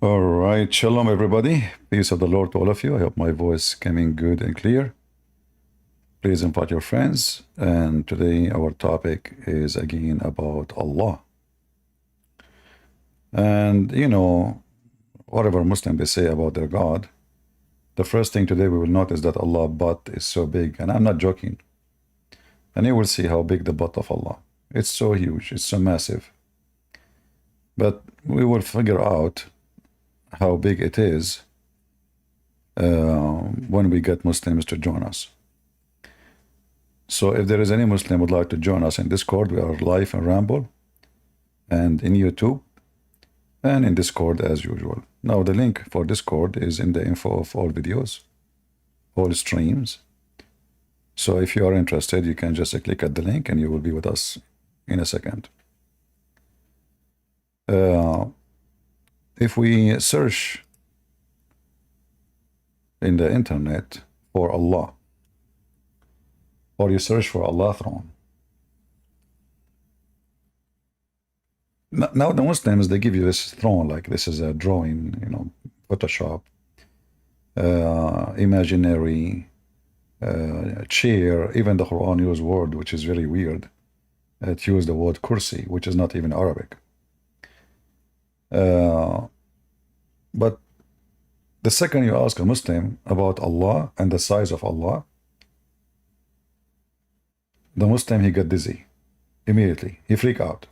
All right, shalom everybody. Peace of the Lord to all of you. I hope my voice coming good and clear. Please invite your friends. And today our topic is again about Allah. And whatever Muslim they say about their God, the first thing today we will notice that Allah butt is so big, and I'm not joking. And you will see how big the butt of Allah. It's so huge, it's so massive. But we will figure out how big it is when we get Muslims to join us. So if there is any Muslim would like to join us in Discord, we are live in Ramble and in YouTube and in Discord as usual. Now the link for Discord is in the info of all videos, all streams. So if you are interested, you can just click at the link and you will be with us in a second. If we search in the internet for Allah, or you search for Allah throne, now the Muslims, they give you this throne like this is a drawing, Photoshop, imaginary chair. Even the Quran use word which is very weird. It used the word kursi, which is not even Arabic. But the second you ask a Muslim about Allah and the size of Allah, the Muslim, he got dizzy immediately. He freak out.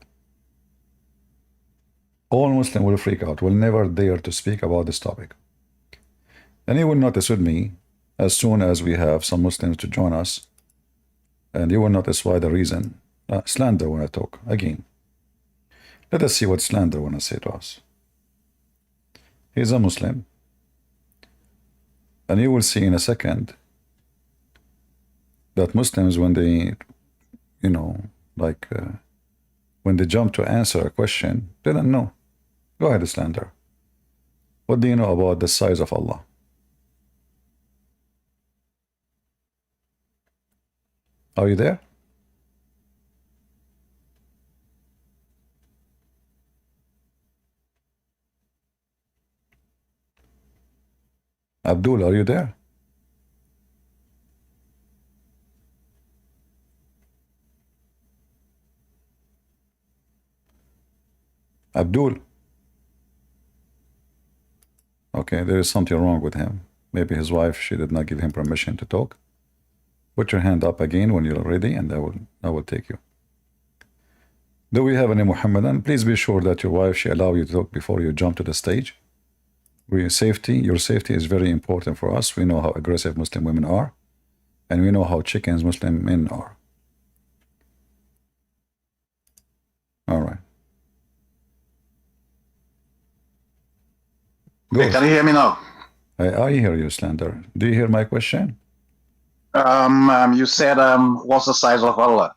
All Muslim will freak out, will never dare to speak about this topic. And you will notice with me, as soon as we have some Muslims to join us, and you will notice why the reason. Slander when I talk, again. Let us see what slander want to say to us. He's a Muslim. And you will see in a second that Muslims, when they, when they jump to answer a question, they don't know. Go ahead, slander. What do you know about the size of Allah? Are you there? Abdul, are you there? Abdul. Okay, there is something wrong with him. Maybe his wife, she did not give him permission to talk. Put your hand up again when you're ready, and I will take you. Do we have any Muhammadan? Please be sure that your wife, she allow you to talk before you jump to the stage. Your safety is very important for us. We know how aggressive Muslim women are, and we know how chickens Muslim men are. All right. Hey, can you hear me now? I hear you, Slander. Do you hear my question? You said, what's the size of Allah?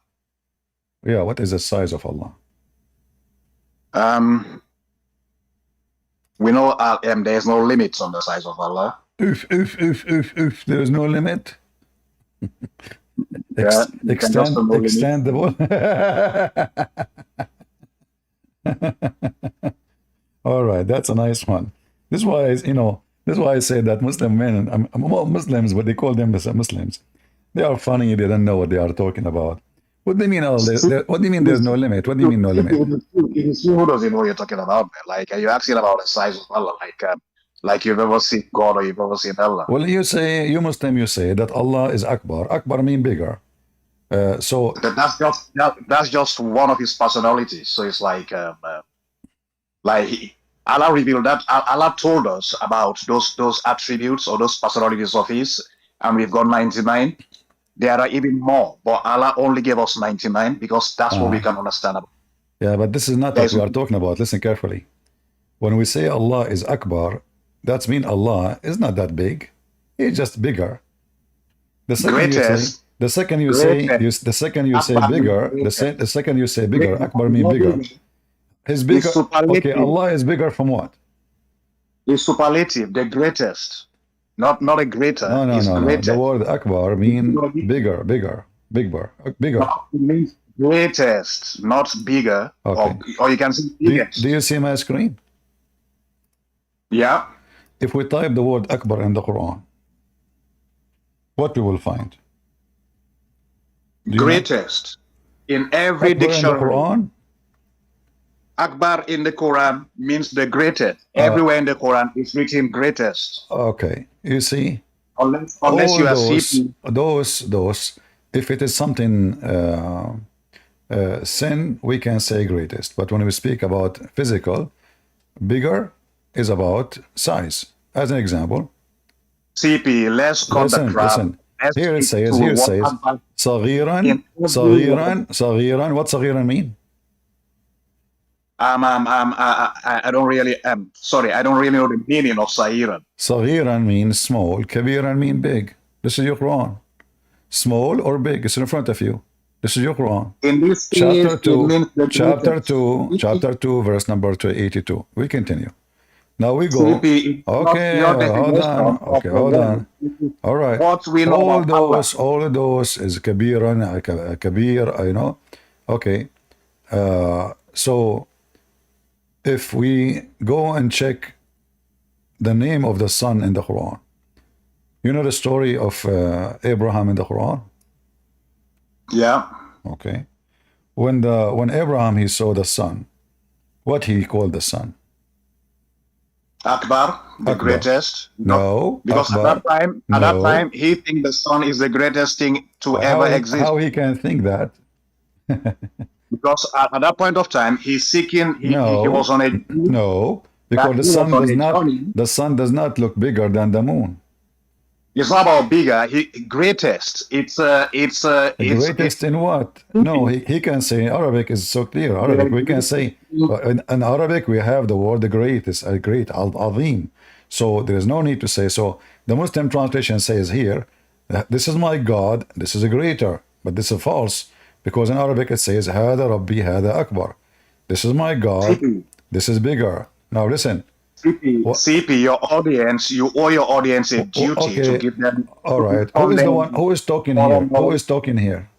Yeah, what is the size of Allah? We know there's no limits on the size of Allah. There's no limit. Extendable. All right, that's a nice one. This is why, this is why I say that Muslim men, Muslims, but they call them Muslims. They are funny. They don't know what they are talking about. What do you mean? What do you mean there's no limit? What do you mean no limit? Who doesn't know what you're talking about, man? Like, are you asking about the size of Allah? Like you've ever seen God or you've ever seen Allah? Well, you Muslim, you say that Allah is Akbar. Akbar mean bigger. So that's just one of his personalities. So it's like Allah revealed that. Allah told us about those attributes or those personalities of his, and we've got 99. There are even more, but Allah only gave us 99 because that's what we can understand about. Yeah, but this is not what we are talking about. Listen carefully. When we say Allah is Akbar, that means Allah is not that big. He's just bigger. The second you say bigger, Akbar means bigger. He's bigger. Okay, Allah is bigger from what? He's superlative, the greatest. Not a greater. No. The word Akbar means bigger. No, it means greatest, not bigger. Okay. Or you can say biggest. Do you see my screen? Yeah. If we type the word Akbar in the Quran, what we will find? Do you know? Greatest. In every Akbar in the dictionary, Quran? Akbar in the Quran means the greatest. Uh, Everywhere in the Quran is written greatest. okay. You see, Unless all you are those, CP. if it is something sin, we can say greatest. But when we speak about physical, bigger is about size. As an example, CP, let's cut the crap. listen. Let's Here it stick to says, what Akbar صغيرا, in every word. صغيرا. What صغيرا mean? I don't really, sorry, I don't really know the meaning of Sahiran. صغيرا means small, كبيرا mean big. This is your Quran. Small or big, it's in front of you. This is your Quran. In this case, Chapter it 2, means the chapter greatest. 2, chapter 2, verse number 282. We continue. Now we go. CP is not Okay, your hold definition on. of Okay, the hold word. on. All right. What we know about Allah. All of those is kabiran, kabir, you know. Okay. So if we go and check the name of the son in the Quran, you know the story of Abraham in the Quran? Yeah. Okay. When Abraham he saw the sun, what he called the sun? Akbar, the Akbar. greatest. No, Because Akbar. at that No. time, he think the sun is the greatest thing to ever exist. How he can think that? Because at that point of time, he's seeking. He No, was on a no, that because the he was sun on does a not. journey. The sun does not look bigger than the moon. It's not about bigger. Greatest. It's Greatest in what? No, he can say Arabic is so clear. Arabic we can say in Arabic we have the word great is a great al-azim. So there is no need to say so. The Muslim translation says here, this is my God, this is a greater, but this is false because in Arabic it says هذا ربي هذا أكبر. This is my God, this is bigger. Now listen. CP, your audience, you owe your audience a duty to give them. All right. Who is the one? Who is talking here? Who is talking here?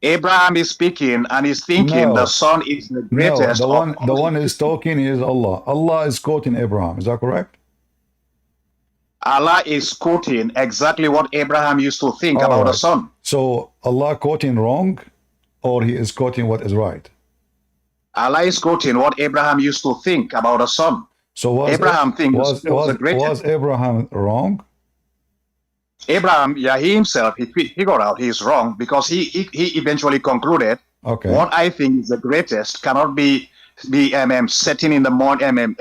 Abraham is speaking and he's thinking the son is the greatest. No, the one is talking is Allah. Allah is quoting Abraham. Is that correct? Allah is quoting exactly what Abraham used to think about the son. So Allah quoting wrong, or he is quoting what is right? Allah is quoting what Abraham used to think about the son. So was Abraham thinks was Abraham wrong? Abraham, yeah, he himself, he figured out he's wrong because he eventually concluded, okay, what I think is the greatest cannot be setting in the morning,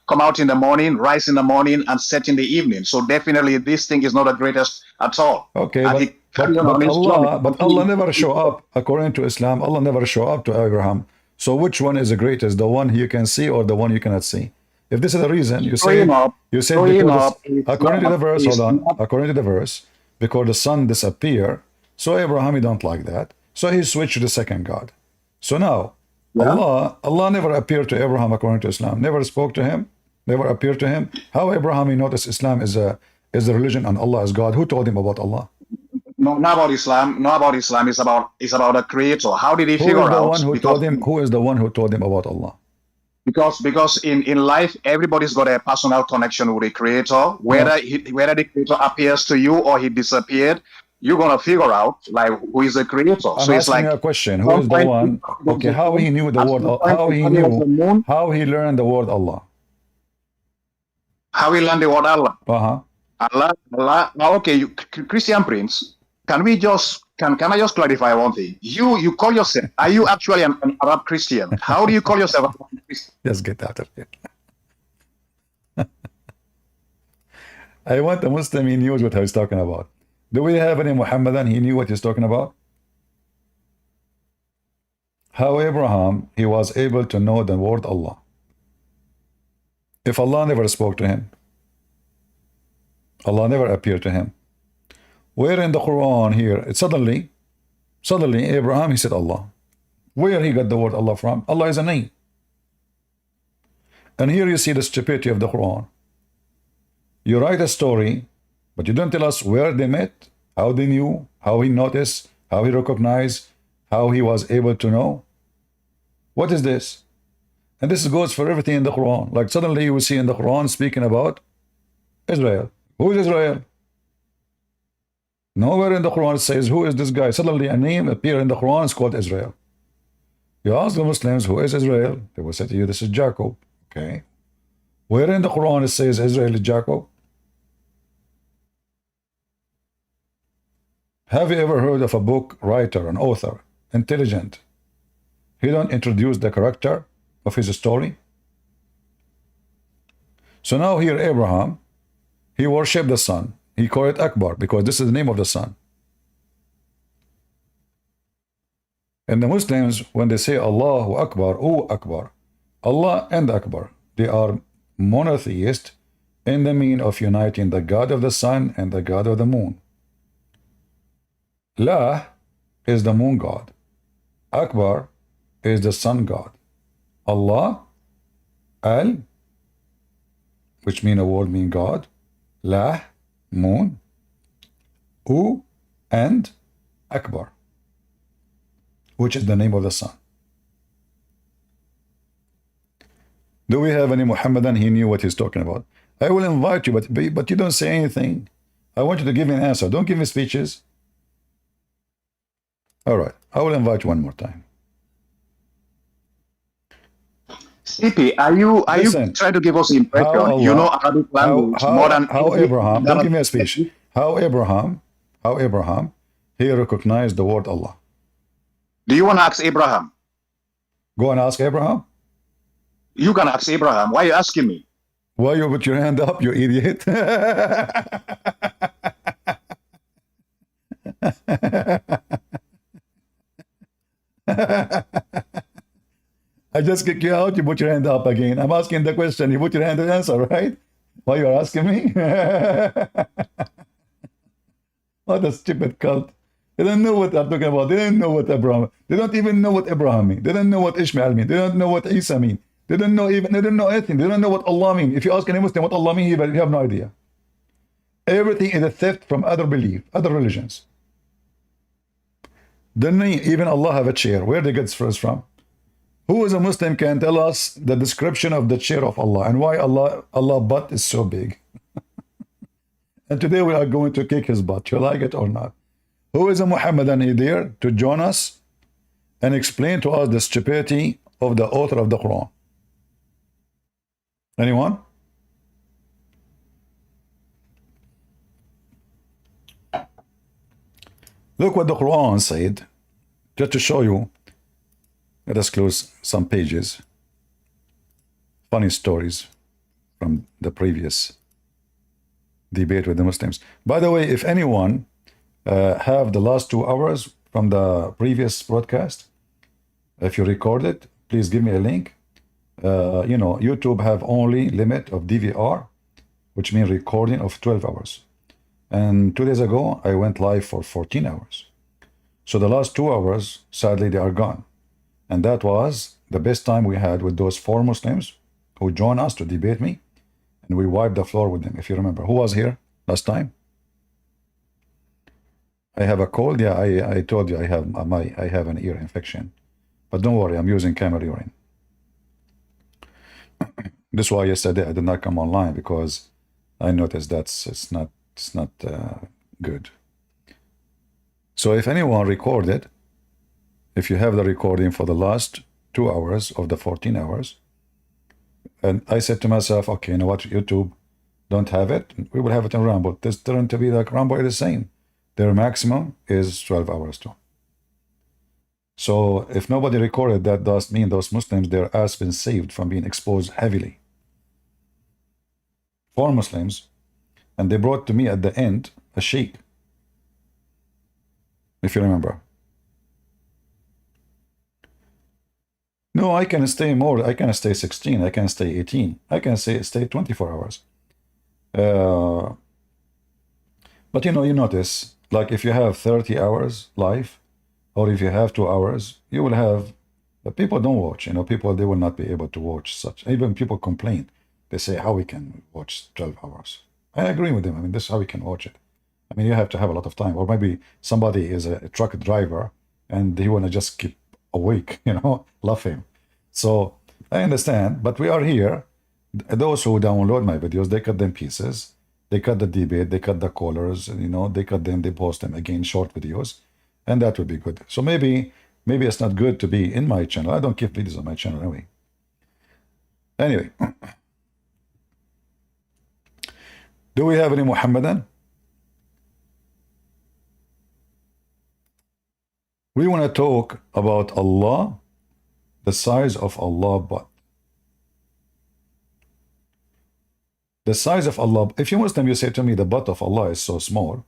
come out in the morning, rise in the morning, and set in the evening. So definitely this thing is not the greatest at all. Okay, but Allah never show up, according to Islam, Allah never show up to Abraham. So which one is the greatest, the one you can see or the one you cannot see? If this is the reason, you say according to the verse, hold on, according to the verse, because the sun disappear, so Abraham he don't like that. So he switched to the second God. So now, Allah never appeared to Abraham according to Islam, never spoke to him, never appeared to him. How Abraham he noticed Islam is a religion and Allah is God? Who told him about Allah? No, not about Islam. Not about Islam. It's about a creator. How did he figure out? Who is the one who told him about Allah? Because in life, everybody's got a personal connection with the creator. Whether the creator appears to you or he disappeared, you're gonna figure out like who is the creator. I'm asking you a question. Who is the one? Okay, how he knew the word? How he learned the word Allah? How he learned the word Allah? Allah. Okay, Christian Prince. Can I just clarify one thing? You call yourself, are you actually an Arab Christian? How do you call yourself a Christian? Just get out of here. I want a Muslim, he knows what he's talking about. Do we have any Muhammadan, he knew what he's talking about? How Abraham, he was able to know the word Allah. If Allah never spoke to him, Allah never appeared to him. Where in the Quran here, suddenly Abraham, he said Allah. Where he got the word Allah from? Allah is a name. And here you see the stupidity of the Quran. You write a story, but you don't tell us where they met, how they knew, how he noticed, how he recognized, how he was able to know. What is this? And this goes for everything in the Quran. Like suddenly you will see in the Quran speaking about Israel. Who is Israel? Nowhere in the Quran it says, who is this guy? Suddenly a name appears in the Quran, it's called Israel. You ask the Muslims, who is Israel? They will say to you, this is Jacob. Okay. Where in the Quran it says Israel is Jacob? Have you ever heard of a book writer, an author, intelligent? He don't introduce the character of his story. So now here Abraham, he worshipped the sun. He called it Akbar because this is the name of the sun. And the Muslims, when they say Allahu Akbar, O Akbar, Allah and Akbar, they are monotheist in the mean of uniting the God of the sun and the God of the moon. La is the moon god. Akbar is the sun god. Allah, Al, which mean a word mean God, La, moon, U, and Akbar, which is the name of the sun. Do we have any Muhammadan? He knew what he's talking about. I will invite you, but you don't say anything. I want you to give me an answer. Don't give me speeches. All right, I will invite you one more time. CP, are you Listen, trying to give us the impression Allah, you know Arabic language more than how Abraham, don't give me a speech. speech? How Abraham, he recognized the word Allah. Do you want to ask Abraham? Go and ask Abraham. You can ask Abraham. Why are you asking me? Why you put your hand up, you idiot? I just kick you out, you put your hand up again. I'm asking the question, you put your hand and answer, right? Why you're asking me? What a stupid cult. They don't know what I'm talking about. They don't know what Abraham. They don't even know what Abraham means. They don't know what Ishmael means. They don't know what Isa means. They don't know anything. They don't know what Allah means. If you ask any Muslim what Allah means, you have no idea. Everything is a theft from other belief, other religions. Don't even Allah have a chair. Where they get this first from? Who is a Muslim can tell us the description of the chair of Allah and why Allah butt is so big? And today we are going to kick his butt. You like it or not? Who is a Muhammadan there to join us and explain to us the stupidity of the author of the Quran? Anyone? Look what the Quran said, just to show you. Let us close some pages. Funny stories from the previous debate with the Muslims. By the way, if anyone have the last 2 hours from the previous broadcast, if you record it, please give me a link. You know, YouTube have only limit of DVR, which means recording of 12 hours. And 2 days ago, I went live for 14 hours. So the last 2 hours, sadly, they are gone. And that was the best time we had with those 4 Muslims who joined us to debate me. And we wiped the floor with them, if you remember. Who was here last time? I have a cold. Yeah, I told you I have an ear infection. But don't worry, I'm using camel urine. This is why yesterday I did not come online, because I noticed that it's not good. So if anyone recorded, if you have the recording for the last 2 hours of the 14 hours, and I said to myself, okay, you know what, YouTube don't have it, we will have it in Rumble. This turned to be like Rumble is the same. Their maximum is 12 hours too. So if nobody recorded, that does mean those Muslims, their ass been saved from being exposed heavily. 4 Muslims, and they brought to me at the end a sheikh, if you remember. No, I can stay more. I can stay 16. I can stay 18. I can stay 24 hours. But you know, you notice, like if you have 30 hours live, or if you have 2 hours, you will have, but people don't watch, you know, people, they will not be able to watch such. Even people complain. They say, how we can watch 12 hours? I agree with them. I mean, this is how we can watch it. I mean, you have to have a lot of time. Or maybe somebody is a truck driver and he want to just keep awake, you know, love him. So I understand, but we are here. Those who download my videos, they cut them pieces. They cut the debate, they cut the colors, they cut them, they post them again, short videos, and that would be good. So maybe it's not good to be in my channel. I don't keep videos on my channel anyway. Anyway, do we have any Muhammadan? We want to talk about Allah, the size of Allah, but the size of Allah. If you Muslim, you say to me the butt of Allah is so small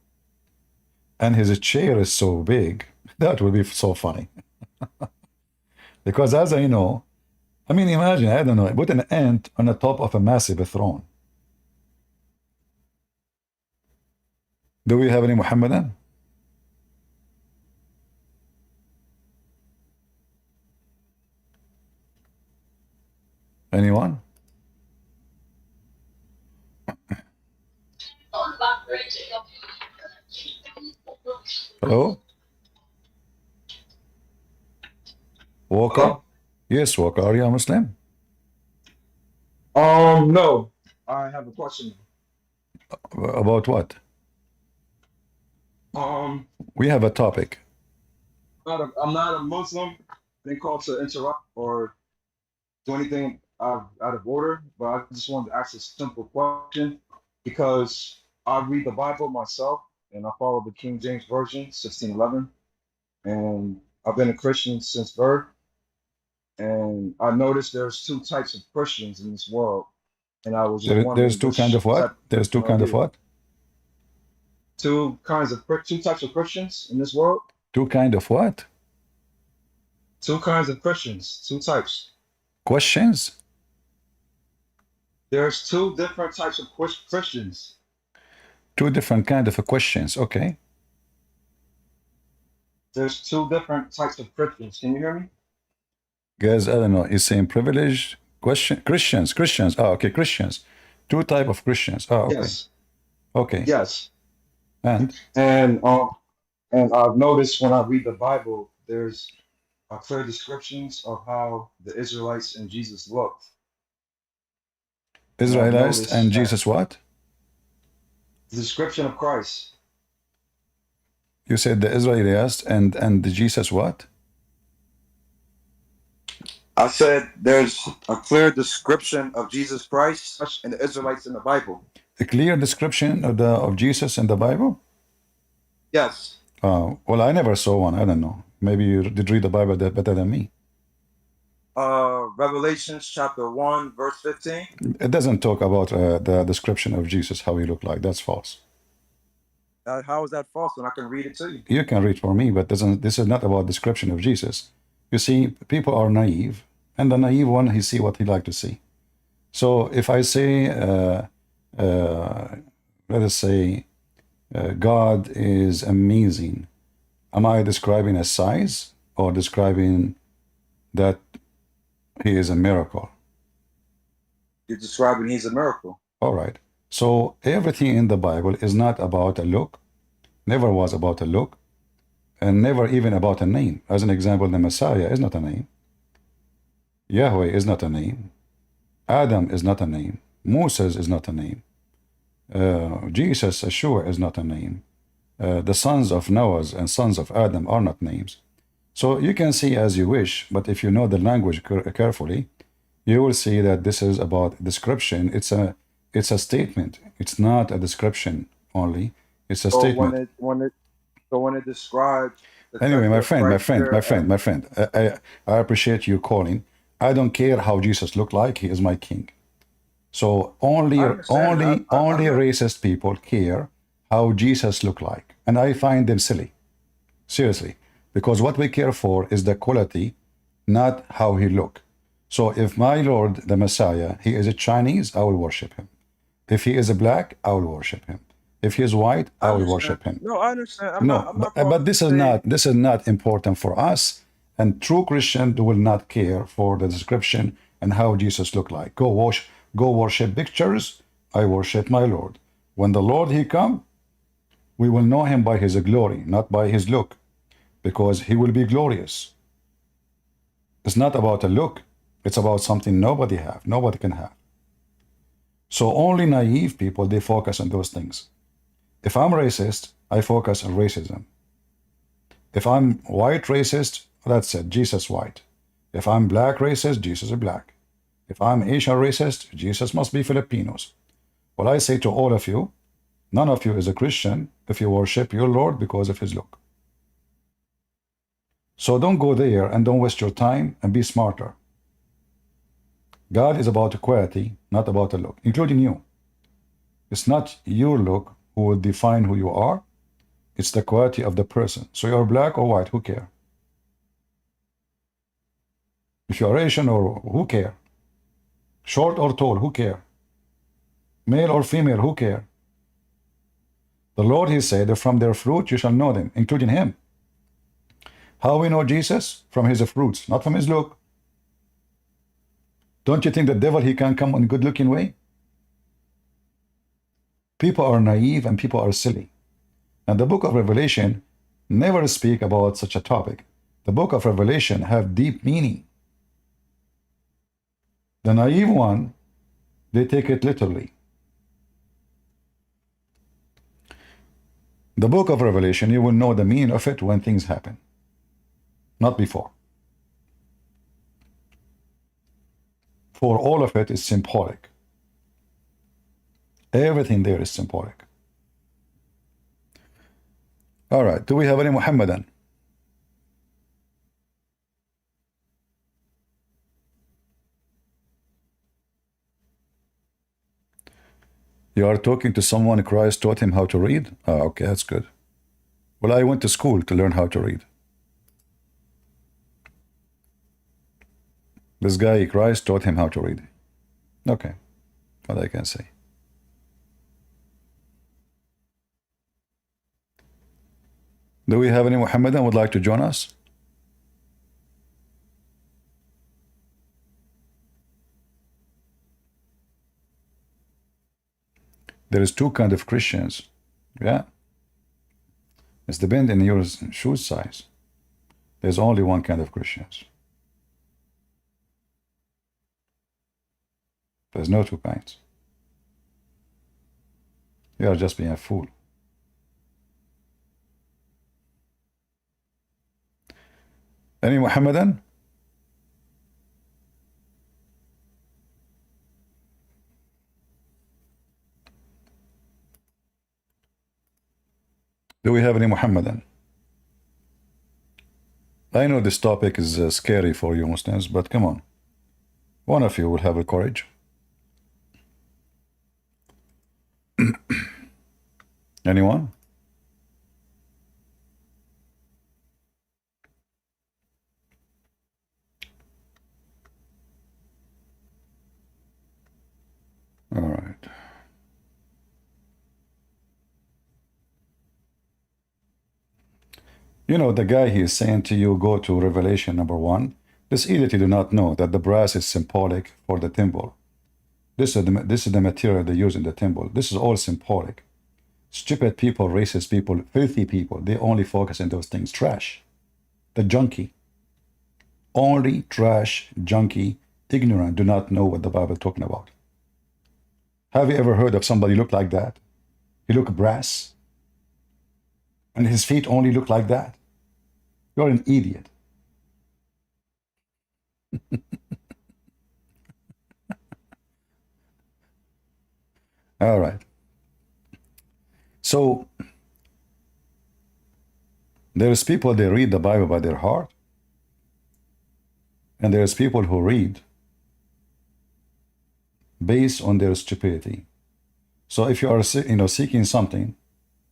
and his chair is so big, that would be so funny. Because as I know, I mean, imagine, I don't know, put an ant on the top of a massive throne. Do we have any Muhammadan? Anyone? Hello? Walker? Hello? Yes, Walker. Are you a Muslim? No. I have a question. About what? I'm We have a topic. not a Muslim. Been called to interrupt or do anything out of order, but I just wanted to ask a simple question because I read the Bible myself and I follow the King James Version, 1611, and I've been a Christian since birth. And I noticed there's two types of Christians in this world, and I was just There's wondering two kind of what? There's two kind of what? two types of Christians in this world. Two kind of what? Two kinds of Christians, two types. Questions? There's two different types of Christians. Two different kind of questions. Okay. There's two different types of Christians. Can you hear me? Guys, I don't know. He's saying privileged Christians. Oh, okay, Christians. Two type of Christians. Oh, okay. Yes. Okay. Yes. And And I've noticed when I read the Bible, there's clear descriptions of how the Israelites and Jesus looked. Israelites noticed and that- Jesus what? The description of Christ. You said the Israelites and the Jesus what? I said there's a clear description of Jesus Christ and the Israelites in the Bible. A clear description of Jesus in the Bible? Yes. Well, I never saw one. I don't know. Maybe you did read the Bible better than me. Revelations chapter 1, verse 15. It doesn't talk about the description of Jesus, how he looked like. That's false. How is that false when I can read it to you? You can read for me, but this is not about description of Jesus. You see, people are naive, and the naive one, he see what he like to see. So if I say, let us say, God is amazing, am I describing a size or describing that he is a miracle? You're describing he's a miracle. All right. So everything in the Bible is not about a look, never was about a look, and never even about a name. As an example, the Messiah is not a name. Yahweh is not a name. Adam is not a name. Moses is not a name. Jesus, Yeshua, is not a name. The sons of Noah and sons of Adam are not names. So you can see as you wish, but if you know the language carefully, you will see that this is about description. It's a statement. It's not a description only. It's a statement. When it describes. Anyway, my friend, I appreciate you calling. I don't care how Jesus looked like. He is my king. So only racist people care how Jesus looked like, and I find them silly. Seriously, because what we care for is the quality, not how he look. So if my Lord, the Messiah, he is a Chinese, I will worship him. If he is a black, I will worship him. If he is white, I will worship him. No, I understand. But this is not important for us. And true Christian will not care for the description and how Jesus looked like. Go worship pictures. I worship my Lord. When the Lord he come, we will know him by his glory, not by his look, because he will be glorious. It's not about a look. It's about something nobody can have. So only naive people, they focus on those things. If I'm racist, I focus on racism. If I'm white racist, that's it, Jesus white. If I'm black racist, Jesus is black. If I'm Asian racist, Jesus must be Filipinos. Well, I say to all of you, none of you is a Christian if you worship your Lord because of his look. So don't go there and don't waste your time, and be smarter. God is about equality, not about a look, including you. It's not your look who will define who you are. It's the quality of the person. So you're black or white, who care? If you're Asian or who care? Short or tall, who care? Male or female, who care? The Lord, he said, from their fruit you shall know them, including him. How we know Jesus? From his fruits, not from his look. Don't you think the devil, he can come in a good-looking way? People are naive and people are silly. And the book of Revelation never speak about such a topic. The book of Revelation have deep meaning. The naive one, they take it literally. The book of Revelation, you will know the meaning of it when things happen, not before. For all of it is symbolic. Everything there is symbolic. All right, do we have any Muhammadan? You are talking to someone Christ taught him how to read? Oh, okay, that's good. Well, I went to school to learn how to read. This guy, Christ, taught him how to read. Okay, what I can say. Do we have any Muhammadan would like to join us? There is two kinds of Christians. Yeah. It's depending on your shoe size. There's only one kind of Christians. There's no two kinds. You are just being a fool. Any Muhammadan? Do we have any Muhammadan? I know this topic is scary for you Muslims, but come on. One of you will have the courage. Anyone? All right. You know, the guy he is saying to you, go to Revelation number 1. This idiot, you do not know that the brass is symbolic for the temple. This is the material they use in the temple. This is all symbolic. Stupid people, racist people, filthy people, they only focus on those things. Trash. The junkie. Only trash, junkie, ignorant, do not know what the Bible is talking about. Have you ever heard of somebody look like that? He look brass. And his feet only look like that. You're an idiot. All right. So there's people, they read the Bible by their heart. And there's people who read based on their stupidity. So if you are seeking something,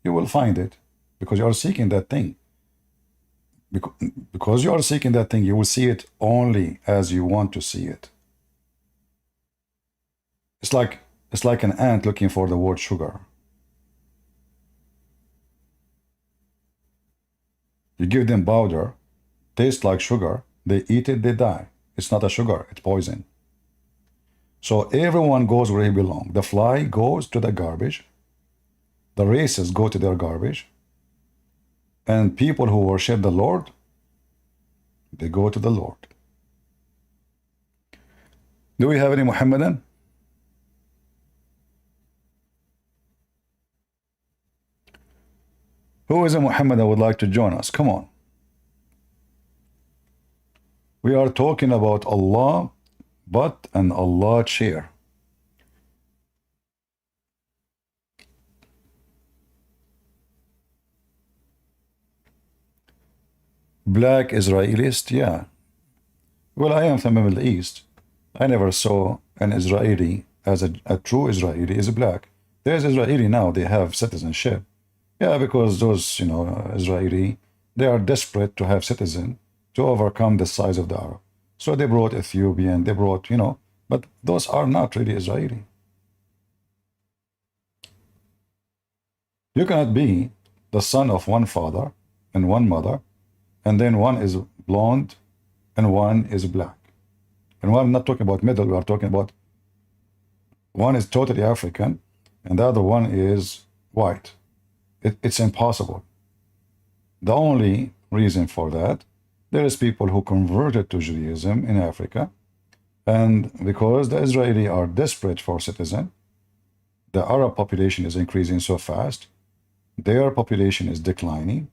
you will find it because you are seeking that thing. Because you are seeking that thing, you will see it only as you want to see it. It's like an ant looking for the word sugar. You give them powder, tastes like sugar, they eat it, they die. It's not a sugar, it's poison. So everyone goes where he belongs. The fly goes to the garbage. The races go to their garbage. And people who worship the Lord, they go to the Lord. Do we have any Muhammadan? Who is a Muhammad that would like to join us? Come on. We are talking about Allah, but an Allah chair. Black Israelist, yeah. Well, I am from the Middle East. I never saw an Israeli as a true Israeli is black. There's Israeli now, they have citizenship. Yeah, because those, Israeli, they are desperate to have citizen to overcome the size of the Arab. So they brought Ethiopian, they brought, but those are not really Israeli. You cannot be the son of one father and one mother, and then one is blonde and one is black. And we're not talking about middle, we are talking about one is totally African and the other one is white. It's impossible. The only reason for that, there is people who converted to Judaism in Africa, and because the Israeli are desperate for citizen, the Arab population is increasing so fast, their population is declining.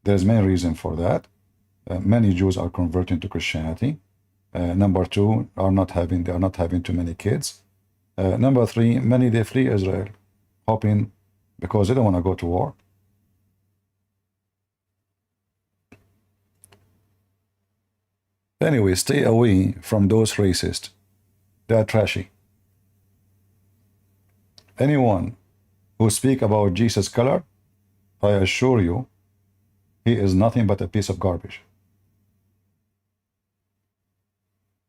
There's many reasons for that. Many Jews are converting to Christianity. Number two, they are not having too many kids. Number three, many they flee Israel, hoping because they don't want to go to war. Anyway, stay away from those racists. They are trashy. Anyone who speak about Jesus' color, I assure you, he is nothing but a piece of garbage.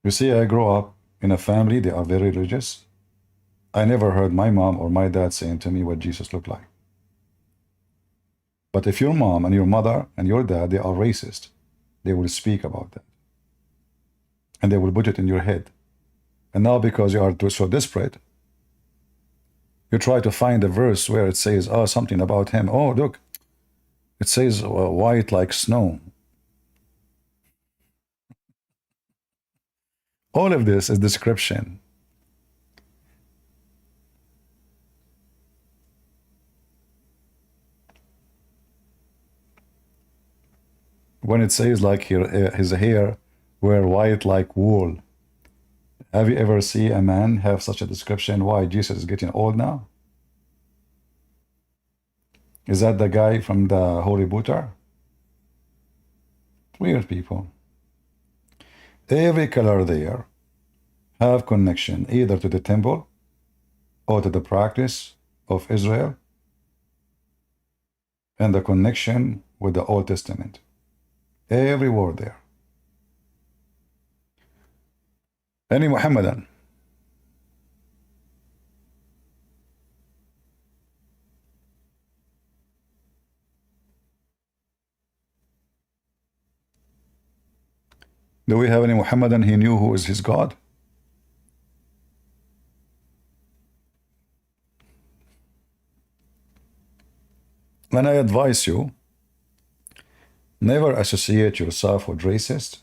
You see, I grew up in a family, they are very religious. I never heard my mom or my dad saying to me what Jesus looked like. But if your mom and your mother and your dad, they are racist, they will speak about that. And they will put it in your head. And now because you are so desperate, you try to find a verse where it says, something about him. Oh, look, it says white like snow. All of this is description. When it says like his hair were white like wool. Have you ever seen a man have such a description? Why Jesus is getting old now? Is that the guy from the Holy Buddha? Weird people. Every color there have connection either to the temple or to the practice of Israel and the connection with the Old Testament. Every word there. Any Muhammadan? Do we have any Muhammadan he knew who is his God? And I advise you, never associate yourself with racist,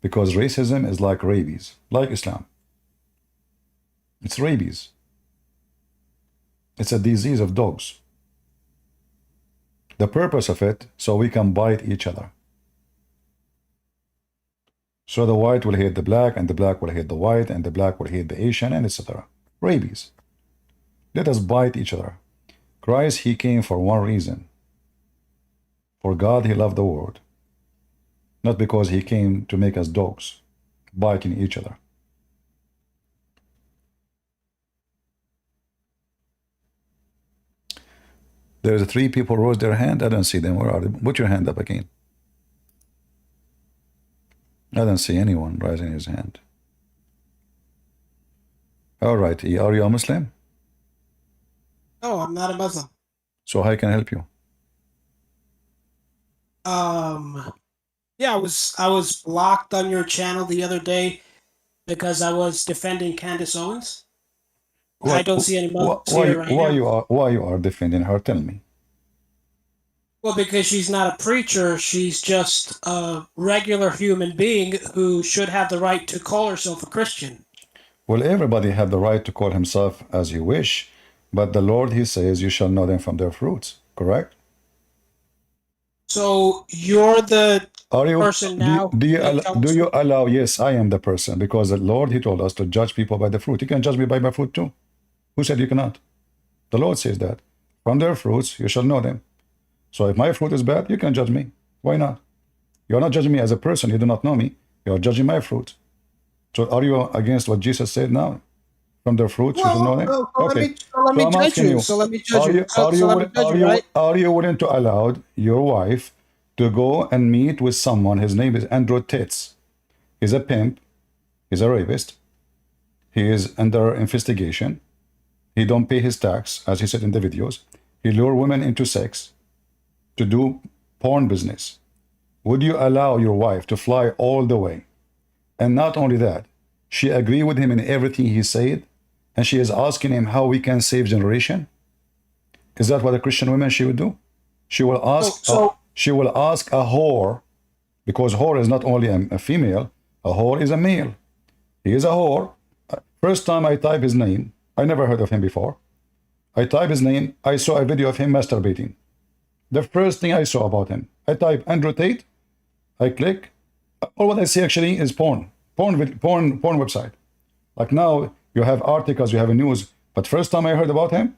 because racism is like rabies, like Islam. It's rabies. It's a disease of dogs. The purpose of it, so we can bite each other. So the white will hate the black, and the black will hate the white, and the black will hate the Asian, and etc. Rabies. Let us bite each other. Christ, he came for one reason. For God, he loved the world. Not because he came to make us dogs, biting each other. There's 3 people raise their hand. I don't see them. Where are they? Put your hand up again. I don't see anyone raising his hand. All right. Are you a Muslim? No, I'm not a Muslim. So how can I help you? Yeah, I was blocked on your channel the other day because I was defending Candace Owens. I don't see any Muslims here right now. Why you are defending her? Tell me. Well, because she's not a preacher, she's just a regular human being who should have the right to call herself a Christian. Well, everybody had the right to call himself as he wish, but the Lord, he says, you shall know them from their fruits, correct? So you're the Are you, person now. do you allow, yes, I am the person, because the Lord, he told us to judge people by the fruit. You can judge me by my fruit too. Who said you cannot? The Lord says that. From their fruits, you shall know them. So if my fruit is bad, you can judge me. Why not? You're not judging me as a person. You do not know me. You're judging my fruit. So are you against what Jesus said now? From their fruits, you shall know them? Okay. Let me I'm judge asking you. So let me judge are you. you, are you, let me judge you, right? are you willing to allow your wife to go and meet with someone? His name is Andrew Tate. He's a pimp. He's a rapist. He is under investigation. He don't pay his tax, as he said in the videos. He lure women into sex to do porn business. Would you allow your wife to fly all the way? And not only that, she agreed with him in everything he said, and she is asking him how we can save generation. Is that what a Christian woman she would do? She will ask. She will ask a whore, because whore is not only a female. A whore is a male. He is a whore. First time I type his name, I never heard of him before. I type his name. I saw a video of him masturbating. The first thing I saw about him, I type Andrew Tate. I click. All what I see actually is porn website. Like now you have articles, you have a news, but first time I heard about him,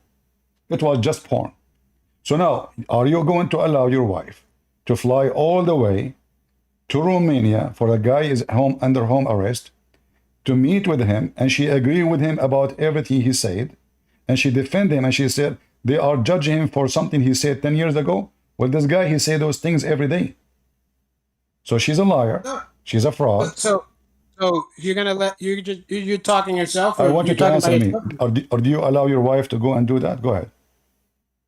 it was just porn. So now, are you going to allow your wife to fly all the way to Romania for a guy is under home arrest, to meet with him, and she agreed with him about everything he said, and she defended him, and she said they are judging him for something he said 10 years ago? Well, this guy, he say those things every day. So she's a liar. She's a fraud. So you're gonna let you're talking yourself. I want you to answer me. Or do you allow your wife to go and do that? Go ahead.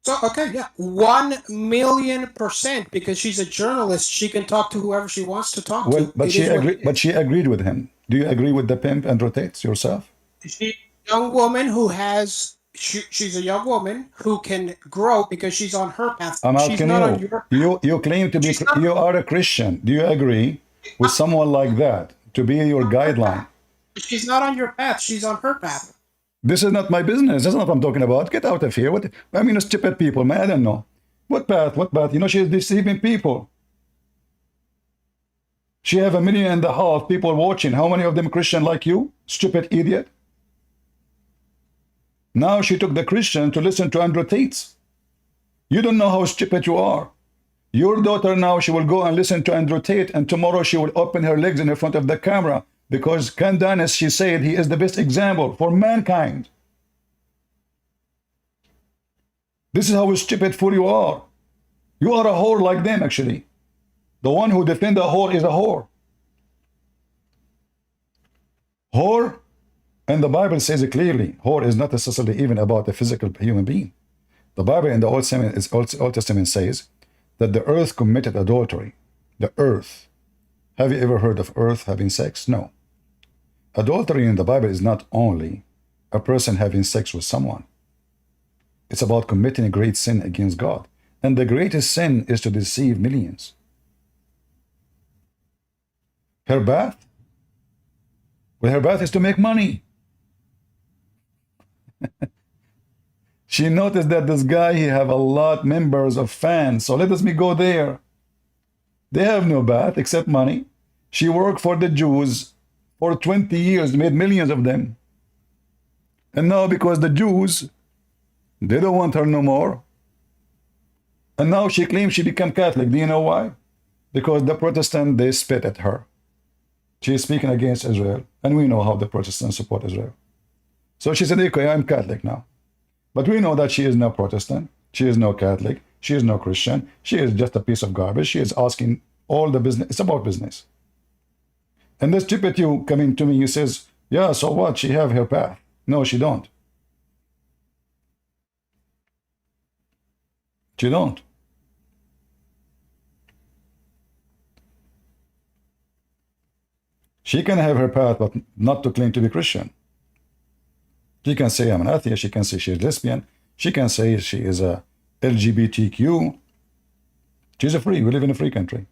So okay, yeah, 1,000,000%, because she's a journalist. She can talk to whoever she wants to talk Well, to. but she agreed. But she agreed with him. Do you agree with the pimp and rotates yourself? She's a young woman who has. She's a young woman who can grow because she's on her path. I'm she's asking not you. on your You claim to be. You are a Christian. Do you agree with someone like that to be your guideline? She's not on your path. She's on her path. This is not my business. That's not what I'm talking about. Get out of here. What? I mean, stupid people, man. I don't know. What path? What path? You know, she's deceiving people. She have 1.5 million people watching. How many of them Christian like you? Stupid idiot. Now she took the Christian to listen to Andrew Tate. You don't know how stupid you are. Your daughter now, she will go and listen to Andrew Tate, and tomorrow she will open her legs in front of the camera, because Candace, she said he is the best example for mankind. This is how stupid fool you are. You are a whore like them, actually. The one who defends a whore is a whore. Whore, and the Bible says it clearly, whore is not necessarily even about a physical human being. The Bible in the Old Testament says that the earth committed adultery. The earth. Have you ever heard of earth having sex? No. Adultery in the Bible is not only a person having sex with someone. It's about committing a great sin against God. And the greatest sin is to deceive millions. Her bath? Well, her bath is to make money. She noticed that this guy, he have a lot members of fans. So let me go there. They have no bath except money. She worked for the Jews for 20 years, made millions of them. And now because the Jews, they don't want her no more. And now she claims she became Catholic. Do you know why? Because the Protestant, they spit at her. She is speaking against Israel. And we know how the Protestants support Israel. So she said, okay, I'm Catholic now. But we know that she is no Protestant. She is no Catholic. She is no Christian. She is just a piece of garbage. She is asking all the business. It's about business. And this stupid you coming to me, he says, yeah, so what? She have her path. No, she don't. She don't. She can have her path, but not to claim to be Christian. She can say I'm an atheist. She can say she's lesbian. She can say she is a LGBTQ. She's a free. We live in a free country.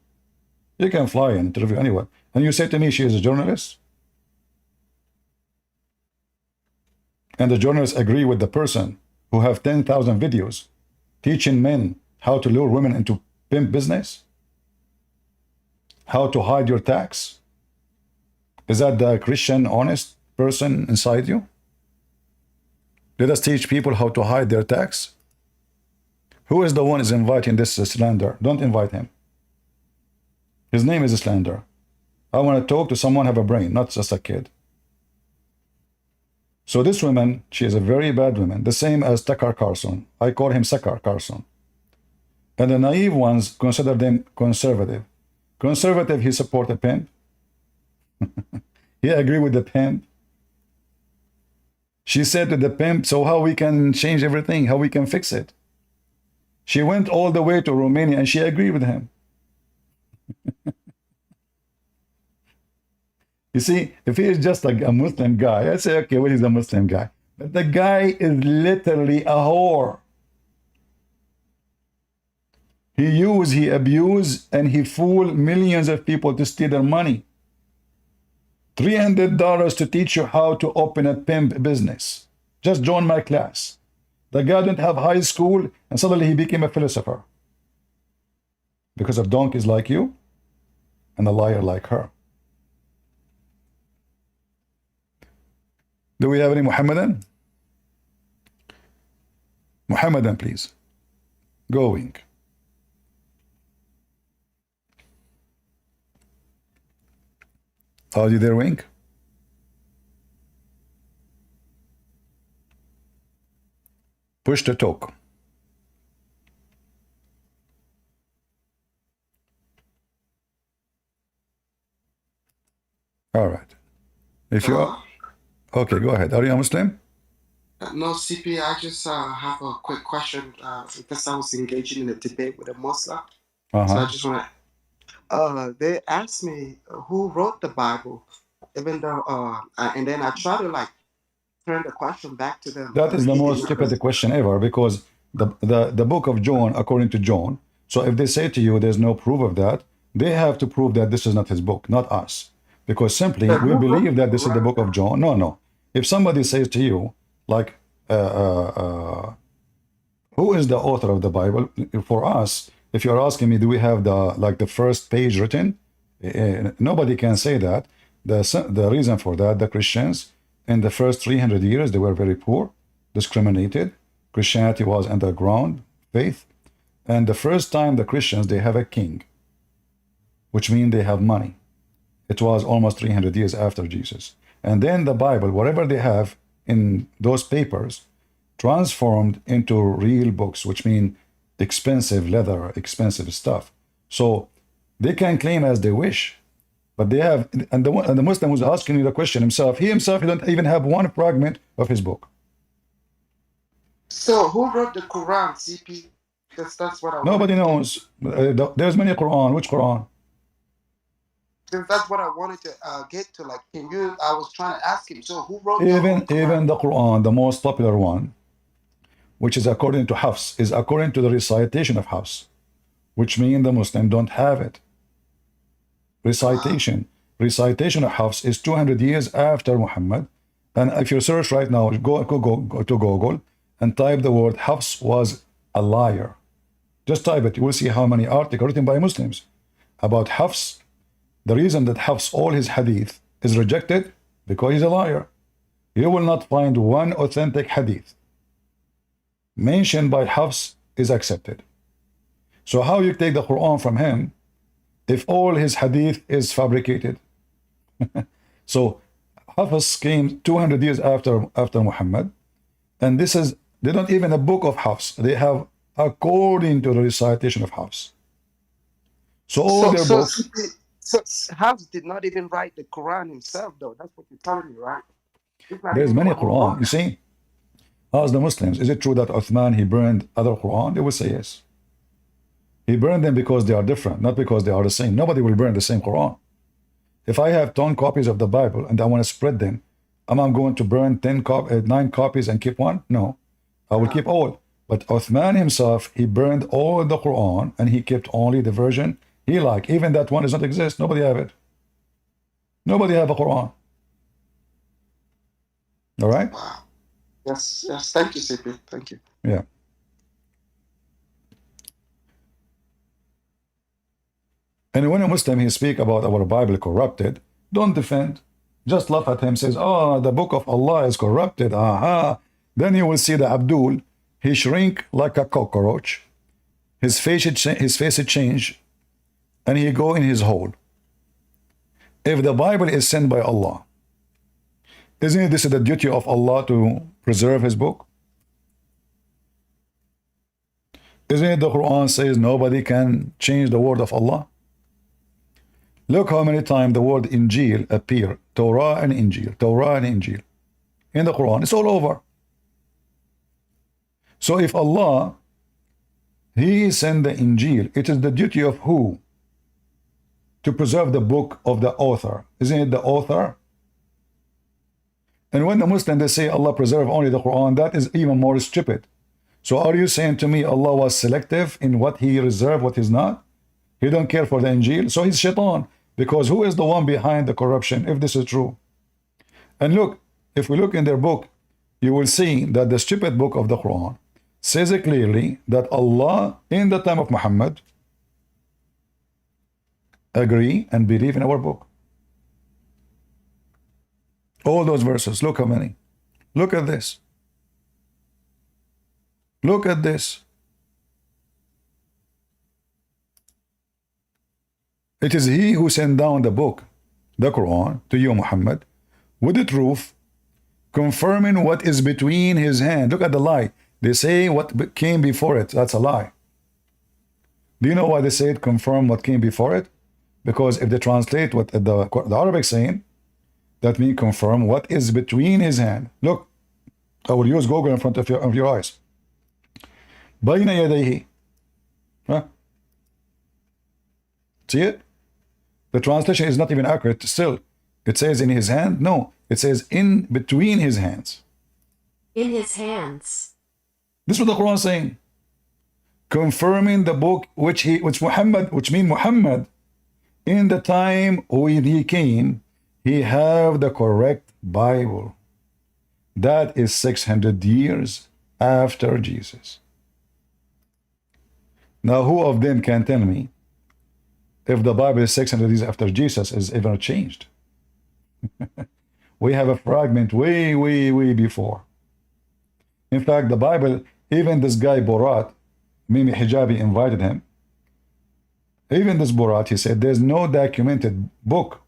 You can fly and interview anyone. And you say to me she is a journalist? and the journalists agree with the person who have 10,000 videos teaching men how to lure women into pimp business, how to hide your tax, is that the Christian honest person inside you? Let us teach people how to hide their tax. Who is the one is inviting this slander? Don't invite him. His name is slander. I want to talk to someone have a brain, not just a kid. So this woman, she is a very bad woman, the same as Tucker Carlson. I call him Sucker Carlson. And the naive ones consider them conservative. Conservative, he support a pimp. He agree with the pimp. She said to the pimp, so how we can change everything, how we can fix it. She went all the way to Romania and she agreed with him. You see, if he is just like a Muslim guy, I say, okay, well, he's a Muslim guy. But the guy is literally a whore. He used, he abused, and he fooled millions of people to steal their money. $300 to teach you how to open a pimp business. Just join my class. The guy didn't have high school, and suddenly he became a philosopher. Because of donkeys like you, and a liar like her. Do we have any Muhammadan? Muhammadan, please. Going. Are you there, Wink? Push to talk. All right. If you are... Okay, go ahead. Are you a Muslim? No, CP, I just have a quick question because I was engaging in a debate with a Muslim. So I just want to... they asked me who wrote the Bible, even though... and then I try to, like, turn the question back to them. That is the most stupid question ever, because the book of John, according to John, so if they say to you there's no proof of that, they have to prove that this is not his book, not us. Because simply, we believe that this is the book of John. No. If somebody says to you, like, who is the author of the Bible? For us, if you're asking me, do we have the first page written? Nobody can say that. The reason for that, the Christians, in the first 300 years, they were very poor, discriminated. Christianity was underground faith. And the first time the Christians, they have a king, which means they have money. It was almost 300 years after Jesus. And then the Bible, whatever they have in those papers, transformed into real books, which mean expensive leather, expensive stuff. So they can claim as they wish, but they have, and the Muslim who's asking you the question himself, he don't even have one fragment of his book. So who wrote the Quran, CP? Because that's what I Nobody knows. There's many Quran. Which Quran? Because that's what I wanted to get to. Like, I was trying to ask him, so who wrote even the Quran, the most popular one, which is according to Hafs, is according to the recitation of Hafs, which means the Muslim don't have it. Recitation of Hafs is 200 years after Muhammad. And if you search right now, go to Google and type the word Hafs was a liar. Just type it. You will see how many articles written by Muslims about Hafs. The reason that Hafs, all his hadith, is rejected, because he's a liar. You will not find one authentic hadith mentioned by Hafs is accepted. So how you take the Quran from him if all his hadith is fabricated? So Hafs came 200 years after Muhammad, and this is, they don't even a book of Hafs. They have according to the recitation of Hafs. So all their books... So Hafs did not even write the Quran himself, though. That's what you're telling me, right? There's many Quran. You see, ask the Muslims, is it true that Uthman, he burned other Quran? They will say yes. He burned them because they are different, not because they are the same. Nobody will burn the same Quran. If I have 10 copies of the Bible and I want to spread them, am I going to burn 9 copies and keep one? No, I will keep all. But Uthman himself, he burned all the Quran and he kept only the version he liked. Even that one does not exist. Nobody have it. Nobody have a Quran. All right? Yes, yes. Thank you, CP. Thank you. Yeah. And when a Muslim he speak about our Bible corrupted, don't defend. Just laugh at him, says, oh, the book of Allah is corrupted. Aha. Then you will see the Abdul, he shrink like a cockroach. His face change, and he go in his hole. If the Bible is sent by Allah, isn't this the duty of Allah to preserve his book? Isn't it the Quran says nobody can change the word of Allah? Look how many times the word Injil appear, Torah and Injil, Torah and Injil. In the Quran, it's all over. So if Allah, he sent the Injil, it is the duty of who? To preserve the book of the author. Isn't it the author? And when the Muslims, they say Allah preserve only the Quran, that is even more stupid. So are you saying to me Allah was selective in what he reserved, what he's not? He don't care for the Injil? So he's shaitan. Because who is the one behind the corruption, if this is true? And look, if we look in their book, you will see that the stupid book of the Quran says it clearly that Allah, in the time of Muhammad, agree and believe in our book. All those verses, look how many. Look at this. Look at this. It is he who sent down the book, the Quran, to you, Muhammad, with the truth, confirming what is between his hand. Look at the lie. They say what came before it. That's a lie. Do you know why they say it confirm what came before it? Because if they translate what the Arabic saying, that means confirm what is between his hand. Look, I will use Google in front of your eyes. بين يديه. Huh? See it? The translation is not even accurate still. It says in his hand. No, it says in between his hands. In his hands. This is what the Quran is saying. Confirming the book which mean Muhammad, in the time when he came, he have the correct Bible. That is 600 years after Jesus. Now, who of them can tell me if the Bible is 600 years after Jesus is ever changed? We have a fragment way, way, way before. In fact, the Bible, even this guy Borat, Mimi Hijabi invited him. Even this Borat, he said, there's no documented book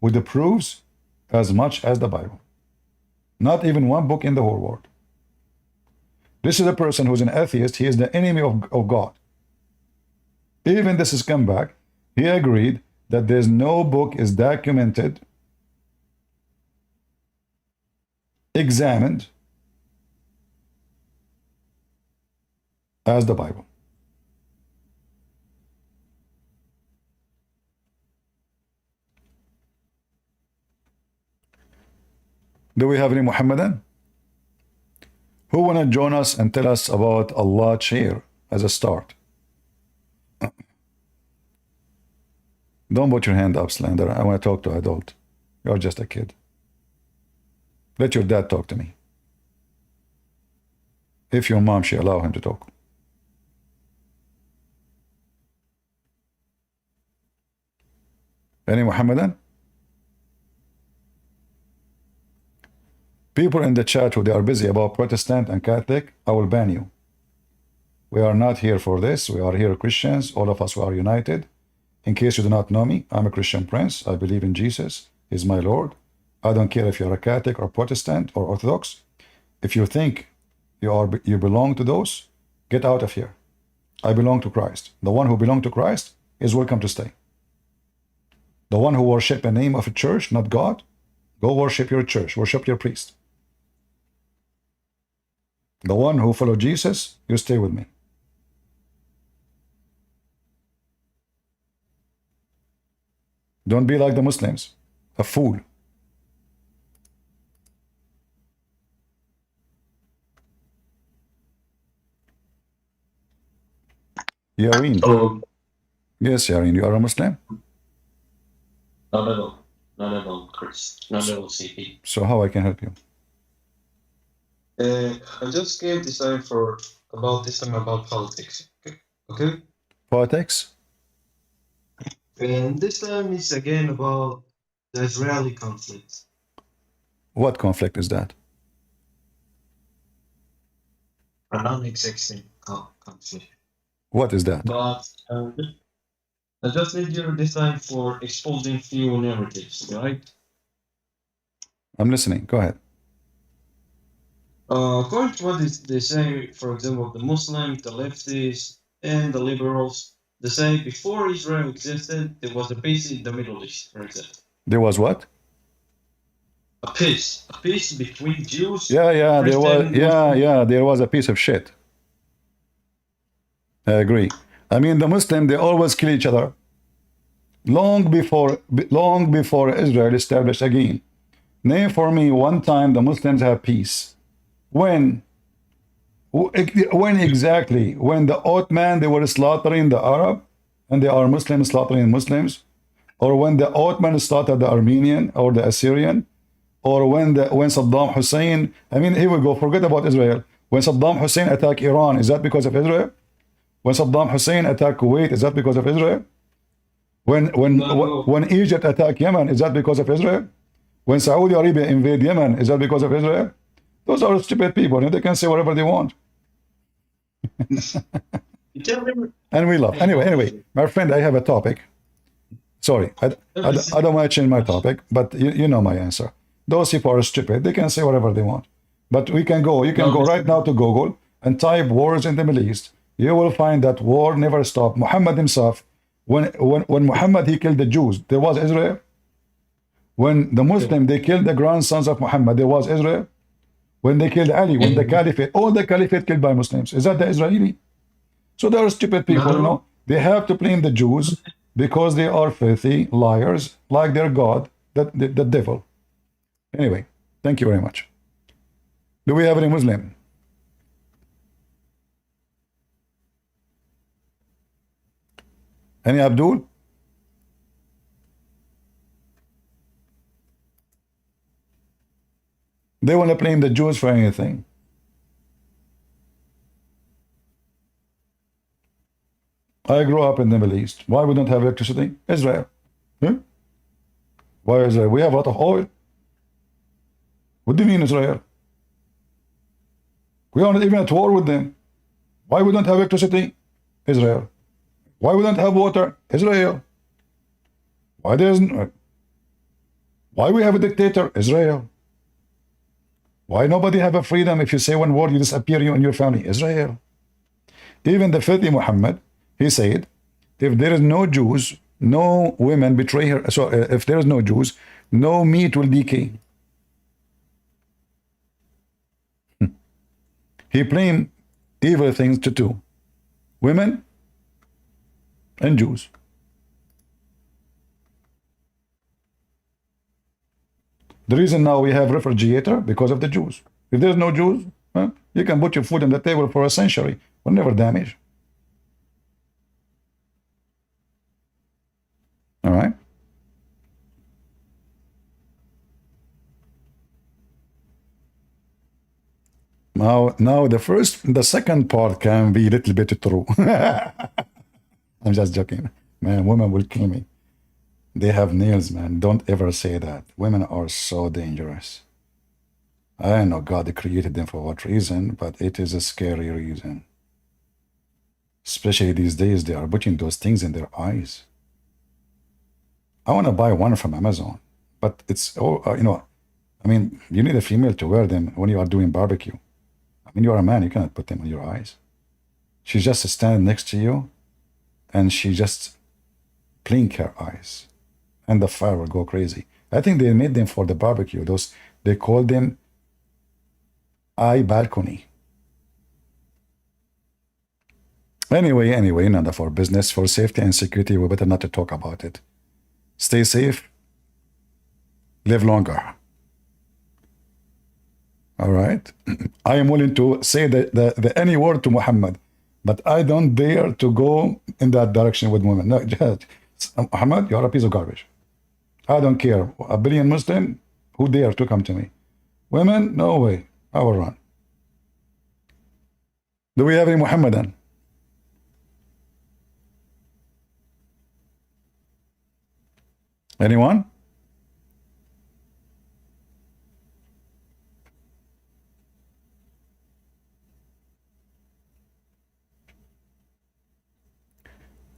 with the proofs as much as the Bible. Not even one book in the whole world. This is a person who's an atheist. He is the enemy of God. Even this is come back. He agreed that there's no book is documented, examined as the Bible. Do we have any Muhammadan who want to join us and tell us about Allah chair as a start? Don't put your hand up, Slender. I want to talk to adult. You're just a kid. Let your dad talk to me. If your mom, she allow him to talk. Any Muhammadan? People in the chat who they are busy about Protestant and Catholic, I will ban you. We are not here for this. We are here Christians. All of us we are united. In case you do not know me, I'm a Christian prince. I believe in Jesus. He's my Lord. I don't care if you're a Catholic or Protestant or Orthodox. If you think you belong to those, get out of here. I belong to Christ. The one who belongs to Christ is welcome to stay. The one who worship the name of a church, not God, go worship your church, worship your priest. The one who follow Jesus, you stay with me. Don't be like the Muslims, a fool. Yareen. Oh, Yes, Yareen, you are a Muslim? not at all. Not at all, Chris. Not at all, CP. So how I can help you? I just gave this time about politics. Okay. Politics? And this time is again about the Israeli conflict. What conflict is that? Non-existing conflict. What is that? But I just need you this time for exposing few narratives, right? I'm listening. Go ahead. According to what they say, for example, the Muslims, the leftists, and the liberals, they say before Israel existed, there was a peace in the Middle East, for example. There was what? A peace between Jews. Yeah, there was. Christian, Yeah, there was a piece of shit. I agree. I mean, the Muslim, they always kill each other. Long before Israel established again. Name for me one time the Muslims have peace. When exactly? When the Ottoman, they were slaughtering the Arab, and they are Muslims slaughtering Muslims, or when the Ottoman slaughtered the Armenian or the Assyrian, or when Saddam Hussein, I mean, here we go, forget about Israel. When Saddam Hussein attacked Iran, is that because of Israel? When Saddam Hussein attacked Kuwait, is that because of Israel? When Egypt attacked Yemen, is that because of Israel? When Saudi Arabia invaded Yemen, is that because of Israel? Those are stupid people, and they can say whatever they want. And we love. Anyway, my friend, I have a topic. Sorry, I don't want to change my topic, but you know my answer. Those people are stupid. They can say whatever they want. But you can go right now to Google and type wars in the Middle East. You will find that war never stopped. Muhammad himself, when Muhammad, he killed the Jews, there was Israel. When the Muslim, they killed the grandsons of Muhammad, there was Israel. When they killed Ali, when the Caliphate, all the Caliphate killed by Muslims. Is that the Israeli? So they are stupid people, you know. They have to blame the Jews because they are filthy liars, like their God, the devil. Anyway, thank you very much. Do we have any Muslim? Any Abdul? They want to blame the Jews for anything. I grew up in the Middle East. Why we don't have electricity? Israel. Why Israel? We have a lot of oil. What do you mean Israel? We are not even at war with them. Why we don't have electricity? Israel. Why we don't have water? Israel. Why we have a dictator? Israel. Why nobody have a freedom? If you say one word, you disappear, you and your family. Israel. Even the filthy Muhammad, he said, if there is no Jews, no women betray her. So if there is no Jews, no meat will decay. He blamed evil things to two: women and Jews. The reason now we have refrigerator because of the Jews. If there's no Jews, you can put your food on the table for a century, will never damage. All right. Now the second part can be a little bit true. I'm just joking. Man, women will kill me. They have nails, man. Don't ever say that. Women are so dangerous. I don't know God created them for what reason, but it is a scary reason. Especially these days, they are putting those things in their eyes. I want to buy one from Amazon, but it's, you know, I mean, you need a female to wear them when you are doing barbecue. I mean, you are a man, you cannot put them on your eyes. She just stands next to you, and she just blink her eyes, and the fire will go crazy. I think they made them for the barbecue. Those, they call them eye balcony. Anyway, none of our business. For safety and security, we better not to talk about it. Stay safe. Live longer. All right. I am willing to say the any word to Muhammad, but I don't dare to go in that direction with women. No, just, Muhammad, you are a piece of garbage. I don't care. A billion Muslim, who dare to come to me? Women, no way. I will run. Do we have any Muhammadan? Anyone?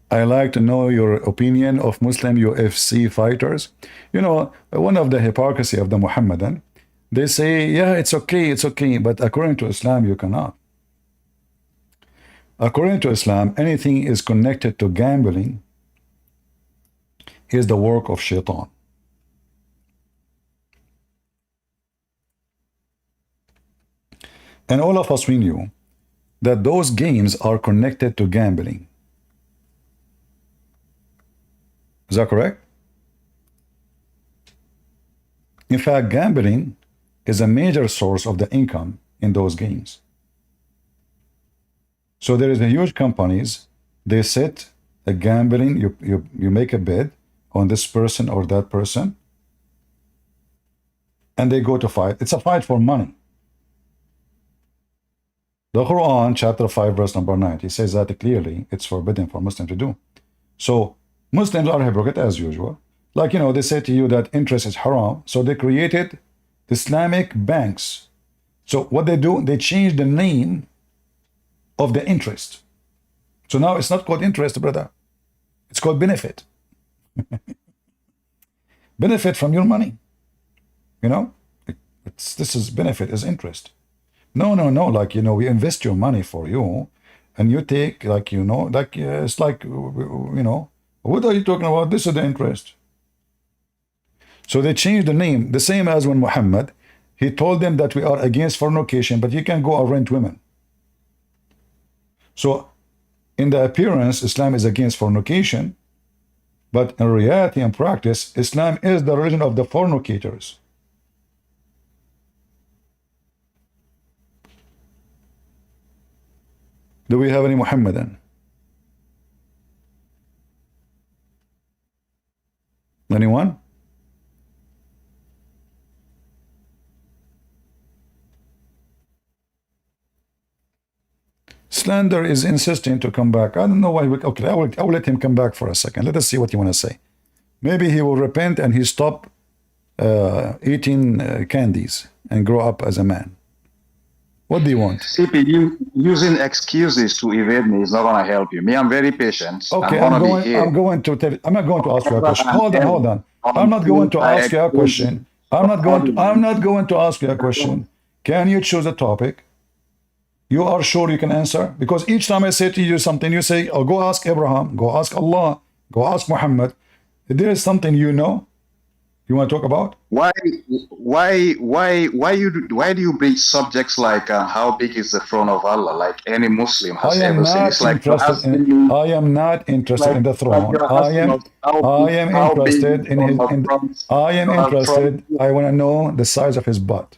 I like to know your opinion of Muslim UFC fighters. You know, one of the hypocrisy of the Muhammadan, they say, yeah, it's okay, but according to Islam, you cannot. According to Islam, anything is connected to gambling is the work of shaitan. And all of us, we knew that those games are connected to gambling. Is that correct? In fact, gambling is a major source of the income in those games. So there is a huge companies, they set a gambling, you make a bet on this person or that person, and they go to fight. It's a fight for money. The Quran, chapter 5, verse number 9, it says that clearly it's forbidden for Muslims to do. So Muslims are hypocrite as usual. Like, you know, they say to you that interest is haram, so they created Islamic banks. So what they do, they change the name of the interest. So now it's not called interest, brother. It's called benefit. Benefit from your money. You know, this is benefit, is interest. No, like, you know, we invest your money for you, and you take, like, you know, like, it's like, you know, what are you talking about? This is the interest. So they changed the name, the same as when Muhammad, he told them that we are against fornication, but you can go and rent women. So in the appearance, Islam is against fornication, but in reality and practice, Islam is the religion of the fornicators. Do we have any Muhammadan? Anyone? Slander is insisting to come back. I don't know why. Okay, I will let him come back for a second. Let us see what you want to say. Maybe he will repent and he stop eating candies and grow up as a man. What do you want? CP, using excuses to evade me is not going to help you. Me, I'm very patient. Okay, I'm going to tell. I'm not going to ask you a question. Hold on. I'm not going to ask you a question. I'm not going to ask you a question. Can you choose a topic? You are sure you can answer? Because each time I say to you something, you say, oh, go ask Abraham, go ask Allah, go ask Muhammad. If there is something you know, you want to talk about? Why do you bring subjects like how big is the throne of Allah? Like any Muslim has ever seen. It's like I am not interested in the throne. I am interested in his. I want to know the size of his butt.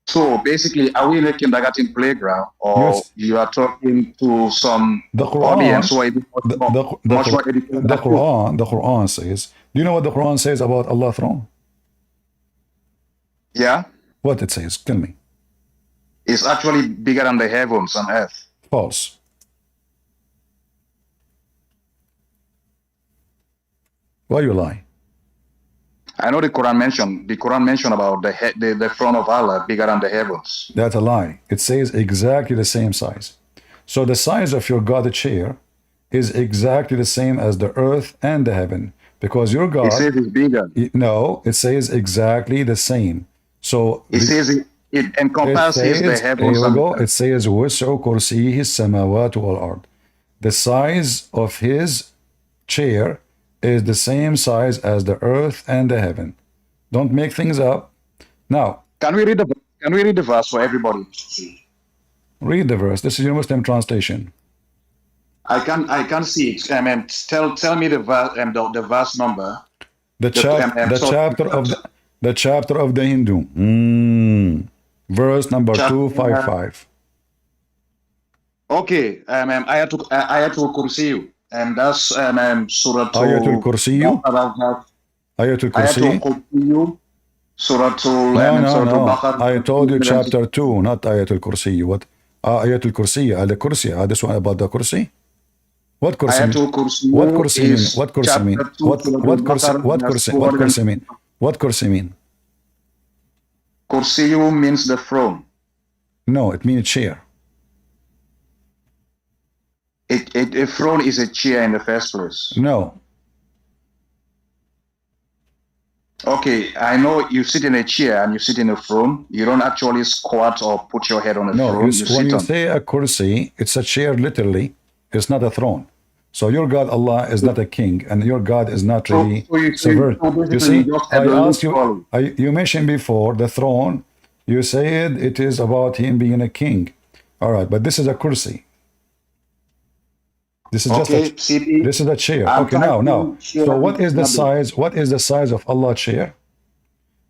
So basically, are we in a kindergarten playground, or yes, you are talking to some audience who are much more educated? The Quran says. Do you know what the Quran says about Allah's throne? Yeah. What it says? Tell me. It's actually bigger than the heavens and earth. False. Why you lie? I know the Quran mentioned about the throne of Allah bigger than the heavens. That's a lie. It says exactly the same size. So the size of your God chair is exactly the same as the earth and the heaven. Because your God... It says it's bigger. No, it says exactly the same. So... It says it encompasses the heavens. Here we go. It says, وَسْعُ كُرْسِيهِ السَّمَاوَاتُ وَالْأَرْضِ. The size of his chair is the same size as the earth and the heaven. Don't make things up. Now... Can we read the verse for everybody? Read the verse. This is your Muslim translation. I can see it. Tell me the verse number. The chapter of the Hindu. Verse number 255. Okay. Ayatul Kursi. And that's Surah Ayatul Kursi. Ayatul Kursi. Surah No. I told you chapter 2, not Ayatul Kursi. What? Ayatul Kursi, al-Kursi. This one about the Kursi? What Kursi mean? Ayatul Kursi What Kursi mean? is What Kursi mean? chapter 2, What Surah Kursi? Al-Baqarah, What verse Kursi? What 200. Kursi mean? What Kursi mean? Kursiyu means the throne. No, it means chair. A throne is a chair in the first place. No. Okay, I know you sit in a chair and you sit in a throne. You don't actually squat or put your head on a No, throne. when sit you on. say a kursi, it's a chair literally. It's not a throne. So your God Allah is not a king, and your God is not really subvert. You see, I asked you. You mentioned before the throne. You said it is about him being a king. All right, but this is a kursi. This is Okay, just a, this is a chair. I'm Okay, trying now. to share So what is the with you. size? What is the size of Allah's chair?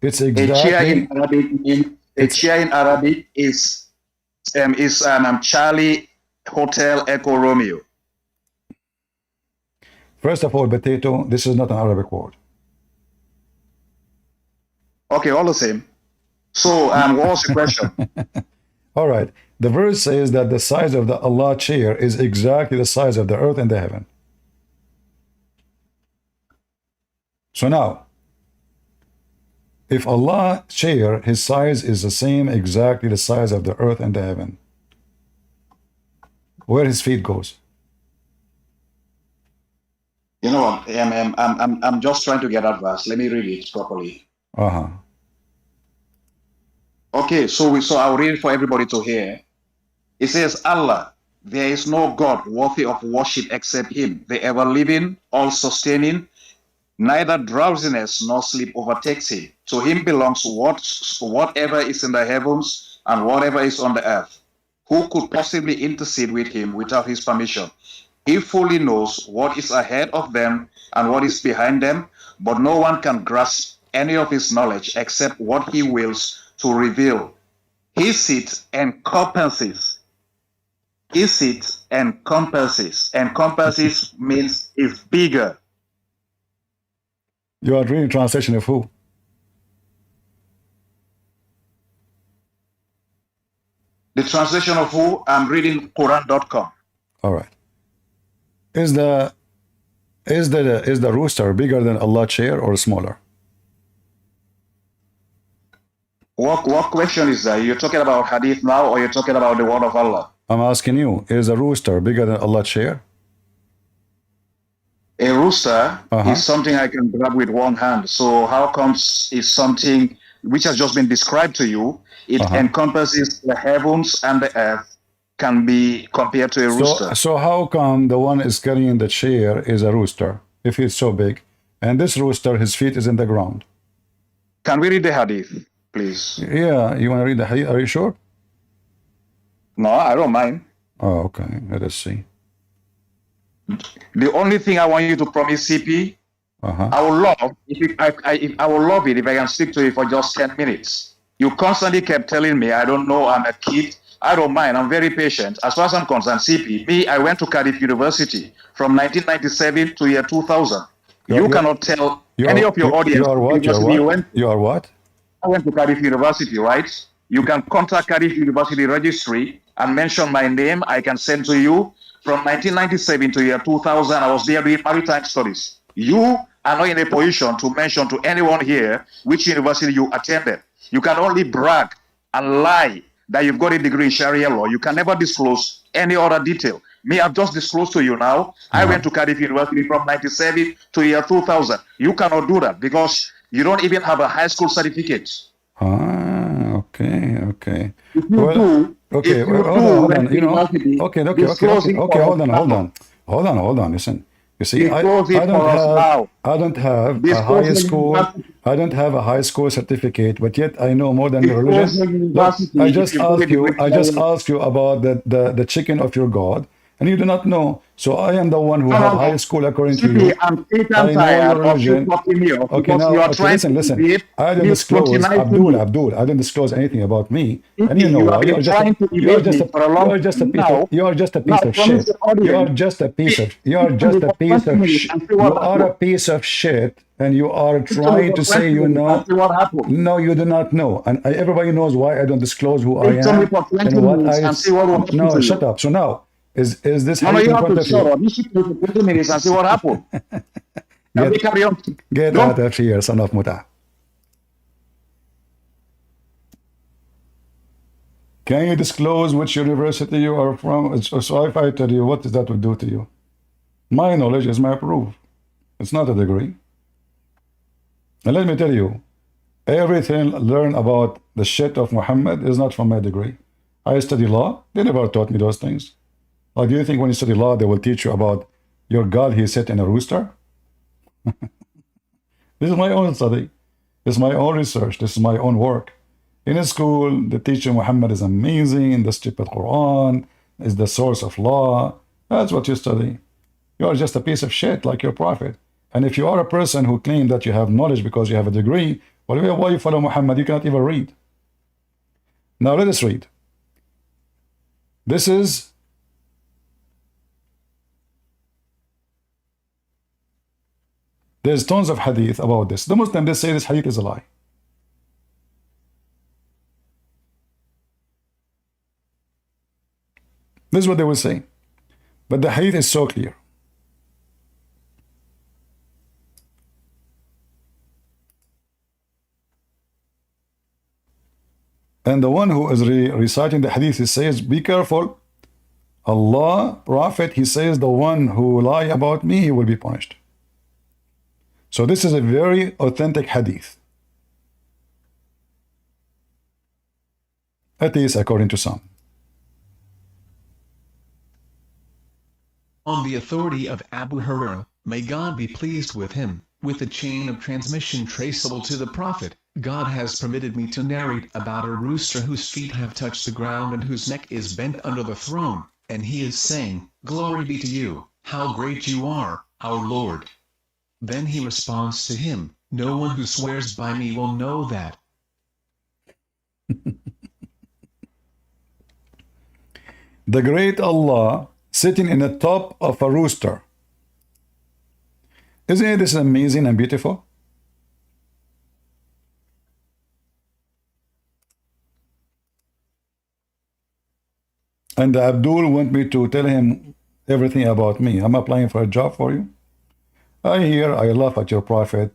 It's A chair exactly. in Arabic a chair in Arabic is Charlie Hotel Echo Romeo. First of all, potato. This is not an Arabic word. Okay, all the same. So what was the question? All right. The verse says that the size of the Allah chair is exactly the size of the earth and the heaven. So now, if Allah chair, his size is the same, exactly the size of the earth and the heaven, where his feet goes? You know what? I'm just trying to get that verse. Let me read it properly. Uh-huh. Okay, so I'll read it for everybody to hear. It says, Allah, there is no God worthy of worship except him, the ever-living, all-sustaining, neither drowsiness nor sleep overtakes him. To him belongs whatever is in the heavens and whatever is on the earth. Who could possibly intercede with him without his permission? He fully knows what is ahead of them and what is behind them, but no one can grasp any of his knowledge except what he wills to reveal. His seat encompasses. His seat encompasses. Encompasses means is bigger. You are reading translation of who? The translation of who? I'm reading Quran.com. All right. Is the rooster bigger than Allah chair or smaller? What question is that? You're talking about hadith now, or you're talking about the word of Allah? I'm asking you, is a rooster bigger than Allah chair? A rooster is something I can grab with one hand. So how comes it's something which has just been described to you? It encompasses the heavens and the earth, can be compared to a rooster. So how come the one is carrying the chair is a rooster if it's so big, and this rooster, his feet is in the ground? Can we read the hadith, please? Yeah, you want to read the hadith? Are you sure? No, I don't mind. Oh, okay. Let us see. The only thing I want you to promise, CP, I would love I would love it if I can speak to you for just 10 minutes. You constantly kept telling me, I don't know, I'm a kid. I don't mind. I'm very patient. As far as I'm concerned, CP, me, I went to Cardiff University from 1997 to year 2000. You cannot tell any of your audience. You are what? You are what? I went to Cardiff University, right? You can contact Cardiff University Registry and mention my name. I can send to you. From 1997 to year 2000, I was there doing maritime studies. You are not in a position to mention to anyone here which university you attended. You can only brag and lie that you've got a degree in Sharia law. You can never disclose any other detail. Me, I've just disclosed to you now. I went to Cardiff University from 1997 to year 2000. You cannot do that because you don't even have a high school certificate. Okay. If you do, okay, hold on. You know, okay. Hold on. Listen. You see, I don't have a high school. I don't have a high school certificate, but yet I know more than your religion. Look, I just asked you about the chicken of your God, and you do not know. So I am the one who No, have no, high no. school according to CP, you. I'm I know tired your of you religion. cutting me off Okay, because now, you are okay, trying listen, to listen. evade I don't me disclose, scrutinizing you. Abdul, I don't disclose anything about me. And you CP, know you have why? been trying to evade me for a You long are just a time. piece of, you are just a Now piece of promise shit. the You are audience. just a piece of, you are Listen just me a for piece 20 of minutes and see you what are a happens. piece of shit, and you are Listen me trying for to 20 say you minutes and know. see what happens. No, you do not know. And everybody knows why I don't disclose who I Listen me am for 20 and what minutes I, and see what will happen no, to shut you. up. So now, is this No, no, hadith you in have front to of shut you? up. Listen to me for 20 minutes and see what happens. Can we Get, carry on? get out Go. of here, son of Muta. Can you disclose which university you are from? So if I tell you, what does that would do to you? My knowledge is my proof. It's not a degree. And let me tell you, everything learned about the shit of Muhammad is not from my degree. I study law. They never taught me those things. Like, do you think when you study law, they will teach you about your God, he sat in a rooster? This is my own study. This is my own research. This is my own work. In a school, the teacher Muhammad is amazing. The stupid Quran is the source of law. That's what you study. You are just a piece of shit like your prophet. And if you are a person who claims that you have knowledge because you have a degree, well, why you follow Muhammad? You cannot even read. Now let us read. This is there's tons of hadith about this. The Muslims, they say this hadith is a lie. This is what they will say. But the hadith is so clear. And the one who is reciting the hadith, he says, be careful. Allah, Prophet, he says, the one who lie about me, he will be punished. So this is a very authentic hadith. At least according to some. On the authority of Abu Hurairah, may God be pleased with him, with a chain of transmission traceable to the Prophet, God has permitted me to narrate about a rooster whose feet have touched the ground and whose neck is bent under the throne, and he is saying, Glory be to you, how great you are, our Lord. Then he responds to him, no one who swears by me will know that. The great Allah sitting in the top of a rooster. Isn't this amazing and beautiful? And Abdul want me to tell him everything about me. I'm applying for a job for you. I laugh at your prophet.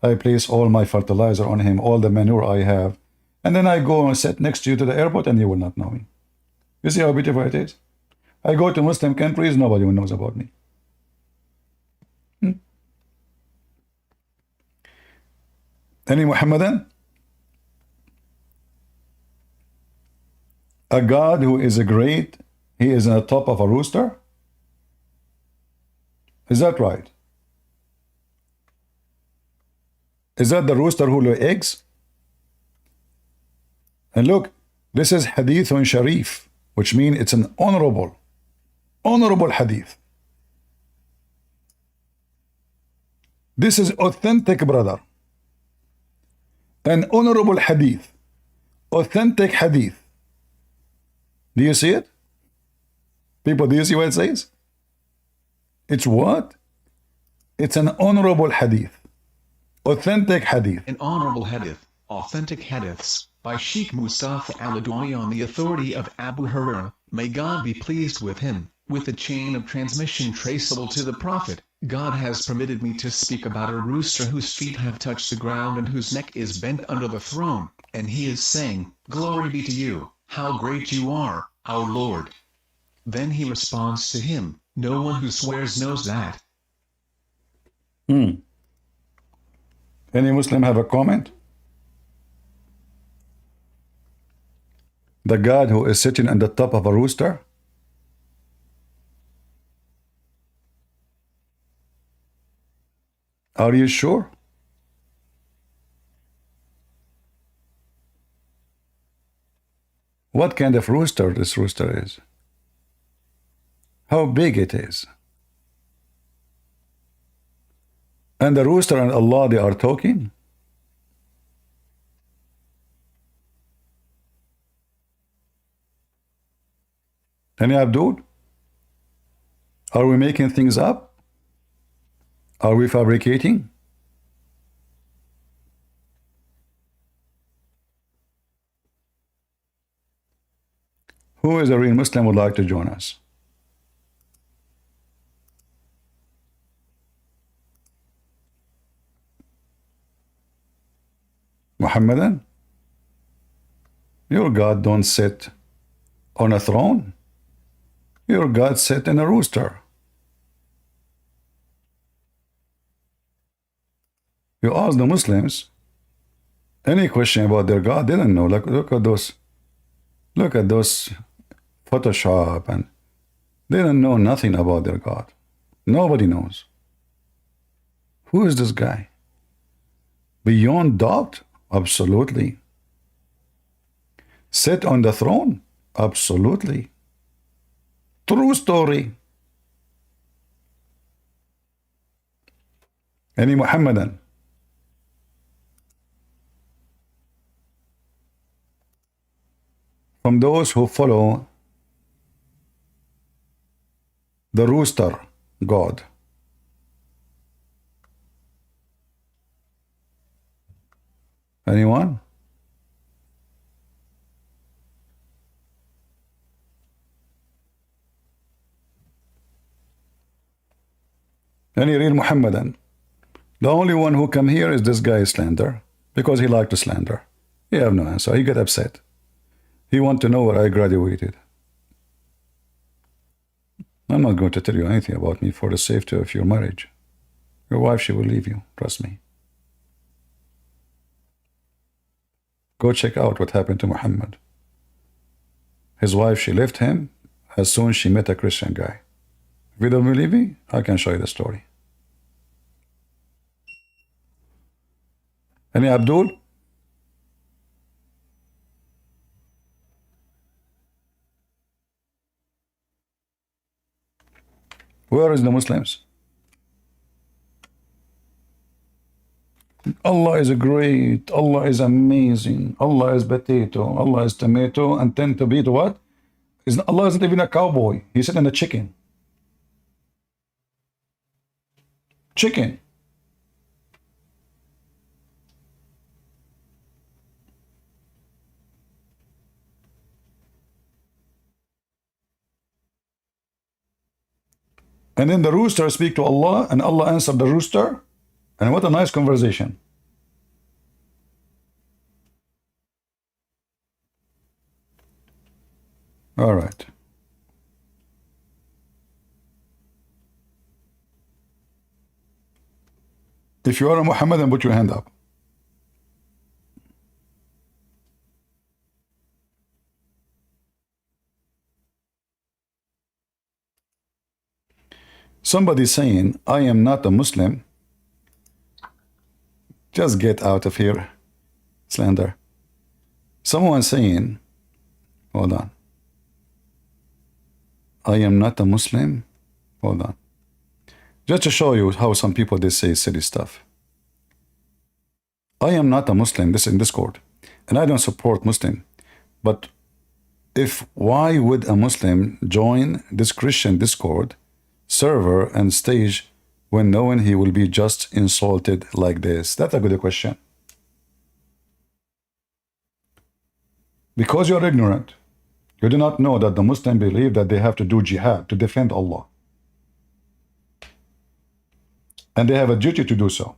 I place all my fertilizer on him, all the manure I have. And then I go and sit next to you to the airport and you will not know me. You see how beautiful it is? I go to Muslim countries, nobody knows about me. Any Muhammadan? A God who is a great, he is on the top of a rooster? Is that right? Is that the rooster who lay eggs? And look, this is hadithun sharif, which means it's an honorable hadith. This is authentic, brother. An honorable hadith. Authentic hadith. Do you see it? People, do you see what it says? It's what? It's an honorable hadith. Authentic hadith. An honorable hadith, authentic hadiths, by Sheikh Mustafa Al-Adwani on the authority of Abu Hurairah, may God be pleased with him, with a chain of transmission traceable to the Prophet, God has permitted me to speak about a rooster whose feet have touched the ground and whose neck is bent under the throne, and he is saying, Glory be to you, how great you are, our Lord. Then he responds to him, no one who swears knows that. Any Muslim have a comment? The God who is sitting on the top of a rooster? Are you sure? What kind of rooster this rooster is? How big it is. And the rooster and Allah, they are talking. And Abdul, are we making things up? Are we fabricating? Who is a real Muslim would like to join us? Muhammadan? Your God don't sit on a throne. Your God sit in a rooster. You ask the Muslims any question about their God, they don't know. Look at those Photoshop, and they don't know nothing about their God. Nobody knows. Who is this guy? Beyond doubt? Absolutely. Sit on the throne? Absolutely. True story. Any Muhammadan? From those who follow the rooster God. Anyone? Any real Muhammadan? The only one who come here is this guy slander, because he liked to slander. He have no answer. He get upset. He want to know where I graduated. I'm not going to tell you anything about me for the safety of your marriage. Your wife, she will leave you. Trust me. Go check out what happened to Muhammad. His wife, she left him as soon as she met a Christian guy. If you don't believe me, I can show you the story. Any Abdul? Where is the Muslims? Allah is great, Allah is amazing, Allah is potato, Allah is tomato, and tend to be to what? Allah isn't even a cowboy. He's sitting in a chicken. Chicken. And then the rooster speak to Allah, and Allah answered the rooster. And what a nice conversation. All right. If you are a Muhammadan, put your hand up. Somebody saying, I am not a Muslim. Just get out of here, slander. Someone saying, hold on. I am not a Muslim. Hold on. Just to show you how some people, they say silly stuff. I am not a Muslim. This is in Discord. And I don't support Muslim. But why would a Muslim join this Christian Discord server and stage when knowing he will be just insulted like this? That's a good question. Because you're ignorant. You do not know that the Muslim believe that they have to do jihad to defend Allah. And they have a duty to do so.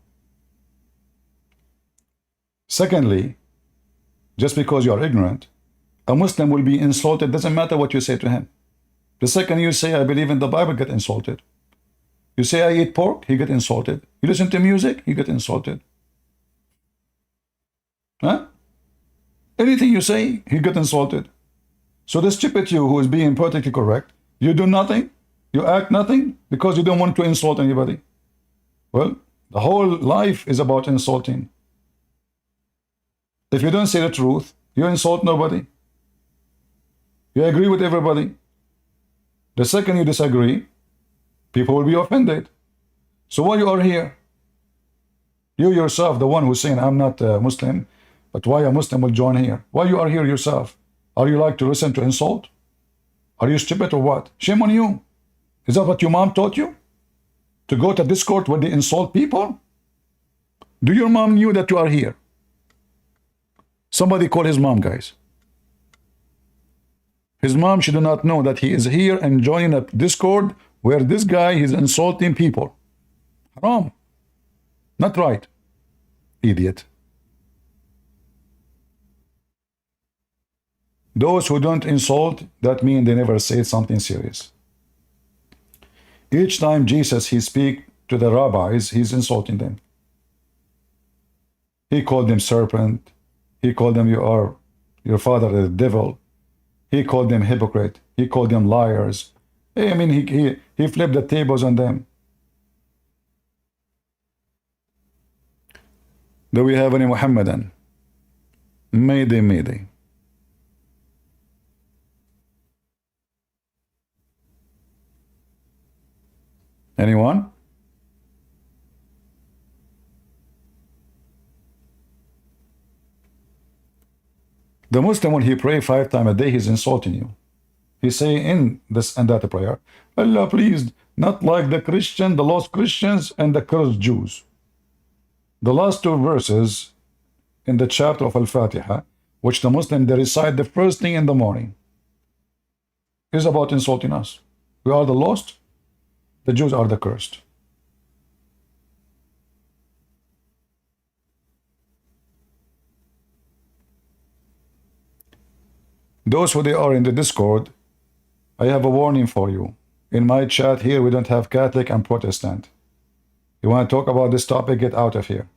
Secondly, just because you are ignorant, a Muslim will be insulted. Doesn't matter what you say to him. The second you say, I believe in the Bible, get insulted. You say, I eat pork, he get insulted. You listen to music, he get insulted. Huh? Anything you say, he get insulted. So the stupid you who is being perfectly correct, you do nothing, you act nothing because you don't want to insult anybody. Well, the whole life is about insulting. If you don't say the truth, you insult nobody. You agree with everybody. The second you disagree, people will be offended. So why you are here? You yourself, the one who's saying, I'm not a Muslim, but why a Muslim will join here? Why you are here yourself? Are you like to listen to insult? Are you stupid or what? Shame on you. Is that what your mom taught you? To go to Discord where they insult people? Do your mom knew that you are here? Somebody call his mom, guys. His mom, she do not know that he is here and joining a Discord where this guy is insulting people. Haram. Not right. Idiot. Those who don't insult, that means they never say something serious. Each time Jesus, he speak to the rabbis, he's insulting them. He called them serpent. He called them, you are your father the devil. He called them hypocrite. He called them liars. I mean, he flipped the tables on them. Do we have any Muhammadan? Mayday, mayday. Anyone? The Muslim, when he pray 5 times a day, he's insulting you. He say in this and that prayer, Allah please, not like the Christian, the lost Christians and the cursed Jews. The last 2 verses in the chapter of Al-Fatiha, which the Muslim, they recite the first thing in the morning, is about insulting us. We are the lost, the Jews are the cursed. Those who they are in the Discord, I have a warning for you. In my chat here, we don't have Catholic and Protestant. You want to talk about this topic, get out of here.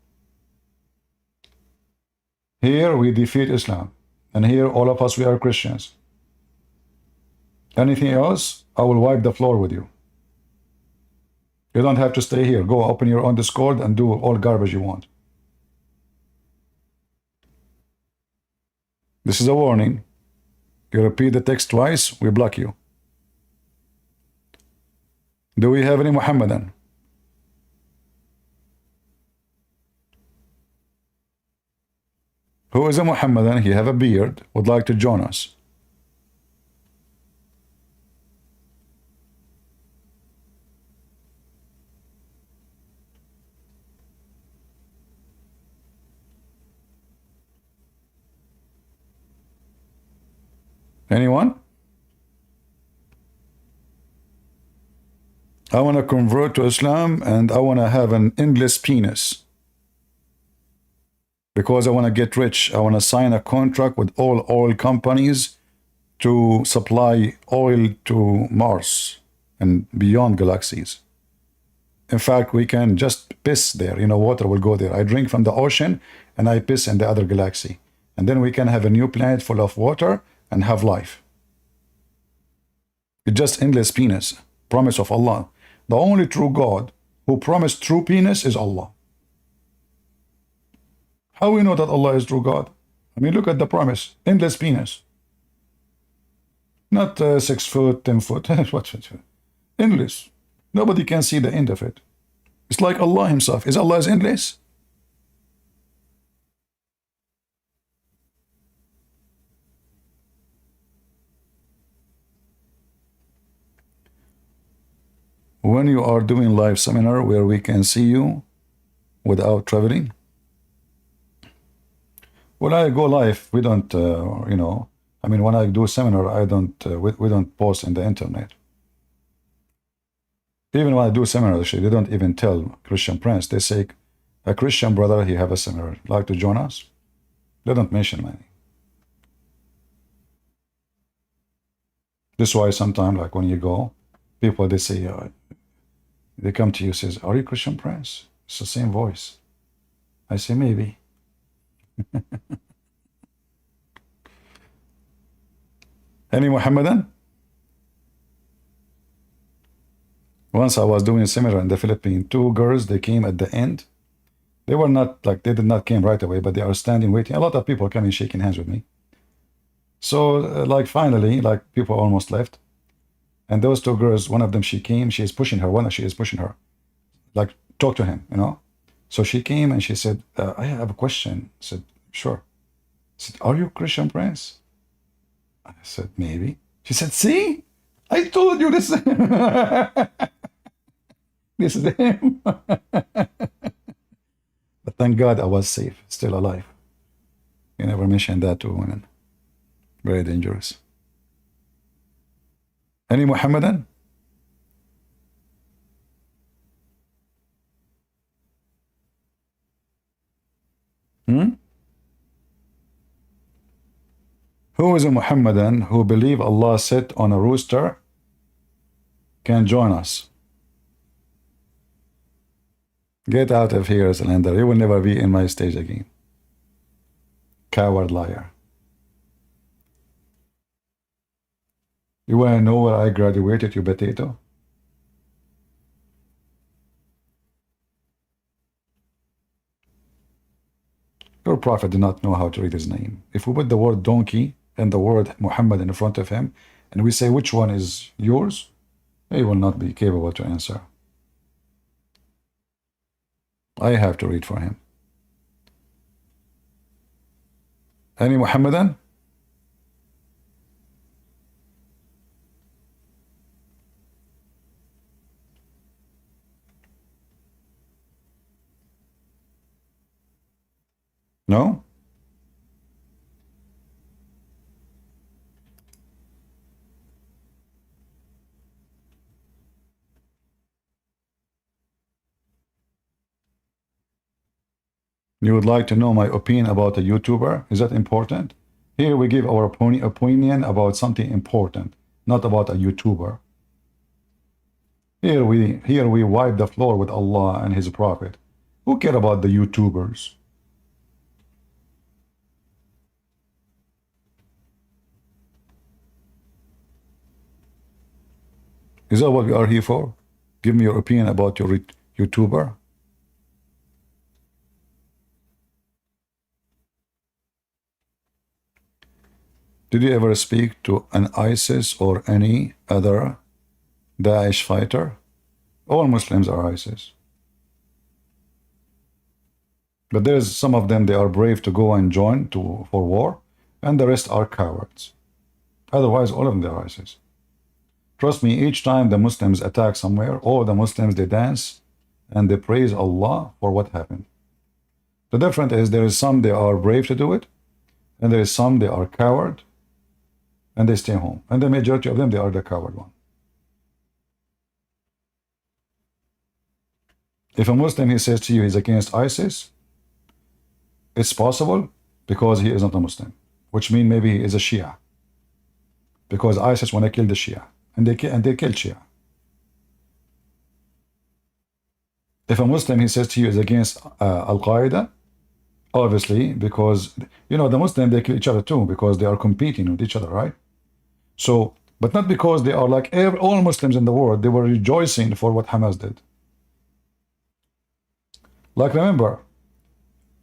Here we defeat Islam. And here all of us, we are Christians. Anything else, I will wipe the floor with you. You don't have to stay here. Go open your own Discord and do all garbage you want. This is a warning. You repeat the text twice, we block you. Do we have any Muhammadan? Who is a Muhammadan? He have a beard, would like to join us. Anyone? I want to convert to Islam and I want to have an endless penis. Because I want to get rich. I want to sign a contract with all oil companies to supply oil to Mars and beyond galaxies. In fact, we can just piss there. You know, water will go there. I drink from the ocean and I piss in the other galaxy. And then we can have a new planet full of water and have life. It's just endless penis. Promise of Allah. The only true God who promised true penis is Allah. How we know that Allah is true God? I mean, look at the promise. Endless penis. Not 6 foot, 10 foot. What? Endless. Nobody can see the end of it. It's like Allah himself. Is Allah endless? When you are doing live seminar where we can see you without traveling, when I go live, we don't, you know, I mean, when I do seminar, I don't, we don't post in the internet. Even when I do seminar, actually, they don't even tell Christian Prince. They say, a Christian brother, he have a seminar, like to join us? They don't mention money. This is why sometimes, like when you go, people, they say, they come to you, says, are you Christian Prince? It's the same voice. I say, maybe. Any Muhammadan? Once I was doing a seminar in the Philippines, 2 girls, they came at the end. They were not, like, they did not came right away, but they are standing waiting. A lot of people coming shaking hands with me. So, like, finally, like, people almost left. And those two girls, one of them, she came, she is pushing her, one of she is pushing her. Like, talk to him, you know? So she came and she said, I have a question. I said, sure. I said, are you Christian Prince? I said, maybe. She said, see? I told you this. This is him. But thank God I was safe, still alive. You never mentioned that to women. Very dangerous. Any Muhammadan? Who is a Muhammadan who believe Allah sit on a rooster can join us? Get out of here, Salander. You will never be in my stage again. Coward liar. You want to know where I graduated, you potato? Your prophet did not know how to read his name. If we put the word donkey and the word Muhammad in front of him, and we say which one is yours, he will not be capable to answer. I have to read for him. Any Muhammadan? No? You would like to know my opinion about a YouTuber? Is that important? Here we give our opinion about something important, not about a YouTuber. Here we wipe the floor with Allah and His Prophet. Who care about the YouTubers? Is that what we are here for? Give me your opinion about your YouTuber. Did you ever speak to an ISIS or any other Daesh fighter? All Muslims are ISIS. But there's some of them, they are brave to go and join for war, and the rest are cowards. Otherwise, all of them are ISIS. Trust me, each time the Muslims attack somewhere, all the Muslims, they dance and they praise Allah for what happened. The difference is there is some they are brave to do it, and there is some they are coward, and they stay home. And the majority of them, they are the coward one. If a Muslim, he says to you he's against ISIS, it's possible because he is not a Muslim, which means maybe he is a Shia. Because ISIS want to kill the Shia, and they kill Shia. If a Muslim, he says to you is against Al-Qaeda, obviously, because, you know, the Muslim, they kill each other too, because they are competing with each other, right? So, but not because they are like all Muslims in the world, they were rejoicing for what Hamas did. Like, remember,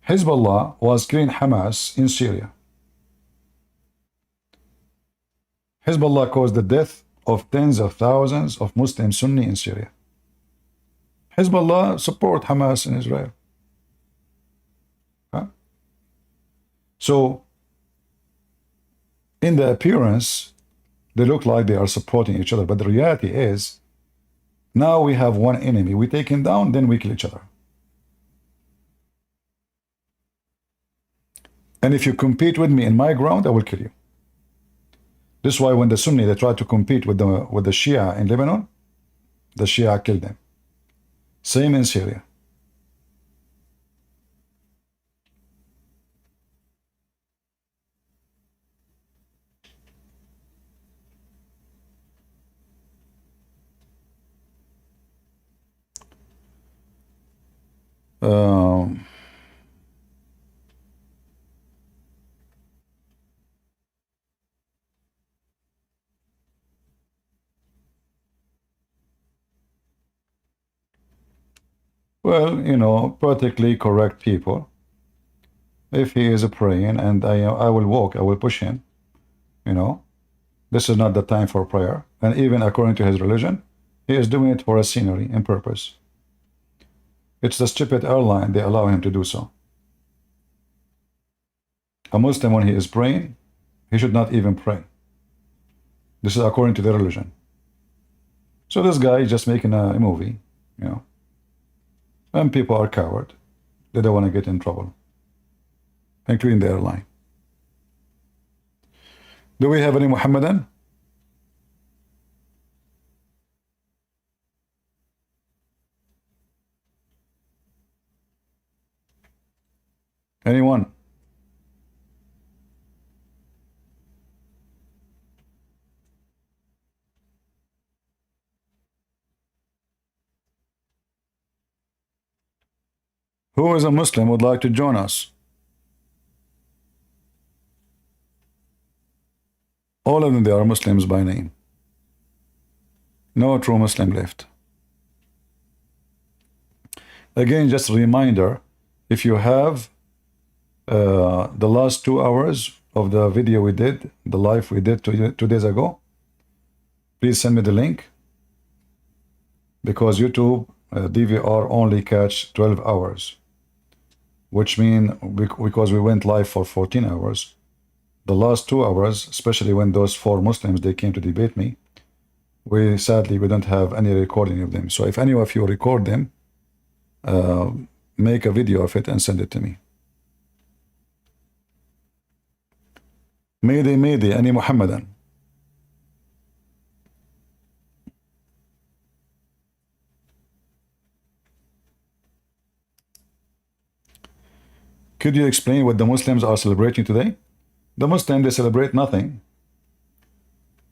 Hezbollah was killing Hamas in Syria. Hezbollah caused the death of tens of thousands of Muslim Sunni in Syria. Hezbollah support Hamas in Israel. Huh? So, in the appearance, they look like they are supporting each other, but the reality is, now we have one enemy. We take him down, then we kill each other. And if you compete with me in my ground, I will kill you. This is why when the Sunni, they try to compete with the Shia in Lebanon, the Shia killed them. Same in Syria. Well, you know, politically correct people. If he is praying and I will walk, I will push him, you know. This is not the time for prayer. And even according to his religion, he is doing it for a scenery and purpose. It's the stupid airline, they allow him to do so. A Muslim, when he is praying, he should not even pray. This is according to their religion. So this guy is just making a movie, you know. And people are coward. They don't want to get in trouble, including the airline. Do we have any Muhammadan? Anyone? Who is a Muslim would like to join us? All of them, they are Muslims by name. No true Muslim left. Again, just a reminder, if you have the last 2 hours of the video we did, the live we did 2 days ago, please send me the link, because YouTube DVR only catch 12 hours, which means because we went live for 14 hours, the last 2 hours, especially when those 4 Muslims, they came to debate me, sadly, we don't have any recording of them. So if any of you record them, make a video of it and send it to me. Mayday, Mayday, any Muhammadan? Could you explain what the Muslims are celebrating today? The Muslims, they celebrate nothing.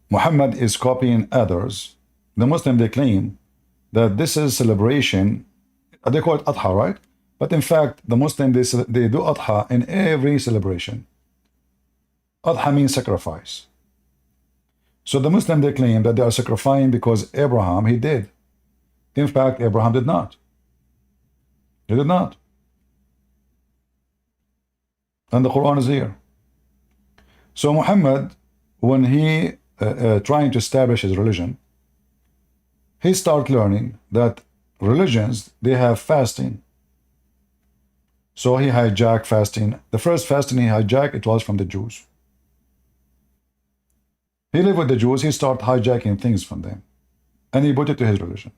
Muhammad is copying others. The Muslim, they claim that this is celebration. They call it Adha, right? But in fact, the Muslim, they do Adha in every celebration. Adha means sacrifice. So the Muslim, they claim that they are sacrificing because Abraham, he did. In fact, Abraham did not. He did not. And the Quran is here. So Muhammad, when he trying to establish his religion, he start learning that religions, they have fasting. So he hijacked fasting. The first fasting he hijacked, it was from the Jews. He lived with the Jews, he started hijacking things from them. And he put it to his religion.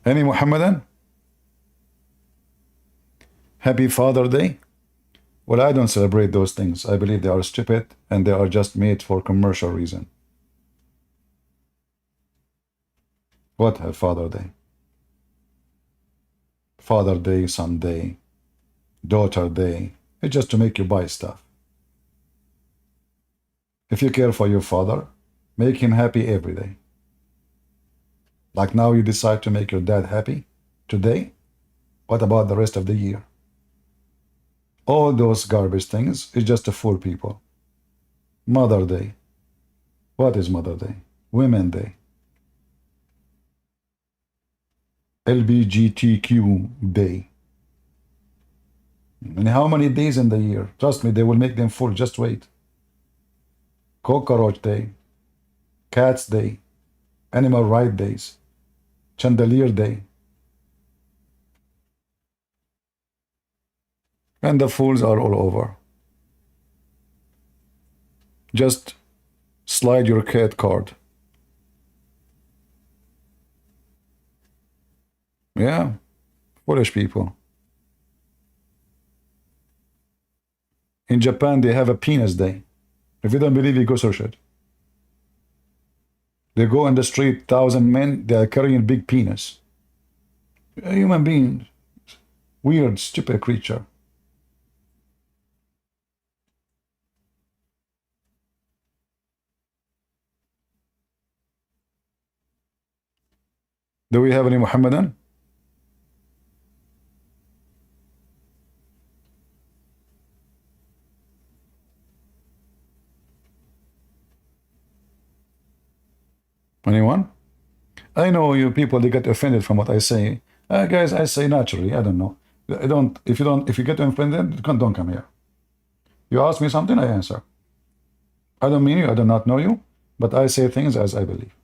Any Muhammadan? Happy Father Day? Well, I don't celebrate those things. I believe they are stupid and they are just made for commercial reason. What a Father Day? Father Day, Son Day, Daughter Day. It's just to make you buy stuff. If you care for your father, make him happy every day. Like now you decide to make your dad happy today. What about the rest of the year? All those garbage things is just to fool people. Mother Day. What is Mother Day? Women Day. LBGTQ Day. And how many days in the year? Trust me, they will make them full. Just wait. Cockroach Day. Cats Day. Animal Right Days. Chandelier Day. And the fools are all over. Just slide your cat card. Yeah, foolish people. In Japan, they have a penis day. If you don't believe it, go search it. They go in the street, 1,000 men, they are carrying big penis. A human being, weird, stupid creature. Do we have any Muhammadan? Anyone? I know you people, they get offended from what I say. Guys, I say naturally. I don't know. I don't. If you get offended, don't come here. You ask me something, I answer. I don't mean you. I do not know you, but I say things as I believe.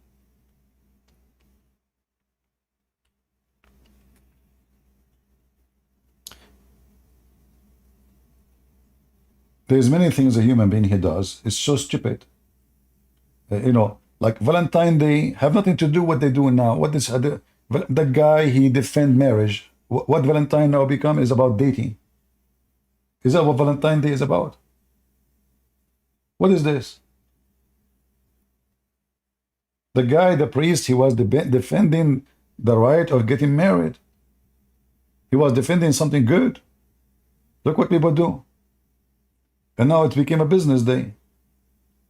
There's many things a human being he does. It's so stupid. You know, like Valentine's Day have nothing to do what they do now. What is the guy he defend marriage? What Valentine now become is about dating. Is that what Valentine's Day is about? What is this? The guy, the priest, he was defending the right of getting married. He was defending something good. Look what people do. And now it became a business day.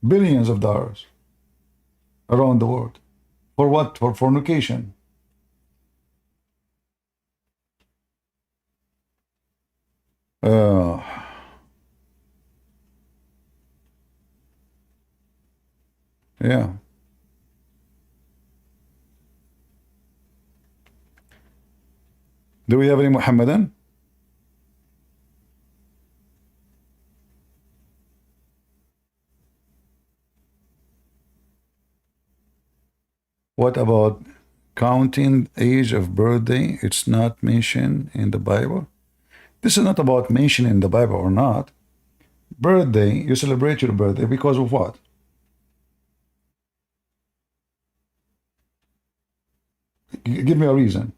Billions of dollars around the world. For what? For fornication. Yeah. Do we have any Muhammadan? What about counting age of birthday? It's not mentioned in the Bible. This is not about mentioning in the Bible or not. Birthday, you celebrate your birthday because of what? Give me a reason.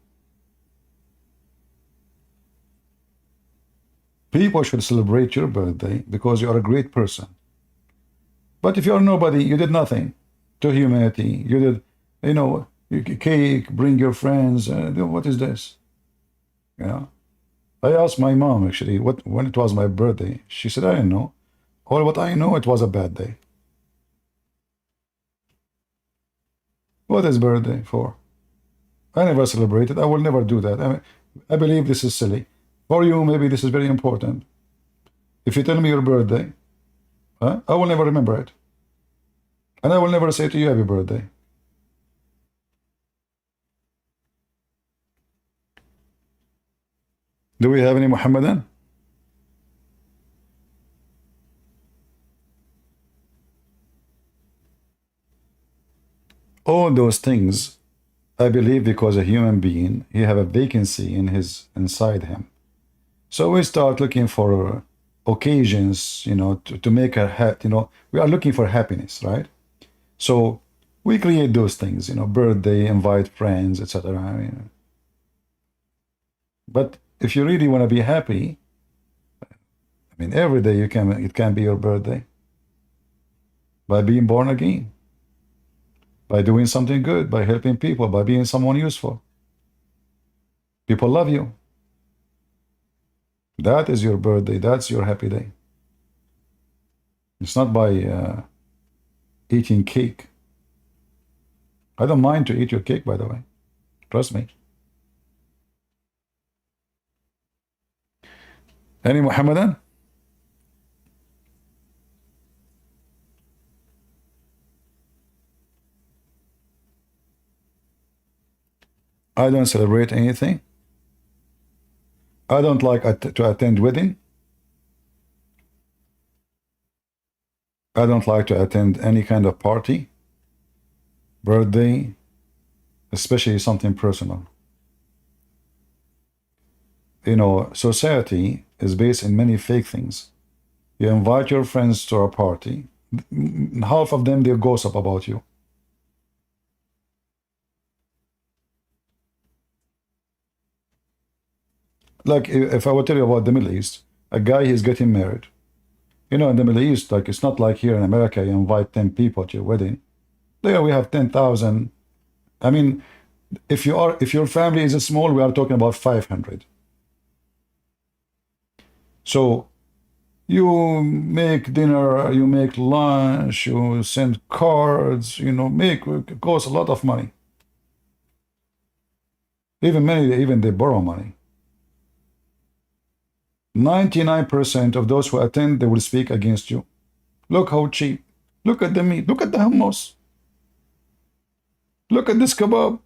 People should celebrate your birthday because you are a great person. But if you are nobody, you did nothing to humanity. You did, you know, cake, bring your friends. What is this? Yeah. I asked my mom actually when it was my birthday. She said, I don't know. All what I know, it was a bad day. What is birthday for? I never celebrated. I will never do that. I believe this is silly. For you, maybe this is very important. If you tell me your birthday, I will never remember it. And I will never say to you happy birthday. Do we have any Muhammadan? All those things, I believe, because a human being, he have a vacancy inside him. So we start looking for occasions, you know, to make we are looking for happiness, right? So we create those things, you know, birthday, invite friends, etc. But if you really want to be happy, I mean, every day it can be your birthday. By being born again, by doing something good, by helping people, by being someone useful. People love you. That is your birthday. That's your happy day. It's not by eating cake. I don't mind to eat your cake, by the way. Trust me. Any Muhammadan? I don't celebrate anything. I don't like to attend wedding. I don't like to attend any kind of party, birthday, especially something personal. You know, society is based in many fake things. You invite your friends to a party, half of them, they gossip about you. Like if I would tell you about the Middle East, a guy is getting married. You know, in the Middle East, like it's not like here in America, you invite 10 people to your wedding. There we have 10,000. I mean, if your family is small, we are talking about 500. So you make dinner, you make lunch, you send cards, you know, it costs a lot of money. Even they borrow money. 99% of those who attend, they will speak against you. Look how cheap. Look at the meat. Look at the hummus. Look at this kebab.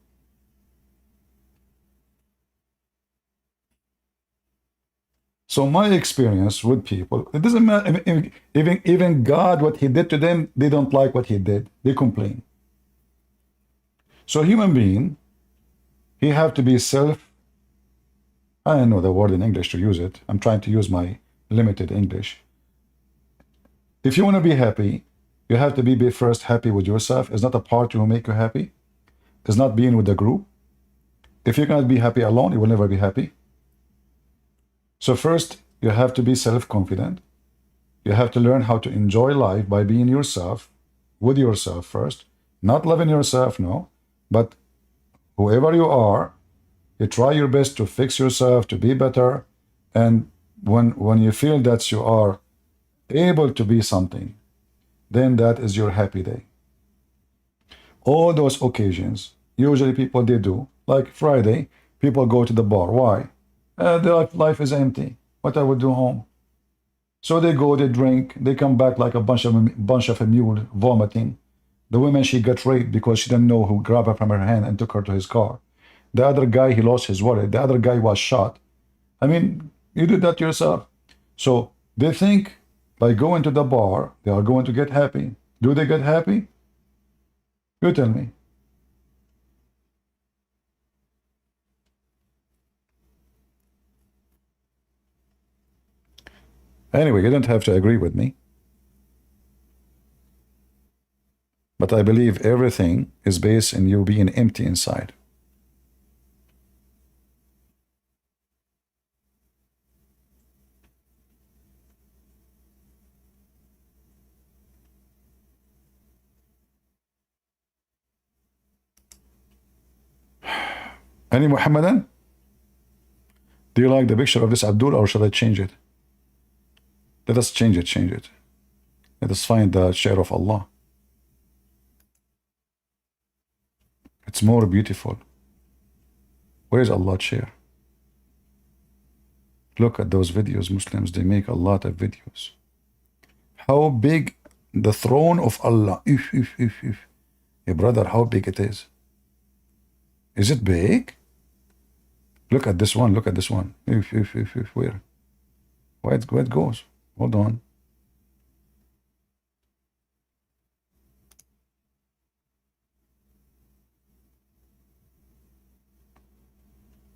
So my experience with people, it doesn't matter. Even God, what He did to them, they don't like what He did. They complain. So human being, he have to be self. I don't know the word in English to use it. I'm trying to use my limited English. If you want to be happy, you have to be first happy with yourself. It's not a party will make you happy. It's not being with the group. If you cannot be happy alone, you will never be happy. So first, you have to be self-confident. You have to learn how to enjoy life by being yourself, with yourself first. Not loving yourself, no. But whoever you are, you try your best to fix yourself, to be better. And when you feel that you are able to be something, then that is your happy day. All those occasions, usually people they do, like Friday, people go to the bar. Why? Their life is empty. What I would do home? So they go, they drink, they come back like a bunch of a mule vomiting. The woman, she got raped because she didn't know who grabbed her from her hand and took her to his car. The other guy, he lost his wallet. The other guy was shot. I mean, you did that yourself. So they think by going to the bar, they are going to get happy. Do they get happy? You tell me. Anyway, you don't have to agree with me. But I believe everything is based in you being empty inside. Any Muhammadan? Do you like the picture of this Abdul, or should I change it? Let us change it. Let us find the chair of Allah. It's more beautiful. Where is Allah's chair? Look at those videos. Muslims, they make a lot of videos. How big the throne of Allah. Hey brother, how big it is. Is it big? Look at this one. Look at this one. Where? Where it goes? Hold on.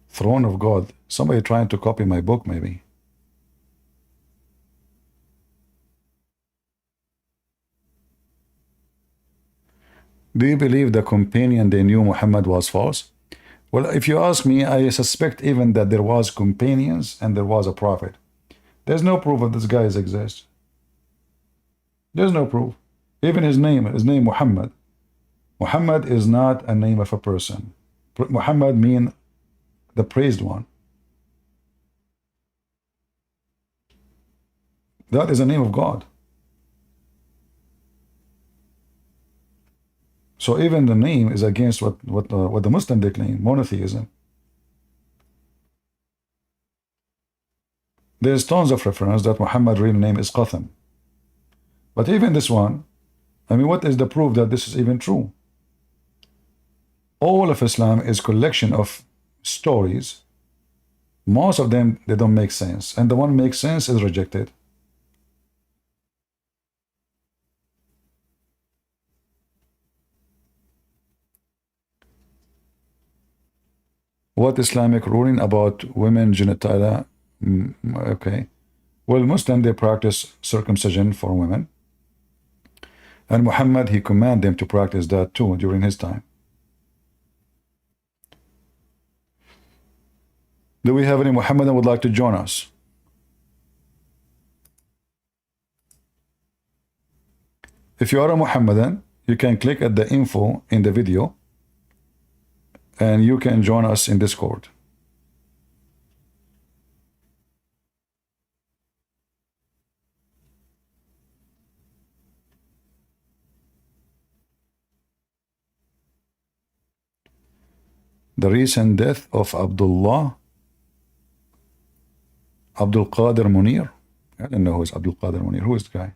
Throne of God. Somebody trying to copy my book, maybe. Do you believe the companion they knew Muhammad was false? Well, if you ask me, I suspect even that there was companions and there was a prophet. There's no proof of this guys exist. There's no proof. Even his name Muhammad. Muhammad is not a name of a person. Muhammad means the praised one. That is the name of God. So even the name is against what the Muslim they claim, monotheism. There's tons of reference that Muhammad's real name is Qatham. But even this one, I mean, what is the proof that this is even true? All of Islam is collection of stories. Most of them, they don't make sense. And the one makes sense is rejected. What Islamic ruling about women genitalia? Okay. Well, Muslim, they practice circumcision for women. And Muhammad, he commanded them to practice that too during his time. Do we have any Muhammadan would like to join us? If you are a Muhammadan, you can click at the info in the video and you can join us in Discord. The recent death of Abdul Qadir Munir. I don't know who is Abdul Qadir Munir. Who is the guy?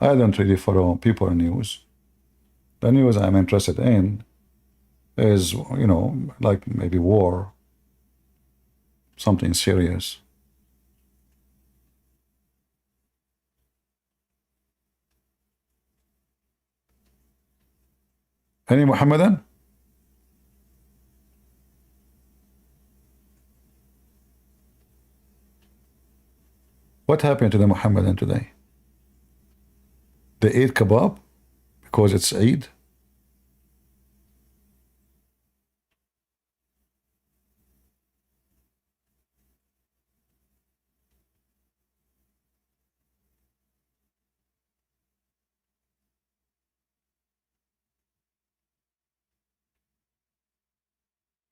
I don't really follow people in news. The news I'm interested in is, you know, like maybe war, something serious. Any Muhammadan? What happened to the Muhammadan today? They ate kebab because it's Eid?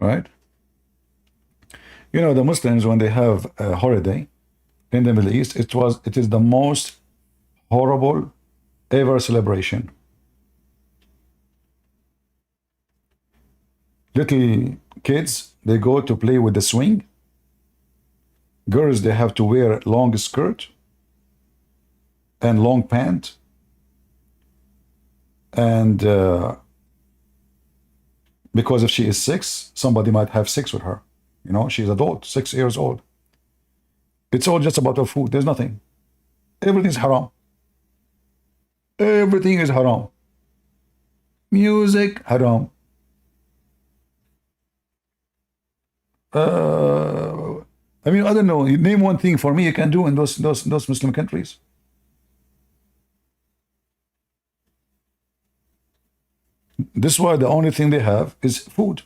Right? You know, the Muslims, when they have a holiday in the Middle East, it is the most horrible ever celebration. Little kids, they go to play with the swing. Girls, they have to wear long skirt and long pant. And because if she is 6, somebody might have sex with her. You know, she's adult, 6 years old. It's all just about her food. There's nothing. Everything's haram. Everything is haram. Music, haram. I mean, I don't know. Name one thing for me you can do in those Muslim countries. This is why the only thing they have is food.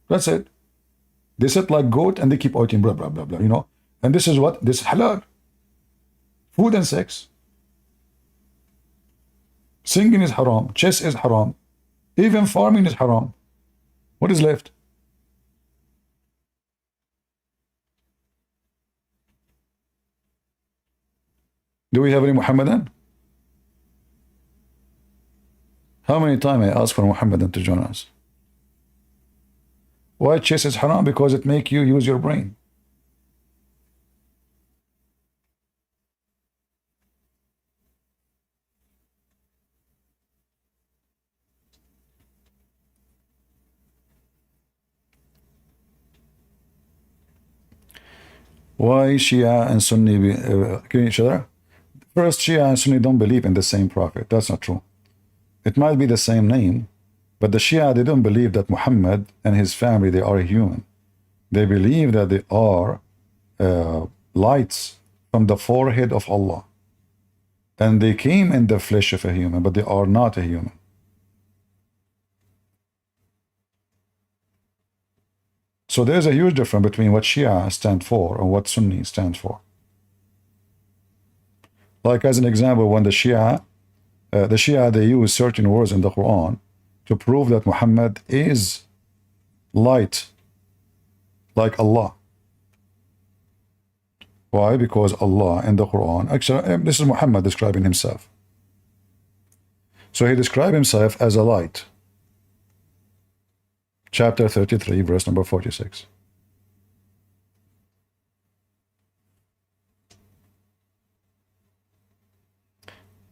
That's it. They sit like goat and they keep eating blah, blah, blah, blah, you know. And this is what? This halal. Food and sex. Singing is haram. Chess is haram. Even farming is haram. What is left? Do we have any Muhammadan? How many times I ask for Muhammadan to join us? Why chess is haram? Because it makes you use your brain. Why Shia and Sunni killing each other? First, Shia and Sunni don't believe in the same prophet. That's not true. It might be the same name, but the Shia, they don't believe that Muhammad and his family, they are human. They believe that they are lights from the forehead of Allah. And they came in the flesh of a human, but they are not a human. So there's a huge difference between what Shia stand for and what Sunni stands for. Like as an example, when the Shia, they use certain words in the Quran to prove that Muhammad is light, like Allah. Why? Because Allah in the Quran, actually, this is Muhammad describing himself. So he described himself as a light. Chapter 33, verse number 46.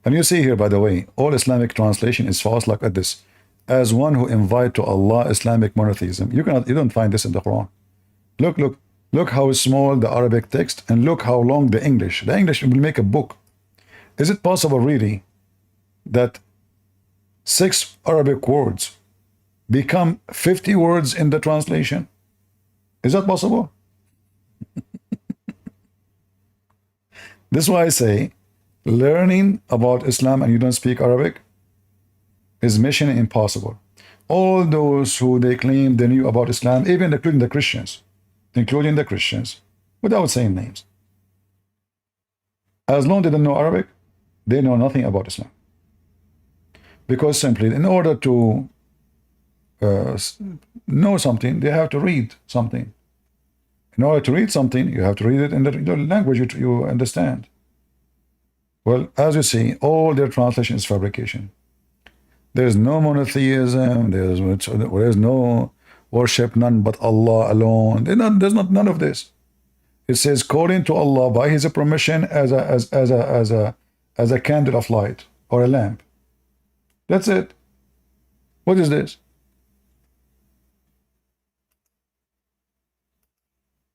And you see here, by the way, all Islamic translation is false like this. As one who invite to Allah Islamic monotheism. You don't find this in the Quran. Look how small the Arabic text and look how long the English. The English will make a book. Is it possible really that 6 Arabic words become 50 words in the translation? Is that possible? This is why I say learning about Islam and you don't speak Arabic is mission impossible. All those who they claim they knew about Islam, even including the Christians, without saying names. As long as they don't know Arabic, they know nothing about Islam. Because simply, in order to know something, they have to read something. In order to read something, you have to read it in the language you understand. Well, as you see, all their translation is fabrication. There's no monotheism, there's no worship none but Allah alone. There's not none of this. It says calling to Allah by His permission as a candle of light or a lamp. That's it. What is this?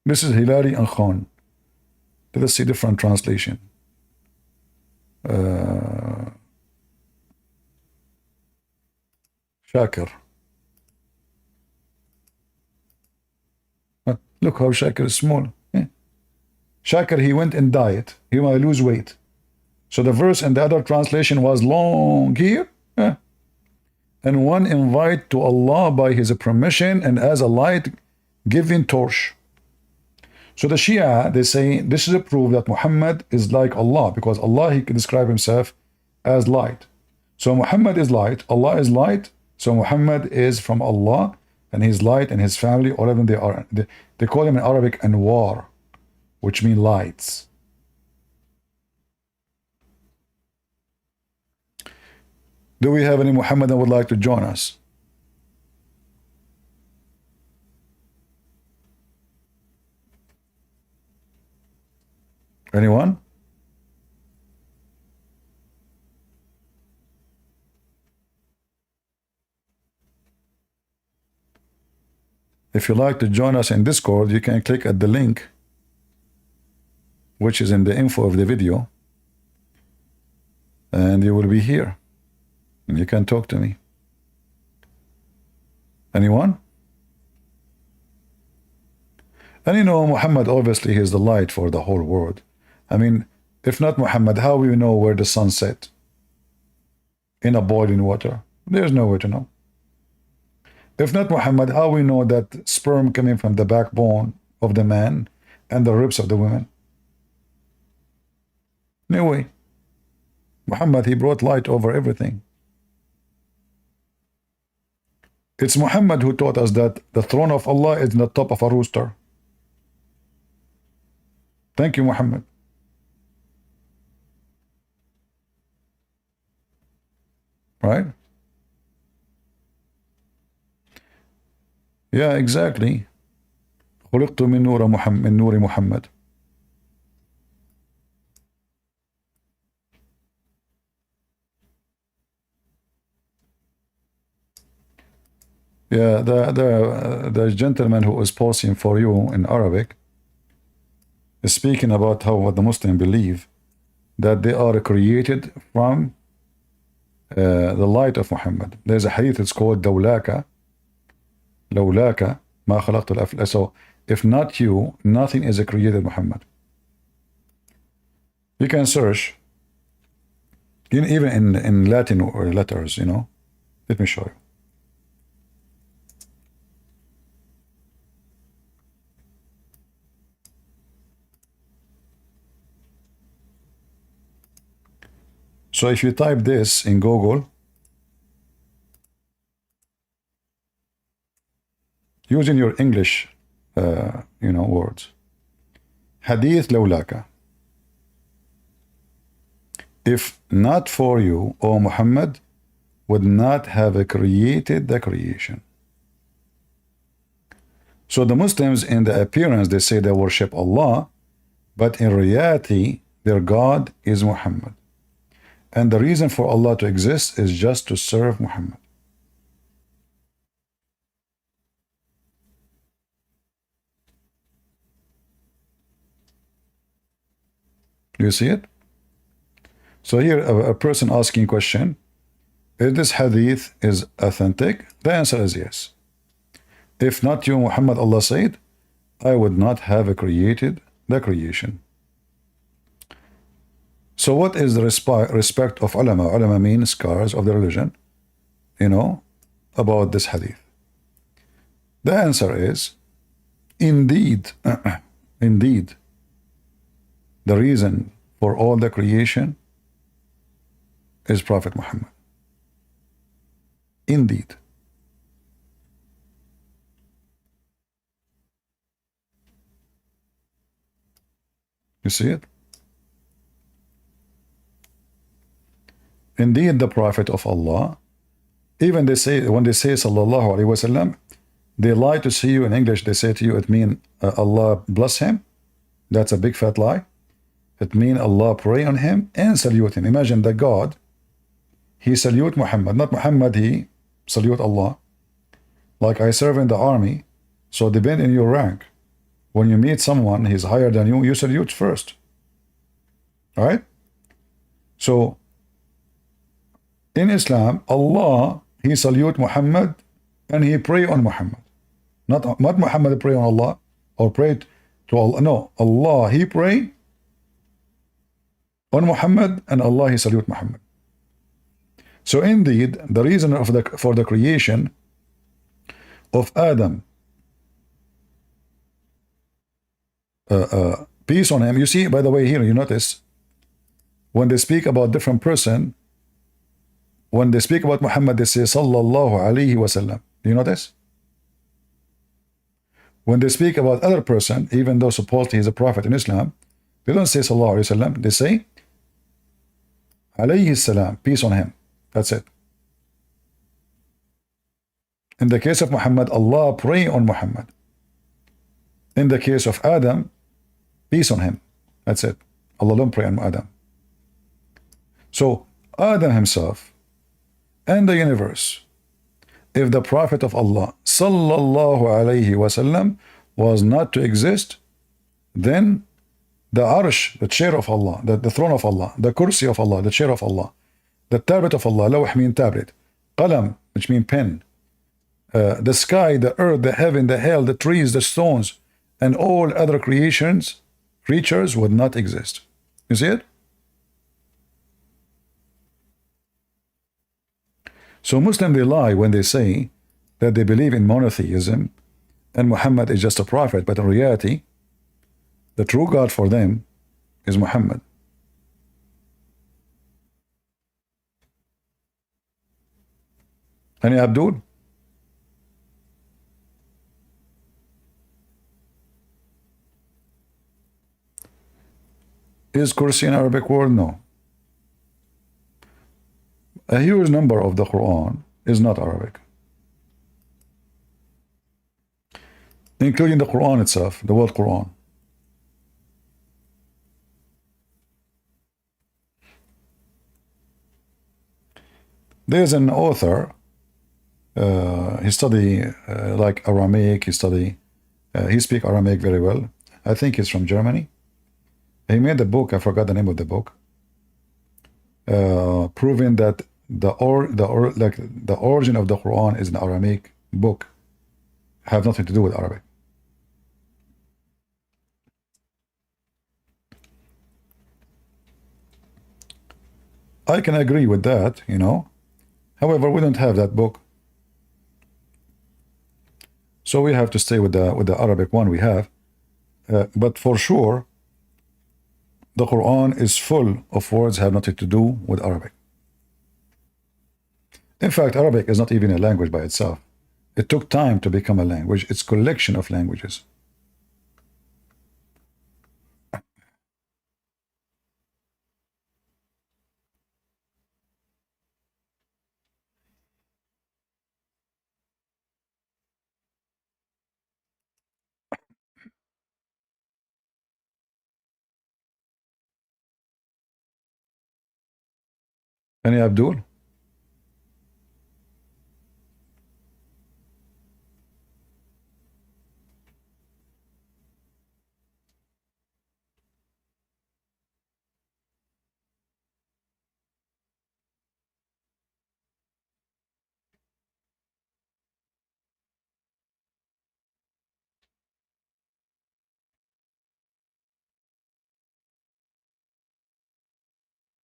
This is Hilali and Khan. Let us see different translation. Shakir. Look how Shakir is small. Shakir, he went in diet. He might lose weight. So the verse in the other translation was long here. And one invite to Allah by his permission and as a light giving torch. So the Shia, they say this is a proof that Muhammad is like Allah, because Allah, he can describe himself as light. So Muhammad is light, Allah is light, so Muhammad is from Allah, and his light and his family, all of them, they call him in Arabic Anwar, which mean lights. Do we have any Muhammad that would like to join us? Anyone? If you like to join us in Discord, you can click at the link which is in the info of the video, and you will be here and you can talk to me. Anyone? And you know, Muhammad, obviously, he is the light for the whole world. I mean, if not Muhammad, how will we know where the sun set? In a boiling water? There's no way to know. If not Muhammad, how we know that sperm coming from the backbone of the man and the ribs of the women? No way. Muhammad, he brought light over everything. It's Muhammad who taught us that the throne of Allah is in the top of a rooster. Thank you, Muhammad. Right? Yeah, exactly. خلقت من نور محمد من نور محمد. Yeah, the gentleman who was posting for you in Arabic is speaking about how what the Muslims believe, that they are created from the light of Muhammad. There's a hadith, it's called Dawlaka. Lawlaka ma khalaqtu al-afla. So if not you, nothing is created Muhammad. You can search, even in Latin or letters, you know. Let me show you. So if you type this in Google, using your English, words, Hadith Lawlaka. If not for you, O Muhammad would not have created the creation. So the Muslims, in the appearance, they say they worship Allah, but in reality, their God is Muhammad. And the reason for Allah to exist is just to serve Muhammad. You see it? So here, a person asking question, is this hadith is authentic? The answer is yes. If not you, Muhammad, Allah said, I would not have created the creation. So what is the respect of ulama? Ulama means scholars of the religion, about this hadith. The answer is, indeed, indeed, the reason for all the creation is Prophet Muhammad. Indeed. You see it? Indeed, the Prophet of Allah, even they say, when they say Sallallahu Alaihi Wasallam, they lie to see you in English, they say to you, it means Allah bless him. That's a big fat lie. It means Allah pray on him and salute him. Imagine the God, he salute Muhammad, not Muhammad, he salute Allah. Like I serve in the army, so depend in your rank. When you meet someone, he's higher than you, you salute first. All right? So, in Islam, Allah, he salute Muhammad and he pray on Muhammad. Not Muhammad pray on Allah or pray to Allah. No, Allah, he pray on Muhammad and Allah, he salute Muhammad. So indeed, the reason for the creation of Adam, peace on him. You see, by the way, here you notice when they speak about different person, when they speak about Muhammad, they say Sallallahu Alaihi Wasallam. Do you notice? When they speak about other person, even though supposedly he's a prophet in Islam, they don't say Sallallahu Alaihi Wasallam. They say Alayhi Salam, peace on him. That's it. In the case of Muhammad, Allah pray on Muhammad. In the case of Adam, peace on him. That's it. Allah don't pray on Adam. So Adam himself and the universe, if the Prophet of Allah Sallallahu Alaihi Wasallam was not to exist, then the Arsh, the chair of Allah, the throne of Allah, the Kursi of Allah, the chair of Allah, the tablet of Allah, Lawh mean tablet, Qalam, which mean pen, the sky, the earth, the heaven, the hell, the trees, the stones, and all other creatures would not exist. You see it? So Muslims, they lie when they say that they believe in monotheism and Muhammad is just a prophet, but in reality, the true God for them is Muhammad. Any Abdul? Is Kursi an Arabic word? No. A huge number of the Quran is not Arabic, including the Quran itself, the word Quran. There's an author, he study like Aramaic, he speak Aramaic very well. I think he's from Germany. He made a book, I forgot the name of the book, proving that the origin of the Quran is an Aramaic book, have nothing to do with Arabic. I can agree with that, you know. However, we don't have that book, so we have to stay with the Arabic one we have. But for sure, the Quran is full of words have nothing to do with Arabic. In fact, Arabic is not even a language by itself. It took time to become a language. It's a collection of languages. Any Abdul?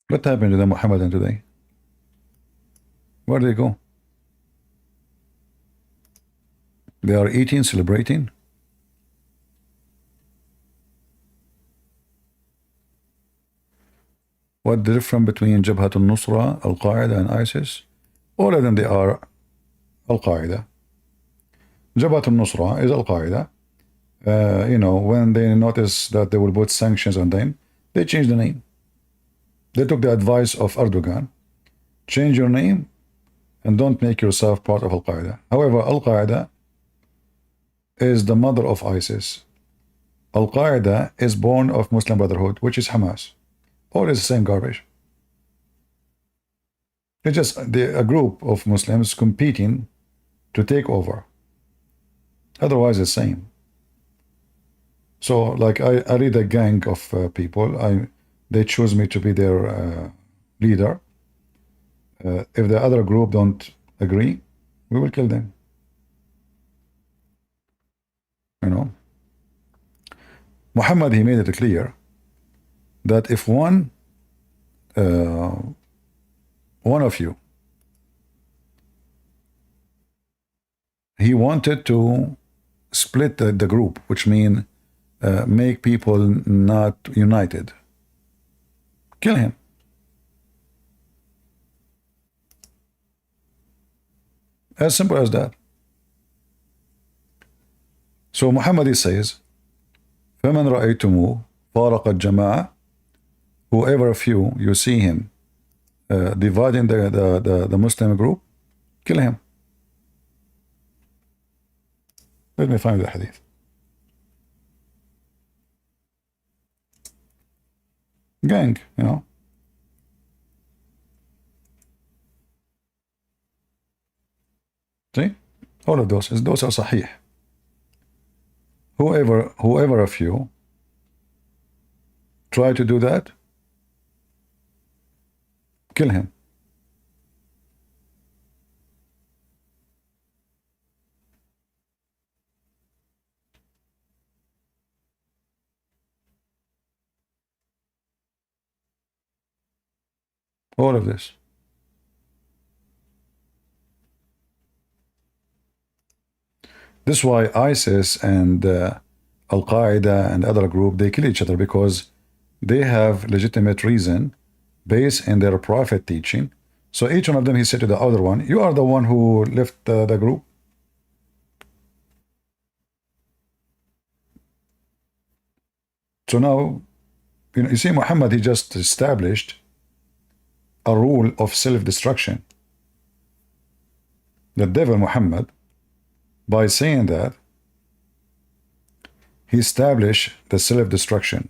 What happened to the Muhammadan today? Where do they go? They are eating, celebrating. What the difference between Jabhat al-Nusra, Al-Qaeda, and ISIS? All of them, they are Al-Qaeda. Jabhat al-Nusra is Al-Qaeda. You know, when they notice that they will put sanctions on them, they change the name. They took the advice of Erdogan. Change your name and don't make yourself part of Al-Qaeda. However, Al-Qaeda is the mother of ISIS. Al-Qaeda is born of Muslim Brotherhood, which is Hamas. All is the same garbage. It's just a group of Muslims competing to take over. Otherwise, it's the same. So, like, I lead a gang of people. They choose me to be their leader. If the other group don't agree, we will kill them. You know, Muhammad, he made it clear that if one of you, he wanted to split the group, which means make people not united, kill him. As simple as that. So Muhammad says, فَمَنْ رَأَيْتُمُوهُ فَارَقَ الجَّمَاعَةِ, whoever of you see him dividing the Muslim group, kill him. Let me find the hadith. Gang, you know. See? All of those are sahih. Whoever of you try to do that, kill him. All of this. This is why ISIS and Al-Qaeda and other group, they kill each other because they have legitimate reason based in their prophet teaching. So each one of them, he said to the other one, you are the one who left the group. So now, you see, Muhammad, he just established a rule of self-destruction. The devil, Muhammad, by saying that, he established the self-destruction.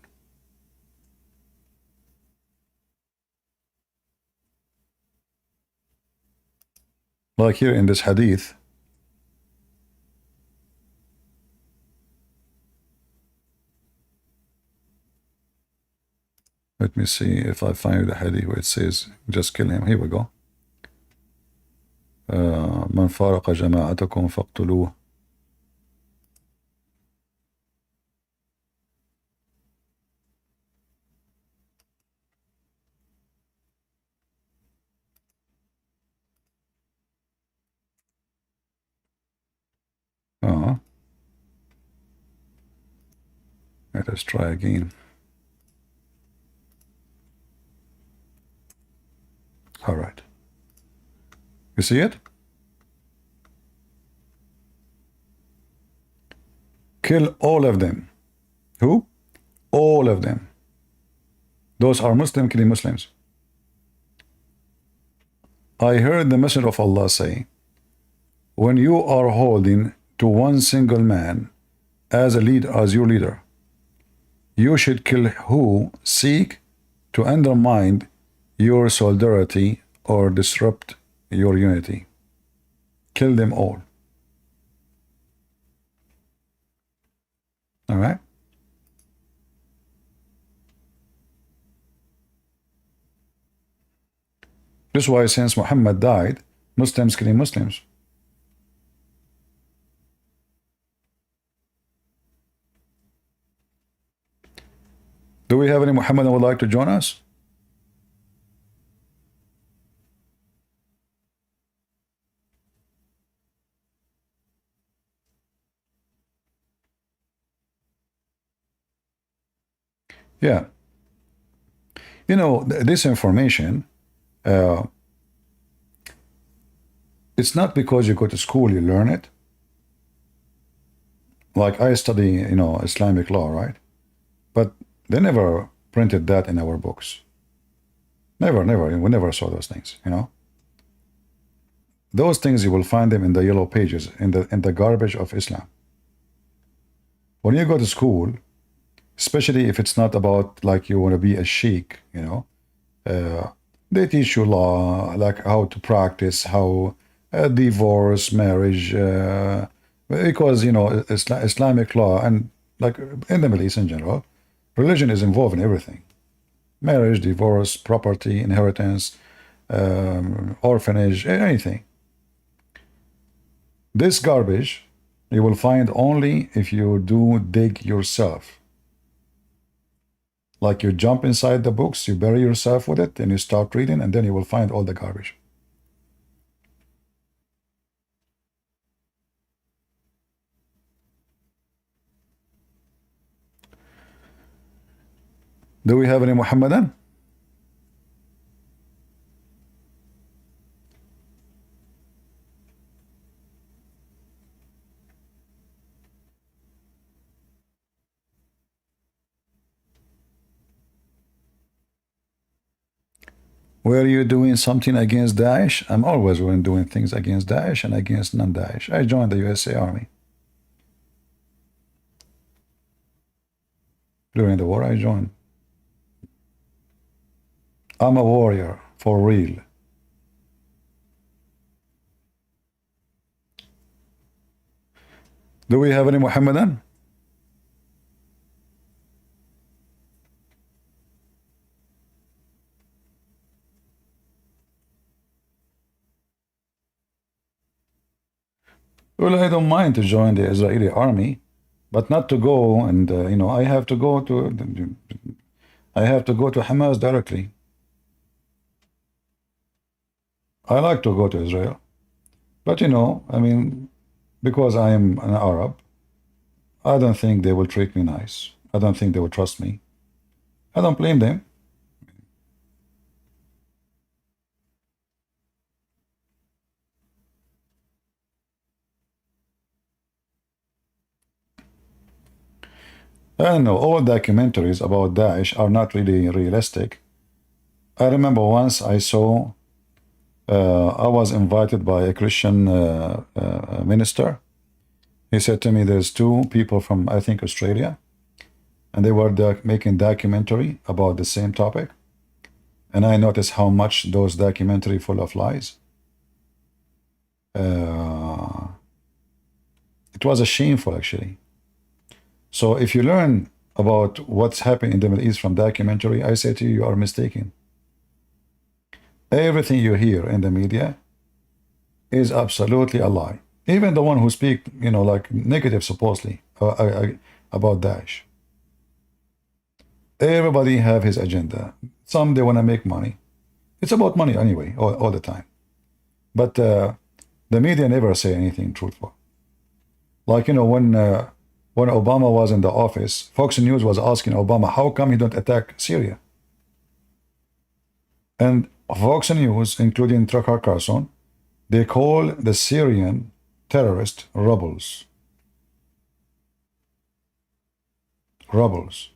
Like here in this hadith, let me see if I find the hadith where it says, just kill him. Here we go. من فارق جماعتكم فاقتلوه. Let us try again. All right. You see it? Kill all of them. Who? All of them. Those are Muslim killing Muslims. I heard the Messenger of Allah say, when you are holding to one single man as a leader, as your leader, you should kill who seek to undermine your solidarity or disrupt your unity. Kill them all. All right? This is why since Muhammad died, Muslims killing Muslims. Do we have any Muhammad who would like to join us? Yeah. You know, this information, it's not because you go to school, you learn it. Like I study, you know, Islamic law, right? But they never printed that in our books. Never. We never saw those things, you know. Those things, you will find them in the yellow pages, in the garbage of Islam. When you go to school, especially if it's not about like you want to be a sheikh, you know, They teach you law, like how to practice, how divorce, marriage, because you know Islamic law and like in the Middle East in general, religion is involved in everything: marriage, divorce, property, inheritance, orphanage, anything. This garbage you will find only if you do dig yourself. Like you jump inside the books, you bury yourself with it, and you start reading, and then you will find all the garbage. Do we have any Muhammadan? Were you doing something against Daesh? I'm always doing things against Daesh and against non-Daesh. I joined the USA Army. During the war, I joined. I'm a warrior, for real. Do we have any Muhammadan? Well, I don't mind to join the Israeli army, but not to go and you know, I have to go to Hamas directly. I like to go to Israel, but you know, I mean, because I am an Arab, I don't think they will treat me nice. I don't think they will trust me. I don't blame them. I don't know, all documentaries about Daesh are not really realistic. I remember once I saw, I was invited by a Christian minister. He said to me, there's two people from, I think, Australia, and they were making documentary about the same topic. And I noticed how much those documentary full of lies. It was a shameful, actually. So if you learn about what's happening in the Middle East from documentary, I say to you, you are mistaken. Everything you hear in the media is absolutely a lie. Even the one who speak, you know, like negative supposedly about Daesh. Everybody have his agenda. Some, they want to make money. It's about money anyway, all the time. But the media never say anything truthful. Like, you know, when Obama was in the office, Fox News was asking Obama, how come he don't attack Syria? And Fox News, including Tucker Carlson, they call the Syrian terrorist rebels. Rebels.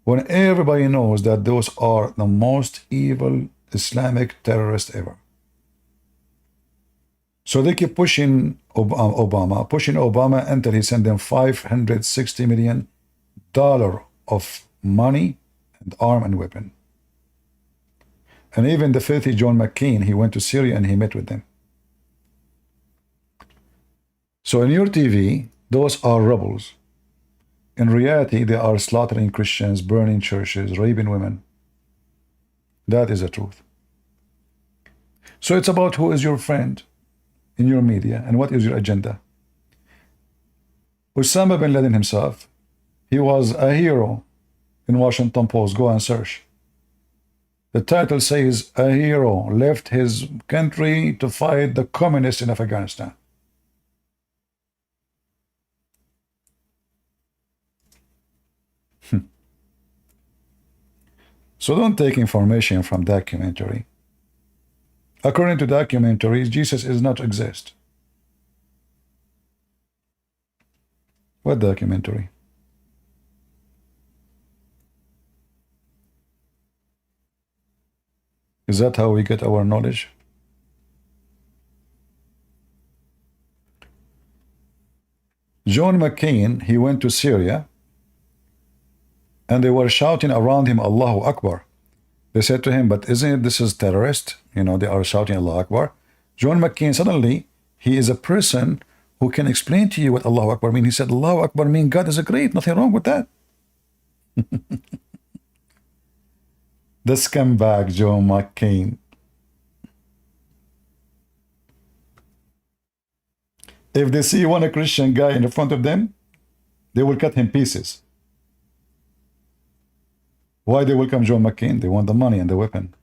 When everybody knows that those are the most evil Islamic terrorists ever. So they keep pushing Obama until he sent them $560 million of money and arm and weapon. And even the filthy John McCain, he went to Syria and he met with them. So in your TV, those are rebels. In reality, they are slaughtering Christians, burning churches, raping women. That is the truth. So it's about who is your friend in your media and what is your agenda. Osama bin Laden himself, he was a hero in Washington Post. Go and search. The title says, a hero left his country to fight the communists in Afghanistan. So don't take information from documentary. According to documentaries, Jesus does not exist. What documentary? Is that how we get our knowledge? John McCain, he went to Syria, and they were shouting around him, Allahu Akbar. They said to him, but isn't it this is terrorist? You know, they are shouting Allah Akbar. John McCain, suddenly, he is a person who can explain to you what Allahu Akbar mean. He said, Allahu Akbar mean God is a great, nothing wrong with that. The scumbag John McCain. If they see one Christian guy in front of them, they will cut him pieces. Why they welcome John McCain? They want the money and the weapon.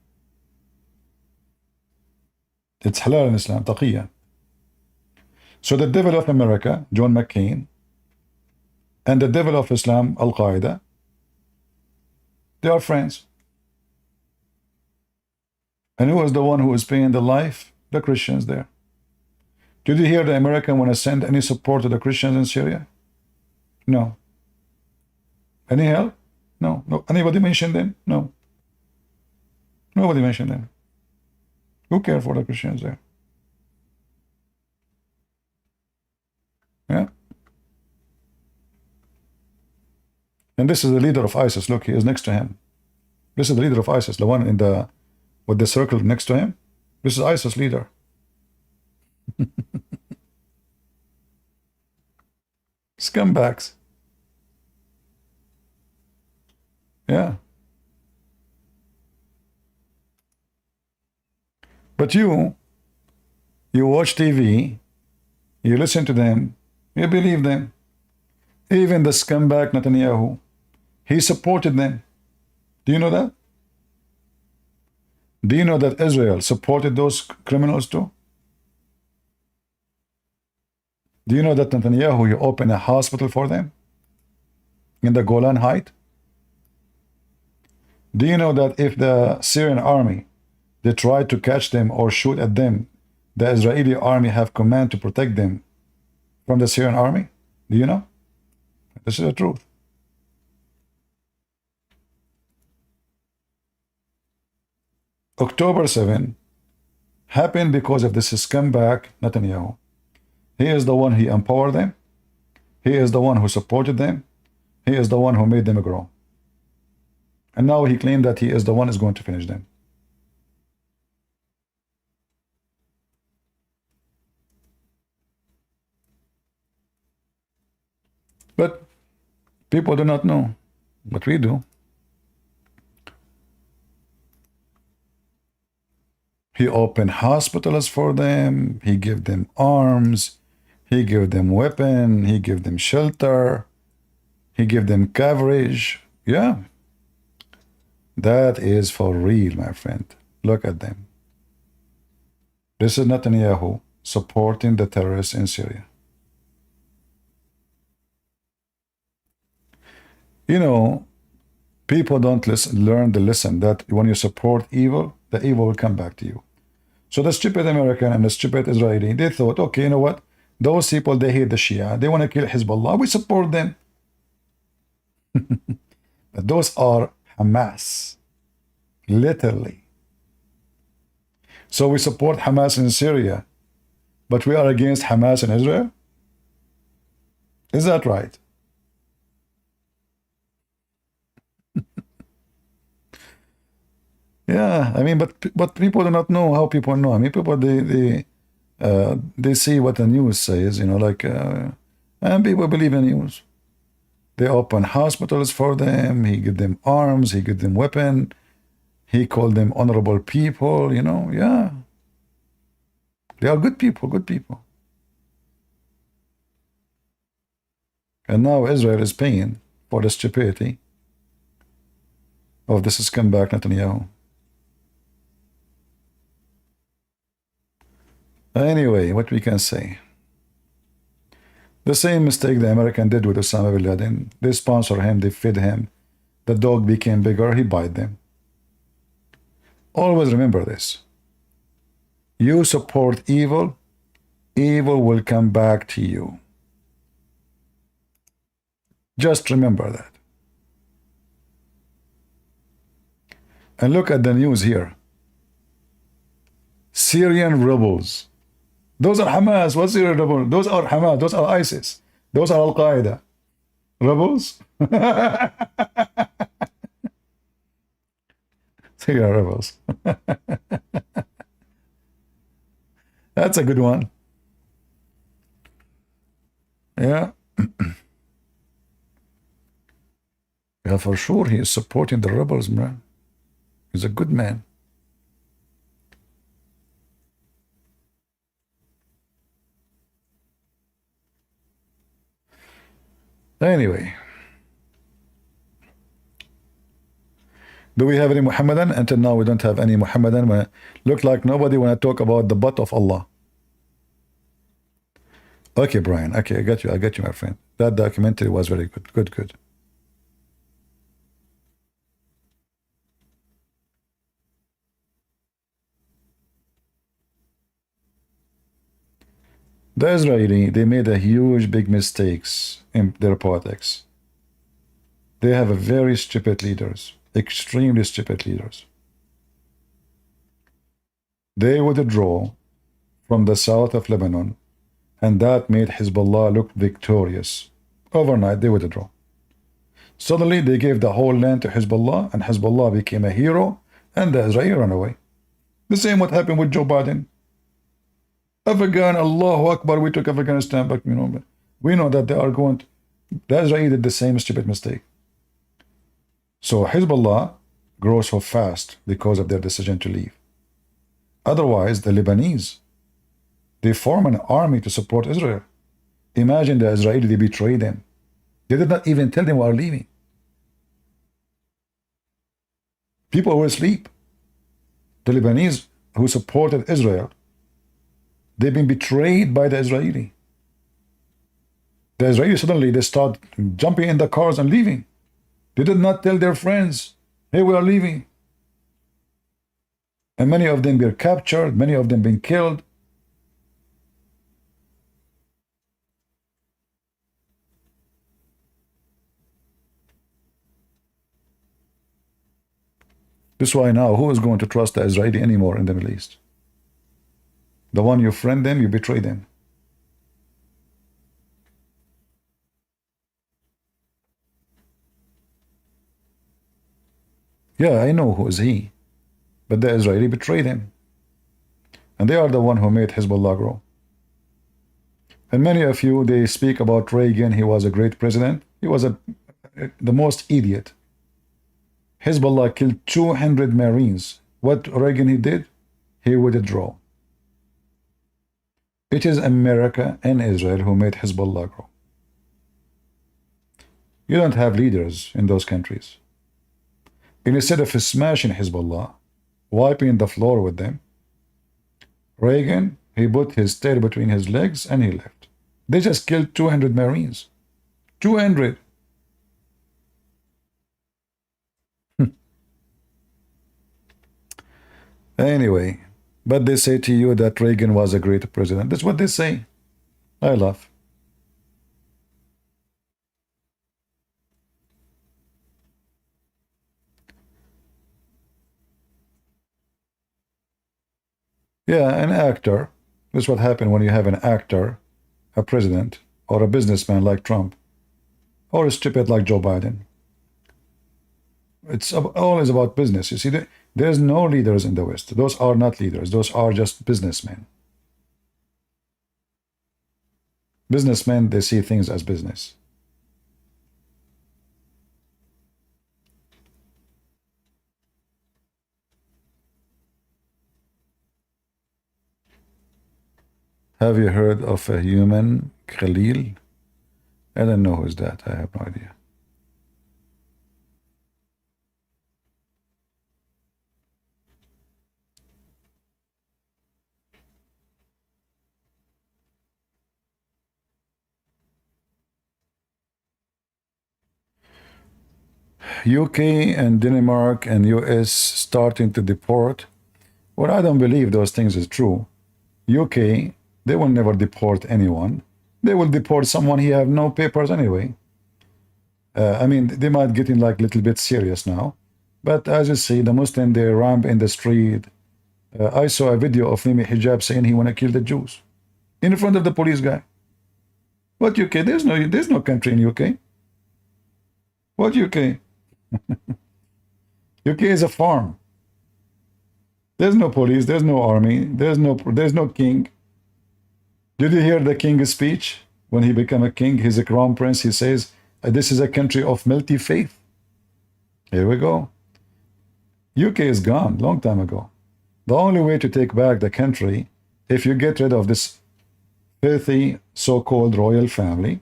It's halal in Islam, taqiyya. So the devil of America, John McCain, and the devil of Islam, Al-Qaeda, they are friends. And who is the one who is paying the life? The Christians there. Did you hear the American want to send any support to the Christians in Syria? No. Any help? No. No. Anybody mentioned them? No. Nobody mentioned them. Who cares for the Christians there? Yeah. And this is the leader of ISIS. Look, he is next to him. This is the leader of ISIS, the one in the with the circle next to him. This is ISIS leader. Scumbags. Yeah. But you watch TV, you listen to them, you believe them. Even the scumbag Netanyahu, he supported them. Do you know that? Do you know that Israel supported those criminals too? Do you know that Netanyahu, he opened a hospital for them in the Golan Heights? Do you know that if the Syrian army, they try to catch them or shoot at them, the Israeli army have command to protect them from the Syrian army? Do you know? This is the truth. October 7 happened because of this scumbag Netanyahu. He is the one who empowered them. He is the one who supported them. He is the one who made them grow. And now he claimed that he is the one who is going to finish them. But people do not know, but we do. He opened hospitals for them. He gave them arms. He gave them weapon. He gave them shelter. He gave them coverage. Yeah. That is for real, my friend. Look at them. This is Netanyahu supporting the terrorists in Syria. You know, people don't learn the lesson that when you support evil, the evil will come back to you. So the stupid American and the stupid Israeli, they thought, okay, you know what? Those people, they hate the Shia. They want to kill Hezbollah. We support them. But those are Hamas. Literally. So we support Hamas in Syria, but we are against Hamas in Israel? Is that right? Yeah, I mean, but people do not know how people know. I mean, people they see what the news says, you know, like, and people believe in news. They open hospitals for them. He give them arms. He give them weapon. He called them honorable people. You know, yeah, they are good people. Good people. And now Israel is paying for the stupidity of this scumbag Netanyahu. Anyway, what we can say. The same mistake the American did with Osama bin Laden. They sponsor him, they feed him. The dog became bigger, he bite them. Always remember this. You support evil, evil will come back to you. Just remember that. And look at the news here. Syrian rebels. Those are Hamas. What's Syrian rebels? Those are Hamas. Those are ISIS. Those are Al-Qaeda. Rebels? They are rebels. That's a good one. Yeah. Yeah, for sure he is supporting the rebels, man. He's a good man. Anyway. Do we have any Muhammadan? Until now we don't have any Muhammadan. Look like nobody want to talk about the butt of Allah. Okay, Brian. Okay, I got you, my friend. That documentary was very good. Good. The Israeli, they made a huge big mistakes in their politics. They have a very stupid leaders, extremely stupid leaders. They withdraw from the south of Lebanon, and that made Hezbollah look victorious. Overnight, they withdraw. Suddenly, they gave the whole land to Hezbollah, and Hezbollah became a hero, and the Israeli ran away. The same what happened with Joe Biden. Afghan, Allahu Akbar, we took Afghanistan back. We know that they are going to, the Israeli did the same stupid mistake. So Hezbollah grows so fast because of their decision to leave. Otherwise, the Lebanese, they form an army to support Israel. Imagine the Israeli, they betrayed them. They did not even tell them we are leaving. People were asleep. The Lebanese who supported Israel, they've been betrayed by the Israeli. The Israelis suddenly, they start jumping in the cars and leaving. They did not tell their friends, hey, we are leaving. And many of them were captured, many of them been killed. This is why now, who is going to trust the Israeli anymore in the Middle East? The one you friend them, you betray them. Yeah, I know who is he. But the Israeli betrayed him. And they are the one who made Hezbollah grow. And many of you, they speak about Reagan. He was a great president. He was the most idiot. Hezbollah killed 200 Marines. What Reagan he did? He withdrew. It is America and Israel who made Hezbollah grow. You don't have leaders in those countries. And instead of smashing Hezbollah, wiping the floor with them, Reagan, he put his tail between his legs and he left. They just killed 200 Marines. 200. Anyway, but they say to you that Reagan was a great president. That's what they say. I laugh. Yeah, an actor. That's what happened when you have an actor, a president, or a businessman like Trump, or a stupid like Joe Biden. It's always about business. You see, there's no leaders in the West. Those are not leaders. Those are just businessmen. Businessmen, they see things as business. Have you heard of a human, Khalil? I don't know who's that. I have no idea. UK and Denmark and US starting to deport. Well, I don't believe those things is true. UK, they will never deport anyone. They will deport someone who have no papers anyway. I mean, they might get in like a little bit serious now. But as you see, the Muslim, they ramp in the street. I saw a video of Mimi Hijab saying he want to kill the Jews in front of the police guy. What UK? There's no country in UK. What UK? UK is a farm. There's no police, there's no army, there's no king. Did you hear the king's speech? When he became a king, he's a crown prince, he says, this is a country of multi-faith. Here we go. UK is gone, long time ago. The only way to take back the country, if you get rid of this filthy so-called royal family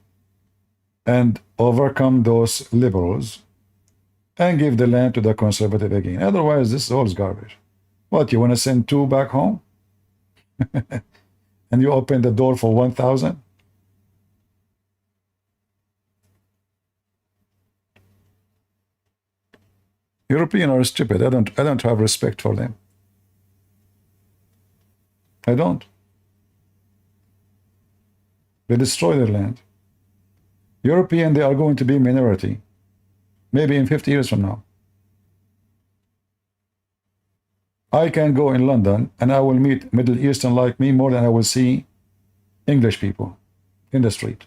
and overcome those liberals and give the land to the conservative again. Otherwise, this all is garbage. What, you want to send 2 back home? And you open the door for 1,000? Europeans are stupid. I don't have respect for them. I don't. They destroy their land. European, they are going to be minority. Maybe in 50 years from now. I can go in London and I will meet Middle Eastern like me more than I will see English people in the street.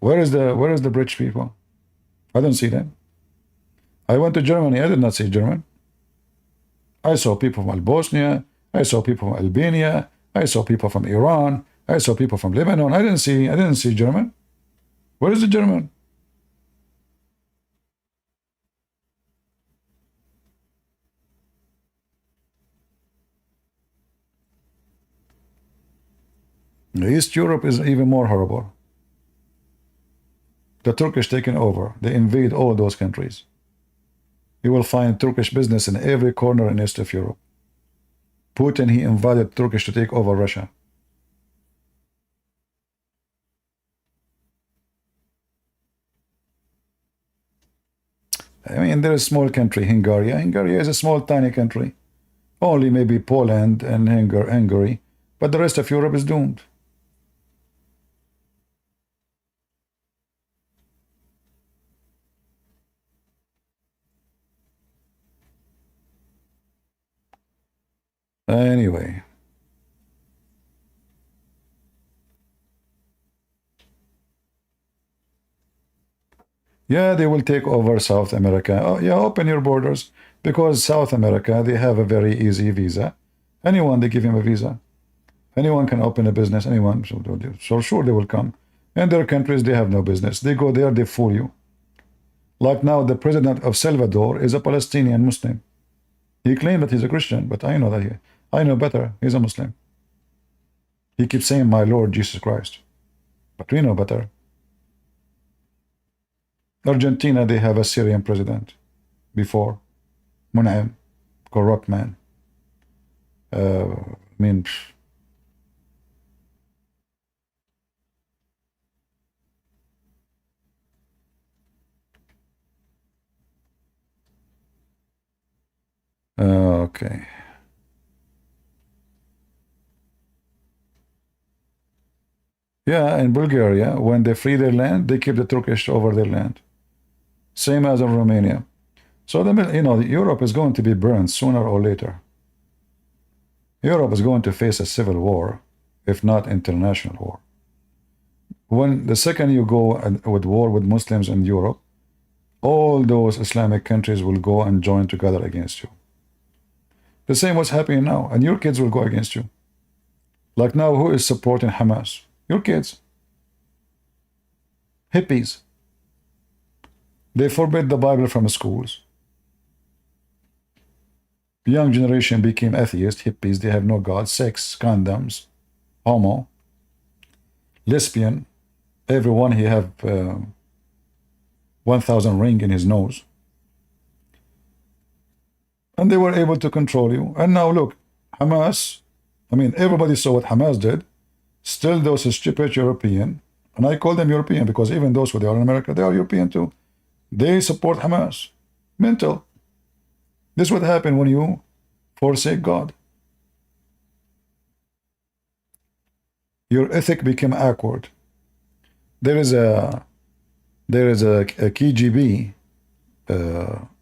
Where is the British people? I don't see them. I went to Germany. I did not see German. I saw people from Bosnia. I saw people from Albania. I saw people from Iran. I saw people from Lebanon. I didn't see German. Where is the German? East Europe is even more horrible. The Turkish taken over. They invade all those countries. You will find Turkish business in every corner in East of Europe. Putin, he invited Turkish to take over Russia. I mean, there is a small country, Hungary. Hungary is a small, tiny country. Only maybe Poland and Hungary. But the rest of Europe is doomed. Anyway. Yeah, they will take over South America. Oh, yeah, open your borders. Because South America, they have a very easy visa. Anyone, they give him a visa. Anyone can open a business, anyone. So sure they will come. In their countries, they have no business. They go there, they fool you. Like now, the president of Salvador is a Palestinian Muslim. He claimed that he's a Christian, but I know that I know better. He's a Muslim. He keeps saying, my Lord Jesus Christ. But we know better. Argentina, they have a Syrian president before. Mun'im, corrupt man. Okay. Yeah, in Bulgaria, when they free their land, they keep the Turkish over their land. Same as in Romania. So, Europe is going to be burned sooner or later. Europe is going to face a civil war, if not international war. When the second you go with war with Muslims in Europe, all those Islamic countries will go and join together against you. The same what's happening now, and your kids will go against you. Like now, who is supporting Hamas? Your kids. Hippies. They forbid the Bible from schools. The young generation became atheist, hippies, they have no God, sex, condoms, homo, lesbian, everyone he have 1,000 ring in his nose. And they were able to control you. And now look, Hamas, everybody saw what Hamas did. Still those stupid European, and I call them European because even those who they are in America, they are European too. They support Hamas. Mental. This is what happened when you forsake God. Your ethic became awkward. There is a KGB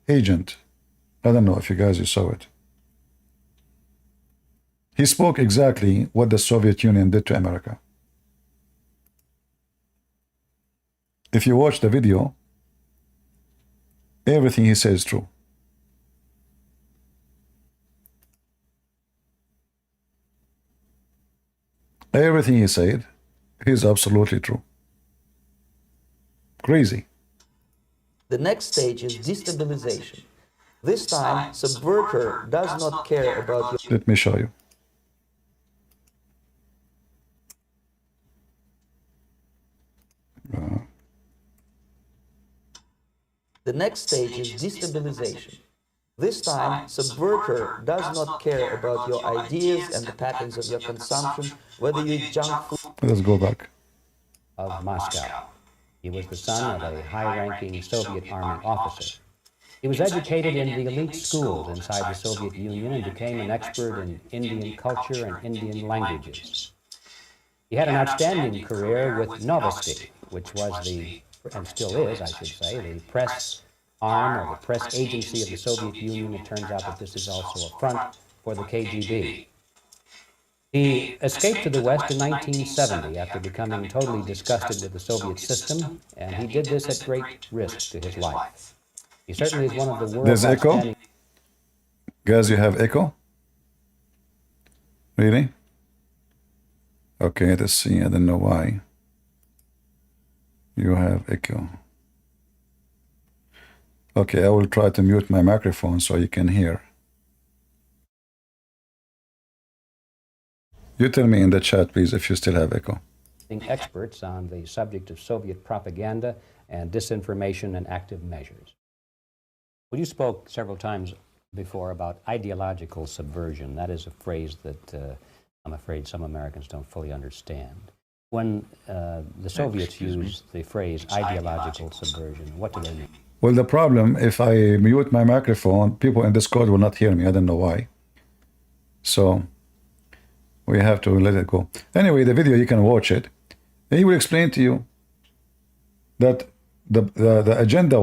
agent. I don't know if you guys saw it. He spoke exactly what the Soviet Union did to America. If you watch the video, everything he says is true. Everything he said is absolutely true. Crazy. The next stage is destabilization. This time, subverter does not care about your... Let me show you. The next stage is destabilization. This time, subverter does not care about your ideas and the patterns of your consumption, whether you eat junk food... Let's go back. Of Moscow. He was the son of a high-ranking Soviet Army officer. He was educated in the elite schools inside the Soviet Union and became an expert in Indian culture and Indian languages. He had an outstanding career with Novosti, which was the, and still is, I should say, the press arm or the press agency of the Soviet Union. It turns out that this is also a front for the KGB. He escaped to the West in 1970 after becoming totally disgusted with the Soviet system, and he did this at great risk to his life. He certainly is one of the world's There's echo? Guys, you have echo? Really? Okay, let's see. I don't know why. You have echo. Okay, I will try to mute my microphone so you can hear. You tell me in the chat, please, if you still have echo. Experts on the subject of Soviet propaganda and disinformation and active measures. Well, you spoke several times before about ideological subversion. That is a phrase that I'm afraid some Americans don't fully understand. When the Soviets use the phrase ideological subversion, what do they mean? Well, the problem, if I mute my microphone, people in Discord will not hear me. I don't know why. So we have to let it go. Anyway, the video, you can watch it. He will explain to you that the agenda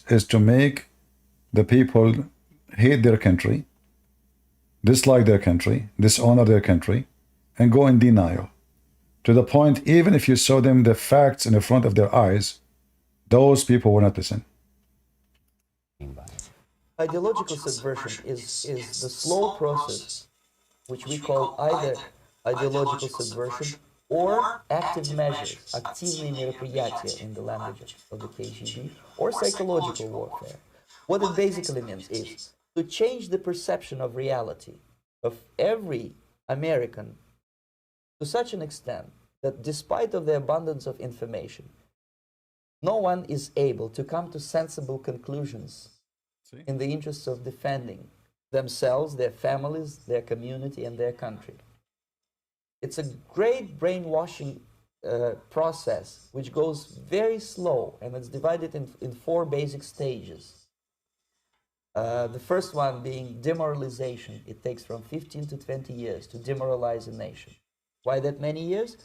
is to make the people hate their country, dislike their country, dishonor their country, and go in denial. To the point, even if you show them the facts in the front of their eyes, those people will not listen. Ideological subversion is the slow process which we call either ideological subversion or active measures, активные мероприятия in the language of the KGB, or psychological warfare. What it basically means is to change the perception of reality of every American to such an extent that despite of the abundance of information, no one is able to come to sensible conclusions in the interests of defending themselves, their families, their community, and their country. It's a great brainwashing process which goes very slow, and it's divided in 4 basic stages. The first one being demoralization. It takes from 15 to 20 years to demoralize a nation. Why that many years?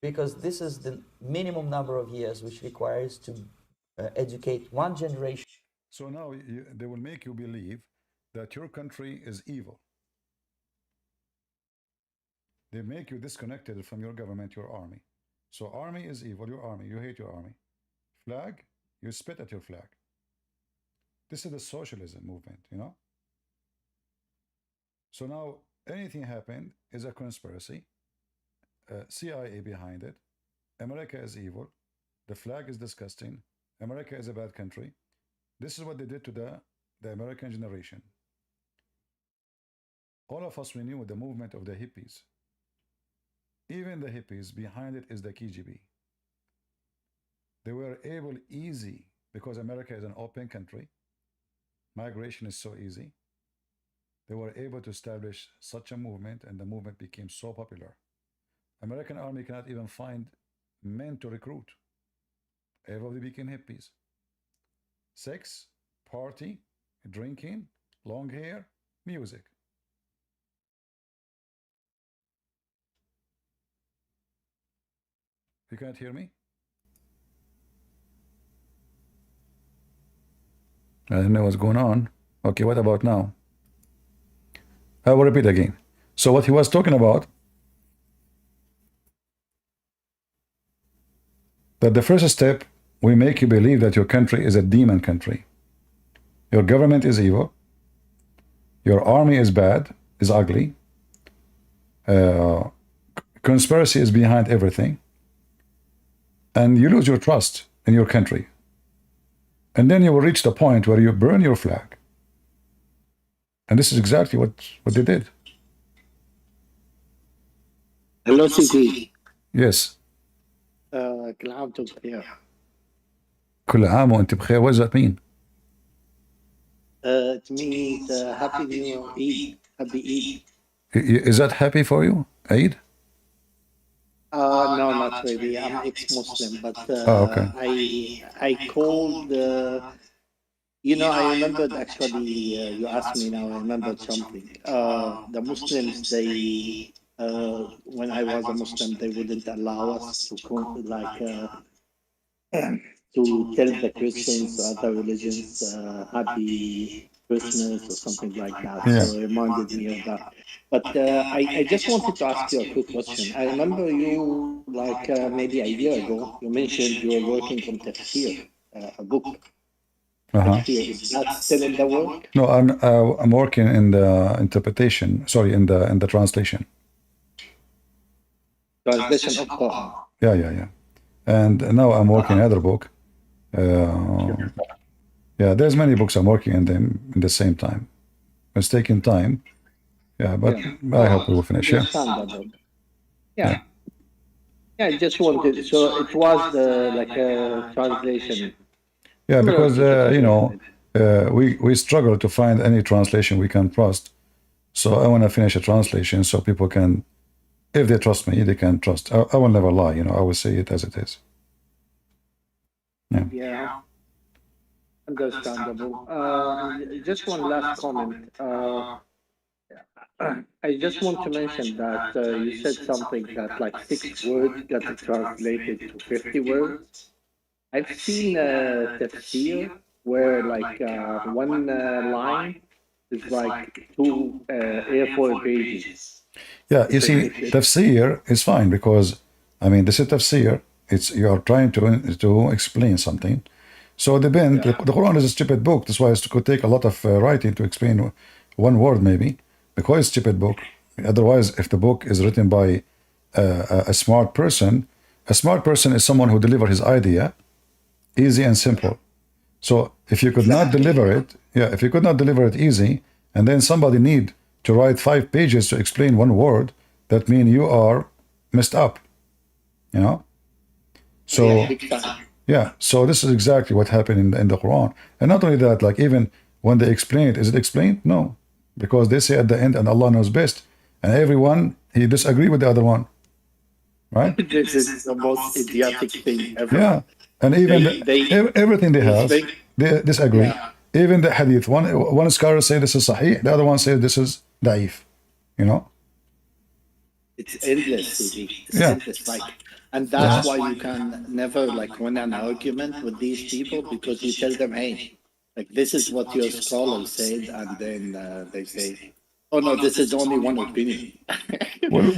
Because this is the minimum number of years which requires to educate one generation. So now they will make you believe that your country is evil. They make you disconnected from your government, your army. So army is evil, your army, you hate your army. Flag, you spit at your flag. This is the socialism movement, you know? So now anything happened is a conspiracy. CIA behind it. America is evil. The flag is disgusting. America is a bad country. This is what they did to the American generation. All of us, we knew the movement of the hippies. Even the hippies, behind it is the KGB. They were able easy, because America is an open country. Migration is so easy. They were able to establish such a movement, and the movement became so popular. American army cannot even find men to recruit. Everybody became hippies. Sex, party, drinking, long hair, music. You can't hear me? I don't know what's going on. Okay, what about now? I will repeat again. So what he was talking about, that the first step, we make you believe that your country is a demon country. Your government is evil. Your army is bad, is ugly. conspiracy is behind everything, and you lose your trust in your country. And then you will reach the point where you burn your flag. And this is exactly what they did. Hello, CP. Yes. كل عام وانتم بخير. كل عام وانت بخير. What does that mean? It means Happy New Year, Eid. Happy Eid. Is that happy for you, Eid? No, not really. I'm ex-Muslim, but Okay. I called. I remembered actually. You asked me now. I remembered something. The Muslims, they when I was a Muslim, they wouldn't allow us to to tell the Christians or other religions Happy Christmas or something like that. Yeah. So it reminded me of that. But I just wanted to ask you a quick question. I remember you, maybe a year ago, you mentioned you were working on Tafsir, a book. Tafsir. Is that still in the work? No, I'm working in the interpretation. Sorry, in the translation. Translation of Quran. Yeah. And now I'm working another book. Yeah, there's many books I'm working in them in the same time. It's taking time. Yeah, but I hope we will finish. Yeah. Yeah. I just wanted. So it was like a translation. Yeah, because we struggle to find any translation we can trust. So I want to finish a translation so people can, if they trust me, they can trust. I will never lie. I will say it as it is. Yeah. Understandable. Just one last comment. I just want to mention that you said something that like 6 words got translated to 50 words. I've seen tafsir where like one line is like 2 A4 pages. Yeah, you see, tafsir is fine because, I mean, this is tafsir. You are trying to explain something. So depend. The Quran is a stupid book. That's why it could take a lot of writing to explain one word, maybe, because it's a stupid book. Otherwise, if the book is written by a smart person is someone who delivers his idea easy and simple. So if you could not deliver it easy, and then somebody need to write 5 pages to explain one word, that means you are messed up. So yeah, so this is exactly what happened in the Quran. And not only that, like even when they explain it, is it explained? No, because they say at the end, and Allah knows best, and everyone he disagree with the other one, right? This is the most idiotic thing ever. Yeah, and even everything they have, they disagree. Yeah. Even the hadith, one scholar say this is sahih, the other one says this is da'if. It's endless, CB. It's endless. And that's why you can never win an argument with these people, because you tell them, hey, this is what your scholar said, and then they say, oh no, this is only one opinion. Well,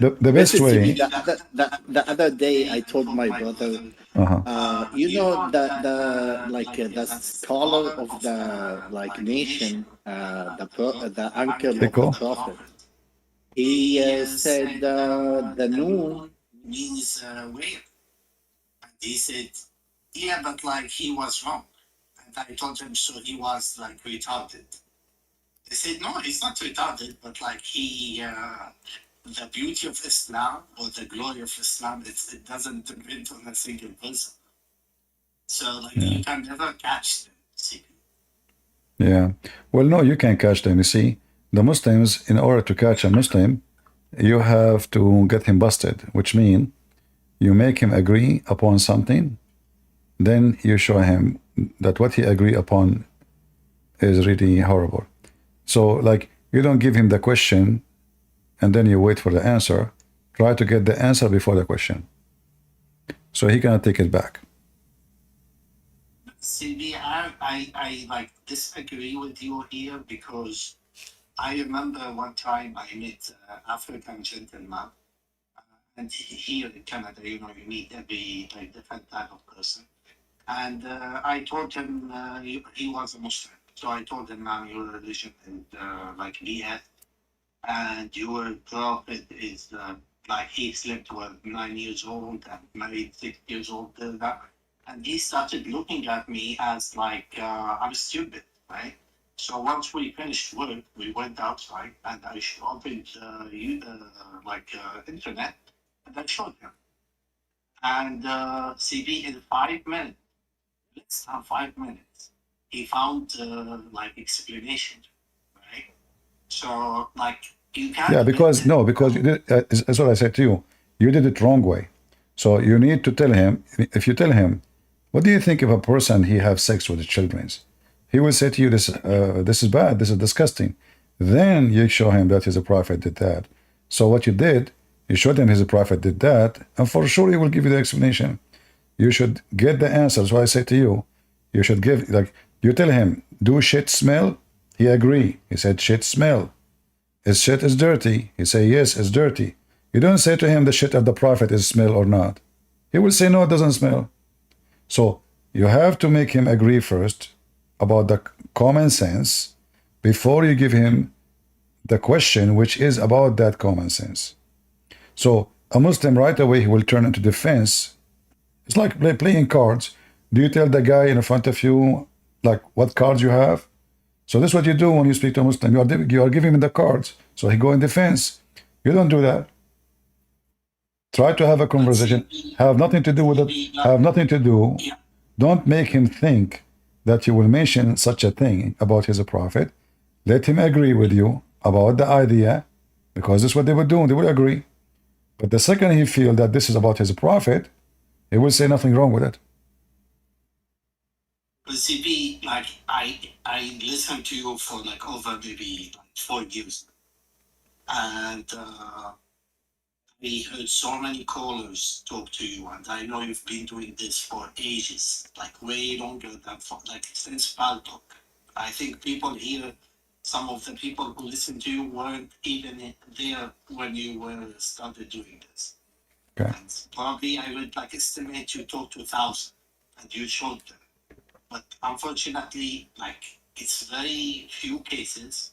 the best way. The other day, I told my brother, the scholar of the nation, the uncle of the prophet. He said the noon means whale. And he said, yeah, but he was wrong. And I told him, so he was retarded. They said, no, he's not retarded, but the beauty of Islam or the glory of Islam, it doesn't depend on a single person. So you can never catch them. Yeah. Well, no, you can't catch them. You see, the Muslims, in order to catch a Muslim, you have to get him busted, which means you make him agree upon something, then you show him that what he agree upon is really horrible. So, you don't give him the question and then you wait for the answer. Try to get the answer before the question, so he cannot take it back. CB, I disagree with you here, because I remember one time I met an African gentleman, and here in Canada, you meet every different type of person. And I told him he was a Muslim. So I told him, I'm your religion, and be at. and your prophet is like he slept 9 years old and married 6 years old. And he started looking at me as like I'm stupid, right? So once we finished work, we went outside and I opened internet and I showed him. And CB in 5 minutes, less than 5 minutes, he found like explanation, right? So like you can't. Yeah, because no, because you did, that's what I said to you. You did it wrong way. So you need to tell him. If you tell him, what do you think if a person he have sex with his children? He will say to you, this is bad. This is disgusting. Then you show him that his prophet did that. So what you did, you showed him his prophet did that, and for sure he will give you the explanation. You should get the answer. So I say to you, you should give, like, you tell him, do shit smell? He agree. He said shit smell. His shit is dirty. He say yes, it's dirty. You don't say to him the shit of the prophet is smell or not. He will say no, it doesn't smell. So you have to make him agree first about the common sense before you give him the question which is about that common sense. So a Muslim right away he will turn into defense. It's like playing cards. Do you tell the guy in front of you like what cards you have? So this is what you do when you speak to a Muslim. You are giving him the cards, so he go in defense. You don't do that. Try to have a conversation. Have nothing to do with it. Have nothing to do. Don't make him think that you will mention such a thing about his prophet. Let him agree with you about the idea, because this is what they would do. They would agree. But the second he feel that this is about his prophet, he will say nothing wrong with it. But CP, like I listened to you for like over maybe 4 years, and we heard so many callers talk to you, and I know you've been doing this for ages, like way longer than like since Paltalk. I think people here, some of the people who listen to you weren't even there when you were started doing this. Okay. And probably I would like estimate you talked to 1,000, and you showed them. But unfortunately, like it's very few cases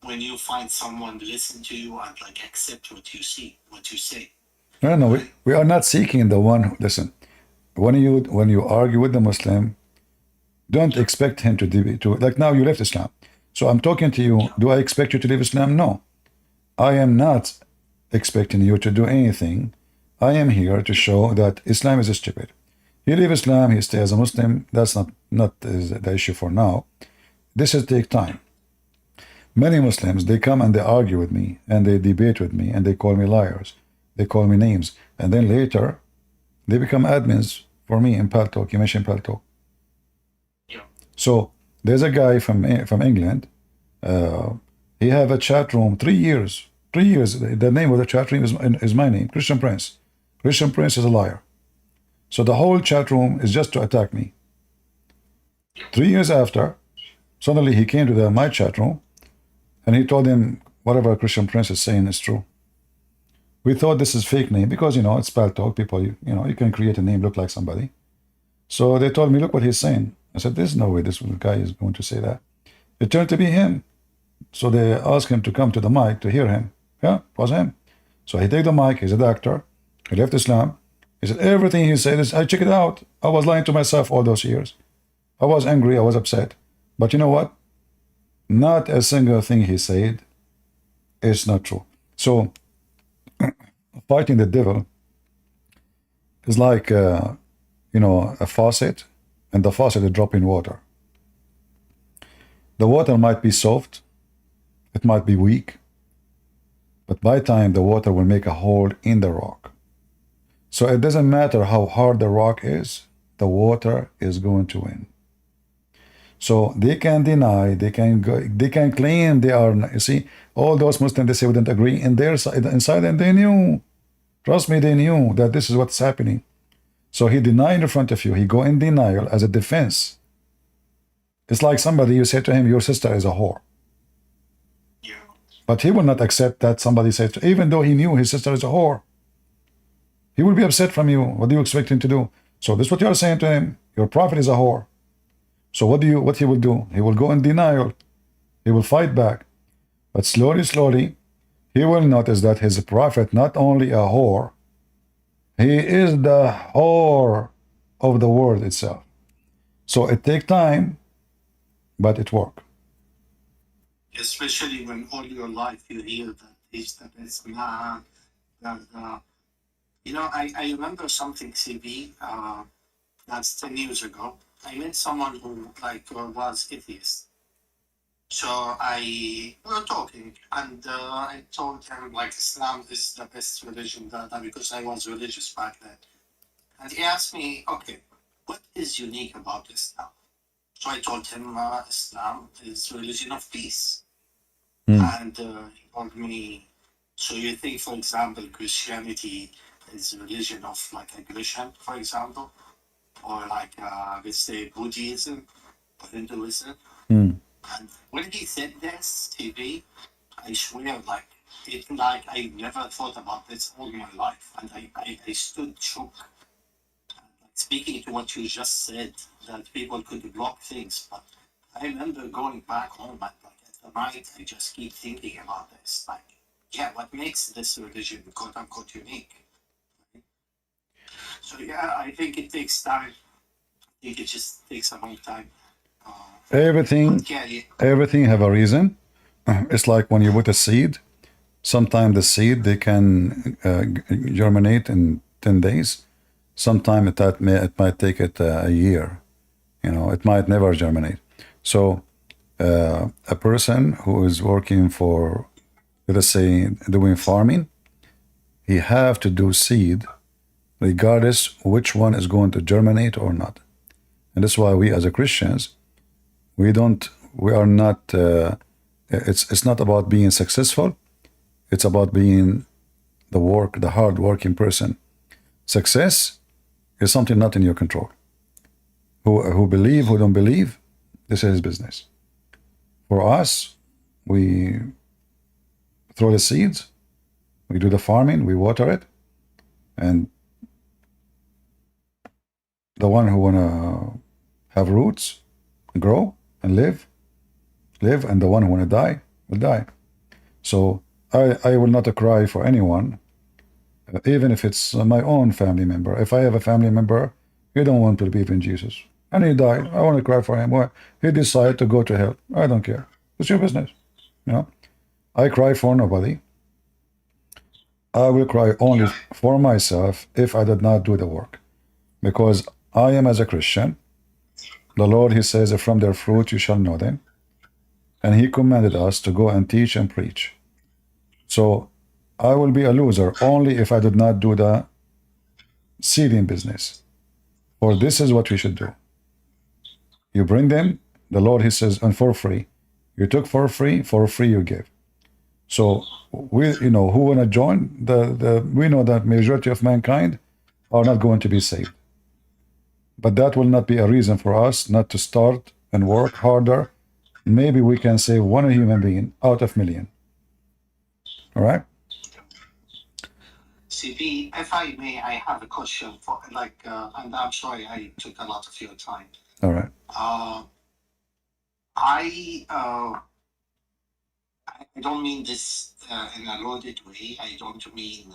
when you find someone listen to you and like accept what you say. No, we are not seeking the one who, listen, when you argue with the Muslim, don't expect him to like now you left Islam. So I'm talking to you, do I expect you to leave Islam? No. I am not expecting you to do anything. I am here to show that Islam is stupid. You leave Islam, he stays as a Muslim, that's not the issue for now. This will take time. Many Muslims, they come and they argue with me, and they debate with me, and they call me liars. They call me names. And then later, they become admins for me in Paltalk. You mentioned Paltalk. Yeah. So, there's a guy from England. He have a chat room, 3 years. 3 years. The name of the chat room is my name, Christian Prince. Christian Prince is a liar. So the whole chat room is just to attack me. 3 years after, suddenly he came to my chat room, and he told him whatever Christian Prince is saying is true. We thought this is fake name because, it's Paltalk. People, you can create a name look like somebody. So they told me, look what he's saying. I said, there's no way this guy is going to say that. It turned to be him. So they asked him to come to the mic to hear him. Yeah, it was him. So he take the mic. He's a doctor. He left Islam. He said, everything he said is, I check it out. I was lying to myself all those years. I was angry. I was upset. But you know what? Not a single thing he said is not true. So fighting the devil is like, a faucet, and the faucet is dropping water. The water might be soft. It might be weak. But by time, the water will make a hole in the rock. So it doesn't matter how hard the rock is, the water is going to win. So they can deny, they can claim they are, you see, all those Muslims, they say we don't agree, and inside them they knew, trust me, they knew that this is what's happening. So he denied in front of you, he go in denial as a defense. It's like somebody, you say to him, your sister is a whore. Yeah. But he will not accept that somebody says, even though he knew his sister is a whore. He will be upset from you. What do you expect him to do? So this is what you are saying to him. Your prophet is a whore. So what he will do? He will go in denial. He will fight back. But slowly, he will notice that his prophet not only a whore, he is the whore of the world itself. So it takes time, but it works. Especially when all your life you hear that he's the best man. You know, I remember something, CB, that's 10 years ago. I met someone who was atheist. So we were talking, and I told him like Islam is the best religion because I was religious back then. And he asked me, okay, what is unique about Islam? So I told him Islam is religion of peace. And he told me, so you think, for example, Christianity is a religion of like aggression, for example, or like let's say Buddhism or Hinduism. And when he said this, TV, I swear, like I never thought about this all my life, and I stood shook. Speaking to what you just said, that people could block things, but I remember going back home and like at the night, I just keep thinking about this. Like, yeah, what makes this religion quote unquote unique? So yeah, I think it takes time. I think it just takes a long time. Everything have a reason. It's like when you put a seed. Sometimes the seed they can germinate in 10 days. Sometimes it might take it a year. You know, it might never germinate. So a person who is working for, let us say, doing farming, he have to do seed regardless which one is going to germinate or not. And that's why we as a Christians, we are not, it's not about being successful. It's about being the hard working person. Success is something not in your control. Who believe, who don't believe, this is his business. For us, we throw the seeds, we do the farming, we water it, and the one who wanna have roots, grow and live, and the one who wanna die will die. So I will not cry for anyone, even if it's my own family member. If I have a family member, he don't want to believe in Jesus, and he died, I want to cry for him. Why? He decided to go to hell. I don't care. It's your business. You know, I cry for nobody. I will cry only for myself if I did not do the work, because I am as a Christian. The Lord, he says, from their fruit you shall know them. And he commanded us to go and teach and preach. So I will be a loser only if I did not do the seeding business. For this is what we should do. You bring them, the Lord, he says, and for free. You took for free you give. So we, you know, who want to join? We know that majority of mankind are not going to be saved. But that will not be a reason for us not to start and work harder. Maybe we can save one human being out of million. All right? CP, if I may, I have a question for and I'm sorry I took a lot of your time. All right. I don't mean this in a loaded way. I don't mean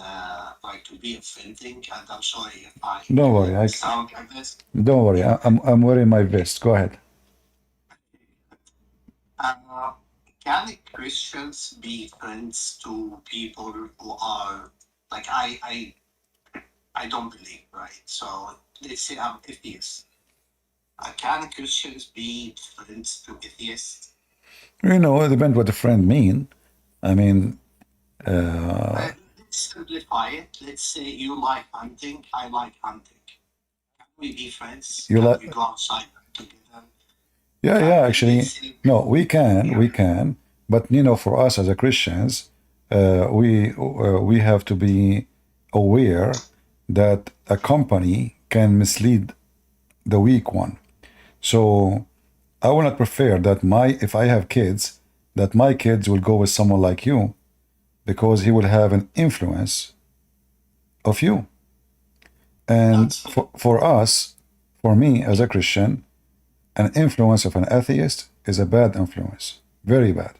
like to be offending, and I'm sorry if I don't worry. sound like this. Don't worry. I'm wearing my vest. Go ahead. Can Christians be friends to people who are like I don't believe, right? So let's say I'm atheist. Can Christians be friends to atheists? You know, it depends what a friend mean. I mean, let's simplify it. Let's say you like hunting, I like hunting. Can we be friends? Can we go outside together? Yeah, actually, no, we can. But, you know, for us as a Christians, we have to be aware that a company can mislead the weak one. So I will not prefer that if I have kids, that my kids will go with someone like you, because he will have an influence of you. And for us, for me as a Christian, an influence of an atheist is a bad influence, very bad.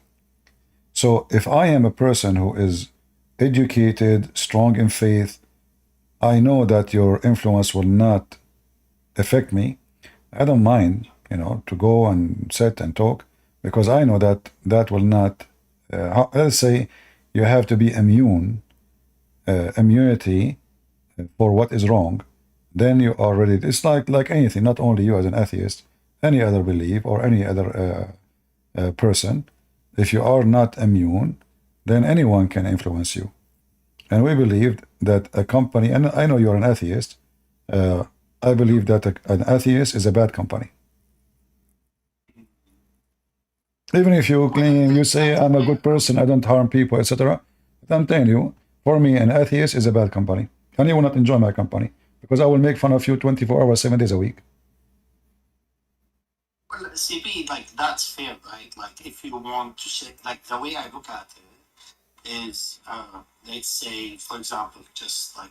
So if I am a person who is educated, strong in faith, I know that your influence will not affect me. I don't mind, to go and sit and talk, because I know that that will not, let's say you have to be immunity for what is wrong, then you are ready. It's like anything, not only you as an atheist, any other belief or any other person. If you are not immune, then anyone can influence you. And we believed that a company, and I know you're an atheist, I believe that an atheist is a bad company. Even if you claim, you say, I'm a good person, I don't harm people, etc. I'm telling you, for me, an atheist is a bad company. And you will not enjoy my company, because I will make fun of you 24 hours, 7 days a week. Well, CP, like, that's fair, right? Like, if you want to say, like, the way I look at it is, let's say, for example, just like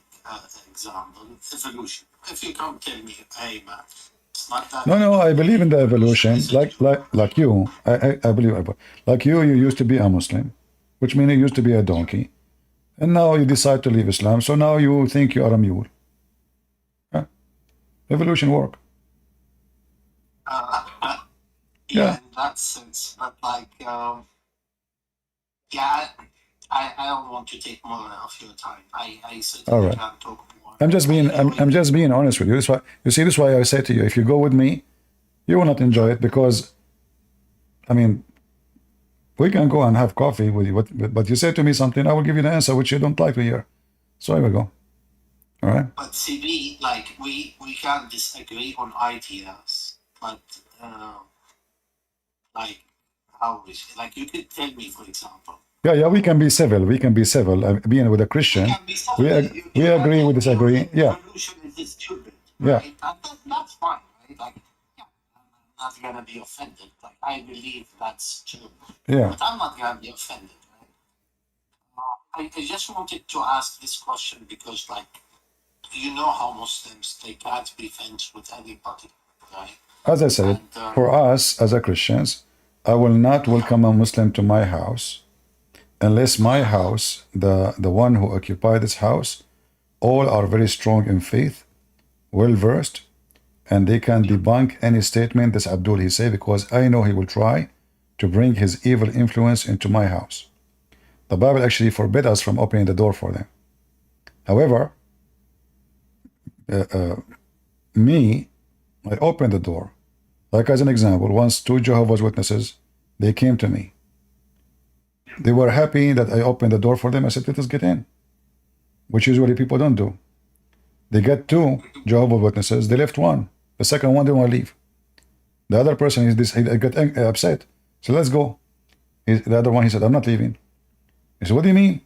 example, evolution. If you come tell me, hey, man, it's not that. No, I believe in the evolution. Like you, I believe, like you used to be a Muslim, which means you used to be a donkey. And now you decide to leave Islam, so now you think you are a mule. Huh? Evolution work. Yeah, in that sense. But like, yeah, I don't want to take more of your time. I certainly can't talk more. I'm just being honest with you. That's why this is why I say to you, if you go with me, you will not enjoy it, because I mean, we can go and have coffee with you, but you say to me something, I will give you the answer which you don't like to hear. So here we go. All right. But CB, like, we can disagree on ideas, but like, how is it? Like, you could tell me, for example. Yeah, we can be civil. We can be civil. Being with a Christian, we agree, we disagree. Yeah. Evolution is stupid, yeah. Right? And that's fine, right? Like, yeah, I'm not gonna be offended. Like, I believe that's true. Yeah. But I'm not gonna be offended, right? I just wanted to ask this question because, like, you know how Muslims, they can't be friends with anybody, right? As I said, for us as a Christians, I will not welcome a Muslim to my house unless my house, the one who occupied this house, all are very strong in faith, well versed, and they can debunk any statement that Abdul he say, because I know he will try to bring his evil influence into my house. The Bible actually forbid us from opening the door for them. However, me, I opened the door. Like as an example, once 2 Jehovah's Witnesses, they came to me. They were happy that I opened the door for them. I said, let us get in, which usually people don't do. They get 2 Jehovah's Witnesses, they left 1. The second one, they want to leave. The other person, he got upset. So let's go. The other one, he said, I'm not leaving. He said, what do you mean?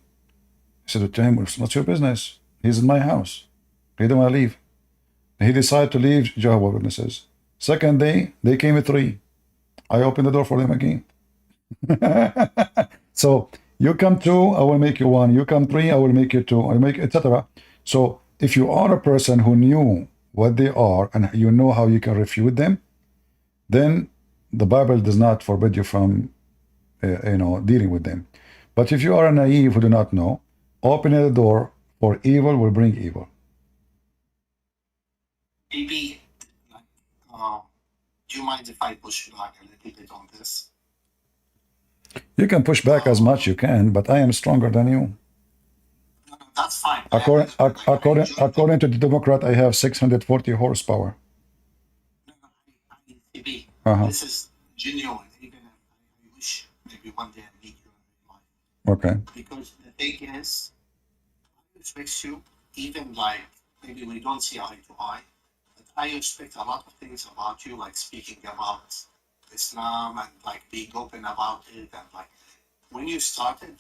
I said, to him, it's not your business. He's in my house. He don't want to leave. He decided to leave Jehovah's Witnesses. Second day, they came at 3. I opened the door for them again. So you come 2, I will make you 1. You come 3, I will make you 2. I make etc. So if you are a person who knew what they are and you know how you can refute them, then the Bible does not forbid you from dealing with them. But if you are a naive who do not know, opening the door for evil will bring evil. Maybe, do you mind if I push back a little bit on this? You can push back as much you can, but I am stronger than you. That's fine. According to the Democrat, I have 640 horsepower. Maybe this is genuine. Even I wish maybe one day I meet you in life. Okay. Because the thing is, I respect you, even like maybe we don't see eye to eye, but I respect a lot of things about you, like speaking about Islam and like being open about it, and like when you started,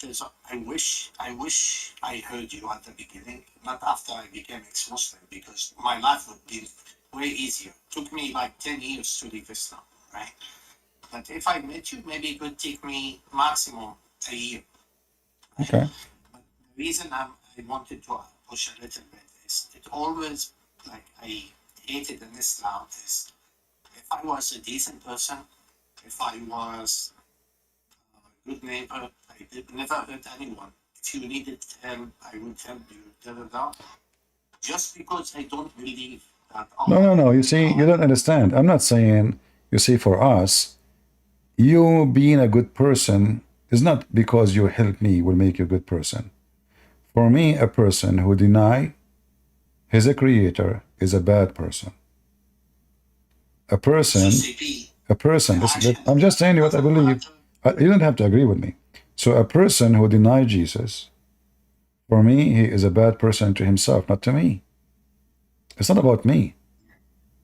I wish I heard you at the beginning, not after I became ex-Muslim, because my life would be way easier. It took me like 10 years to leave Islam, right? But if I met you, maybe it would take me maximum a year. Okay. But the reason I wanted to push a little bit is it always, like, I hated in Islam is if I was a decent person, if I was a good neighbor, I did, never hurt anyone. If you needed help, I would help you. Just because I don't believe that. No. You see, you don't understand. I'm not saying, you see, for us, you being a good person is not because you help me will make you a good person. For me, a person who deny his creator is a bad person. A person, listen, I'm just saying you what I believe. You don't have to agree with me. So a person who denies Jesus, for me, he is a bad person to himself, not to me. It's not about me.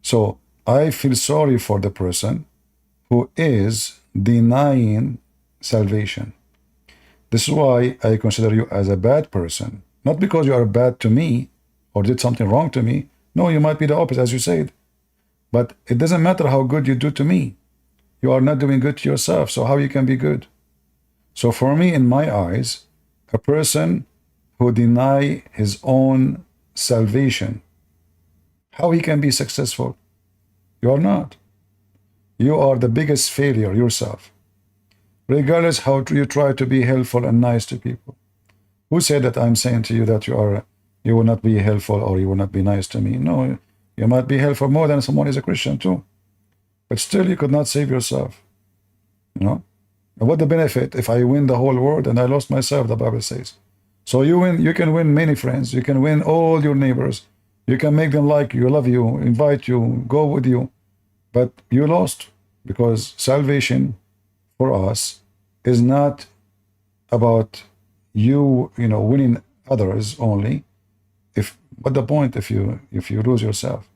So I feel sorry for the person who is denying salvation. This is why I consider you as a bad person. Not because you are bad to me or did something wrong to me. No, you might be the opposite, as you said. But it doesn't matter how good you do to me. You are not doing good to yourself, so how you can be good? So for me, in my eyes, a person who deny his own salvation, how he can be successful? You are not. You are the biggest failure yourself. Regardless how you try to be helpful and nice to people. Who said that I'm saying to you that you will not be helpful or you will not be nice to me? No, you might be helpful more than someone is a Christian too. But still you could not save yourself. You know? And what the benefit if I win the whole world and I lost myself, the Bible says. So you can win many friends. You can win all your neighbors. You can make them like you, love you, invite you, go with you. But you lost, because salvation for us is not about you winning others only. What the point if you lose yourself?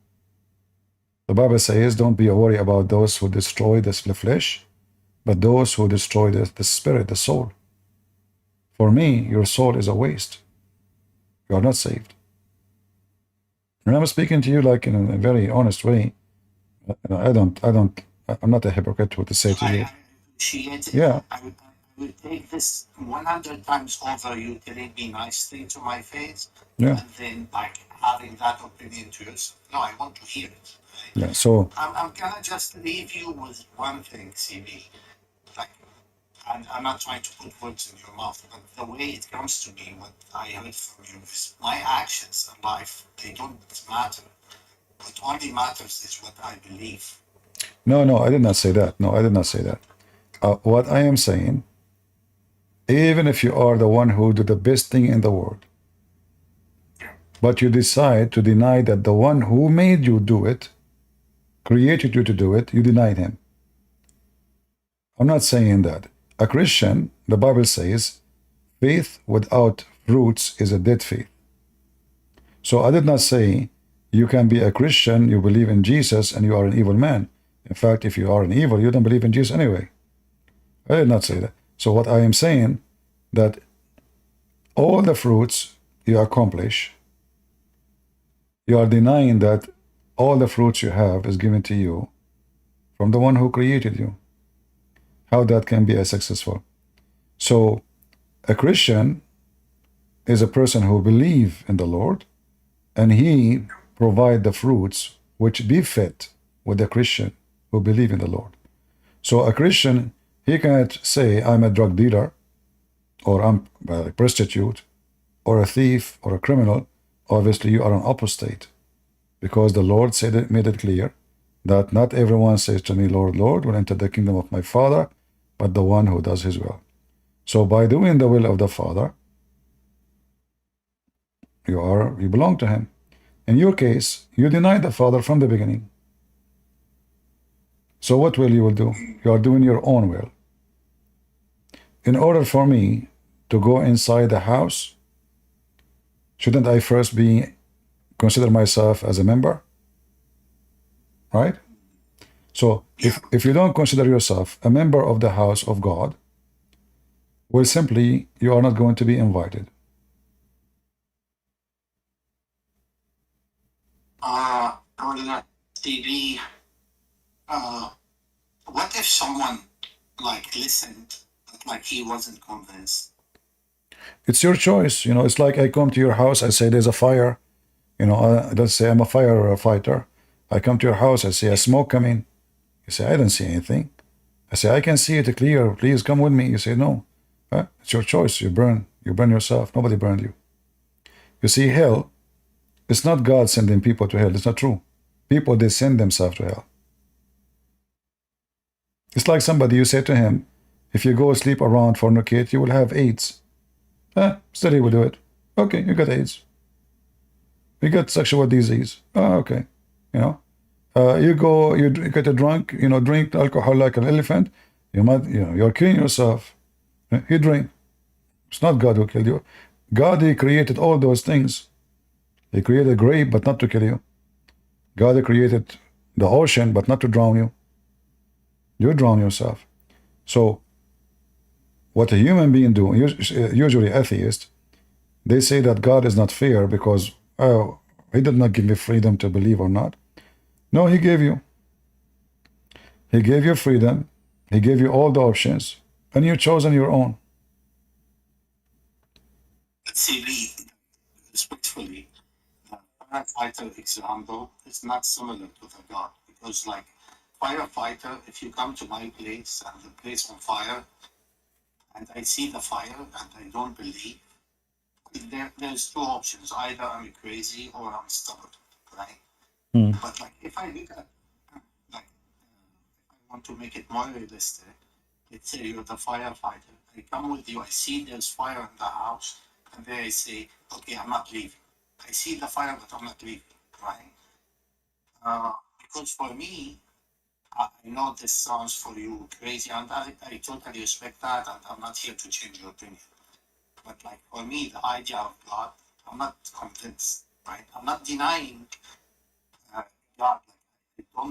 The Bible says, don't be worried about those who destroy the flesh, but those who destroy the spirit, the soul. For me, your soul is a waste. You are not saved. And I'm speaking to you like in a very honest way. I'm not a hypocrite to say to you. Yeah. I would take this 100 times over you telling me nice things to my face, yeah, and then like having that opinion to yourself. No, I want to hear it. Right? Yeah. So I'm gonna just leave you with one thing, CB. Like, I'm not trying to put words in your mouth, but the way it comes to me, what I heard from you is my actions in life, they don't matter. What only matters is what I believe. No, I did not say that. No, I did not say that. What I am saying, even if you are the one who did the best thing in the world, but you decide to deny that the one who made you do it, created you to do it, you denied him. I'm not saying that. A Christian, the Bible says, faith without fruits is a dead faith. So I did not say you can be a Christian, you believe in Jesus, and you are an evil man. In fact, if you are an evil, you don't believe in Jesus anyway. I did not say that. So what I am saying, that all the fruits you accomplish, you are denying that all the fruits you have is given to you from the one who created you. How that can be as successful? So a Christian is a person who believes in the Lord, and he provide the fruits which befit with a Christian who believe in the Lord. So a Christian, he cannot say, I'm a drug dealer, or I'm a prostitute, or a thief, or a criminal. Obviously, you are an apostate, because the Lord made it clear that not everyone says to me, Lord, Lord, will enter the kingdom of my Father, but the one who does his will. So by doing the will of the Father, you belong to him. In your case, you denied the Father from the beginning. So what will you do? You are doing your own will. In order for me to go inside the house, shouldn't I first consider myself as a member? Right? So if you don't consider yourself a member of the house of God, well, simply, you are not going to be invited. TV, what if someone listened, but he wasn't convinced? It's your choice. It's like I come to your house, I say there's a fire. Let's say I'm a firefighter. I come to your house, I see a smoke coming. You say, I don't see anything. I say, I can see it clear. Please come with me. You say, no, It's your choice. You burn yourself. Nobody burned you. You see, hell, it's not God sending people to hell. It's not true. People, they send themselves to hell. It's like somebody, you say to him, if you go sleep around, fornicate, you will have AIDS. Still he will do it. Okay, you got AIDS. You got sexual disease. Okay. You know, you get a drunk, drink alcohol like an elephant. You might, you're killing yourself. You drink. It's not God who killed you. God, he created all those things. He created a grave, but not to kill you. God created the ocean, but not to drown you. You drown yourself. So, what a human being do, usually atheists, they say that God is not fair because, he did not give me freedom to believe or not. No, he gave you. He gave you freedom. He gave you all the options, and you chose on your own. See, respectfully, the firefighter example is not similar to the God, because like firefighter, if you come to my place and the place on fire, and I see the fire and I don't believe, there's two options: either I'm crazy or I'm stubborn, right? But like if I look at like I want to make it more realistic, let's say you're the firefighter. I come with you. I see there's fire in the house. And then I say, okay, I'm not leaving. I see the fire, but I'm not leaving, right? Because for me, I know this sounds for you crazy, and I totally respect that, and I'm not here to change your opinion. But like for me, the idea of God, I'm not convinced, right? I'm not denying God.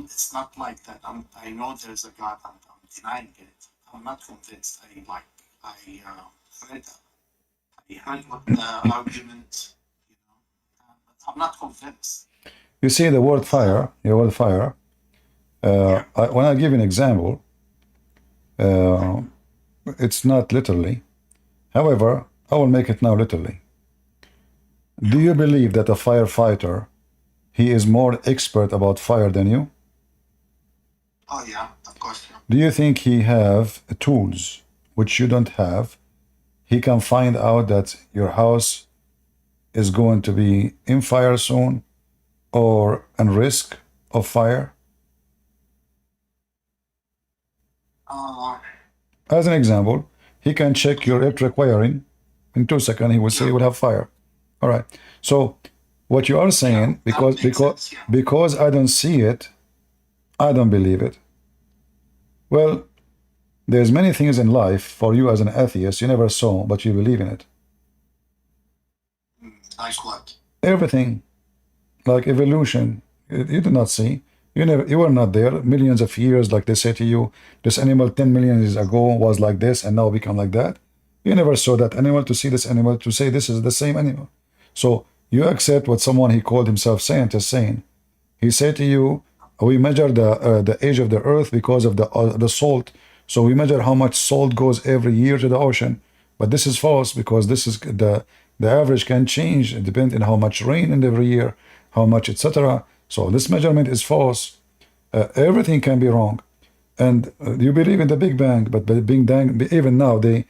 It's not like that. I know there's a God, and I'm denying it. I'm not convinced. I read that. I heard what the argument, but I'm not convinced. You see the word fire, when I give an example, it's not literally. However, I will make it now literally. Do you believe that a firefighter, he is more expert about fire than you? Oh yeah, of course. Yeah. Do you think he have tools which you don't have? He can find out that your house is going to be in fire soon or at risk of fire? As an example, he can check your electric wiring. In 2 seconds, he will say you will have fire. All right. So what you are saying, because I don't see it, I don't believe it. Well, there's many things in life for you as an atheist you never saw, but you believe in it. Like what? Everything, like evolution, you do not see. You were not there. Millions of years, like they say to you, this animal 10 million years ago was like this and now become like that. You never saw that animal to see this animal to say this is the same animal. So you accept what someone he called himself scientist saying. He said to you, we measure the age of the earth because of the salt. So we measure how much salt goes every year to the ocean. But this is false because this is the average can change depending on how much rain in every year, how much, etc. So this measurement is false. Everything can be wrong. And you believe in the Big Bang, but the Big Bang, even now, they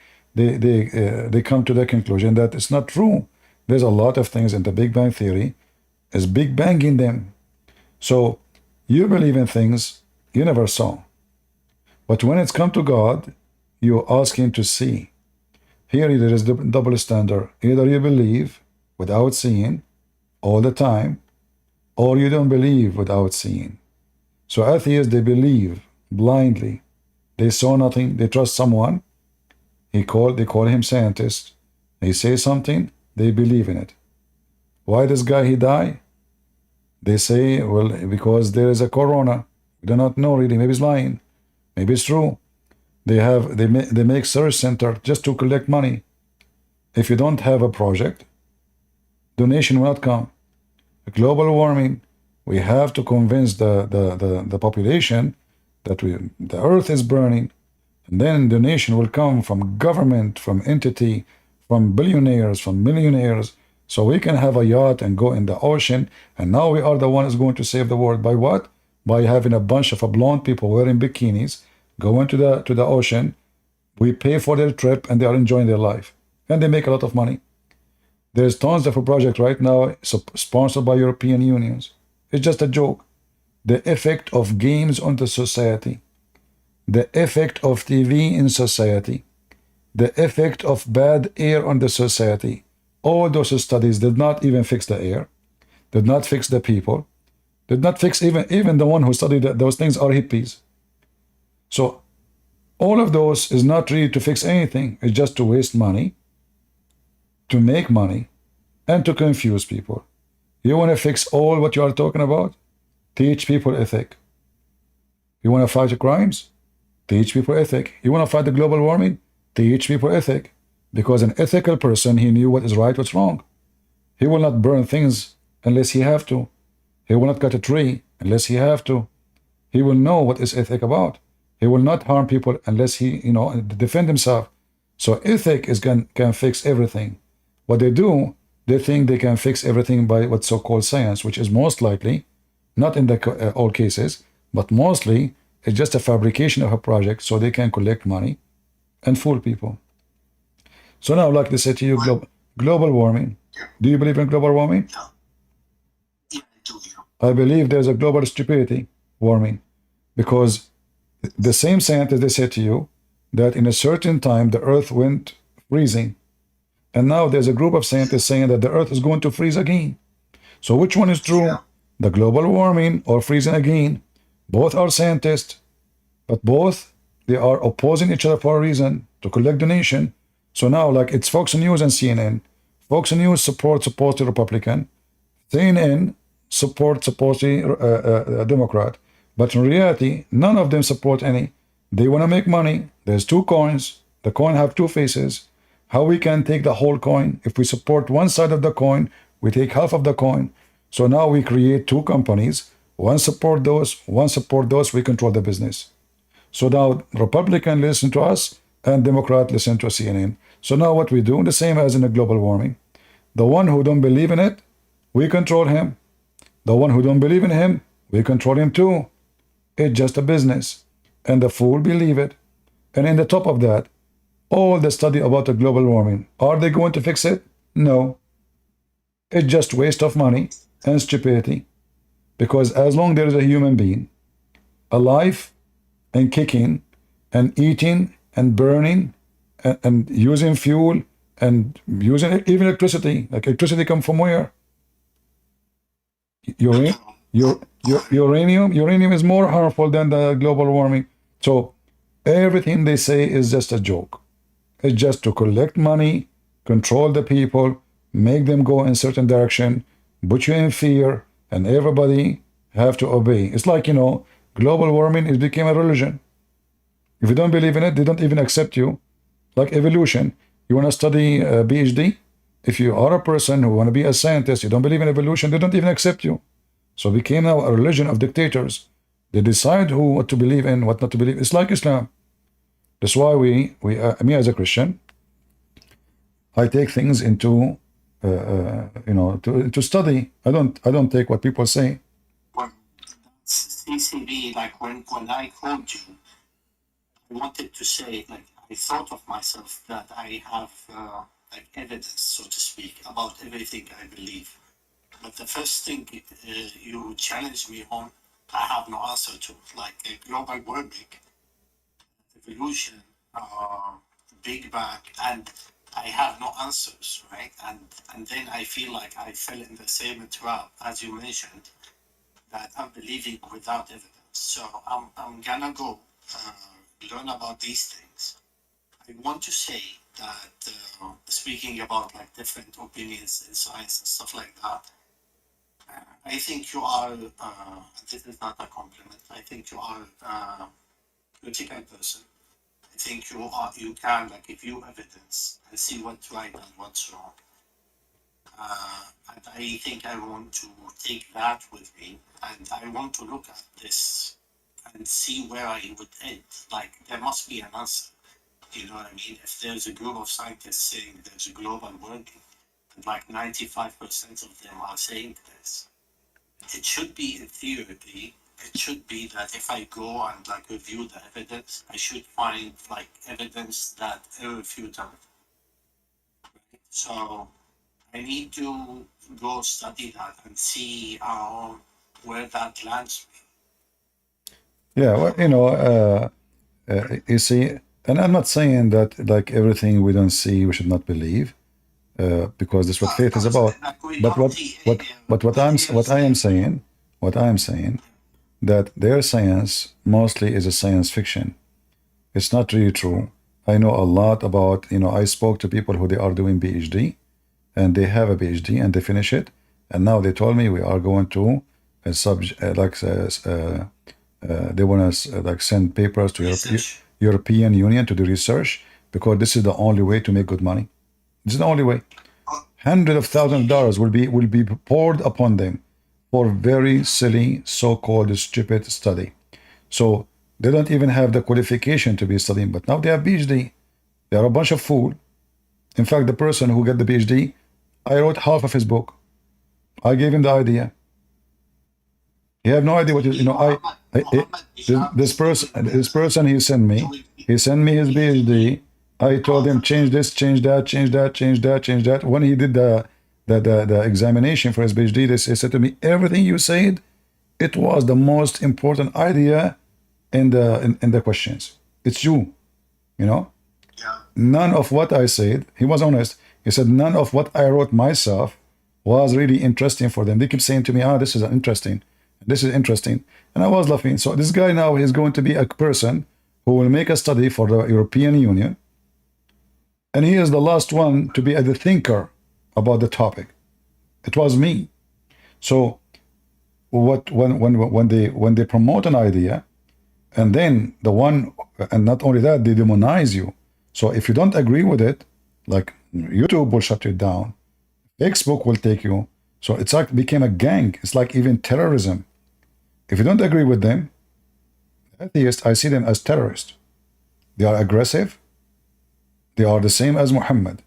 come to the conclusion that it's not true. There's a lot of things in the Big Bang theory is Big Bang in them. So you believe in things you never saw. But when it's come to God, you ask him to see. Here there is the double standard. Either you believe without seeing all the time, or you don't believe without seeing. So atheists, they believe blindly. They saw nothing. They trust someone. They call him scientist. They say something. They believe in it. Why this guy he die? They say, well, because there is a corona. We do not know really. Maybe he's lying. Maybe it's true. They make search center just to collect money. If you don't have a project, donation will not come. Global warming, we have to convince the population that the earth is burning, and then donation will come from government, from entity, from billionaires, from millionaires, so we can have a yacht and go in the ocean. And now we are the ones going to save the world by what? By having a bunch of blonde people wearing bikinis go into the ocean, We pay for their trip and they are enjoying their life. And they make a lot of money. There's tons of a project right now sponsored by European unions. It's just a joke. The effect of games on the society, the effect of TV in society, the effect of bad air on the society. All those studies did not even fix the air, did not fix the people, did not fix even the one who studied those things are hippies. So all of those is not really to fix anything. It's just to waste money, to make money, and to confuse people. You want to fix all what you are talking about? Teach people ethic. You want to fight the crimes? Teach people ethic. You want to fight the global warming? Teach people ethic. Because an ethical person, he knew what is right, what's wrong. He will not burn things unless he have to. He will not cut a tree unless he have to. He will know what is ethic about. He will not harm people unless he, defend himself. So ethic can fix everything. What they do, they think they can fix everything by what's so-called science, which is most likely, not in all cases, but mostly it's just a fabrication of a project so they can collect money and fool people. So now, like they say to you, global warming. Do you believe in global warming? I believe there's a global stupidity warming, because the same scientists, they said to you that in a certain time the earth went freezing, and now there's a group of scientists saying that the earth is going to freeze again. So which one is true? The global warming or freezing again? Both are scientists, but both, they are opposing each other for a reason, to collect donation. So now, like, it's Fox News and CNN. Fox News supports supposedly Republican, CNN supports supposedly Democrat, but in reality, none of them support any. They want to make money. There's two coins. The coin have two faces. How we can take the whole coin? If we support one side of the coin, we take half of the coin. So now we create two companies. One support those, one support those. We control the business. So now Republican listen to us and Democrat listen to CNN. So now what we do, the same as in the global warming. The one who don't believe in it, we control him. The one who don't believe in him, we control him too. It's just a business. And the fool believe it. And in the top of that, all the study about the global warming, are they going to fix it? No. It's just waste of money and stupidity. Because as long there is a human being alive and kicking and eating and burning and using fuel and using even electricity, like electricity come from where? Uranium is more harmful than the global warming. So everything they say is just a joke. It's just to collect money, control the people, make them go in a certain direction, put you in fear, and everybody have to obey. It's like, global warming, it became a religion. If you don't believe in it, they don't even accept you. Like evolution. You want to study PhD? If you are a person who want to be a scientist, you don't believe in evolution, they don't even accept you. So it became now a religion of dictators. They decide what to believe in, what not to believe. It's like Islam. That's why me as a Christian, I take things into, to study. I don't take what people say. CCB, like when I called you, I wanted to say, like, I thought of myself that I have evidence, so to speak, about everything I believe. But the first thing you challenged me on, I have no answer to, like global warming, evolution, Big Bang, and I have no answers, right? And then I feel like I fell in the same trap as you mentioned, that I'm believing without evidence. So I'm gonna go learn about these things. I want to say that speaking about like different opinions in science and stuff like that, I think you are, this is not a compliment, I think you are a critical person. I think you can like review evidence and see what's right and what's wrong. And I think I want to take that with me, and I want to look at this and see where I would end. Like, there must be an answer. You know what I mean? If there's a group of scientists saying there's a global warming, and like 95% of them are saying this, it should be, in theory, it should be that if I go and like review the evidence, I should find like evidence that irrefutable. So I need to go study that and see where that lands me. Yeah, well, you know, you see, and I'm not saying that like everything we don't see we should not believe, because that's what faith is about. But what I am saying that their science mostly is a science fiction. It's not really true. I know a lot about, you know, I spoke to people who they are doing PhD, and they have a PhD and they finish it, and now they told me we are going to they want to like send papers to European Union to do research, because this is the only way to make good money. This is the only way. Hundreds of thousands of dollars will be poured upon them for very silly, so-called stupid study. So they don't even have the qualification to be studying, but now they have PhD. They are a bunch of fools. In fact, the person who got the PhD, I wrote half of his book. I gave him the idea. He have no idea what you know. This person he sent me his PhD. I told him change this, change that, change that, change that, change that. When he did the examination for his PhD, they said to me, everything you said, it was the most important idea in the questions. It's you, you know. None of what I said, he was honest. He said none of what I wrote myself was really interesting for them. They keep saying to me, this is interesting. This is interesting. And I was laughing. So this guy now is going to be a person who will make a study for the European Union. And he is the last one to be the thinker about the topic. It was me. So when they promote an idea, and then and not only that, they demonize you. So if you don't agree with it, like YouTube will shut you down, Facebook will take you. So it's like became a gang. It's like even terrorism. If you don't agree with them, atheists, I see them as terrorists. They are aggressive. They are the same as Muhammad.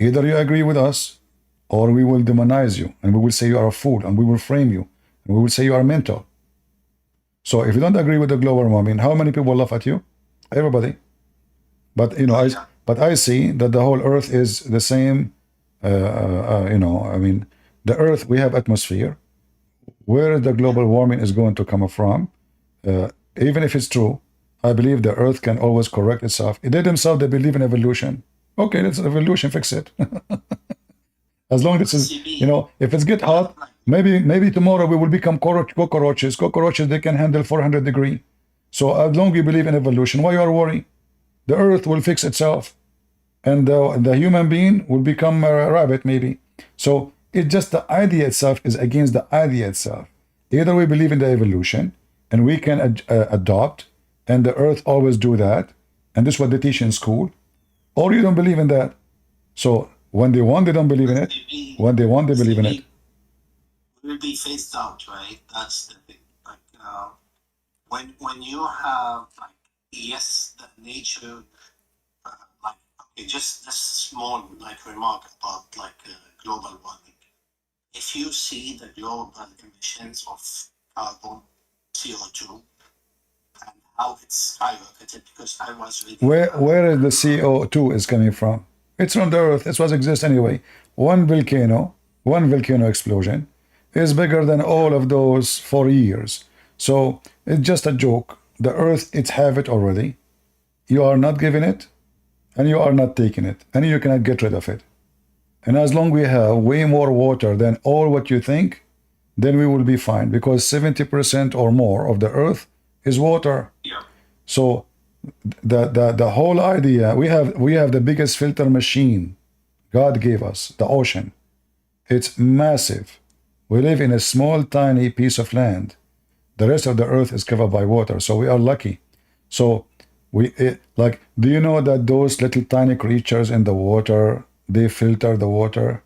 Either you agree with us, or we will demonize you, and we will say you are a fool, and we will frame you, and we will say you are mental. So if you don't agree with the global warming, how many people laugh at you? Everybody. But you know, I see that the whole Earth is the same. You know, I mean, the Earth, we have atmosphere. Where the global warming is going to come from, even if it's true, I believe the Earth can always correct itself. They themselves, they believe in evolution. Okay, that's evolution, fix it. As long as it's, you know, if it's get hot, maybe tomorrow we will become cockroaches. Cockroaches, they can handle 400 degrees. So as long as you believe in evolution, why you are worried? The Earth will fix itself, and the human being will become a rabbit maybe. So it's just the idea itself is against the idea itself. Either we believe in the evolution and we can adopt, and the Earth always do that, and this is what they teach in school, or you don't believe in that. So when they want, they don't believe in it. When they want, they believe in it. Will be phased out, right? That's the thing. Like when you have like yes, the nature, like okay, just this small like remark about like global warming. If you see the global emissions of carbon, CO2, and how it's skyrocketed, because I was reading. Where is the CO2 is coming from? It's from the Earth. It was exist anyway. One volcano explosion is bigger than all of those for years. So it's just a joke. The Earth, it's have it already. You are not giving it, and you are not taking it, and you cannot get rid of it. And as long as we have way more water than all what you think, then we will be fine, because 70% or more of the Earth is water. Yeah. So the whole idea, we have the biggest filter machine God gave us, the ocean. It's massive. We live in a small, tiny piece of land. The rest of the Earth is covered by water, so we are lucky. So do you know that those little tiny creatures in the water, they filter the water,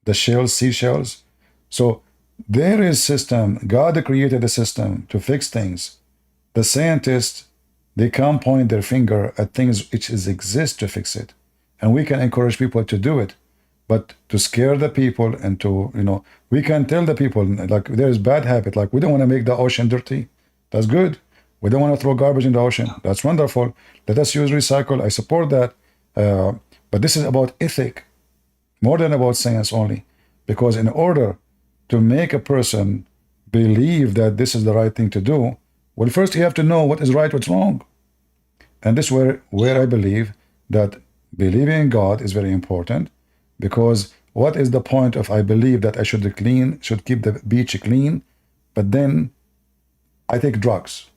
the shells, seashells? So there is system. God created a system to fix things. The scientists, they can't point their finger at things which exist to fix it, and we can encourage people to do it. But to scare the people and to, you know, we can tell the people like there is bad habit, like we don't want to make the ocean dirty. That's good. We don't want to throw garbage in the ocean. That's wonderful. Let us use recycle. I support that. But this is about ethic more than about science only. Because in order to make a person believe that this is the right thing to do, well, first you have to know what is right, what's wrong. And this is where I believe that believing in God is very important. Because what is the point of I believe that I should keep the beach clean, but then I take drugs.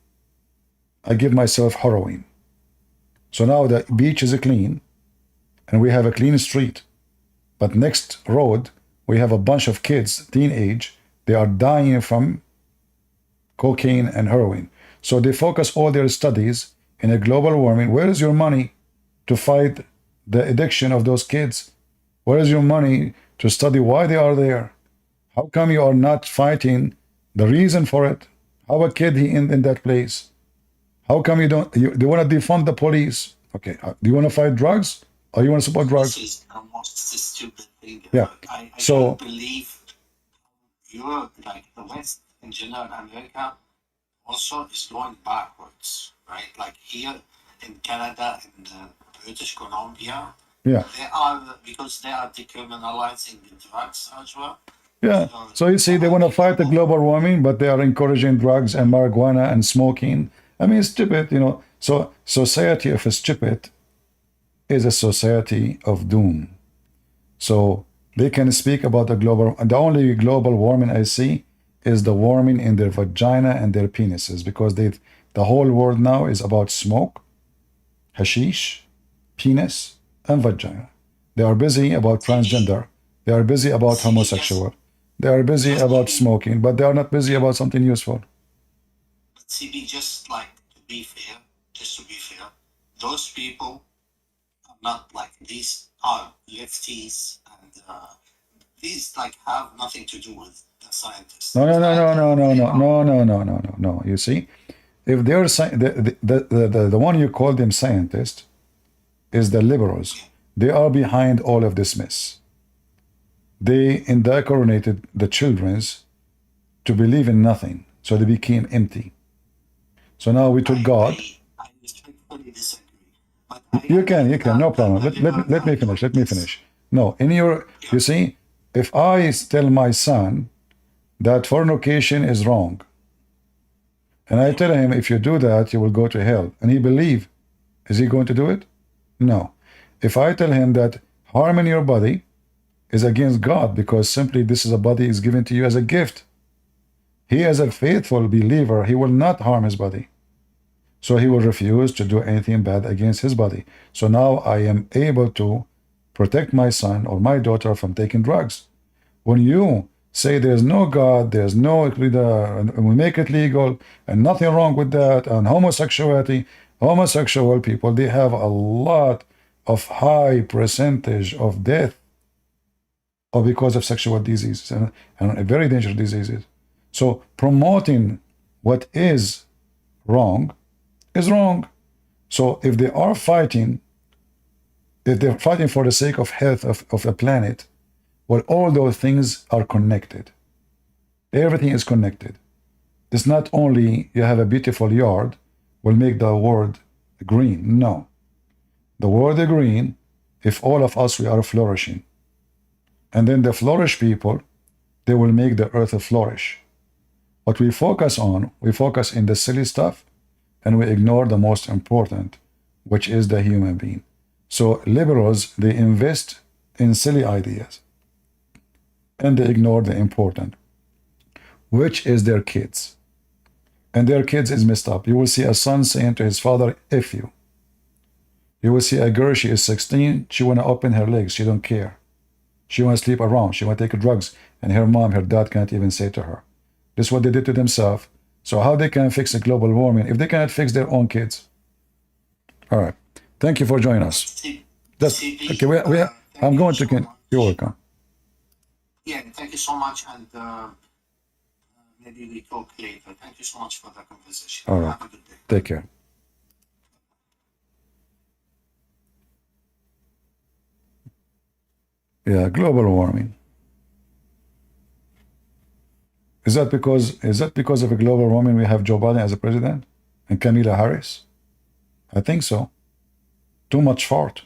I give myself heroin. So now the beach is clean and we have a clean street. But next road, we have a bunch of kids, teenage, they are dying from cocaine and heroin. So they focus all their studies in a global warming. Where is your money to fight the addiction of those kids? Where is your money to study why they are there? How come you are not fighting the reason for it? How a kid he in that place? How come you don't? They want to defund the police. Okay, do you want to fight drugs or you want to support drugs? This is almost a stupid thing. Yeah. I So don't believe Europe, like the West in general, America, also is going backwards, right? Like here in Canada and British Columbia, yeah, they are, because they are decriminalizing the drugs as well. yeah. So you see, they want to fight the global warming, but they are encouraging drugs and marijuana and smoking. I mean, it's stupid, you know. So society of a stupid is a society of doom. So they can speak about the global. The only global warming I see is the warming in their vagina and their penises, because the whole world now is about smoke, hashish, penis, and vagina. They are busy about transgender. They are busy about homosexual. They are busy about smoking, but they are not busy about something useful. But CB, just to be fair, those people are not like, these are lefties, and these have nothing to do with the scientists. No. You see, if they're the one you call them scientist is the liberals. They are behind all of this mess. They indoctrinated the childrens to believe in nothing, so they became empty. So now we took God. I respectfully disagree. But You can, no problem. Let me finish. No, you see, if I tell my son that fornication is wrong, and I tell him if you do that, you will go to hell, and he believe, is he going to do it? No. If I tell him that harming your body is against God, because simply this is a body is given to you as a gift, he as a faithful believer, he will not harm his body. So he will refuse to do anything bad against his body. So now I am able to protect my son or my daughter from taking drugs. When you say there's no God, there's no, and we make it legal, and nothing wrong with that, and homosexuality, homosexual people, they have a lot of high percentage of death or because of sexual diseases and very dangerous diseases. So promoting what is wrong is wrong. So if they are fighting, if they're fighting for the sake of health of the planet, well, all those things are connected. Everything is connected. It's not only you have a beautiful yard will make the world green. No. The world green if all of us, we are flourishing. And then the flourish people, they will make the earth flourish. What we focus on, we focus in the silly stuff, and we ignore the most important, which is the human being. So liberals, they invest in silly ideas, and they ignore the important, which is their kids. And their kids is messed up. You will see a son saying to his father, F you. You will see a girl, she is 16, she want to open her legs, she don't care. She want to sleep around, she want to take drugs, and her mom, her dad can't even say to her. This is what they did to themselves. So how they can fix the global warming if they cannot fix their own kids? All right. Thank you for joining us. Okay, I'm going to... You're welcome. Yeah, thank you so much, and maybe we talk later. Thank you so much for the conversation. All right. Have a good day. Take care. Yeah, global warming. Is that because of a global warming we have Joe Biden as a president and Kamala Harris? I think so. Too much fart.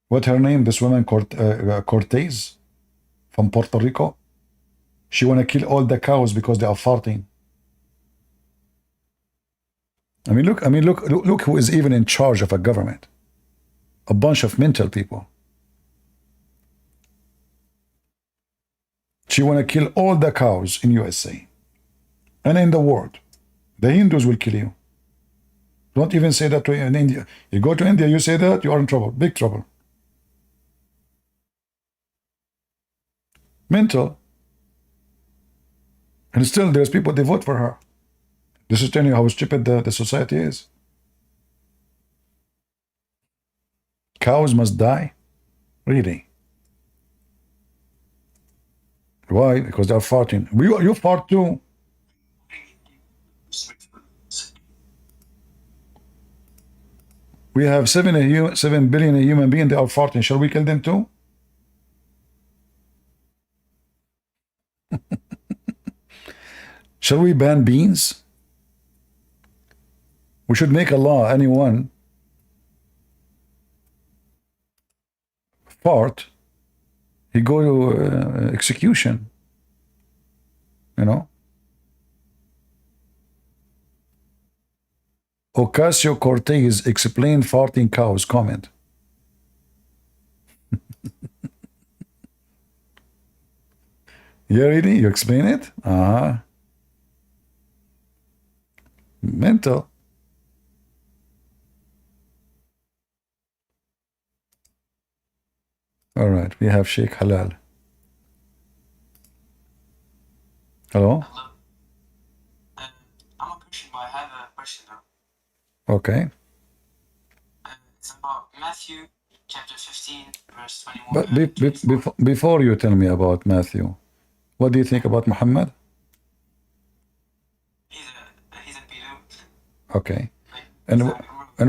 What her name? This woman Cortez from Puerto Rico. She wanna kill all the cows because they are farting. I mean, look who is even in charge of a government. A bunch of mental people. She wanna kill all the cows in USA and in the world. The Hindus will kill you. Don't even say that to in India. You go to India, you say that, you are in trouble, big trouble. Mental. And still there's people, they vote for her. This is telling you how stupid the society is. Cows must die? Really? Why? Because they're farting. You fart too. We have 7 billion human beings, they are farting. Shall we kill them too? Shall we ban beans? We should make a law, anyone fart, he go to execution, you know. Ocasio-Cortez explained farting cows comment. Yeah, really? You explain it? Mental. All right, we have Sheikh Halal. Hello? I'm a Christian, but I have a question now. Okay. It's about Matthew chapter 15, verse 21. But before you tell me about Matthew, what do you think about Muhammad? He's a Bidu. Okay. And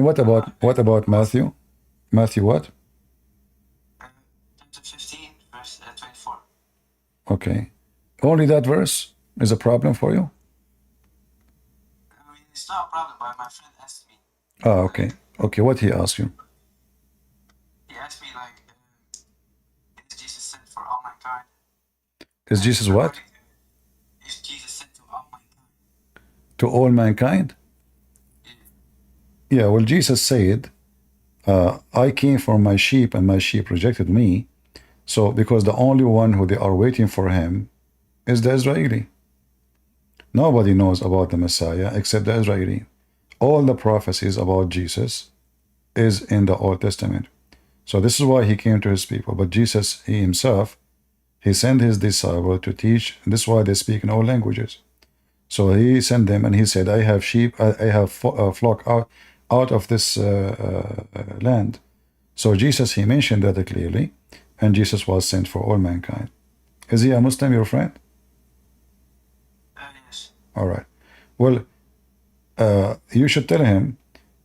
what about Matthew? Matthew what? Chapter 15, verse 24. Okay. Only that verse is a problem for you? I mean, it's not a problem, but my friend asked me. Oh, okay. Okay, what he asked you? He asked me, like, is Jesus sent for all mankind? Is Jesus what? Is Jesus sent to all mankind? To all mankind? Yeah, well, Jesus said, I came for my sheep and my sheep rejected me. So, because the only one who they are waiting for him is the Israeli. Nobody knows about the Messiah except the Israeli. All the prophecies about Jesus is in the Old Testament. So this is why he came to his people. But Jesus, he himself, he sent his disciple to teach. This is why they speak in all languages. So he sent them and he said, I have sheep, I have flock out of this land. So Jesus, he mentioned that clearly. And Jesus was sent for all mankind. Is he a Muslim, your friend? Yes. All right. Well, you should tell him,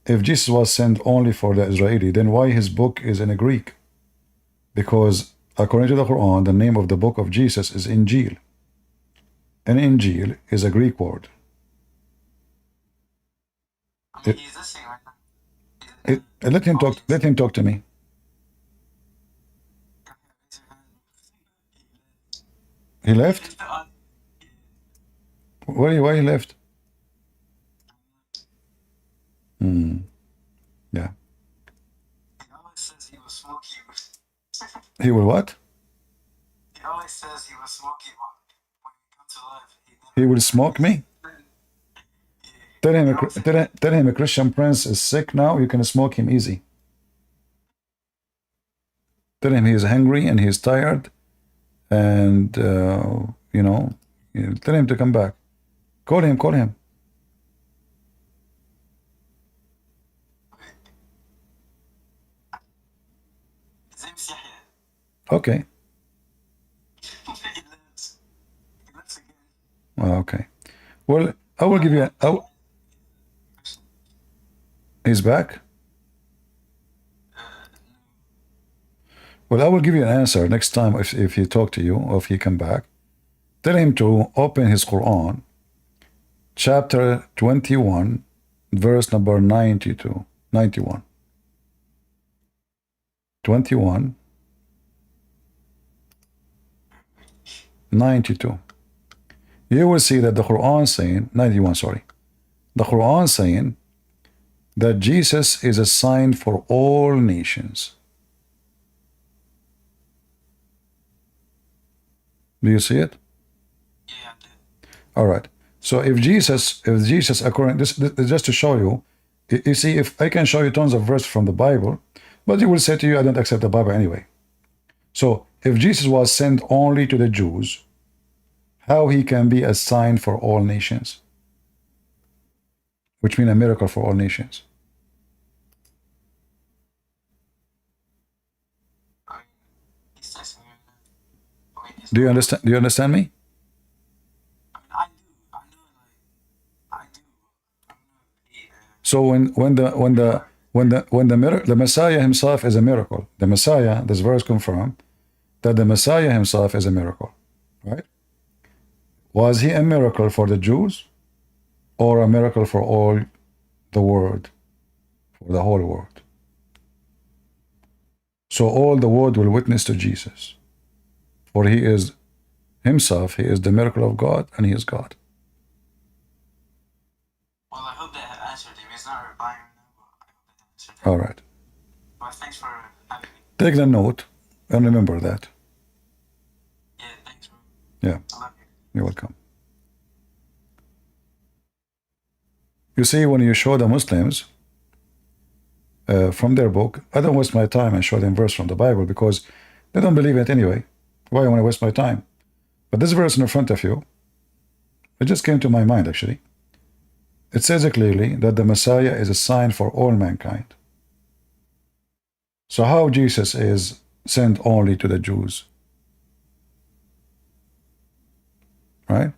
if Jesus was sent only for the Israeli, then why his book is in a Greek? Because according to the Quran, the name of the book of Jesus is Injil. And Injil is a Greek word. I mean, he's listening right now. Let him talk to me. He left? Why he left? Yeah. He always says he will smoke you. He will what? He always says he will smoke you when he comes to life. He will smoke me? Tell him a Christian prince is sick now, you can smoke him easy. Tell him he is hungry and he is tired. And, tell him to come back. Call him. His name's Yahya. Okay. He lives again. Okay. Well, I will give you he's back? Well, I will give you an answer next time if he talk to you or if he come back. Tell him to open his Quran, chapter 21, verse number 92, 91. 21, 92. You will see that the Quran saying, 91, sorry. The Quran saying that Jesus is a sign for all nations. Do you see it? Yeah, all right. So if Jesus, according this just to show you, you see, if I can show you tons of verses from the Bible, but he will say to you, I don't accept the Bible anyway. So if Jesus was sent only to the Jews, how he can be a sign for all nations? Which means a miracle for all nations. Do you understand? Do you understand me? So when the Messiah himself is a miracle, the Messiah, this verse confirms that the Messiah himself is a miracle, right? Was he a miracle for the Jews or a miracle for all the world, for the whole world? So all the world will witness to Jesus, for he is himself, he is the miracle of God, and he is God. Well, I hope that answered him. He's not replying right now, but I hope that answered him. All right. Well, thanks for having me. Take the note and remember that. Yeah, thanks, bro. Yeah. I love you. You're welcome. You see, when you show the Muslims from their book, I don't waste my time and show them verse from the Bible because they don't believe it anyway. Why I want to waste my time? But this verse in front of you, it just came to my mind actually. It says clearly that the Messiah is a sign for all mankind. So how Jesus is sent only to the Jews? Right?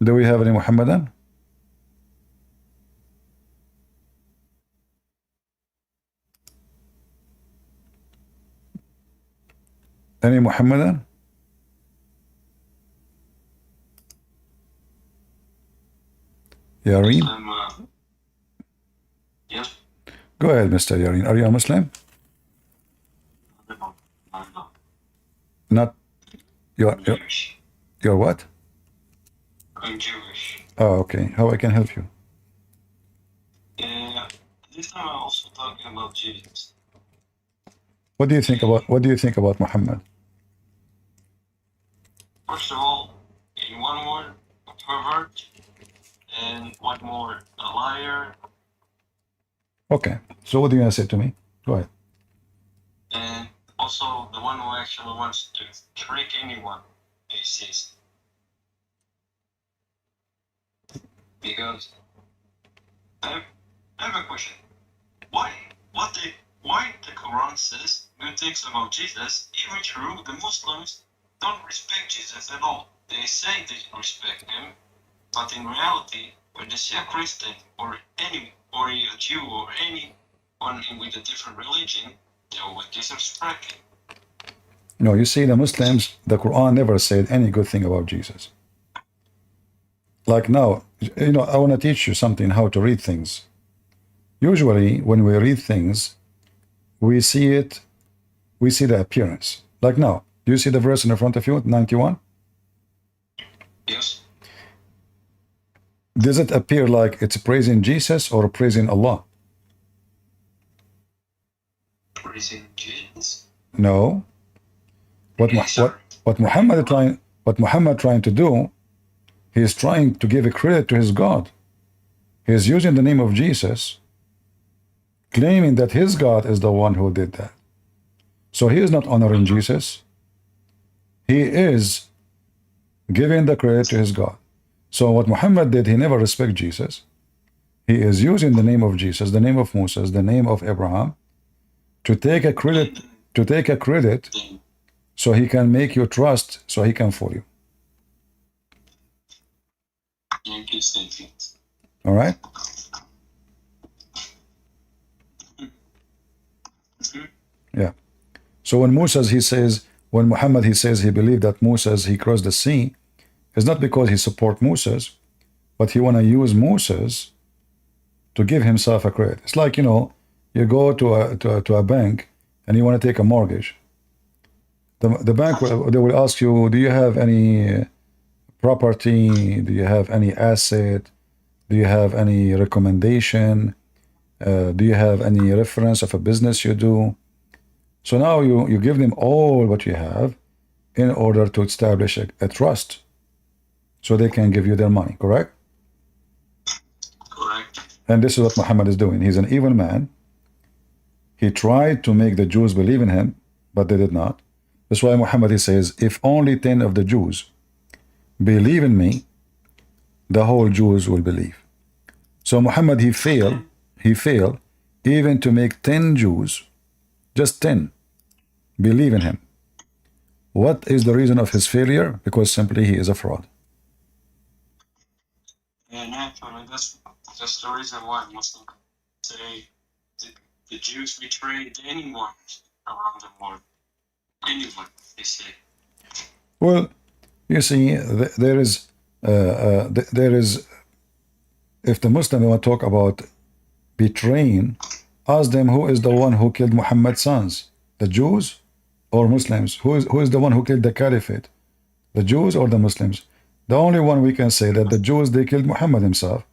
Do we have any Muhammadan? Any Muhammadan? Yareen? Yes. Go ahead, Mr. Yareen. Are you a Muslim? Not. You're what? I'm Jewish. Oh, okay. How I can help you? This time I'm also talking about Jesus. What do you think about Muhammad? First of all, in one word, a pervert, and one more, a liar, Okay. So what do you want to say to me? Go ahead. and also the one who actually wants to trick anyone he sees. Because I have a question. Why the Quran says good things about Jesus, even true the Muslims don't respect Jesus at all. They say they respect him, but in reality, when they see a Christian or a Jew or anyone with a different religion, they will disrespect him. No, you see, the Muslims, the Quran never said any good thing about Jesus. Like now, I want to teach you something, how to read things. Usually, when we read things, we see the appearance. Like now, do you see the verse in front of you, 91? Yes. Does it appear like it's praising Jesus or praising Allah? Praising Jesus. No. What Muhammad trying to do, he is trying to give a credit to his God. He is using the name of Jesus, claiming that his God is the one who did that. So he is not honoring Jesus. He is giving the credit to his God. So what Muhammad did, he never respect Jesus. He is using the name of Jesus, the name of Moses, the name of Abraham, to take a credit, so he can make you trust, so he can fool you. All right? Yeah. So when when Muhammad he says he believed that Moses he crossed the sea, it's not because he support Moses, but he want to use Moses to give himself a credit. It's like, you know, you go to a bank and you want to take a mortgage. The bank they will ask you, do you have any property? Do you have any asset? Do you have any recommendation? Do you have any reference of a business you do? So now you give them all what you have in order to establish a trust so they can give you their money, correct? Correct. And this is what Muhammad is doing. He's an evil man. He tried to make the Jews believe in him, but they did not. That's why Muhammad he says, if only 10 of the Jews believe in me, the whole Jews will believe. So Muhammad he failed even to make 10 Jews, just 10, believe in him. What is the reason of his failure? Because simply he is a fraud. And actually, that's the reason why Muslims say the Jews betrayed anyone around the world. Anyone, they say. Well, you see, there is, if the Muslim want to talk about betraying, ask them who is the one who killed Muhammad's sons, the Jews or Muslims? Who is the one who killed the caliphate, the Jews or the Muslims? The only one we can say that the Jews, they killed Muhammad himself,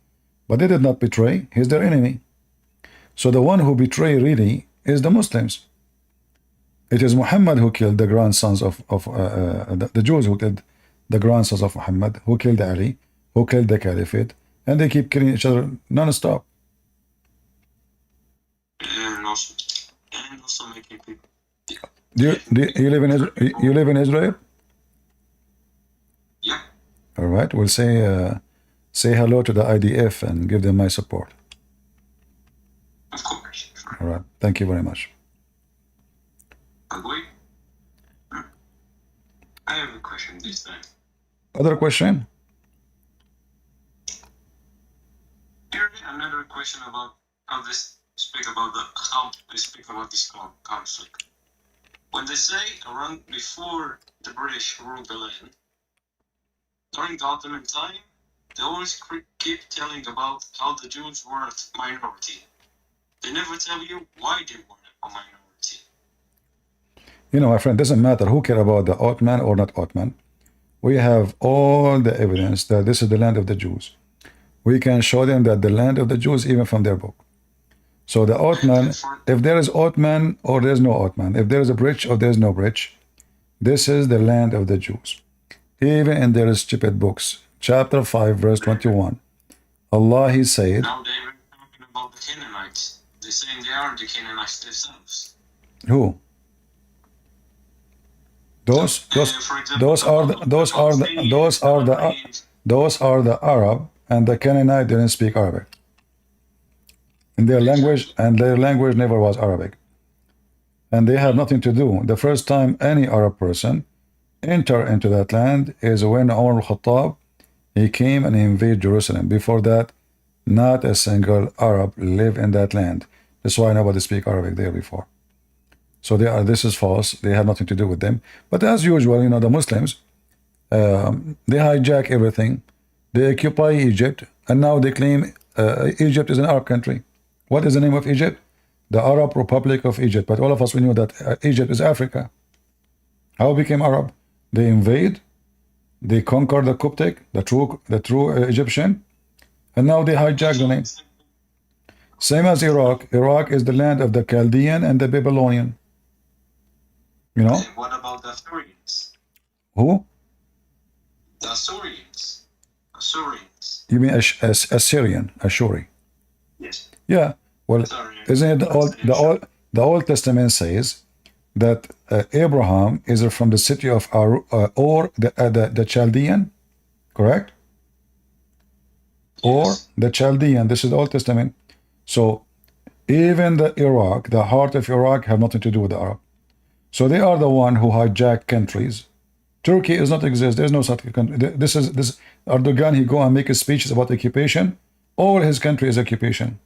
but they did not betray. He's their enemy. So the one who betrayed really is the Muslims. It is Muhammad who killed the grandsons of the Jews who killed the grandsons of Muhammad, who killed Ali, who killed the caliphate, and they keep killing each other non-stop. And also making people. You live in Israel? You live in Israel? Yeah. All right. We'll say hello to the IDF and give them my support. Of course. All right. Thank you very much. Wait. I have a question this time. Other question? Here another question about how they speak about this conflict. When they say around before the British ruled the land, during the Ottoman time, they always keep telling about how the Jews were a minority. They never tell you why they were a minority. You know, my friend, doesn't matter who care about the Ottoman or not Ottoman. We have all the evidence that this is the land of the Jews. We can show them that the land of the Jews, even from their book. So the Ottoman, if there is Ottoman or there is no Ottoman, if there is a bridge or there is no bridge, this is the land of the Jews. Even in their stupid books, chapter 5, verse 21, Allah, He said, Now they're talking about the Canaanites. They're saying they are the Canaanites themselves. who? Those are the Arab, and the Canaanite didn't speak Arabic. In their language, and their language never was Arabic. And they have nothing to do. The first time any Arab person enter into that land is when Umar al-Khattab, he came and he invaded Jerusalem. Before that, not a single Arab lived in that land. That's why nobody speak Arabic there before. So this is false. They have nothing to do with them. But as usual, you know, the Muslims, they hijack everything. They occupy Egypt, and now they claim Egypt is an Arab country. What is the name of Egypt? The Arab Republic of Egypt. But all of us, we knew that Egypt is Africa. How it became Arab? They invade, they conquer the Coptic, the true Egyptian, and now they hijack the name. Same as Iraq. Iraq is the land of the Chaldean and the Babylonian. You know? What about the Assyrians? Who? The Assyrians. Assyrians. You mean Assyrian, Ashuri? Yes. Yeah. Well, isn't it the Old Testament says that Abraham is from the city of Ur, the Chaldean, correct? Or the Chaldean. This is the Old Testament. So even the Iraq, the heart of Iraq, have nothing to do with the Arab. So they are the one who hijack countries. Turkey does not exist. There's no such country. This Erdogan. He go and make speeches about occupation. All his country is occupation.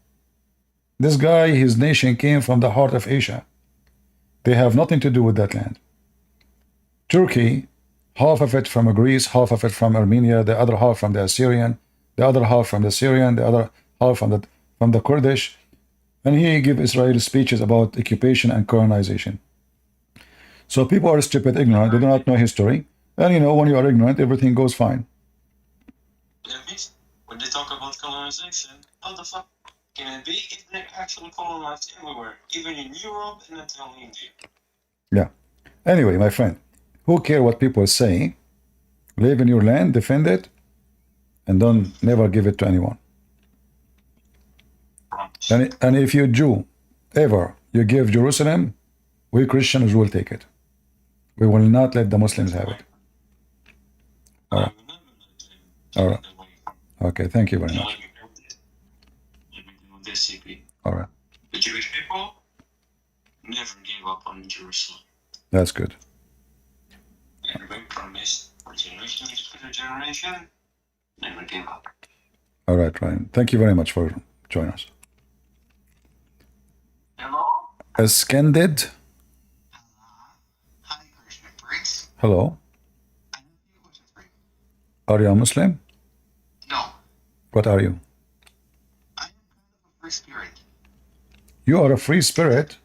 This guy, his nation came from the heart of Asia. They have nothing to do with that land. Turkey, half of it from Greece, half of it from Armenia, the other half from the Assyrian, the other half from the Syrian, the other half from the Kurdish. And he give Israel speeches about occupation and colonization. So people are stupid, ignorant, they do not know history. And you know, when you are ignorant, everything goes fine. That means when they talk about colonization, how the fuck can it be if they actually colonized everywhere, even in Europe and until India? Yeah. Anyway, my friend, who care what people say? Live in your land, defend it, and don't never give it to anyone. And if you Jew ever you give Jerusalem, we Christians will take it. We will not let the Muslims have it. All right. All right. Okay, thank you very much. All right. The Jewish people never gave up on Jerusalem. That's good. And we promised for generation to generation, never gave up. All right, Ryan. Thank you very much for joining us. Hello? Skended. Hi, Christian Prince. Hello. I have a few questions for you. Are you a Muslim? No, What are you? I am kind of a free spirit. You are a free spirit.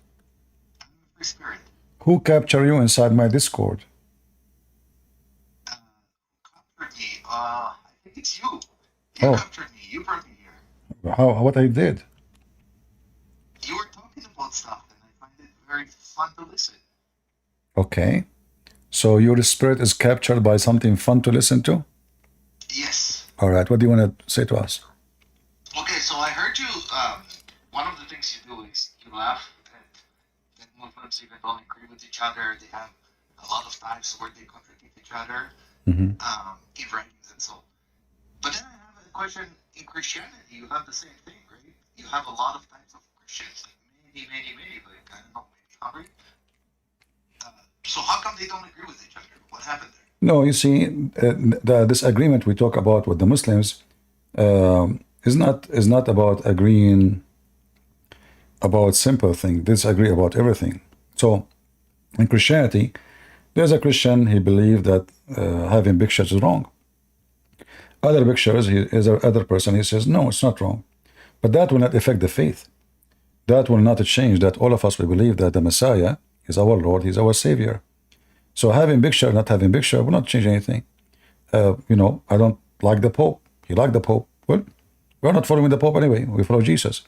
I'm a free spirit. Who captured you inside my Discord? Captured me. I think it's you. Oh. You captured me. You brought me here. How? What I did? You were talking about stuff, and I find it very fun to listen. Okay. So your spirit is captured by something fun to listen to? Yes. All right. What do you want to say to us? Okay, so I heard you. One of the things you do is you laugh at Muslims even don't agree with each other. They have a lot of times where they contradict each other in writings and so. But then I have a question. In Christianity, you have the same thing, right? You have a lot of types of Christians, like many, like I don't know, maybe 100. So how come they don't agree with each other? What happened there? No, you see, the disagreement we talk about with the Muslims is not about agreeing about simple things. They disagree about everything. So in Christianity, there's a Christian, he believed that having pictures is wrong. Other pictures, other person, he says, no, it's not wrong. But that will not affect the faith. That will not change that all of us, we believe that the Messiah is our Lord, he's our Savior. So having picture, not having picture will not change anything. You know, I don't like the Pope. You like the Pope. Well, we're not following the Pope anyway. We follow Jesus.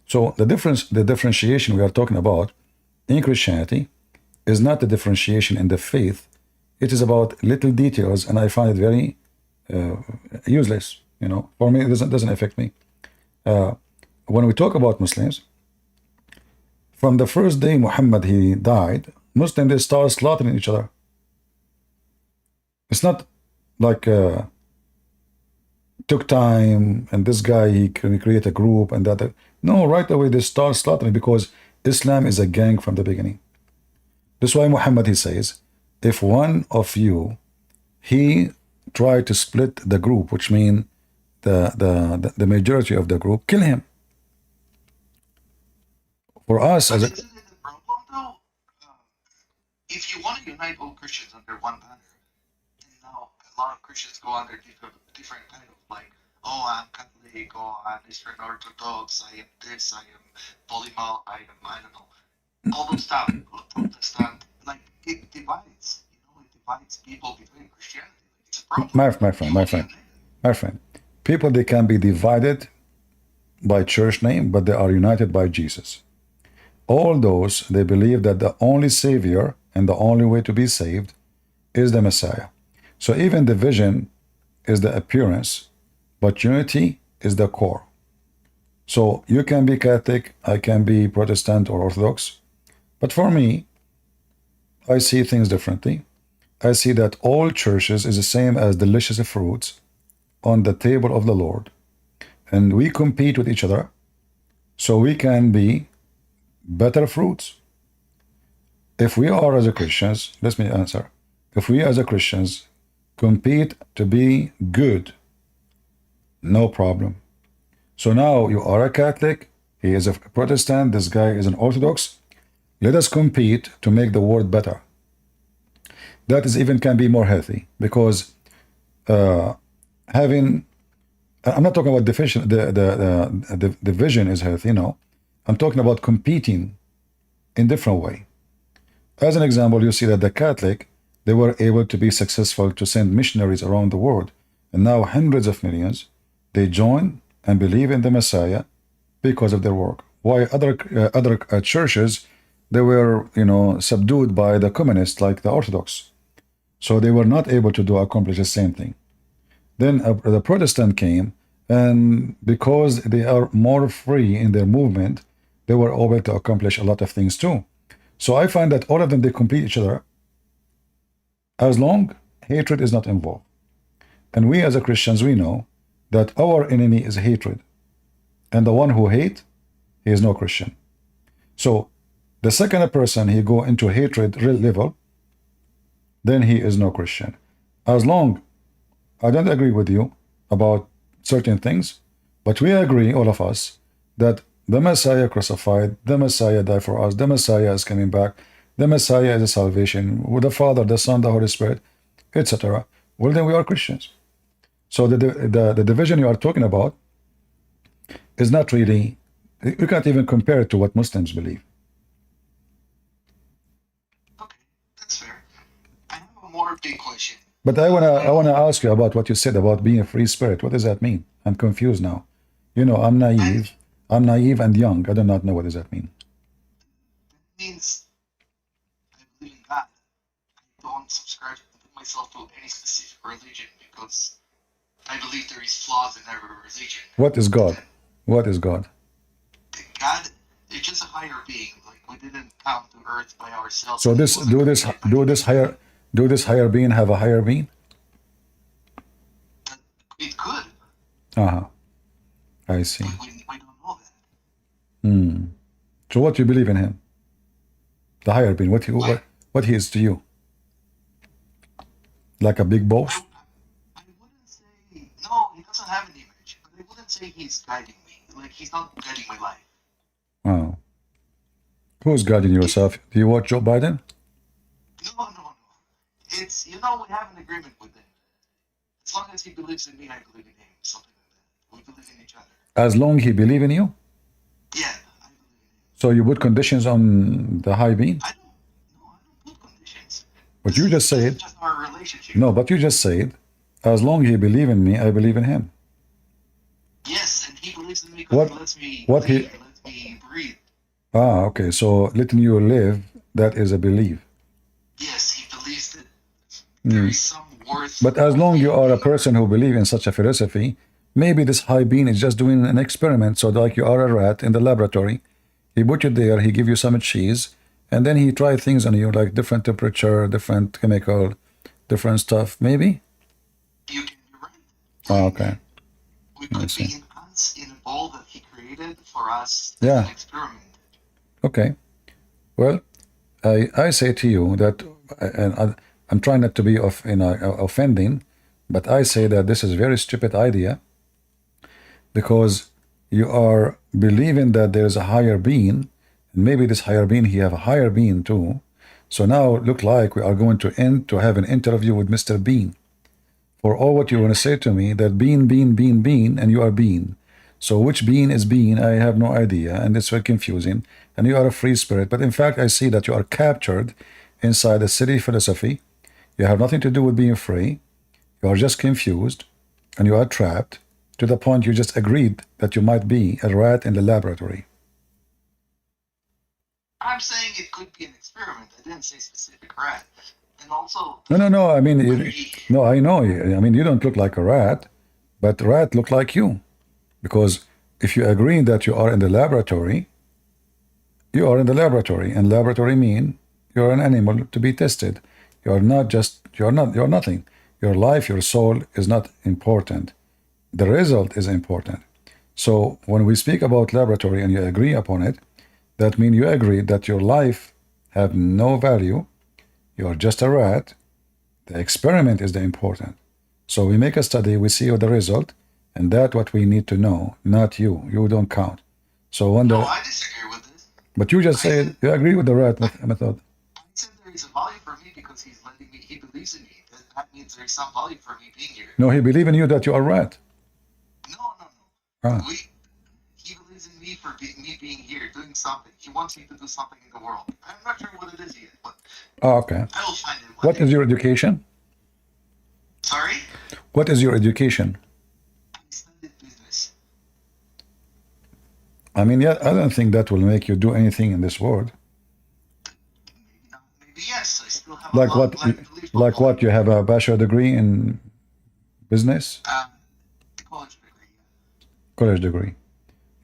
So the differentiation we are talking about in Christianity is not the differentiation in the faith. It is about little details, and I find it very useless. You know, for me, it doesn't affect me. When we talk about Muslims, from the first day Muhammad he died, Muslims they start slaughtering each other. It's not like took time and this guy he can create a group and that. No, right away they start slaughtering because Islam is a gang from the beginning. That's why Muhammad he says, if one of you he try to split the group, which means the majority of the group, kill him. For us as a Isn't it a problem though? If you want to unite all Christians under one banner, and now a lot of Christians go under different kind of like, oh, I'm Catholic, oh, I'm Eastern Orthodox, I am this, I am Polymal, I don't know, all those stuff, Protestant, like it divides, you know, it divides people between Christianity. Like, it's a problem. my friend, people they can be divided by church name, but they are united by Jesus. All those, they believe that the only Savior and the only way to be saved is the Messiah. So even division is the appearance, but unity is the core. So you can be Catholic, I can be Protestant or Orthodox, but for me, I see things differently. I see that all churches is the same as delicious fruits on the table of the Lord. And we compete with each other so we can be better fruits. If we are as a Christians, let me answer. If we as a Christians compete to be good, no problem. So now you are a Catholic, he is a Protestant, this guy is an Orthodox. Let us compete to make the world better. That is even can be more healthy, because having, I'm not talking about division, the division is healthy, no. I'm talking about competing in different way. As an example, you see that the Catholic, they were able to be successful to send missionaries around the world. And now hundreds of millions, they join and believe in the Messiah because of their work. Why other churches, they were, subdued by the communists like the Orthodox. So they were not able to accomplish the same thing. Then the Protestant came, and because they are more free in their movement, they were able to accomplish a lot of things too. So I find that all of them, they complete each other as long hatred is not involved. And we as a Christians, we know that our enemy is hatred. And the one who hate, he is no Christian. So the second a person he go into hatred level, then he is no Christian. As long I don't agree with you about certain things, but we agree, all of us, that the Messiah crucified, the Messiah died for us, the Messiah is coming back, the Messiah is a salvation, with the Father, the Son, the Holy Spirit, etc. Well, then we are Christians. So the division you are talking about is not really, you can't even compare it to what Muslims believe. Okay, that's fair. I have a more big question. But I wanna ask you about what you said about being a free spirit. What does that mean? I'm confused now. I'm naive. I'm naive and young. I do not know what does that mean. It means I believe in God. I don't subscribe to put myself to any specific religion because I believe there is flaws in every religion. What is God? What is God? God is just a higher being. Like we didn't come to earth by ourselves. So do this higher being have a higher being? It could. I see. We don't know that. So what you believe in him? The higher being. What he is to you? Like a big boss? I wouldn't say no. He doesn't have an image, but I wouldn't say he's guiding me. Like he's not guiding my life. Oh. Who's guiding yourself? Do you watch Joe Biden? No. It's we have an agreement with him. As long as he believes in me, I believe in him. Something like that. We believe in each other. As long he believe in you? Yeah, I believe in him. So you put conditions on the high being? I don't put conditions. But you just said. Just our relationship. No, but you just said, as long he believe in me, I believe in him. Yes, and he believes in me because he lets me lets me breathe. Okay. So letting you live, that is a belief. Yes, he believes that there is some worth. But as long you are a person who believes in such a philosophy, maybe this high being is just doing an experiment. So like you are a rat in the laboratory, he put you there, he give you some cheese, and then he try things on you, like different temperature, different chemical, different stuff, maybe? You're right. Okay. We could be in us in a bowl that he created for us as an experiment. Okay. Well, I say to you that, and I'm trying not to be offending, but I say that this is a very stupid idea, because you are believing that there is a higher being, and maybe this higher being, he have a higher being too. So now look like we are going to have an interview with Mr. Bean. For all what you want to say to me, that being, and you are being. So which being is being? I have no idea, and it's very confusing. And you are a free spirit, but in fact I see that you are captured inside a city philosophy. You have nothing to do with being free. You are just confused, and you are trapped to the point you just agreed that you might be a rat in the laboratory. I'm saying it could be an experiment. I didn't say specific rat. And also... No. I mean, no, I know. I mean, you don't look like a rat, but rat look like you. Because if you agree that you are in the laboratory, you are in the laboratory, and laboratory mean you're an animal to be tested. You're nothing. Your life, your soul is not important. The result is important. So when we speak about laboratory and you agree upon it, that means you agree that your life have no value. You are just a rat. The experiment is the important. So we make a study, we see the result, and that's what we need to know, not you. You don't count. So when I disagree with this. But you just said you agree with the right method. I said there is a value for me because he's letting me, he believes in me. That means there is some value for me being here. No, he believes in you that you are right. No. Ah. He believes in me for me being here, doing something. He wants me to do something in the world. I'm not sure what it is yet, but Oh, okay. I will find it. What is your education? Sorry? What is your education? I studied business. I mean, yeah, I don't think that will make you do anything in this world. Maybe yes. I still have Like a long what? life to live. Like what? You have a bachelor degree in business, College degree. college degree.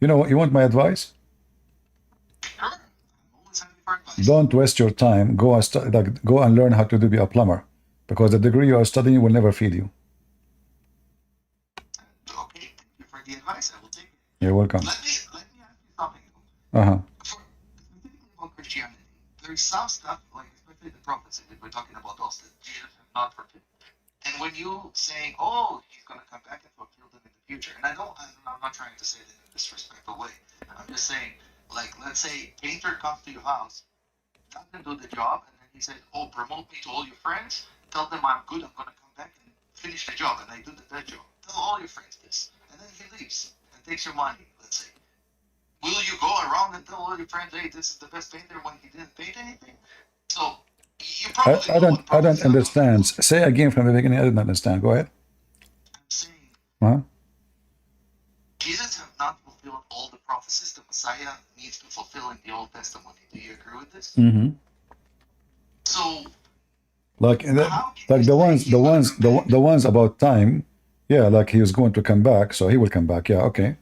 You know, you want my advice? Sure. I'm always happy for advice. Don't waste your time. Go and go and learn how to be a plumber, because the degree you are studying will never feed you. Okay, thank you for the advice. I will take it. You're welcome. Let me ask you something. Uh-huh. Specifically about Christianity, there is some stuff, like especially the prophecy that we're talking about those that Jesus has not fulfilled. And when you saying, oh, he's going to come back and fulfill them in the future, and I'm not trying to say that in a disrespectful way. I'm just saying, like, let's say painter comes to your house, doesn't do the job, and then he says, oh, promote me to all your friends, tell them I'm good, I'm going to come back and finish the job, and I do that job. Tell all your friends this. And then he leaves and takes your money, let's say. Will you go around and tell all your friends, hey, this is the best painter when he didn't paint anything? So, you probably I don't understand. Say again from the beginning. I didn't understand. Go ahead. I'm saying Huh? Jesus have not fulfilled all the prophecies the Messiah needs to fulfill in the Old Testament. Do you agree with this? Mm-hmm. So, Like the ones about time. Yeah, like he was going to come back, so he will come back. Yeah, okay.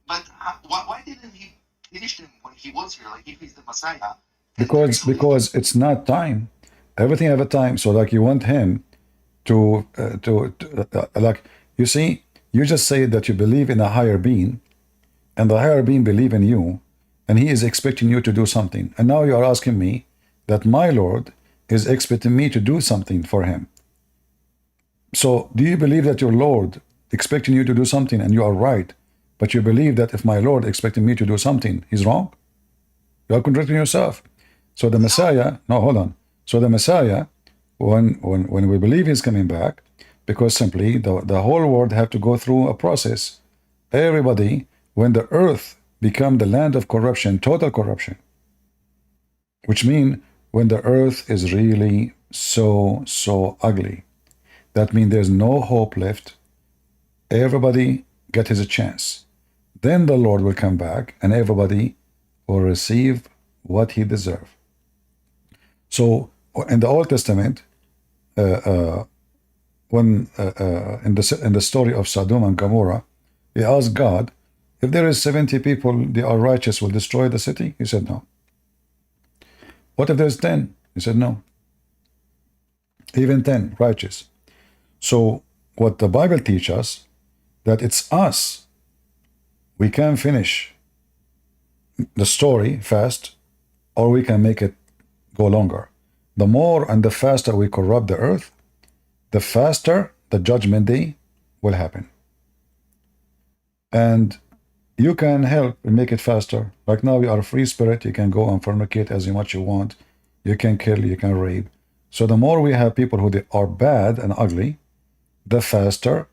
but why didn't he finish them when he was here? Like, if he's the Messiah. Because it's not time. Everything have a time. So like you want him to like, you see, you just say that you believe in a higher being, and the higher being believe in you, and he is expecting you to do something. And now you are asking me that my Lord is expecting me to do something for him. So do you believe that your Lord expecting you to do something and you are right, but you believe that if my Lord expecting me to do something, he's wrong? You are contradicting yourself. So the Messiah, no, hold on. So the Messiah, when we believe he's coming back, because simply the whole world have to go through a process. Everybody, when the earth become the land of corruption, total corruption, which means when the earth is really so ugly, that means there's no hope left. Everybody get his chance. Then the Lord will come back and everybody will receive what he deserves. So in the Old Testament, when in the story of Sodom and Gomorrah, he asked God, if there is 70 people, they are righteous, will destroy the city? He said no. What if there's 10? He said no. Even 10 righteous. So what the Bible teaches us, that it's us. We can finish the story fast, or we can make it go longer. The more and the faster we corrupt the earth, the faster the judgment day will happen. And you can help and make it faster. Like now you are a free spirit, you can go and fornicate as much you want. You can kill, you can rape. So the more we have people who are bad and ugly, the faster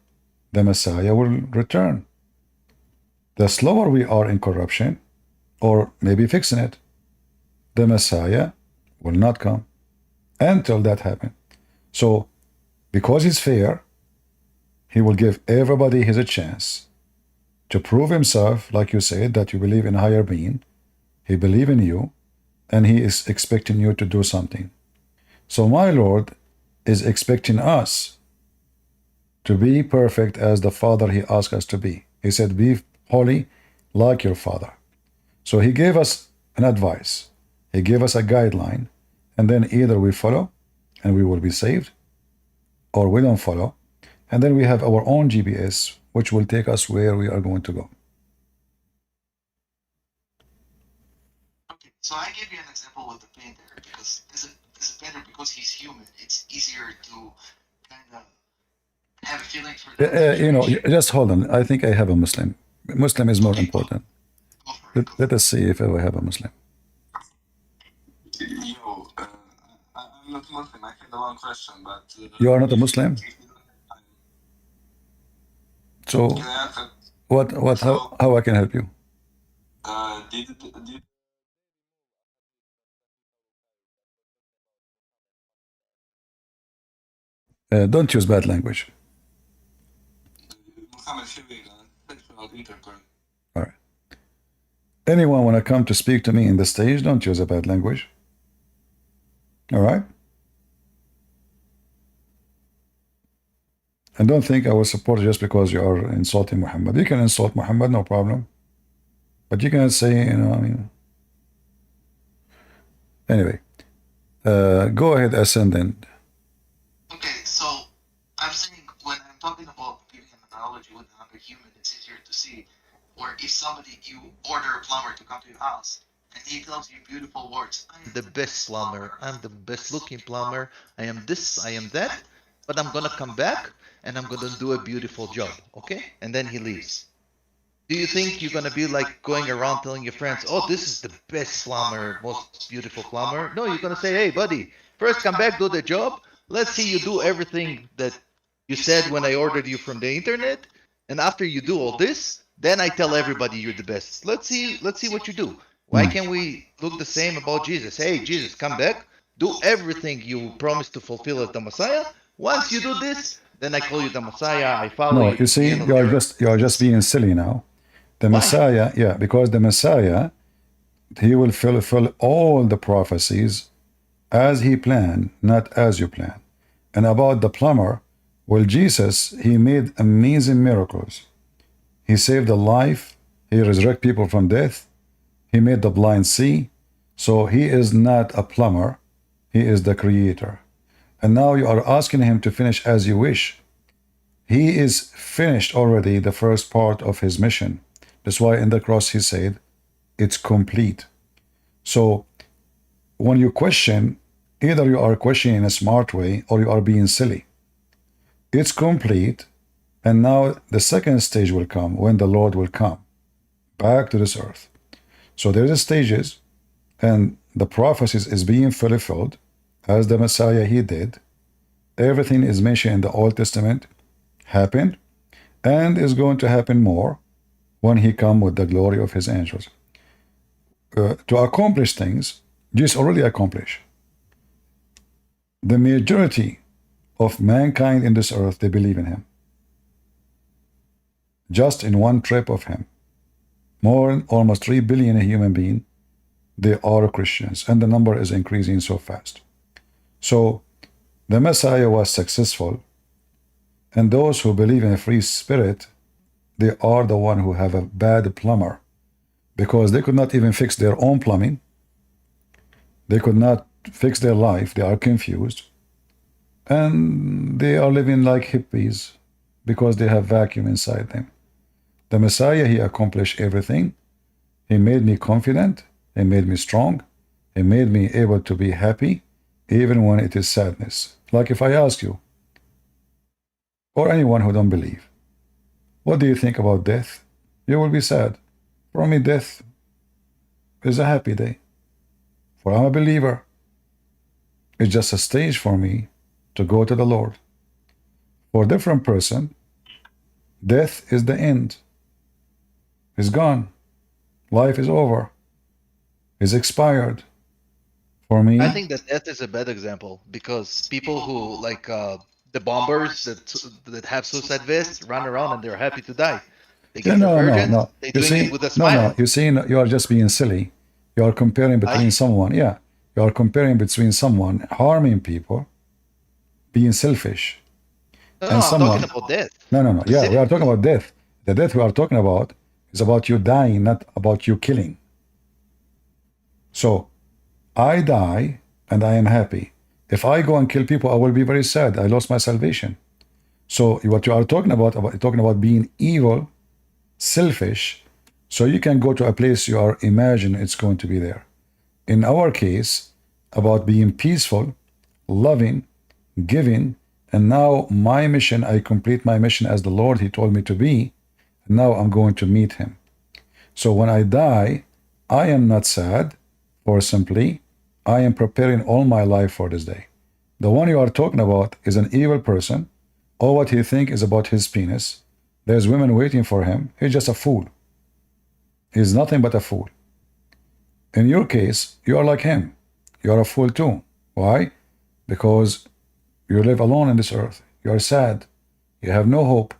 the Messiah will return. The slower we are in corruption, or maybe fixing it, the Messiah will not come until that happens. So, because he's fair, he will give everybody his chance to prove himself, like you said, that you believe in a higher being. He believes in you, and he is expecting you to do something. So my Lord is expecting us to be perfect as the Father he asked us to be. He said, be holy like your Father. So he gave us an advice. He gave us a guideline, and then either we follow and we will be saved, or we don't follow, and then we have our own GPS, which will take us where we are going to go. Okay, so I give you an example with the painter, because as a painter, because he's human, it's easier to kind of have a feeling for that. You know, just hold on. I think I have a Muslim. Muslim is more important. Let us see if ever have a Muslim. Yo, I'm not Muslim. I had the wrong question, but You are not a Muslim? So, can I answer? how I can help you? Did Don't use bad language. Muhammad sexual intercourse? All right. Anyone want to come to speak to me in the stage, don't use a bad language. All right? And don't think I will support you just because you are insulting Muhammad. You can insult Muhammad, no problem. But you cannot say, I mean. Anyway, go ahead, Ascendant. Okay, so I'm saying when I'm talking about giving an analogy with another human, it's easier to see. Or if somebody, you order a plumber to come to your house, and he tells you beautiful words. I'm the best plumber. I'm the best looking plumber. I am this, I am that. But I'm gonna come back and I'm gonna do a beautiful job, okay? And then he leaves. Do you think you're gonna be like going around telling your friends, oh, this is the best plumber, most beautiful plumber? No, you're gonna say, hey, buddy, first come back, do the job. Let's see you do everything that you said when I ordered you from the internet. And after you do all this, then I tell everybody you're the best. Let's see what you do. Why can't we look the same about Jesus? Hey, Jesus, come back, do everything you promised to fulfill as the Messiah. Once you do this, then I call you the Messiah. I follow you. No, you see, you are just being silly now. The Messiah, yeah, because the Messiah, he will fulfill all the prophecies as he planned, not as you plan. And about the plumber, well, Jesus, he made amazing miracles. He saved a life. He resurrected people from death. He made the blind see. So he is not a plumber. He is the creator. And now you are asking him to finish as you wish. He is finished already the first part of his mission. That's why in the cross he said, it's complete. So when you question, either you are questioning in a smart way or you are being silly. It's complete. And now the second stage will come when the Lord will come back to this earth. So there's stages, and the prophecies is being fulfilled as the Messiah he did. Everything is mentioned in the Old Testament happened and is going to happen more when he come with the glory of his angels. To accomplish things, Jesus already accomplished. The majority of mankind in this earth, they believe in him. Just in one trip of him. Almost 3 billion human beings, they are Christians, and the number is increasing so fast. So the Messiah was successful, and those who believe in a free spirit, they are the one who have a bad plumber, because they could not even fix their own plumbing. They could not fix their life. They are confused, and they are living like hippies because they have vacuum inside them. The Messiah, he accomplished everything. He made me confident. He made me strong. He made me able to be happy, even when it is sadness. Like if I ask you, or anyone who don't believe, what do you think about death? You will be sad. For me, death is a happy day. For I'm a believer. It's just a stage for me to go to the Lord. For a different person, death is the end. It's gone. Life is over. It's expired. For me, I think that death is a bad example because people who like the bombers that have suicide vests run around and they're happy to die. They get no. They're You doing see, it with a smile. no. You see, you are just being silly. You are comparing between someone. Yeah, you are comparing between someone harming people, being selfish, No, and I'm someone. talking about death. No. Yeah, we are talking about death. The death we are talking about is about you dying, not about you killing. So, I die and I am happy. If I go and kill people, I will be very sad. I lost my salvation. So, what you are talking about being evil, selfish, so you can go to a place you are imagine it's going to be there. In our case, about being peaceful, loving, giving, and now my mission, I complete my mission as the Lord, he told me to be, and now I'm going to meet him. So when I die, I am not sad, or simply, I am preparing all my life for this day. The one you are talking about is an evil person. All what he thinks is about his penis. There's women waiting for him. He's just a fool. He's nothing but a fool. In your case, you are like him. You are a fool too. Why? Because you live alone in this earth. You are sad. You have no hope.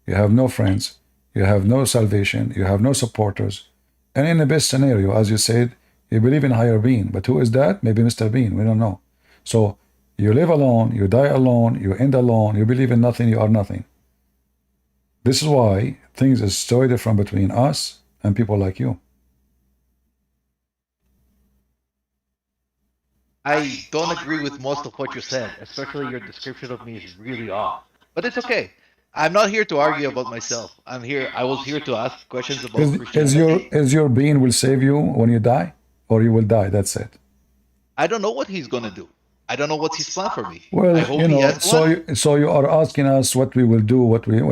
You have no friends. You have no salvation. You have no supporters. And in the best scenario, as you said, you believe in higher being. But who is that? Maybe Mr. Bean. We don't know. So you live alone. You die alone. You end alone. You believe in nothing. You are nothing. This is why things are so different between us and people like you. I don't agree with most of what you said, especially your description of me is really off. But it's okay. I'm not here to argue about myself. I was here to ask questions about Christianity. Is your being will save you when you die? Or you will die, that's it. I don't know what he's gonna do. I don't know what's his plan for me. Well, you know, so you are asking us what we will do,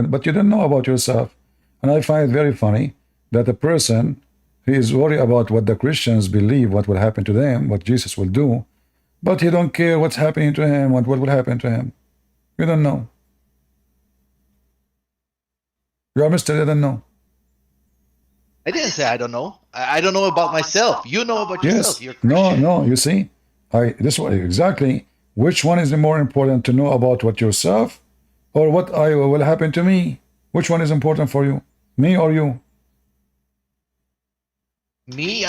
but you don't know about yourself. And I find it very funny that a person who is worried about what the Christians believe, what will happen to them, what Jesus will do, but he don't care what's happening to him, what will happen to him. You don't know. You are Mr. I don't know. I didn't say I don't know. I don't know about myself. You know about yourself. You're No, you see? This way, exactly. Which one is more important to know about what yourself or what will happen to me? Which one is important for you? Me or you? Me,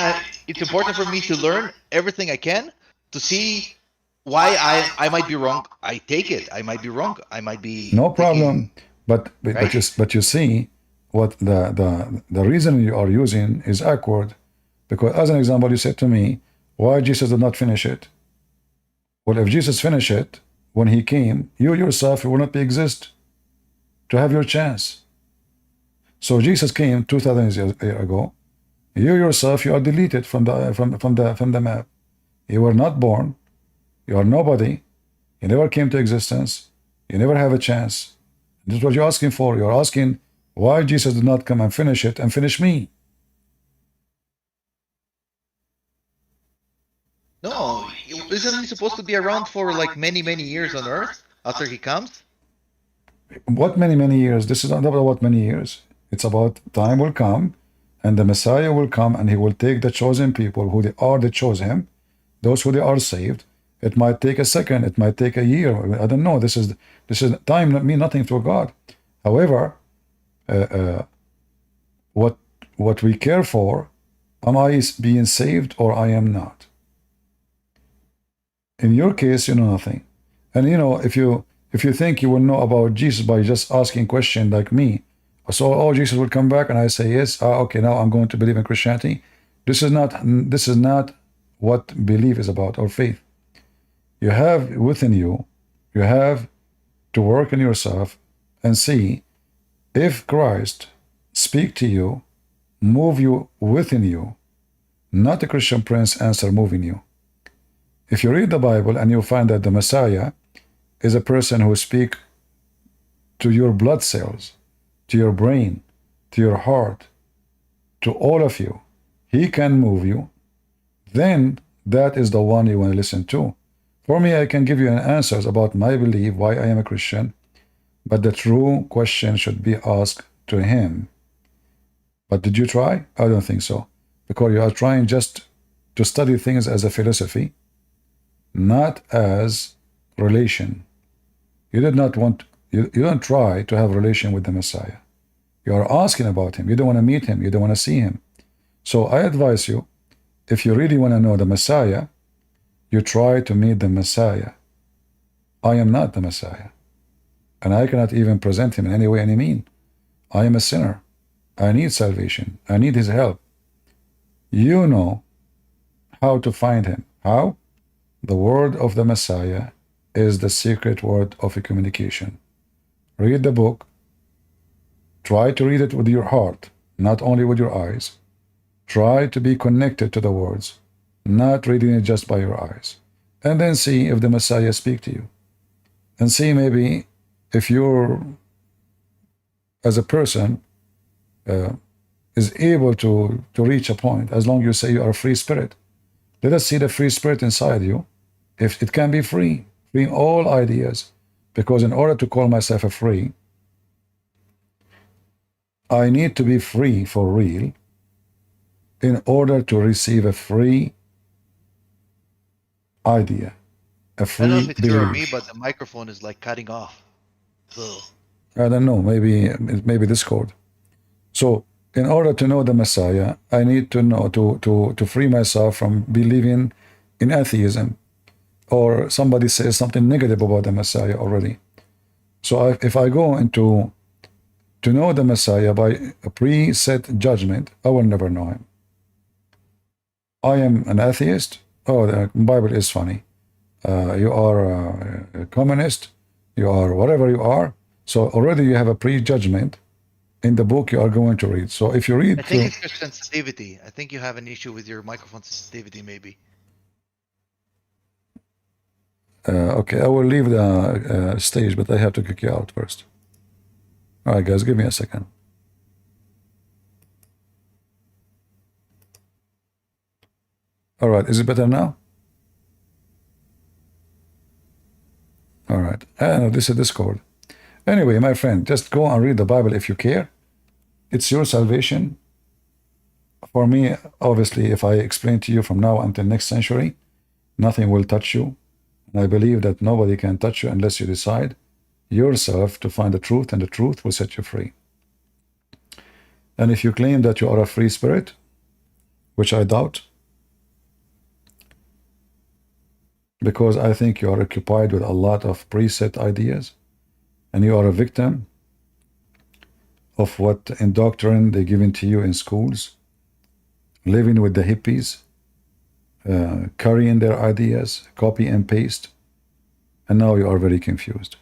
it's important for me to learn everything I can to see why I might be wrong. I take it. I might be wrong. I might be no problem. But you see what the reason you are using is awkward, because as an example you said to me, why Jesus did not finish it? Well, if Jesus finished it when he came, you yourself will not be exist to have your chance. So Jesus came 2,000 years ago. You yourself, you are deleted from the map. You were not born. You are nobody. You never came to existence. You never have a chance. This is what you're asking for. You're asking why Jesus did not come and finish it and finish me. No, isn't he supposed to be around for like many years on Earth after he comes? What many years? This is not about what many years. It's about time will come and the Messiah will come and he will take the chosen people who they are, they chose him, those who they are saved. It might take a second, it might take a year. I don't know. This is time mean nothing to God. However, what we care for, am I being saved or I am not? In your case, you know nothing. And you know, if you think you will know about Jesus by just asking questions like me, so oh, Jesus will come back and I say yes, okay, now I'm going to believe in Christianity. This is not what belief is about, or faith. You have within you, you have to work in yourself and see if Christ speak to you, move you within you, not a Christian Prince answer moving you. If you read the Bible and you find that the Messiah is a person who speaks to your blood cells, to your brain, to your heart, to all of you, he can move you, then that is the one you want to listen to. For me, I can give you answers about my belief, why I am a Christian, but the true question should be asked to him. But did you try? I don't think so. Because you are trying just to study things as a philosophy, not as relation. You did not want, you don't try to have a relation with the Messiah. You are asking about him. You don't want to meet him. You don't want to see him. So I advise you, if you really want to know the Messiah, you try to meet the Messiah. I am not the Messiah. And I cannot even present him in any way, any mean. I am a sinner. I need salvation. I need his help. You know how to find him. How? The word of the Messiah is the secret word of a communication. Read the book. Try to read it with your heart, not only with your eyes. Try to be connected to the words, not reading it just by your eyes. And then see if the Messiah speak to you. And see maybe if you're, as a person, is able to reach a point as long as you say you are a free spirit. Let us see the free spirit inside you. If it can be free, freeing all ideas. Because in order to call myself a free, I need to be free for real in order to receive a free idea, a I free don't know if it's you or me, belief. but the microphone is like cutting off. So I don't know, maybe Discord. So in order to know the Messiah, I need to know to free myself from believing in atheism, or somebody says something negative about the Messiah already. So if I go into to know the Messiah by a preset judgment, I will never know him. I am an atheist. Oh, the Bible is funny. You are a communist. You are whatever you are. So already you have a prejudgment in the book you are going to read. So if you read I think it's your sensitivity. I think you have an issue with your microphone sensitivity, maybe. Okay, I will leave the stage, but I have to kick you out first. All right, guys, give me a second. All right, is it better now? All right, no, this is Discord. Anyway, my friend, just go and read the Bible if you care. It's your salvation. For me, obviously, if I explain to you from now until next century, nothing will touch you. And I believe that nobody can touch you unless you decide yourself to find the truth, and the truth will set you free. And if you claim that you are a free spirit, which I doubt, because I think you are occupied with a lot of preset ideas, and you are a victim of what indoctrination they're giving to you in schools, living with the hippies, carrying their ideas, copy and paste, and now you are very confused.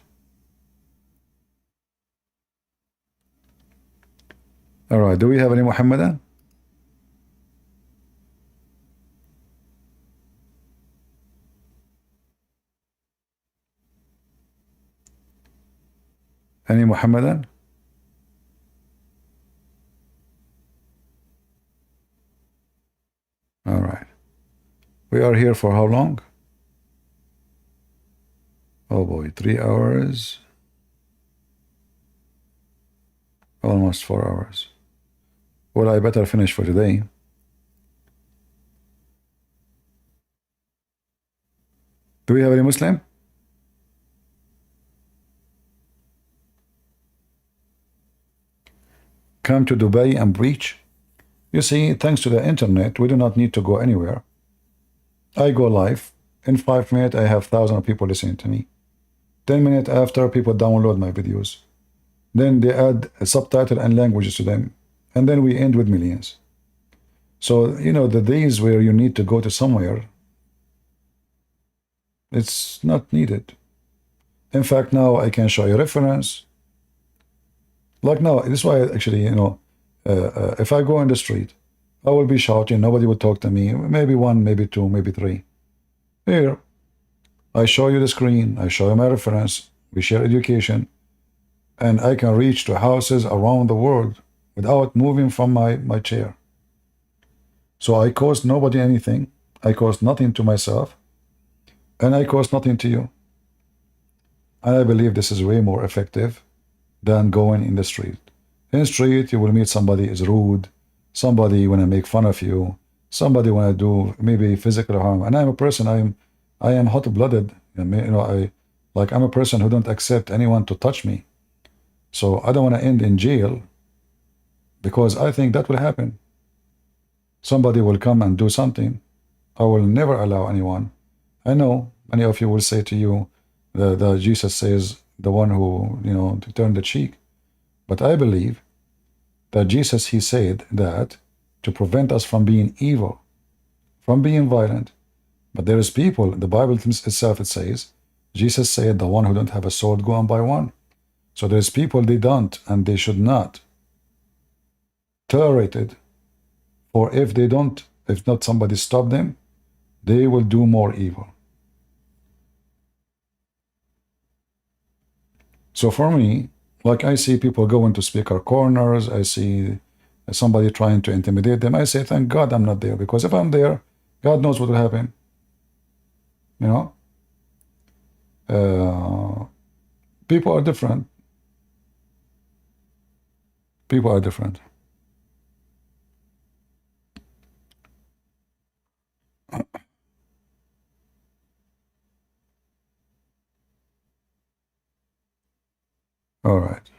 All right, do we have any Muhammadan? Any Muhammadan? All right. We are here for how long? Oh boy, 3 hours. Almost 4 hours. Well, I better finish for today. Do we have any Muslim? Come to Dubai and preach? You see, thanks to the internet, we do not need to go anywhere. I go live. In 5 minutes, I have thousands of people listening to me. 10 minutes after, people download my videos. Then they add a subtitle and languages to them. And then we end with millions. So, you know, the days where you need to go to somewhere, it's not needed. In fact, now I can show you reference. Like now, this is why actually, you know, if I go in the street, I will be shouting, nobody will talk to me, maybe 1, maybe 2, maybe 3. Here, I show you the screen, I show you my reference, we share education, and I can reach to houses around the world without moving from my chair. So I cost nobody anything, I cost nothing to myself, and I cost nothing to you. And I believe this is way more effective than going in the street. In the street, you will meet somebody is rude, somebody want to make fun of you, somebody want to do maybe physical harm. And I'm a person, I am hot-blooded. You know, I'm a person who don't accept anyone to touch me. So I don't want to end in jail because I think that will happen. Somebody will come and do something. I will never allow anyone. I know many of you will say to you, the Jesus says, the one who, you know, to turn the cheek. But I believe that Jesus, he said that to prevent us from being evil, from being violent. But there is people, the Bible itself, it says, Jesus said, the one who don't have a sword, go and buy one. So there's people they don't, and they should not tolerate it. For if they don't, if not somebody stop them, they will do more evil. So for me, like I see people go into speaker corners, I see somebody trying to intimidate them, I say, thank God I'm not there, because if I'm there, God knows what will happen. You know? People are different. People are different. All right.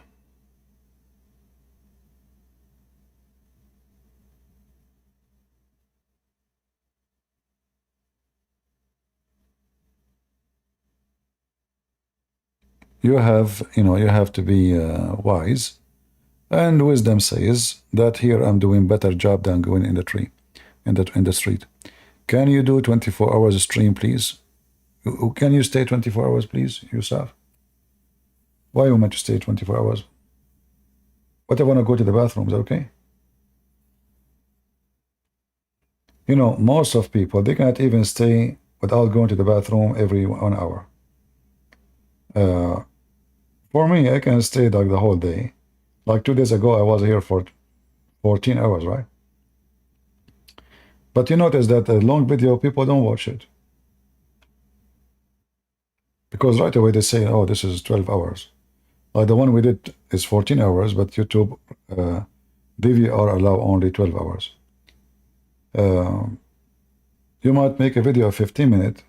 You have to be wise. And wisdom says that here I'm doing better job than going in the tree, in the street. Can you do 24 hours stream, please? Can you stay 24 hours, please, Yusuf? Why you meant to stay 24 hours? What, I want to go to the bathroom, is that okay? You know, most of people, they cannot even stay without going to the bathroom every 1 hour. For me, I can stay like the whole day. Like 2 days ago, I was here for 14 hours, right? But you notice that a long video, people don't watch it. Because right away they say, oh, this is 12 hours. Like the one we did is 14 hours, but YouTube, DVR allow only 12 hours. You might make a video of 15 minutes,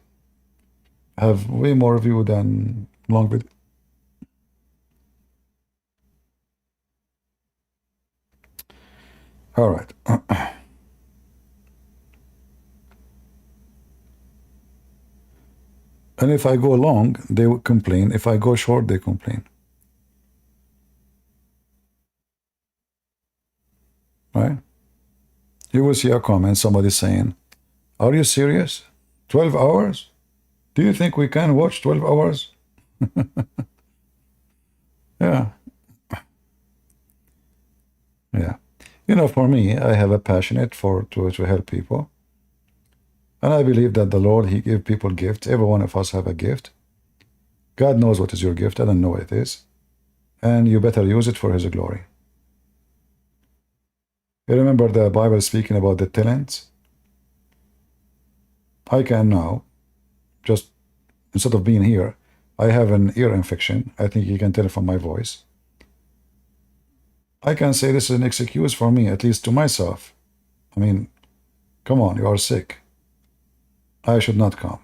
have way more view than long video. All right. And if I go long, they will complain. If I go short, they complain. Right? You will see a comment, somebody saying, are you serious? 12 hours? Do you think we can watch 12 hours? Yeah. Yeah. You know, for me, I have a passionate to help people. And I believe that the Lord, He gave people gifts. Every one of us have a gift. God knows what is your gift. I don't know what it is. And you better use it for His glory. You remember the Bible speaking about the talents? I can now, just instead of being here, I have an ear infection. I think you can tell from my voice. I can say this is an excuse for me, at least to myself. I mean, come on, you are sick. I should not come.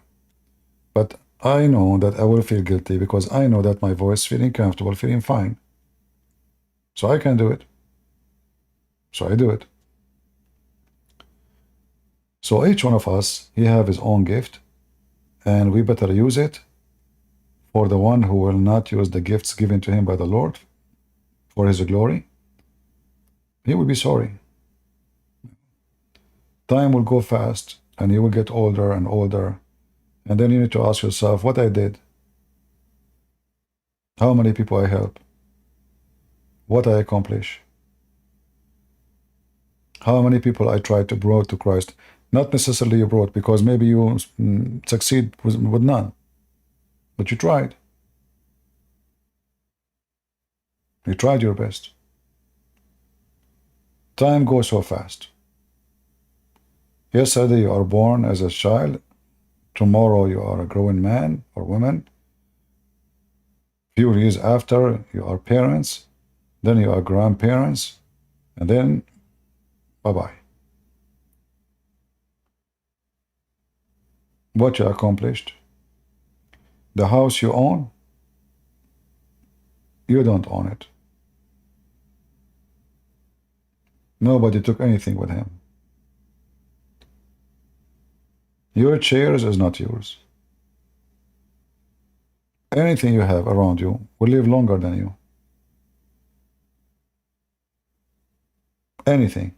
But I know that I will feel guilty because I know that my voice feeling comfortable, feeling fine. So I can do it. So I do it. So each one of us, he have his own gift, and we better use it. For the one who will not use the gifts given to him by the Lord for His glory, he will be sorry. Time will go fast, and you will get older and older, and then you need to ask yourself what I did, how many people I help, what I accomplish, how many people I tried to bring to Christ. Not necessarily you brought, because maybe you succeed with none, but you tried. You tried your best. Time goes so fast. Yesterday you are born as a child. Tomorrow you are a growing man or woman. Few years after you are parents. Then you are grandparents. And then bye-bye. What you accomplished. The house you own, you don't own it. Nobody took anything with him. Your chairs is not yours. Anything you have around you will live longer than you. Anything.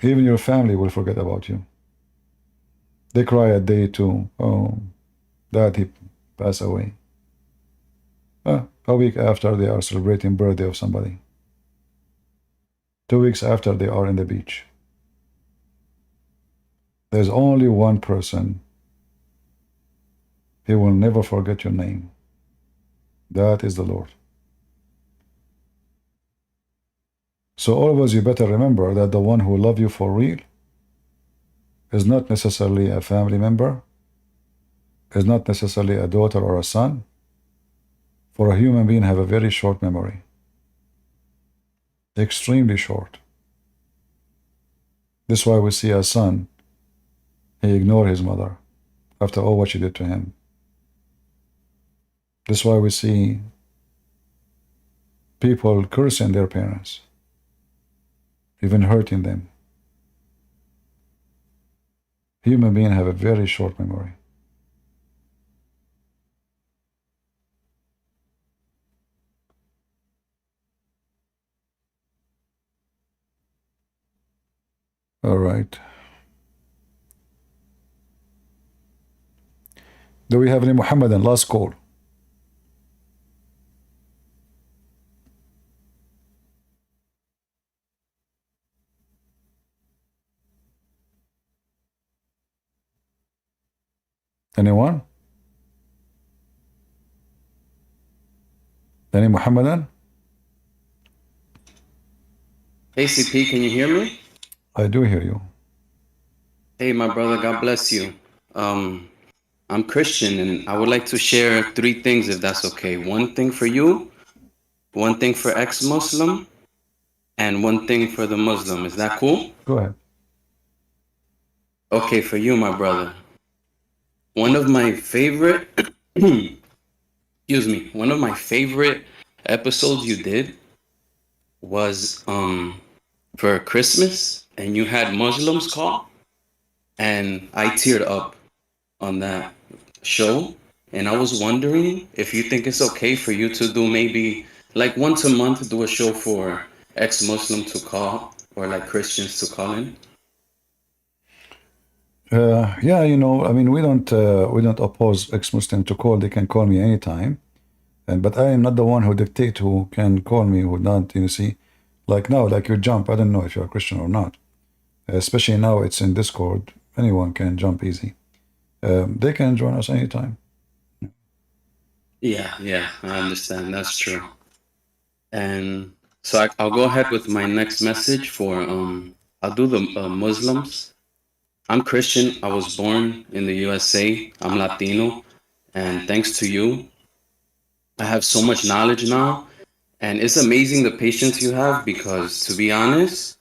Even your family will forget about you. They cry a day too. Oh, Dad, he passed away. A week after they are celebrating birthday of somebody. 2 weeks after they are in the beach. There's only one person. He will never forget your name. That is the Lord. So always you better remember that the one who loves you for real is not necessarily a family member, is not necessarily a daughter or a son. For a human being have a very short memory. Extremely short. That's why we see a son, he ignored his mother after all what she did to him. That's why we see people cursing their parents, even hurting them. Human beings have a very short memory. All right. Do we have any Muhammadan? Last call. Anyone? Any Muhammadan? Hey CP, can you hear me? I do hear you. Hey my brother, God bless you. I'm Christian and I would like to share 3 things if that's okay. 1 thing for you, 1 thing for ex-Muslim, and 1 thing for the Muslim. Is that cool? Go ahead. Okay, for you, my brother. One of my favorite, excuse me, one of my favorite episodes you did was for Christmas, and you had Muslims call, and I teared up on that show, and I was wondering if you think it's okay for you to do maybe like once a month do a show for ex-Muslim to call or like Christians to call in. Yeah, you know, I mean, we don't oppose ex-Muslim to call. They can call me anytime, but I am not the one who dictate who can call me, who not. You see, like now, like you jump. I don't know if you're a Christian or not. Especially now, it's in Discord. Anyone can jump easy. They can join us anytime. Yeah, I understand. That's true. And so I'll go ahead with my next message for I'll do the Muslims. I'm Christian. I was born in the USA. I'm Latino. And thanks to you, I have so much knowledge now. And it's amazing the patience you have because, to be honest,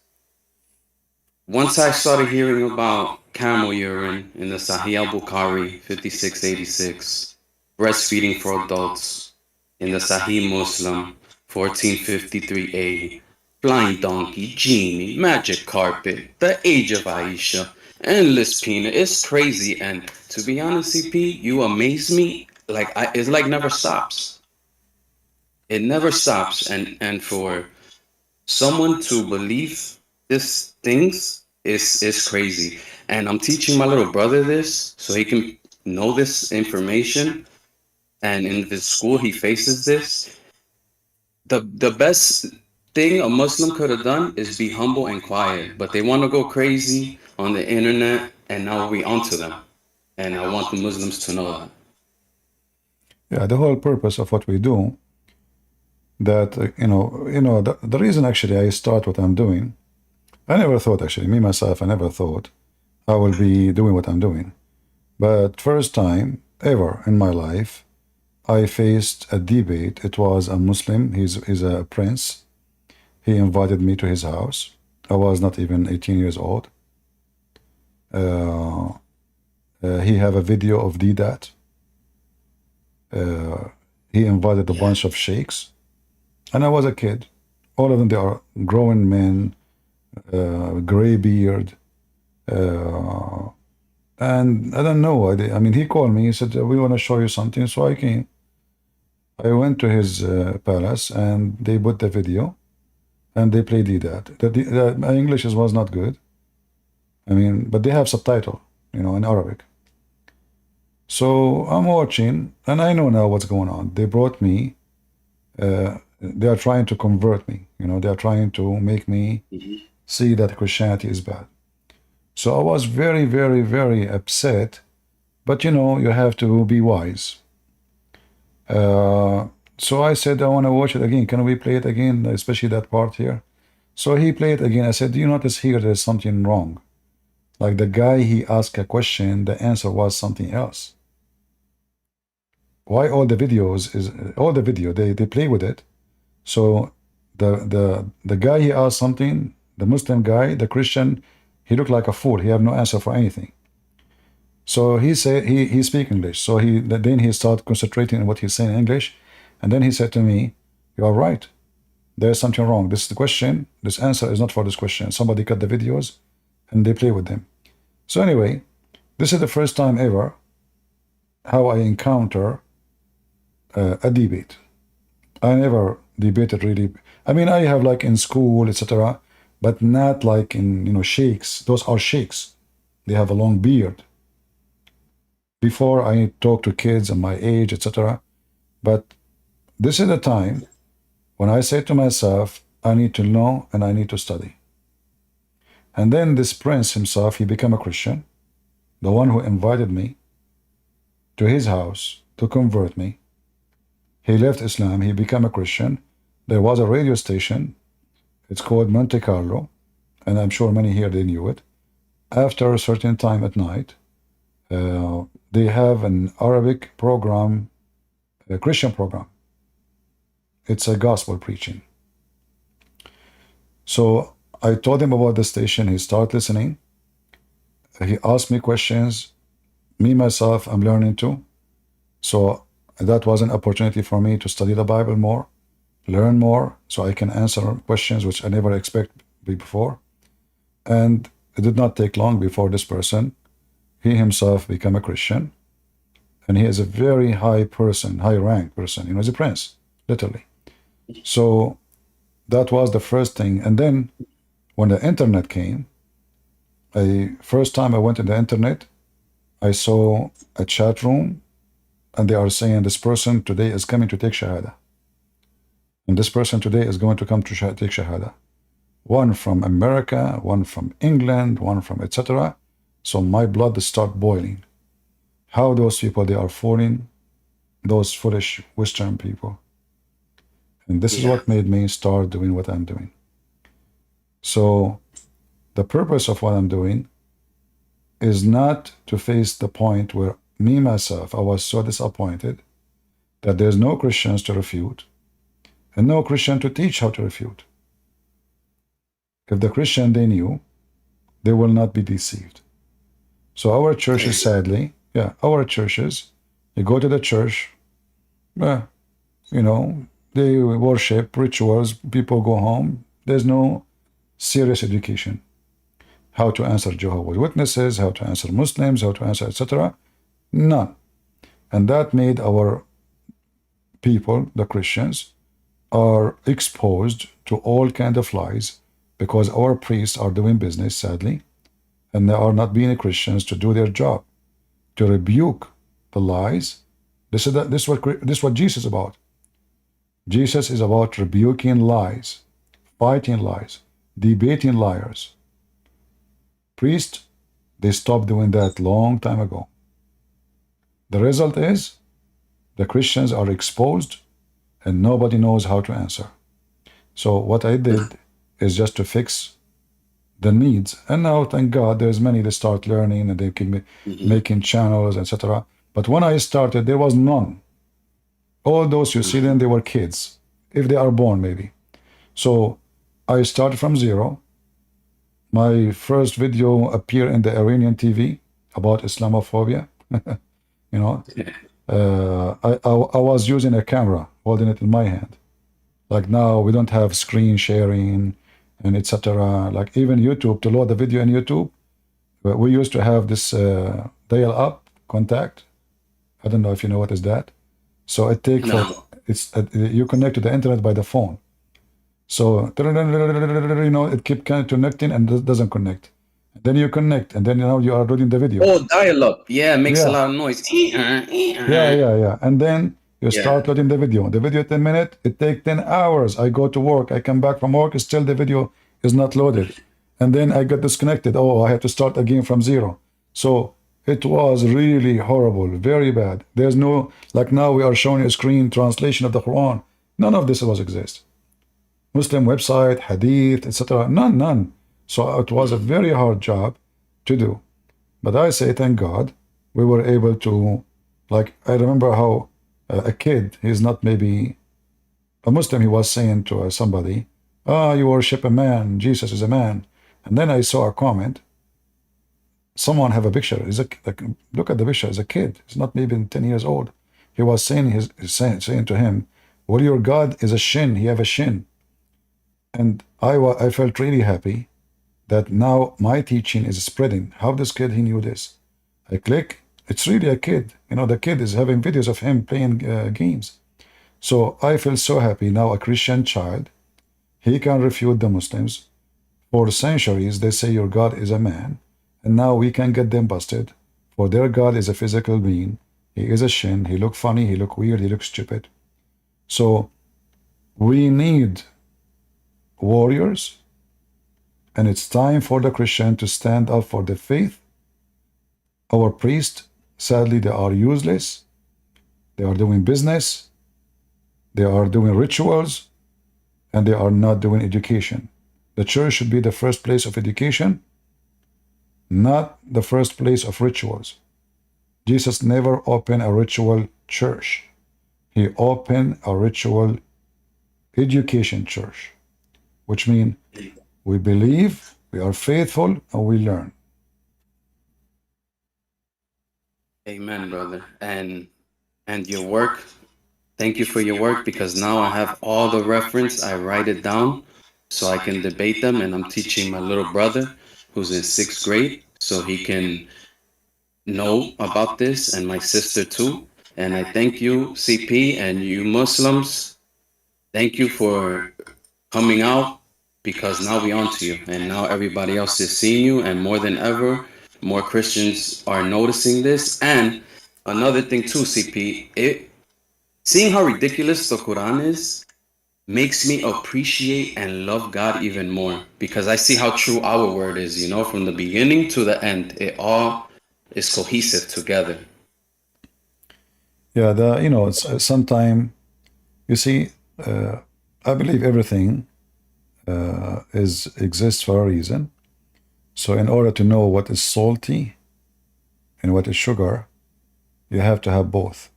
once I started hearing about camel urine in the Sahih al-Bukhari 5686, breastfeeding for adults in the Sahih Muslim 1453a, flying donkey, genie, magic carpet, the age of Aisha, endless peanut. It's crazy, and to be honest, CP, you amaze me. Like it's like never stops. It never stops, and for someone to believe these things is crazy. And I'm teaching my little brother this so he can know this information. And in the school, he faces this. The best thing a Muslim could have done is be humble and quiet, but they want to go crazy on the internet, and now we onto them. And I want the Muslims to know that. Yeah, the whole purpose of what we do, that the reason actually I start what I'm doing, I never thought actually, me myself, I never thought I will be doing what I'm doing. But first time ever in my life, I faced a debate. It was a Muslim, he's a prince. He invited me to his house. I was not even 18 years old. He have a video of DDAT. He invited a bunch of sheikhs. And I was a kid. All of them, they are grown men, gray beard. And I don't know. I mean, he called me. He said, we want to show you something. So I came. I went to his palace, and they put the video, and they played that. My English was not good. I mean, but they have subtitle, in Arabic. So I'm watching, and I know now what's going on. They brought me. They are trying to convert me. They are trying to make me see that Christianity is bad. So I was very, very, very upset. But you have to be wise. So I said, I want to watch it again. Can we play it again, especially that part here? So he played it again. I said, do you notice here there's something wrong? Like the guy, he asked a question, the answer was something else. Why all the videos is all the video they play with it? So the guy, he asked something, the Muslim guy, the Christian, he looked like a fool. He had no answer for anything. So he said he speak English. So then he started concentrating on what he's saying in English, and then he said to me, "You are right. There's something wrong. This is the question. This answer is not for this question. Somebody cut the videos, and they play with them." So anyway, this is the first time ever how I encounter a debate. I never debated really. I mean, I have like in school, etc., but not like in sheikhs. Those are sheikhs. They have a long beard. Before I talk to kids and my age, etc. But this is the time when I say to myself, I need to know and I need to study. And then this prince himself, he became a Christian, the one who invited me to his house to convert me. He left Islam, he became a Christian. There was a radio station, it's called Monte Carlo, and I'm sure many here, they knew it. After a certain time at night, they have an Arabic program, a Christian program. It's a gospel preaching. So I told him about the station, he started listening. He asked me questions. Me, myself, I'm learning too. So that was an opportunity for me to study the Bible more, learn more, so I can answer questions which I never expected before. And it did not take long before this person, he himself became a Christian. And he is a very high person, high rank person, he's a prince, literally. So that was the first thing. And then when the internet came, first time I went to the internet, I saw a chat room, and they are saying this person today is coming to take Shahada. And this person today is going to come to take Shahada. One from America, one from England, one from etc. So my blood started boiling. How those people, they are fooling those foolish Western people. And this is what made me start doing what I'm doing. So the purpose of what I'm doing is not to face the point where me, myself, I was so disappointed that there's no Christians to refute and no Christian to teach how to refute. If the Christian they knew, they will not be deceived. So our churches, sadly, our churches, you go to the church, they worship, rituals, people go home. There's no serious education. How to answer Jehovah's Witnesses, how to answer Muslims, how to answer, etc. None. And that made our people, the Christians, are exposed to all kinds of lies because our priests are doing business, sadly, and they are not being Christians to do their job, to rebuke the lies. This is what Jesus is about. Jesus is about rebuking lies, fighting lies, debating liars. Priests, they stopped doing that long time ago. The result is the Christians are exposed and nobody knows how to answer. So what I did is just to fix the needs. And now, thank God, there's many that start learning and they keep making channels, etc. But when I started, there was none. All those you see them, they were kids, if they are born maybe. So I started from zero. My first video appeared in the Iranian TV about Islamophobia. I was using a camera, holding it in my hand. Like now, we don't have screen sharing and etc. Like even YouTube, to load the video in YouTube, we used to have this dial-up contact. I don't know if you know what is that. So it takes you connect to the internet by the phone. So it keeps connecting and it doesn't connect. Then you connect, and then you are reading the video. Oh, dial-up. Yeah, it makes a lot of noise. Yeah. And then you start loading the video. The video 10 minutes, it takes 10 hours. I go to work, I come back from work, still the video is not loaded. And then I get disconnected. Oh, I have to start again from zero. So It was really horrible, very bad. There's no, like now we are showing a screen translation of the Quran. None of this was exist. Muslim website, hadith, etc. None. So it was a very hard job to do. But I say, thank God, we were able to, like, I remember how a kid, he's not maybe a Muslim, he was saying to somebody, you worship a man, Jesus is a man. And then I saw a comment, someone have a picture, look at the picture, it's a kid, he's not maybe 10 years old. He was saying, saying to him, well, your God is a shin, he have a shin. And I felt really happy that now my teaching is spreading. How this kid, he knew this? I click, it's really a kid. You know, the kid is having videos of him playing games. So I feel so happy now a Christian child, he can refute the Muslims. For centuries, they say your God is a man. And now we can get them busted. For their God is a physical being. He is a shin. He look funny. He look weird. He looks stupid. So we need warriors. And it's time for the Christian to stand up for the faith. Our priests, sadly, they are useless. They are doing business. They are doing rituals. And they are not doing education. The church should be the first place of education, not the first place of rituals. Jesus never opened a ritual church. He opened a ritual education church, which means we believe, we are faithful, and we learn. Amen, brother. And your work, thank you for your work, because now I have all the reference. I write it down so I can debate them, and I'm teaching my little brother who's in 6th grade so he can know about this, and my sister too. And I thank you, CP, and you Muslims. Thank you for coming out, because now we on to you, and now everybody else is seeing you, and more than ever, more Christians are noticing this. And another thing too, CP, seeing how ridiculous the Quran is makes me appreciate and love God even more, because I see how true our word is, you know, from the beginning to the end. It all is cohesive together. Yeah, you know, it's sometime, you see, I believe everything exists for a reason. So in order to know what is salty and what is sugar, you have to have both.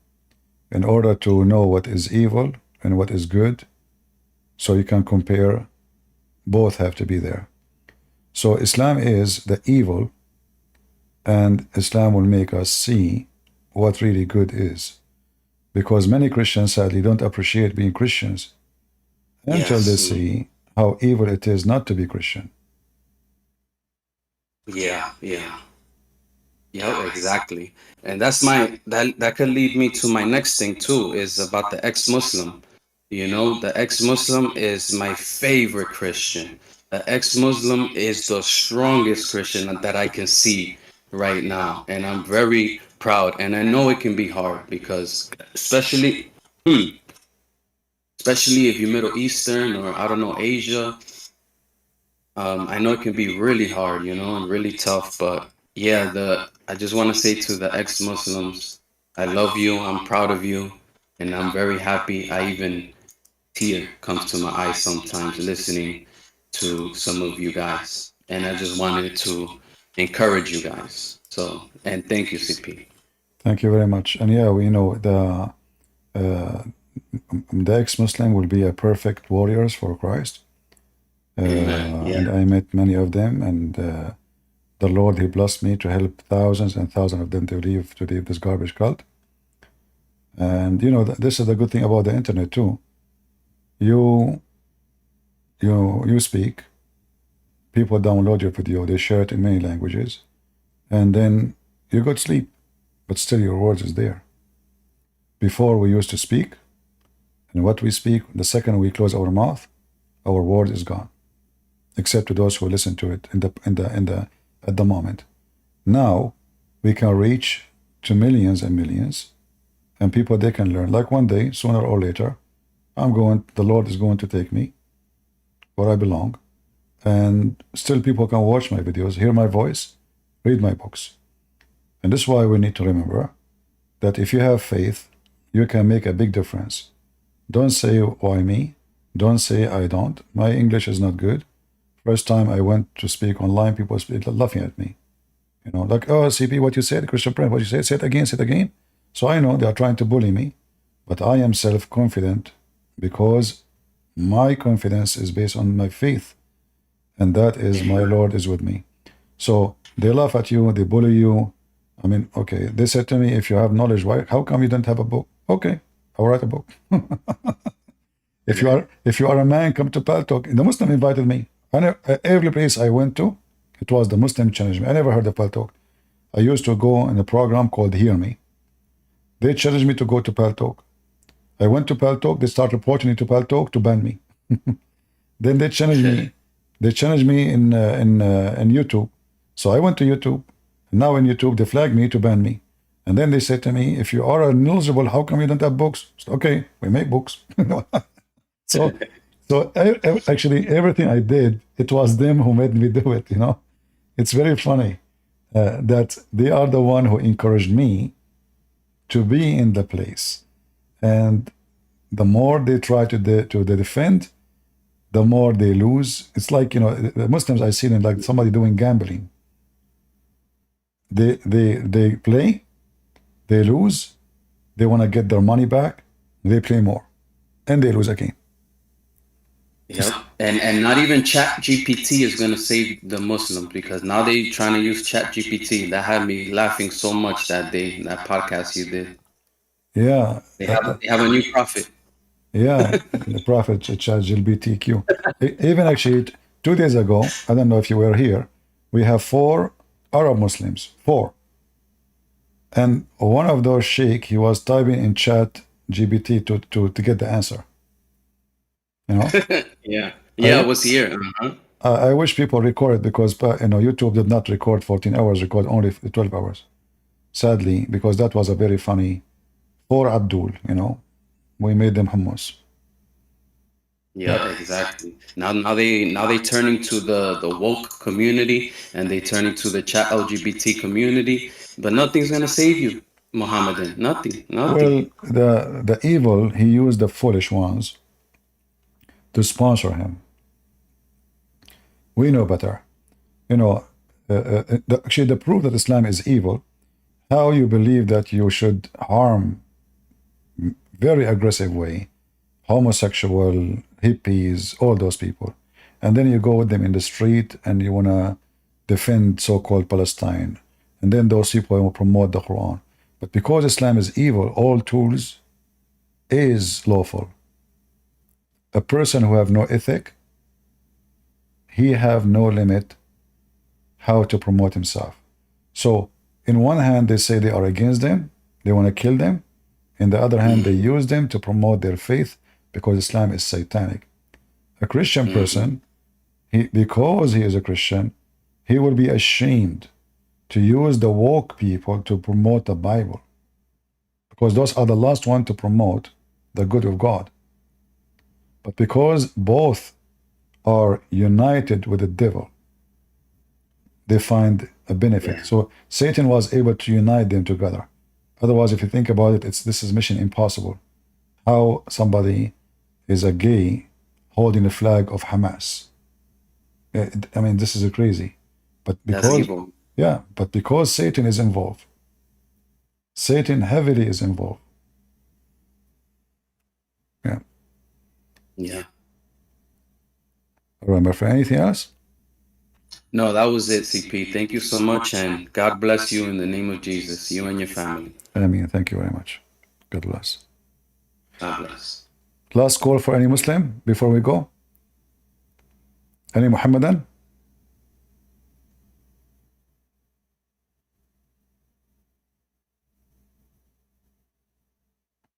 In order to know what is evil and what is good, so you can compare, both have to be there. So Islam is the evil, and Islam will make us see what really good is. Because many Christians sadly don't appreciate being Christians until they see how evil it is not to be Christian. Yeah, exactly. And that's that could lead me to my next thing too, is about the ex-Muslim. You know, the ex-Muslim is my favorite Christian. The ex-Muslim is the strongest Christian that I can see right now. And I'm very proud. And I know it can be hard, because especially if you're Middle Eastern or, I don't know, Asia, I know it can be really hard, you know, and really tough. But yeah, I just want to say to the ex-Muslims, I love you, I'm proud of you, and I'm very happy. I even tear comes to my eyes sometimes listening to some of you guys. And I just wanted to encourage you guys. So, and thank you, CP. Thank you very much. And yeah, we know the ex-Muslim will be a perfect warriors for Christ. And I met many of them, and the Lord, he blessed me to help thousands and thousands of them to leave this garbage cult. And you know, this is the good thing about the internet too. You speak, people download your video, they share it in many languages, and then you go to sleep, but still your words is there. Before we used to speak, and what we speak, the second we close our mouth, our word is gone, except to those who listen to it at the moment. Now we can reach to millions and millions, and people, they can learn. Like one day, sooner or later, the Lord is going to take me where I belong, and still people can watch my videos, hear my voice, read my books. And this is why we need to remember that if you have faith, you can make a big difference. Don't say, why me? Don't say, I don't. My English is not good. First time I went to speak online, people were laughing at me. You know, like, oh, CP, what you said, Christian Prince, what you said, say it again, say it again. So I know they are trying to bully me, but I am self-confident because my confidence is based on my faith. And that is, my Lord is with me. So they laugh at you, they bully you. I mean, okay, they said to me, if you have knowledge, why? How come you don't have a book? Okay, I'll write a book. If you are a man, come to Paltalk. The Muslim invited me. Every place I went to, it was the Muslim challenged me. I never heard of Paltalk. I used to go in a program called Hear Me. They challenged me to go to Paltalk. I went to Paltalk. They started reporting me to Paltalk to ban me. Then they challenged me. They challenged me in YouTube. So I went to YouTube. Now in YouTube, they flagged me to ban me. And then they said to me, if you are knowledgeable, how come you don't have books? Said, okay, we make books. So actually, everything I did, it was them who made me do it, you know. It's very funny that they are the one who encouraged me to be in the place. And the more they try to defend, the more they lose. It's like, you know, the Muslims, I see them like somebody doing gambling. They play, they lose, they want to get their money back, they play more, and they lose again. Yep. And not even Chat GPT is going to save the Muslim, because now they're trying to use Chat GPT. That had me laughing so much that day, that podcast you did. Yeah. They have a new prophet. Yeah, the prophet ChatGPTQ. Even actually 2 days ago, I don't know if you were here, we have 4 Arab Muslims, 4. And one of those sheikh, he was typing in Chat GPT to get the answer. You know? Yeah. Yeah, it was here. I wish people record it because, you know, YouTube did not record 14 hours, record only 12 hours. Sadly, because that was a very funny, for Abdul, you know, we made them hummus. Yeah, exactly. Now they turning to the woke community, and they turning to the Chat LGBT community, but nothing's gonna save you, Mohammedan. Nothing. Well, the evil, he used the foolish ones to sponsor him. We know better. You know, actually the proof that Islam is evil, how you believe that you should harm very aggressive way homosexual, hippies, all those people, and then you go with them in the street and you want to defend so-called Palestine, and then those people will promote the Quran. But because Islam is evil, all tools is lawful. A person who have no ethic, he have no limit how to promote himself. So in one hand, they say they are against them, they want to kill them. In the other hand, they use them to promote their faith because Islam is satanic. A Christian person, because he is a Christian, he will be ashamed to use the woke people to promote the Bible, because those are the last one to promote the good of God. But because both are united with the devil, they find a benefit. Yeah. So Satan was able to unite them together. Otherwise, if you think about it, this is mission impossible. How somebody is a gay holding the flag of Hamas? I mean, this is crazy. But because but because Satan is involved, Satan heavily is involved. Yeah. Yeah. Remember for anything else? No, that was it, CP. Thank you so much, and God bless you in the name of Jesus, you and your family. I mean, thank you very much. God bless. God bless. Last call for any Muslim before we go? Any Muhammadan?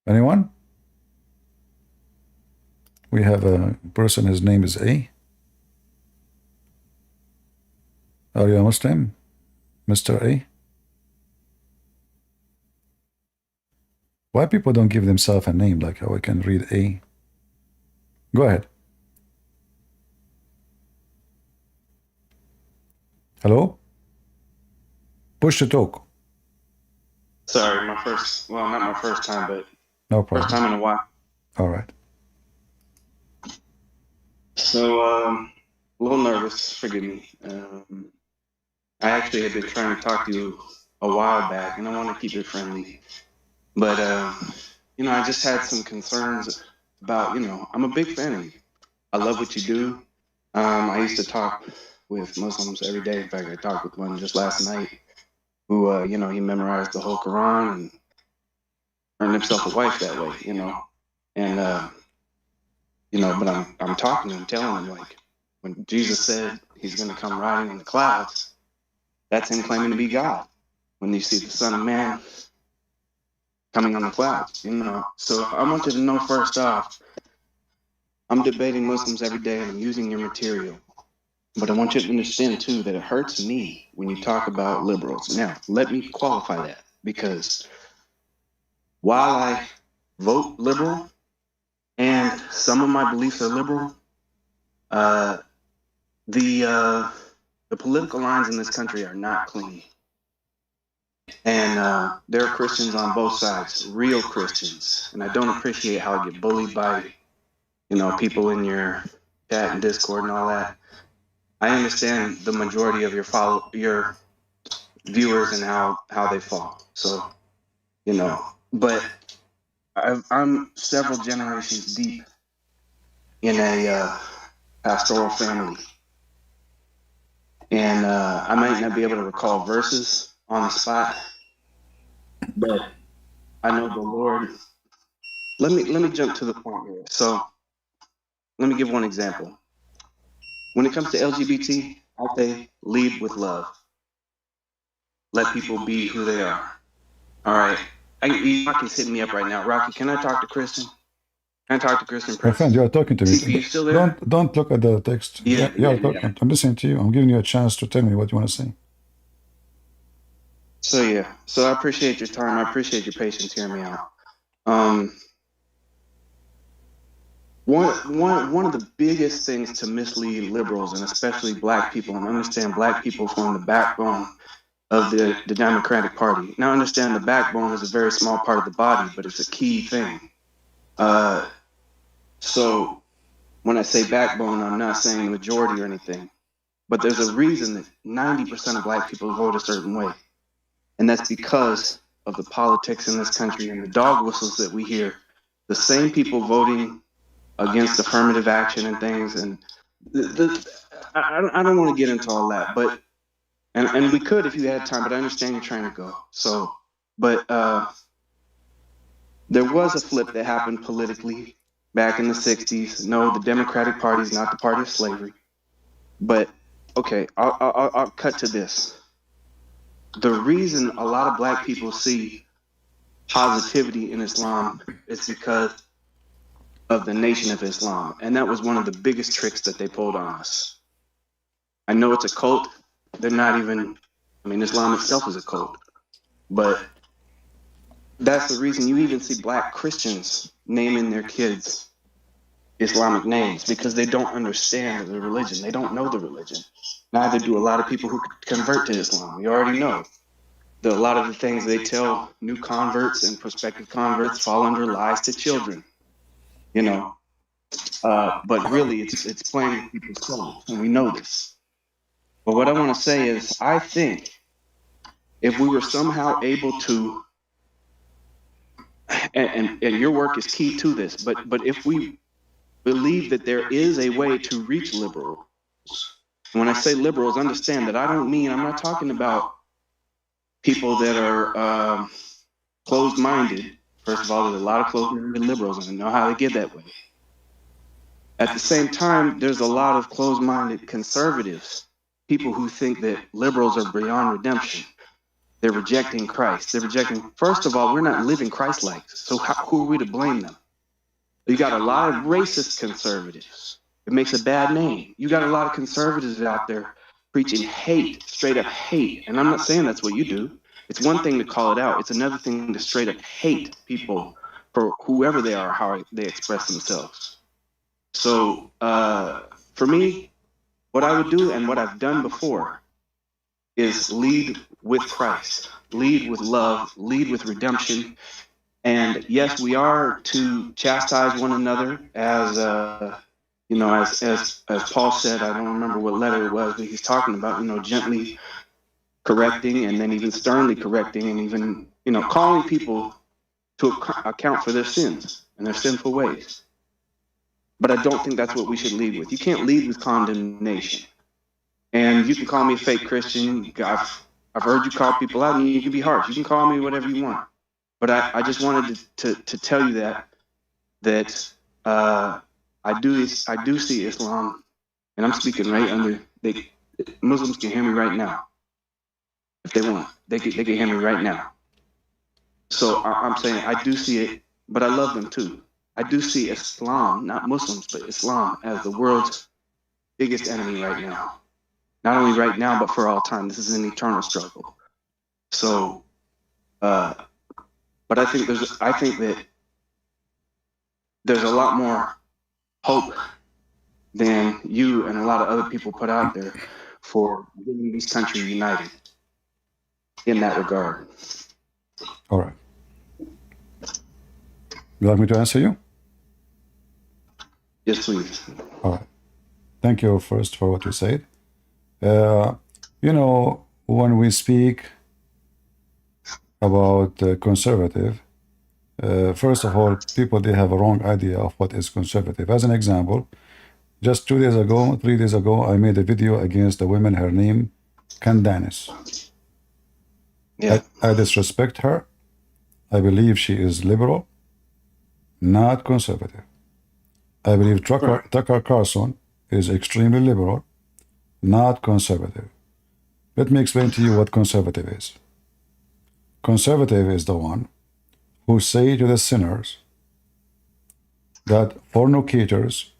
Anyone? We have a person, his name is A. Are you a Muslim, Mr. A? Why people don't give themselves a name, like how I can read A? Go ahead. Hello? Push to talk. Sorry, my first, well, not my first time, but No first time problem. in a while. All right. So, a little nervous, forgive me. I actually had been trying to talk to you a while back, and I want to keep it friendly. But, you know, I just had some concerns about, you know, I'm a big fan of you. I love what you do. I used to talk with Muslims every day. In fact, I talked with one just last night who, you know, he memorized the whole Quran and earned himself a wife that way, you know. And, you know, but I'm talking to him, telling him, like, when Jesus said he's going to come riding in the clouds, that's him claiming to be God. When you see the Son of Man coming on the clouds, you know. So I want you to know, first off, I'm debating Muslims every day and I'm using your material. But I want you to understand, too, that it hurts me when you talk about liberals. Now, let me qualify that, because while I vote liberal and some of my beliefs are liberal, the political lines in this country are not clean. And there are Christians on both sides, real Christians. And I don't appreciate how I get bullied by, you know, people in your chat and Discord and all that. I understand the majority of your viewers and how they fall. So, you know, but I'm several generations deep in a pastoral family. And I might not be able to recall verses on the spot, but I know the Lord. Let me jump to the point here. So let me give one example. When it comes to LGBT, I say lead with love. Let people be who they are. All right. Rocky's hitting me up right now. Rocky, can I talk to Kristen? Can I talk to Kristen My Prince? friend, you are talking to me. CP, you still there? Don't look at the text. Yeah. I'm listening to you. I'm giving you a chance to tell me what you want to say. So yeah. So I appreciate your time. I appreciate your patience hearing me out. One of the biggest things to mislead liberals, and especially black people, and understand black people form the backbone of the Democratic Party. Now understand the backbone is a very small part of the body, but it's a key thing. So when I say backbone, I'm not saying the majority or anything, but there's a reason that 90% of black people vote a certain way. And that's because of the politics in this country and the dog whistles that we hear. The same people voting against affirmative action and things, and I don't want to get into all that, but and we could if you had time, but I understand you're trying to go. So, but there was a flip that happened politically back in the 60s. No, the Democratic Party is not the party of slavery, but okay, I'll cut to this. The reason a lot of black people see positivity in Islam is because of the Nation of Islam. And that was one of the biggest tricks that they pulled on us. I know it's a cult. They're not even, I mean, Islam itself is a cult. But that's the reason you even see black Christians naming their kids Islamic names, because they don't understand the religion. They don't know the religion. Neither do a lot of people who convert to Islam. We already know that a lot of the things they tell new converts and prospective converts fall under lies to children. You know, but really it's playing with people's souls, and we know this. But what I want to say is, I think if we were somehow able to, and your work is key to this, but if we believe that there is a way to reach liberals, when I say liberals, understand that I'm not talking about people that are closed-minded. First of all, there's a lot of closed-minded liberals, and I know how they get that way. At the same time, there's a lot of closed-minded conservatives, people who think that liberals are beyond redemption. They're rejecting Christ. They're rejecting, first of all, we're not living Christ-like, so who are we to blame them? You got a lot of racist conservatives. It makes a bad name. You got a lot of conservatives out there preaching hate, straight up hate. And I'm not saying that's what you do. It's one thing to call it out. It's another thing to straight up hate people for whoever they are, how they express themselves. So for me, what I would do and what I've done before is lead with Christ, lead with love, lead with redemption. And yes, we are to chastise one another, as as Paul said. I don't remember what letter it was, but he's talking about, gently correcting, and then even sternly correcting, and even calling people to account for their sins and their sinful ways. But I don't think that's what we should lead with. You can't lead with condemnation. And you can call me a fake Christian. I've heard you call people out, and you can be harsh. You can call me whatever you want. But I just wanted to tell you that I do see Islam, and I'm speaking right under. Muslims can hear me right now if they want. They can hear me right now. So I'm saying I do see it, but I love them too. I do see Islam, not Muslims, but Islam as the world's biggest enemy right now. Not only right now, but for all time. This is an eternal struggle. So, but I think that there's a lot more hope than you and a lot of other people put out there for getting this country united in that regard. All right. You like me to answer you? Yes, please. All right. Thank you first for what you said. When we speak about conservative, first of all, people, they have a wrong idea of what is conservative. As an example, just 3 days ago, I made a video against a woman, her name, Candace. Yeah. I disrespect her. I believe she is liberal, not conservative. I believe Tucker Carlson is extremely liberal, not conservative. Let me explain to you what conservative is. Conservative is the one who say to the sinners that fornicators,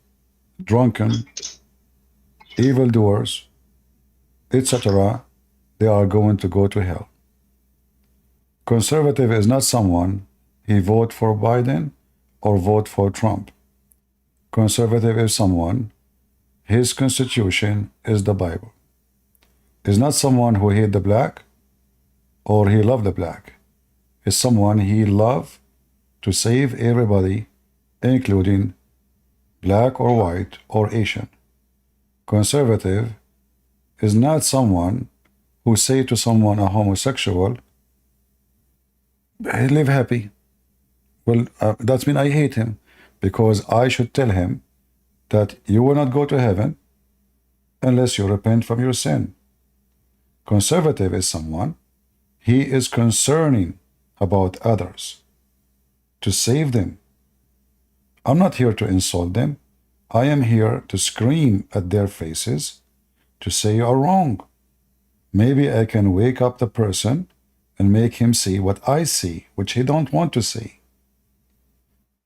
drunken, evildoers, etc., they are going to go to hell. Conservative is not someone he vote for Biden or vote for Trump. Conservative is someone, his constitution is the Bible. Is not someone who hate the black or he love the black. Is someone he love to save everybody, including black or white or Asian. Conservative is not someone who say to someone, a homosexual, hey, live happy. Well, that means I hate him, because I should tell him that you will not go to heaven unless you repent from your sin. Conservative is someone, he is concerning about others, to save them. I'm not here to insult them. I am here to scream at their faces to say you are wrong. Maybe I can wake up the person and make him see what I see, which he don't want to see.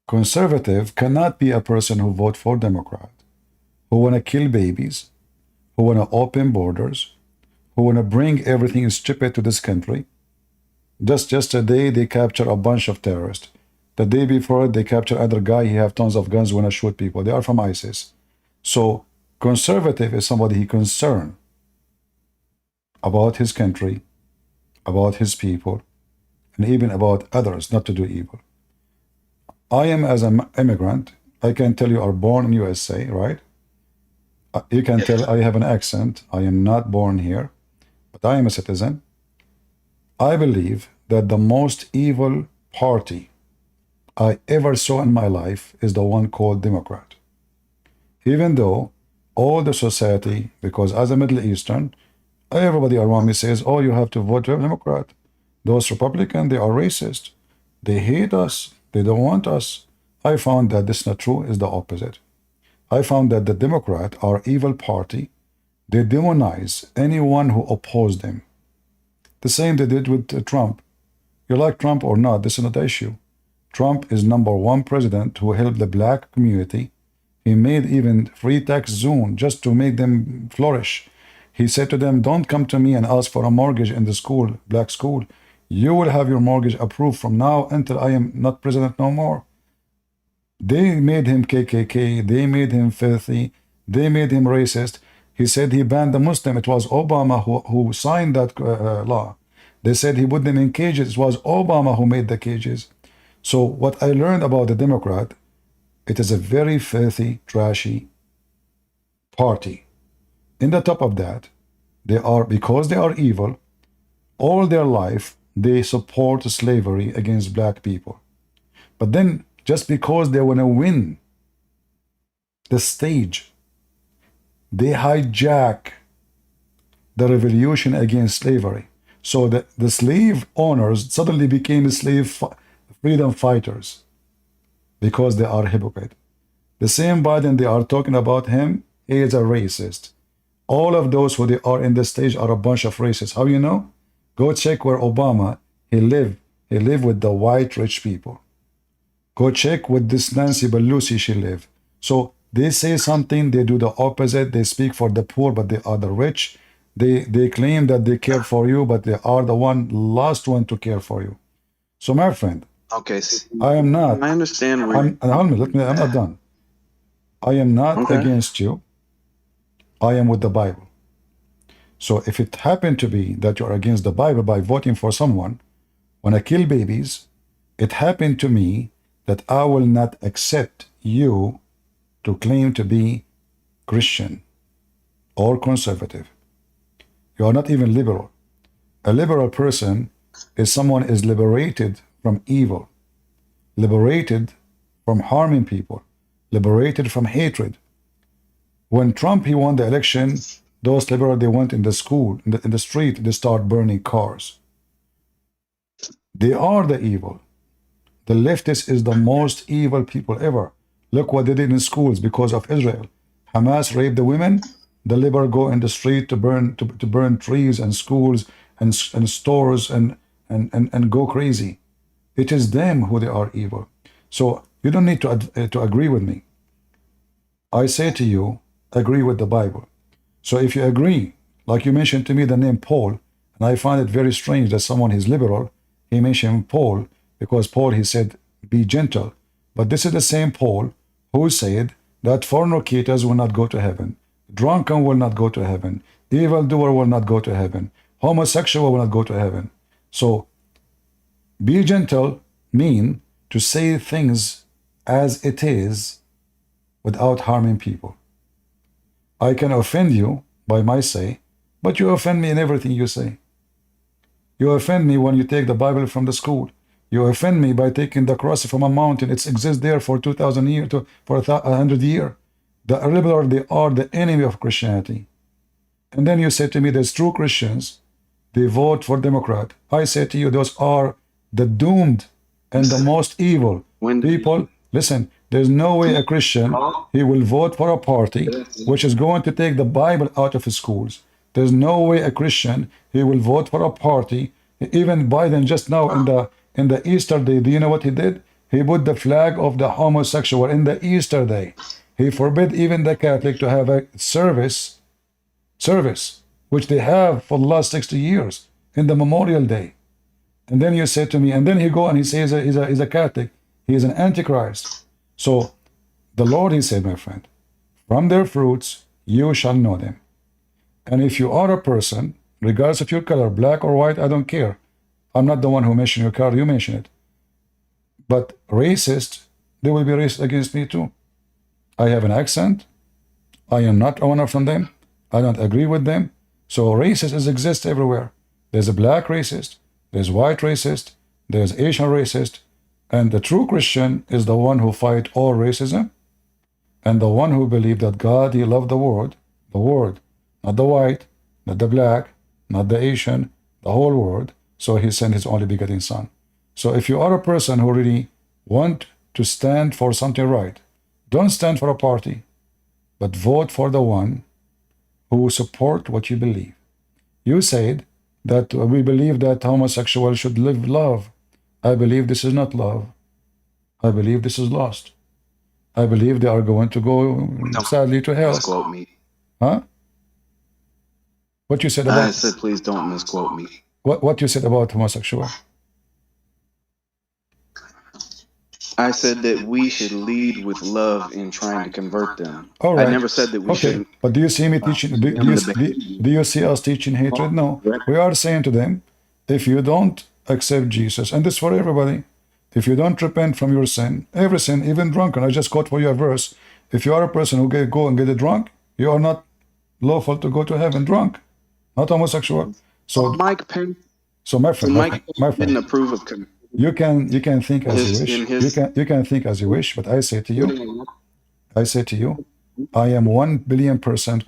Conservative cannot be a person who vote for Democrat, who want to kill babies, who want to open borders, who want to bring everything stupid to this country. Just yesterday, they captured a bunch of terrorists. The day before, they captured another guy. He have tons of guns, want to shoot people. They are from ISIS. So conservative is somebody he concerned about his country, about his people, and even about others not to do evil. I am, as an immigrant, I can tell you are born in USA, right? You can tell I have an accent. I am not born here, but I am a citizen. I believe that the most evil party I ever saw in my life is the one called Democrat. Even though all the society, because as a Middle Eastern, everybody around me says, oh, you have to vote Democrat. Those Republicans, they are racist. They hate us. They don't want us. I found that this is not true, is the opposite. I found that the Democrats are evil party. They demonize anyone who opposed them. The same they did with Trump. You like Trump or not, this is not the issue. Trump is #1 president who helped the black community. He made even free tax zone just to make them flourish. He said to them, don't come to me and ask for a mortgage in the school, black school. You will have your mortgage approved from now until I am not president no more. They made him KKK. They made him filthy. They made him racist. He said he banned the Muslim. It was Obama who signed that law. They said he put them in cages. It was Obama who made the cages. So what I learned about the Democrat, it is a very filthy, trashy party. In the top of that, they are, because they are evil, all their life they support slavery against black people. But then, just because they want to win the stage, they hijack the revolution against slavery. So the slave owners suddenly became slave freedom fighters because they are hypocrite. The same Biden, they are talking about him, he is a racist. All of those who they are in the stage are a bunch of racists. How you know? Go check where Obama, he lived. He lived with the white rich people. Go check with this Nancy Pelosi, she lived. So they say something, they do the opposite. They speak for the poor, but they are the rich. They claim that they care for you, but they are the last one to care for you. So my friend, okay, I am not. I understand. I'm not done. I am not against you. I am with the Bible. So if it happened to be that you're against the Bible by voting for someone when I kill babies, it happened to me that I will not accept you to claim to be Christian or conservative. You are not even liberal. A liberal person is someone is liberated from evil, liberated from harming people, liberated from hatred. When Trump, he won the election, those liberals, they went in the school, in the street, they start burning cars. They are the evil. The leftists is the most evil people ever. Look what they did in schools because of Israel. Hamas raped the women. The liberal go in the street to burn trees and schools and stores and go crazy. It is them who they are evil. So you don't need to agree with me. I say to you, agree with the Bible. So if you agree, like you mentioned to me the name Paul, and I find it very strange that someone is liberal, he mentioned Paul, because Paul, he said, be gentle. But this is the same Paul who said that fornicators will not go to heaven, drunken will not go to heaven, evildoer will not go to heaven, homosexual will not go to heaven. So be gentle mean to say things as it is without harming people. I can offend you by my say, but you offend me in everything you say. You offend me when you take the Bible from the school. You offend me by taking the cross from a mountain. It exists there for 2,000 years, for 100 years. The liberal, they are the enemy of Christianity. And then you say to me, there's true Christians, they vote for Democrat. I say to you, those are the doomed and the most evil people. Listen, there's no way a Christian, he will vote for a party which is going to take the Bible out of his schools. There's no way a Christian, he will vote for a party. Even Biden just now in the Easter day, do you know what he did? He put the flag of the homosexual in the Easter day. He forbid even the Catholic to have a service, which they have for the last 60 years in the Memorial Day. And then you say to me, and then he go and he says he's a Catholic. He is an Antichrist. So the Lord, he said, my friend, from their fruits you shall know them. And if you are a person, regardless of your color, black or white, I don't care. I'm not the one who mentioned your color, you mention it. But racist, they will be racist against me too. I have an accent. I am not one from them. I don't agree with them. So racists exist everywhere. There's a black racist, there's white racist, there's Asian racist, and the true Christian is the one who fight all racism, and the one who believe that God, he loved the world, not the white, not the black, not the Asian, the whole world. So he sent his only begotten son. So if you are a person who really want to stand for something right, don't stand for a party, but vote for the one who support what you believe. You said that we believe that homosexuals should live love. I believe this is not love. I believe this is lost. I believe they are going to go sadly to hell. Misquote me. Huh? What you said about? I said, please don't misquote me. What you said about homosexual? I said that we should lead with love in trying to convert them. All right. I never said that we shouldn't. But do you see me teaching? Do you see us teaching hatred? No. We are saying to them, if you don't accept Jesus, and this for everybody, if you don't repent from your sin, every sin, even drunken, I just quote for you a verse. If you are a person who go and get drunk, you are not lawful to go to heaven drunk, not homosexual. So Mike Pence. So my friend, my friend, didn't approve of you can think as you wish. You can think as you wish, but I say to you, I am 1,000,000,000%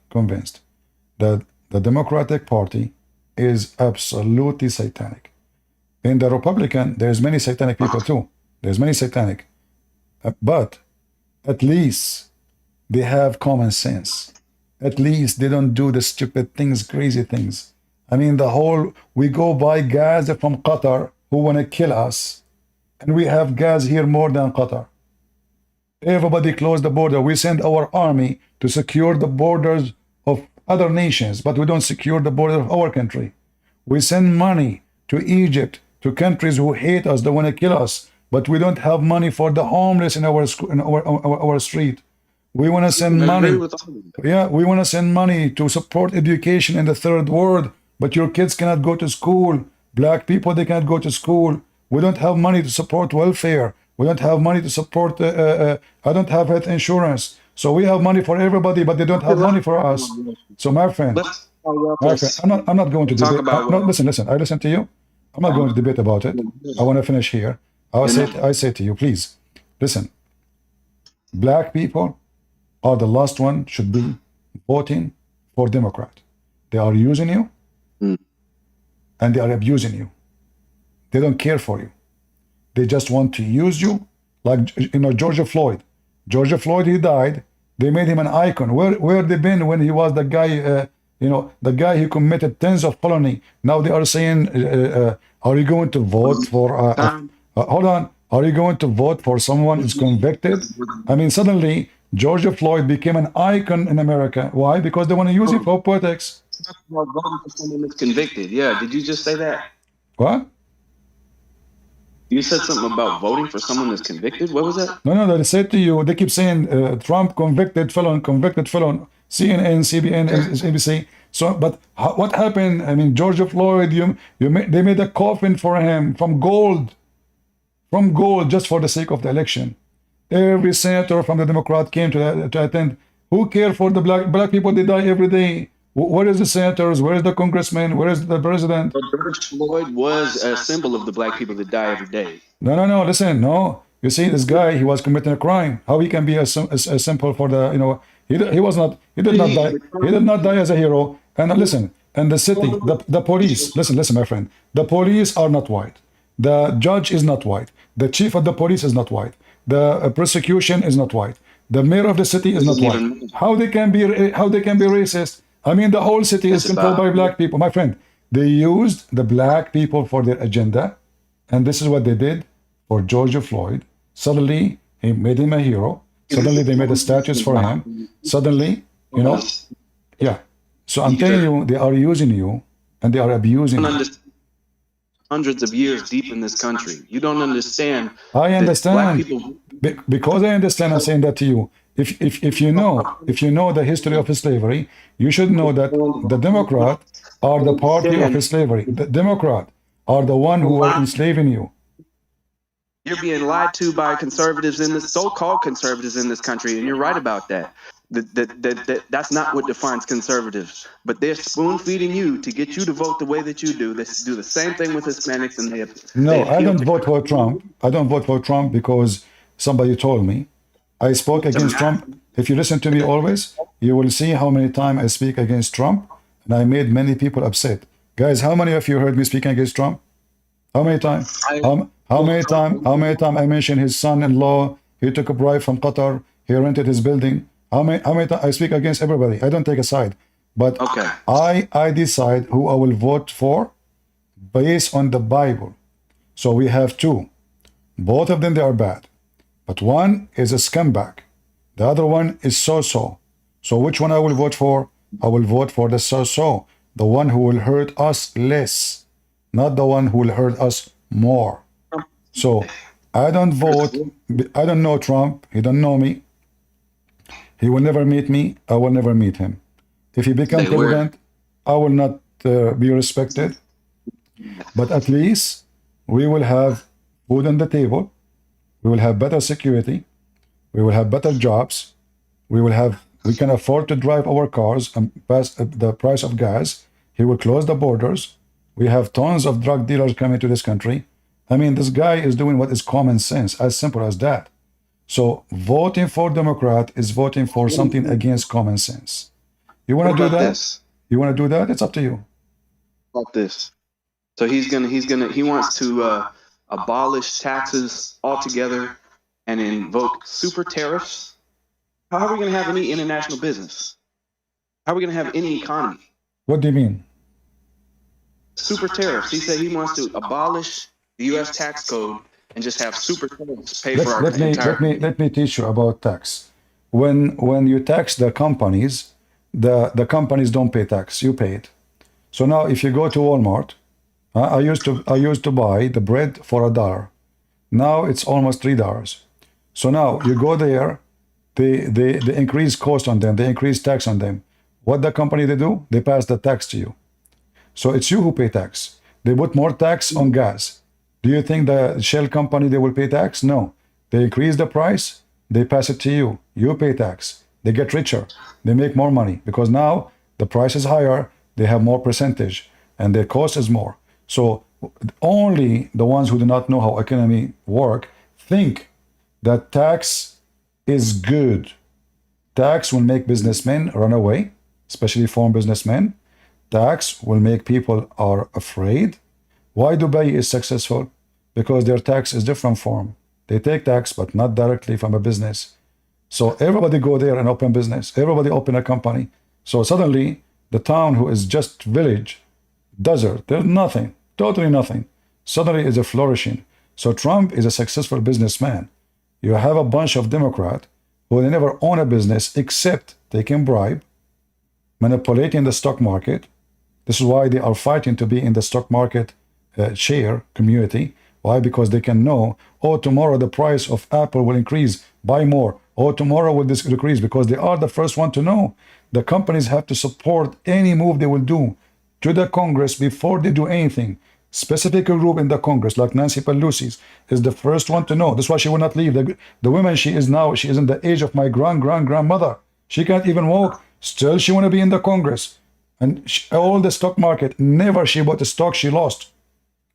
convinced that the Democratic Party is absolutely satanic. In the Republican, there's many satanic people too. There's many satanic, but at least they have common sense. At least they don't do the stupid things, crazy things. I mean, we go buy gas from Qatar who want to kill us, and we have gas here more than Qatar. Everybody close the border. We send our army to secure the borders of other nations, but we don't secure the border of our country. We send money to Egypt, to countries who hate us, they want to kill us, but we don't have money for the homeless in our street. We want to send money. Yeah, we want to send money to support education in the third world, but your kids cannot go to school. Black people, they cannot go to school. We don't have money to support welfare. We don't have money to support, I don't have health insurance. So we have money for everybody, but they don't have money for us. So my friend, I'm not going to debate. No, listen, I listen to you. I'm not going to debate about it. I want to finish here. I say to you, please, listen. Black people are the last one should be voting for Democrat. They are using you, and they are abusing you. They don't care for you. They just want to use you, like George Floyd. George Floyd, he died. They made him an icon. Where they been when he was the guy? The guy who committed tens of felony. Now they are saying, are you going to vote for? Hold on. Are you going to vote for someone who's convicted? I mean, suddenly George Floyd became an icon in America. Why? Because they want to use it for politics. Voting for someone that's convicted. Yeah. Did you just say that? What? You said something about voting for someone that's convicted. What was that? No. They said to you. They keep saying Trump convicted felon. CNN, CBN, ABC. So, but what happened? I mean, George Floyd. They made a coffin for him from gold, just for the sake of the election. Every senator from the Democrat came to attend. Who cared for the black people? They die every day. Where is the senators? Where is the congressman? Where is the president? But George Floyd was a symbol of the black people that die every day. No. Listen, no. You see, this guy, he was committing a crime. How he can be a symbol for the, he was not. He did not die. He did not die as a hero. And listen, and the city, the police. Listen, my friend. The police are not white. The judge is not white. The chief of the police is not white. The prosecution is not white. The mayor of the city is not white. How they can be racist? I mean, the whole city is controlled by black people. My friend, they used the black people for their agenda, and this is what they did for George Floyd. Suddenly, he made him a hero. Suddenly, they made a statues for him. Suddenly, yeah. So I'm telling you, they are using you, and they are abusing you. Hundreds of years deep in this country. You don't understand. I understand. Because I understand, I'm saying that to you. If you know the history of slavery, you should know that the Democrats are the party of slavery. The Democrats are the one who are enslaving you. You're being lied to by conservatives in this so-called conservatives in this country, and you're right about that. That's not what defines conservatives. But they're spoon-feeding you to get you to vote the way that you do. They do the same thing with Hispanics, and I don't vote for Trump. I don't vote for Trump because somebody told me. I spoke against Trump. If you listen to me always, you will see how many times I speak against Trump, and I made many people upset. Guys, how many of you heard me speaking against Trump? How many times? How many times I mentioned his son-in-law? He took a bribe from Qatar. He rented his building. How many times I speak against everybody? I don't take a side, but I decide who I will vote for based on the Bible. So we have two. Both of them, they are bad. But one is a scumbag. The other one is so-so. So which one I will vote for? I will vote for the so-so. The one who will hurt us less. Not the one who will hurt us more. So I don't vote. I don't know Trump. He don't know me. He will never meet me. I will never meet him. If he becomes president, I will not be respected. But at least we will have food on the table. We will have better security. We will have better jobs. We can afford to drive our cars and pass the price of gas. He will close the borders. We have tons of drug dealers coming to this country. I mean, this guy is doing what is common sense, as simple as that. So voting for Democrat is voting for something against common sense. You want to do that? This? You want to do that? It's up to you. About this. So he wants to abolish taxes altogether and invoke super tariffs. How are we going to have any international business? How are we going to have any economy? What do you mean? Super tariffs. He said he wants to abolish the U.S. tax code and just have super tariffs pay for our entire. Let me teach you about tax. When you tax the companies, the companies don't pay tax. You pay it. So now, if you go to Walmart, I used to buy the bread for $1. Now it's almost $3. So now you go there, they increase cost on them, they increase tax on them. What the company they do? They pass the tax to you. So it's you who pay tax. They put more tax on gas. Do you think the Shell company they will pay tax? No. They increase the price, they pass it to you. You pay tax. They get richer. They make more money because now the price is higher, they have more percentage, and their cost is more. So only the ones who do not know how economy work think that tax is good. Tax will make businessmen run away, especially foreign businessmen. Tax will make people are afraid. Why Dubai is successful? Because their tax is different form. They take tax, but not directly from a business. So everybody go there and open business. Everybody open a company. So suddenly the town who is just village, desert, there's nothing, totally nothing. Suddenly is a flourishing. So Trump is a successful businessman. You have a bunch of Democrats who they never own a business except taking bribe, manipulating the stock market. This is why they are fighting to be in the stock market share community. Why? Because they can know, oh, tomorrow the price of Apple will increase, buy more. Oh, tomorrow will this decrease, because they are the first one to know. The companies have to support any move they will do to the Congress before they do anything. Specific group in the Congress, like Nancy Pelosi, is the first one to know. That's why she will not leave. The woman she is now, she is in the age of my grandmother. She can't even walk. Still, she want to be in the Congress. And all the stock market, never she bought a stock she lost.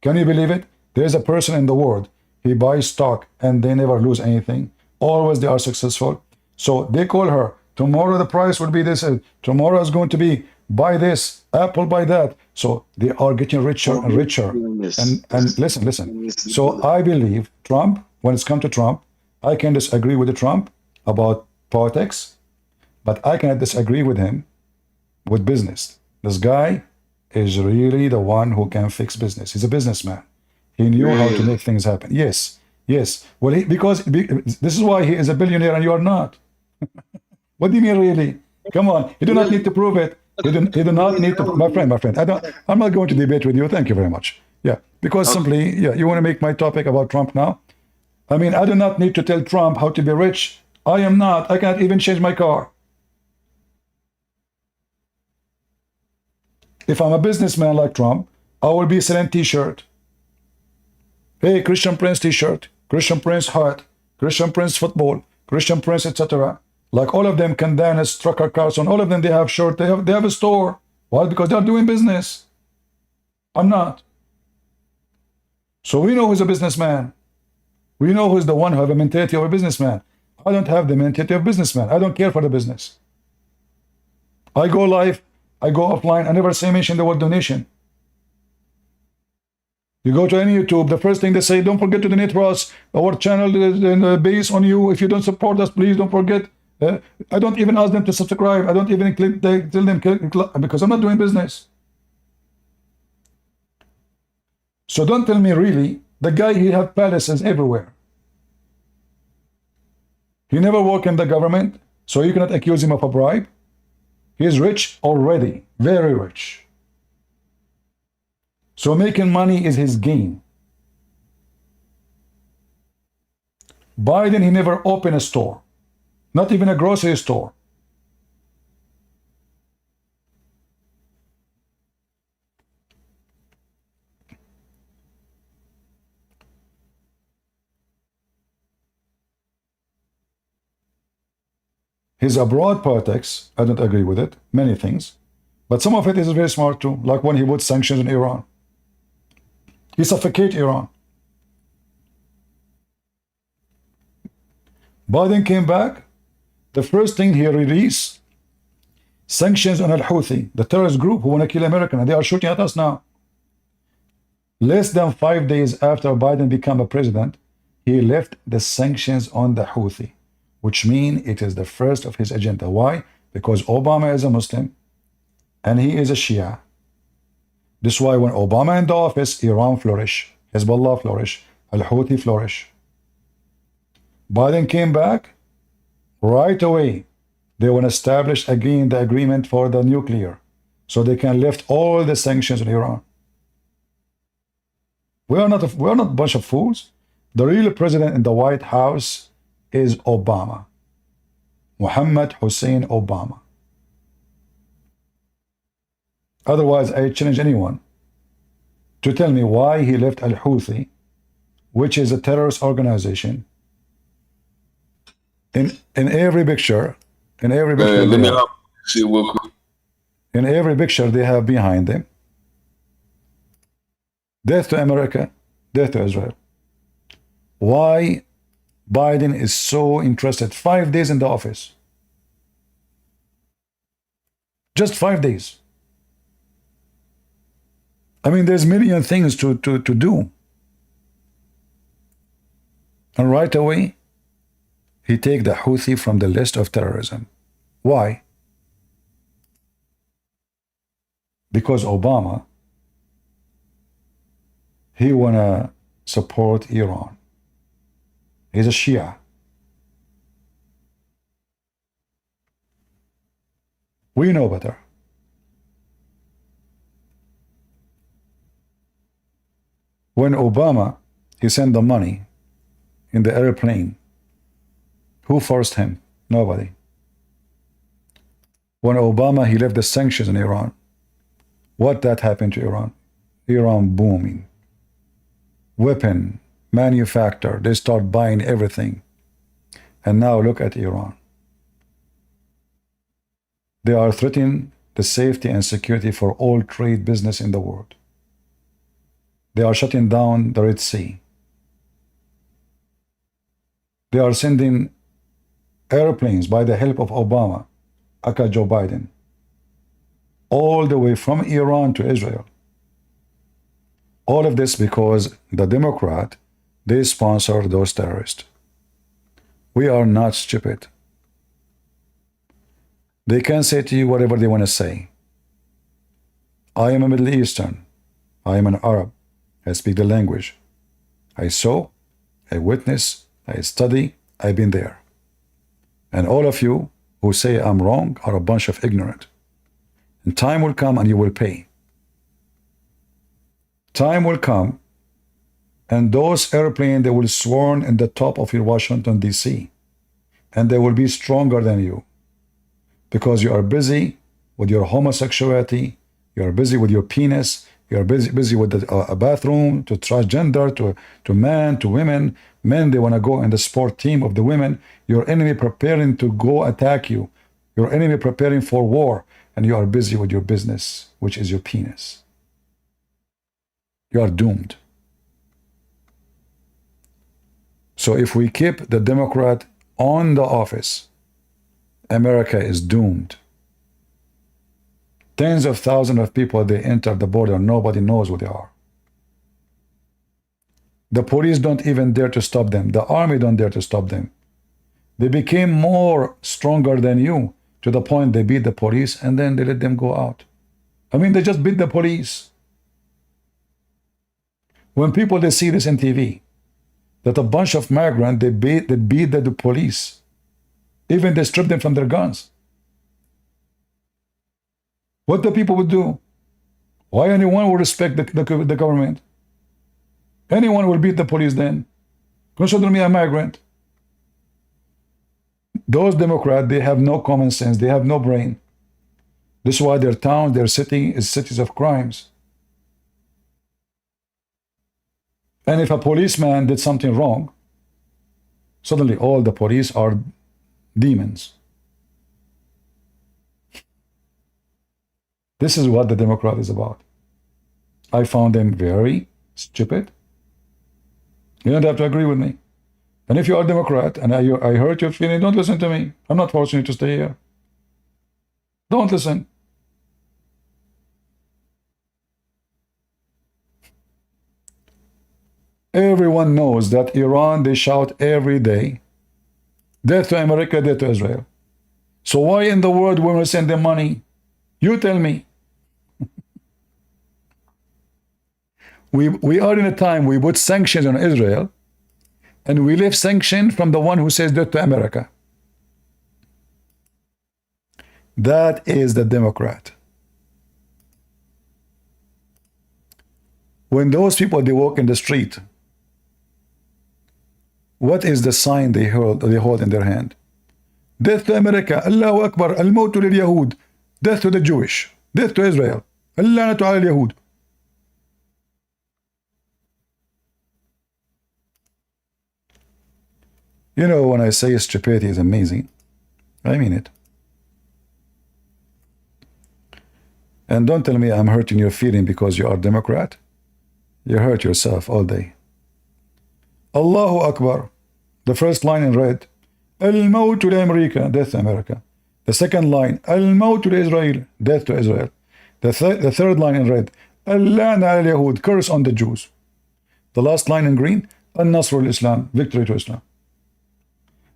Can you believe it? There is a person in the world, he buys stock and they never lose anything. Always they are successful. So they call her, tomorrow the price will be this, tomorrow is going to be, buy this, Apple buy that. So they are getting richer and richer. And listen. So I believe Trump, when it's come to Trump, I can disagree with Trump about politics, but I cannot disagree with him with business. This guy is really the one who can fix business. He's a businessman. He knew how to make things happen. Yes. Well, because this is why he is a billionaire and you are not. What do you mean, really? Come on. You do not need to prove it. You do not need to. My friend. I'm not going to debate with you. Thank you very much. Yeah, because simply, you want to make my topic about Trump now. I mean, I do not need to tell Trump how to be rich. I am not. I can't even change my car. If I'm a businessman like Trump, I will be selling t-shirt. Hey, Christian Prince t-shirt, Christian Prince hat, Christian Prince football, Christian Prince, etc. Like all of them, Candanas, Trucker Carlson, all of them, they have shirt, they have a store. Why? Because they're doing business. I'm not. So we know who's a businessman. We know who's the one who have a mentality of a businessman. I don't have the mentality of a businessman. I don't care for the business. I go live, I go offline, I never say mention the word donation. You go to any YouTube, the first thing they say, don't forget to donate for us. Our channel is based on you. If you don't support us, please don't forget. I don't even ask them to subscribe. I don't even tell them because I'm not doing business. So don't tell me really, the guy, he have palaces everywhere. He never worked in the government, so you cannot accuse him of a bribe. He is rich already, very rich. So making money is his game. Biden, he never opened a store, not even a grocery store. His abroad politics, I don't agree with it, many things. But some of it is very smart too, like when he put sanctions on Iran. He suffocated Iran. Biden came back, the first thing he released, sanctions on Al-Houthi, the terrorist group who want to kill Americans, and they are shooting at us now. Less than 5 days after Biden became a president, he left the sanctions on the Houthi, which means it is the first of his agenda. Why? Because Obama is a Muslim, and he is a Shia. This is why when Obama in the office, Iran flourish, Hezbollah flourish, Al-Houthi flourish. Biden came back, right away, they want to establish again the agreement for the nuclear, so they can lift all the sanctions on Iran. We are not a bunch of fools. The real president in the White House is Obama. Mohammed Hussein Obama. Otherwise, I challenge anyone to tell me why he left Al-Houthi, which is a terrorist organization. In every picture, in every picture they have behind them, death to America, death to Israel. Why Biden is so interested? 5 days in the office. Just 5 days. I mean, there's a million things to do. And right away, he take the Houthi from the list of terrorism. Why? Because Obama, he wanna support Iran. He's a Shia. We know better. When Obama, he sent the money in the airplane, who forced him? Nobody. When Obama, he left the sanctions in Iran, what that happened to Iran? Iran booming. Weapon, manufacture, they start buying everything. And now look at Iran. They are threatening the safety and security for all trade business in the world. They are shutting down the Red Sea. They are sending airplanes by the help of Obama, aka Joe Biden, all the way from Iran to Israel. All of this because the Democrat, they sponsor those terrorists. We are not stupid. They can say to you whatever they want to say. I am a Middle Eastern. I am an Arab. I speak the language. I saw, I witness, I study, I've been there. And all of you who say I'm wrong are a bunch of ignorant. And time will come and you will pay. Time will come and those airplanes, they will swarm in the top of your Washington, D.C. And they will be stronger than you. Because you are busy with your homosexuality, you are busy with your penis, you are busy with a bathroom, to transgender, to men, to women. Men, they want to go in the sport team of the women. Your enemy preparing to go attack you. Your enemy preparing for war. And you are busy with your business, which is your penis. You are doomed. So if we keep the Democrat on the office, America is doomed. Tens of thousands of people, they enter the border, nobody knows who they are. The police don't even dare to stop them. The army don't dare to stop them. They became more stronger than you, to the point they beat the police and then they let them go out. I mean, they just beat the police. When people, they see this on TV, that a bunch of migrants, they beat the police. Even they strip them from their guns. What the people would do? Why anyone would respect the government? Anyone will beat the police then. Consider me a migrant. Those Democrats, they have no common sense. They have no brain. This is why their town, their city is cities of crimes. And if a policeman did something wrong, suddenly all the police are demons. This is what the Democrat is about. I found them very stupid. You don't have to agree with me. And if you are a Democrat and I hurt your feeling, don't listen to me. I'm not forcing you to stay here. Don't listen. Everyone knows that Iran, they shout every day, death to America, death to Israel. So why in the world when we send them money? You tell me. We are in a time we put sanctions on Israel, and we lift sanction from the one who says death to America. That is the Democrat. When those people, they walk in the street, what is the sign they hold in their hand? Death to America, Allahu Akbar, al-mawtu lil-Yahud, death to the Jewish, death to Israel, al-lanatu ala al-Yahud. You know, when I say stupidity is amazing, I mean it. And don't tell me I'm hurting your feeling because you are Democrat. You hurt yourself all day. Allahu Akbar. The first line in red. Al-Mawtu li-America, death to America. The second line. Al-Mawtu li-Israel, death to Israel. The third line in red. Al-Lana al-Yahud, curse on the Jews. The last line in green. Al-Nasr al-Islam, victory to Islam.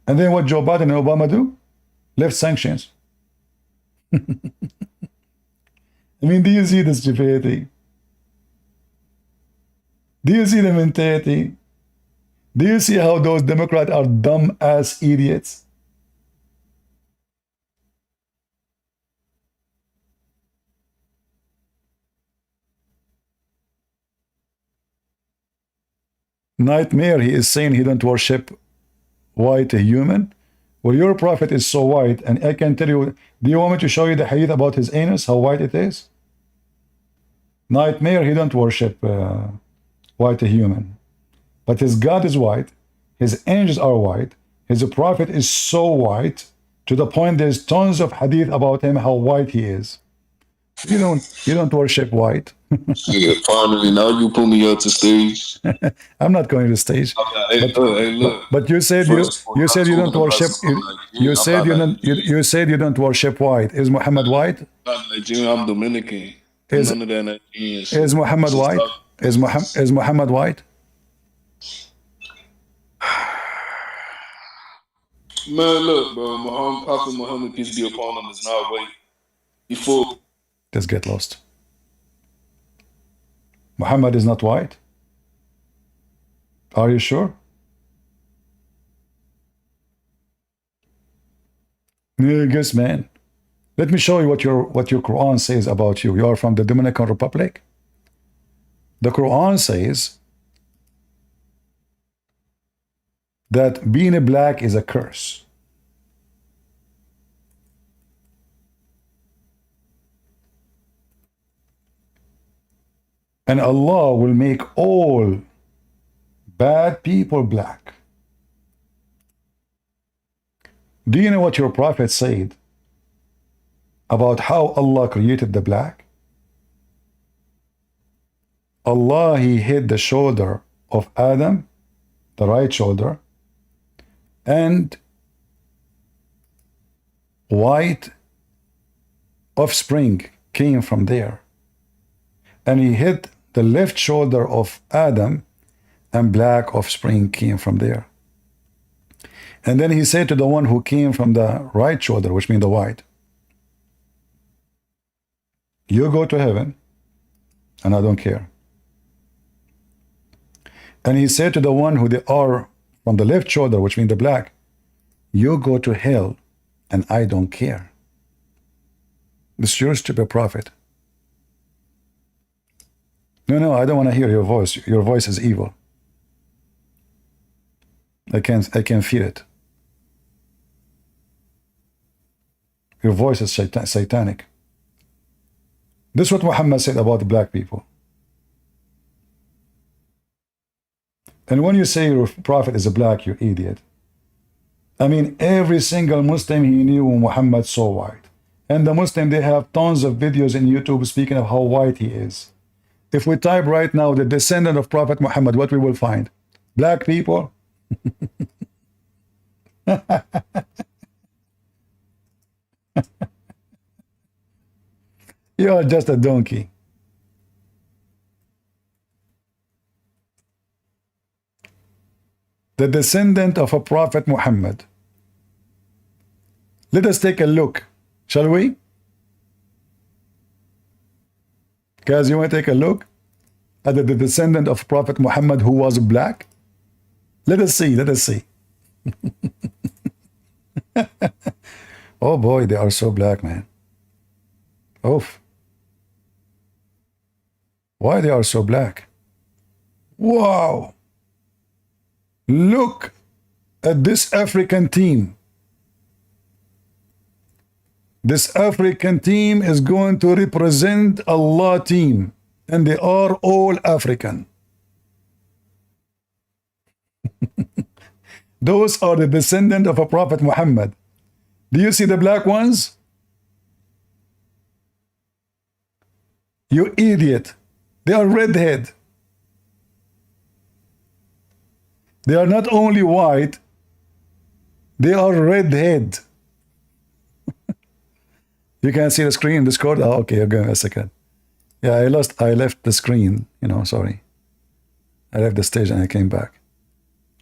And then what Joe Biden and Obama do? Left sanctions. I mean, do you see the stupidity? Do you see the mentality? Do you see how those Democrats are dumb-ass idiots? Nightmare, he is saying he don't worship white human. Well, your prophet is so white, and I can tell you, do you want me to show you the hadith about his anus, how white it is? Nightmare, he don't worship white human. But his God is white, his angels are white, his prophet is so white, to the point there's tons of hadith about him, how white he is. You don't worship white. Yeah, finally, now you put me up to stage. I'm not going to stage. Hey, look. But you said you said you don't worship. You said you don't worship white. Is Muhammad white? I'm Nigerian. I'm Dominican. None of that Nigerian shit. Is Muhammad white? Is Muhammad white? Man, look, bro. Prophet Muhammad, peace be upon him, is not white. Before. Let's get lost. Muhammad is not white? Are you sure? Yes, man. Let me show you what your Quran says about you. You are from the Dominican Republic. The Quran says that being a black is a curse. And Allah will make all bad people black. Do you know what your prophet said about how Allah created the black? Allah, he hit the shoulder of Adam, the right shoulder, and white offspring came from there. And he hit the left shoulder of Adam, and black offspring came from there. And then he said to the one who came from the right shoulder, which means the white, you go to heaven, and I don't care. And he said to the one who they are from the left shoulder, which means the black, you go to hell, and I don't care. This is your stupid prophet. No, I don't want to hear your voice. Your voice is evil. I can feel it. Your voice is satanic. This is what Muhammad said about the black people. And when you say your prophet is a black, you idiot. I mean, every single Muslim he knew Muhammad so white. And the Muslim, they have tons of videos in YouTube speaking of how white he is. If we type right now the descendant of Prophet Muhammad, what we will find? Black people. You are just a donkey. The descendant of a Prophet Muhammad. Let us take a look, shall we? Guys, you want to take a look at the descendant of Prophet Muhammad who was black? Let us see, let us see. Oh boy, they are so black, man. Oof. Why they are so black? Wow. Look at this African team. This African team is going to represent Allah team, and they are all African. Those are the descendant of a Prophet Muhammad. Do you see the black ones? You idiot. They are redhead. They are not only white, they are redhead. You can see the screen, Discord. Oh, okay, give me a second. Yeah, I left the screen, sorry. I left the stage and I came back.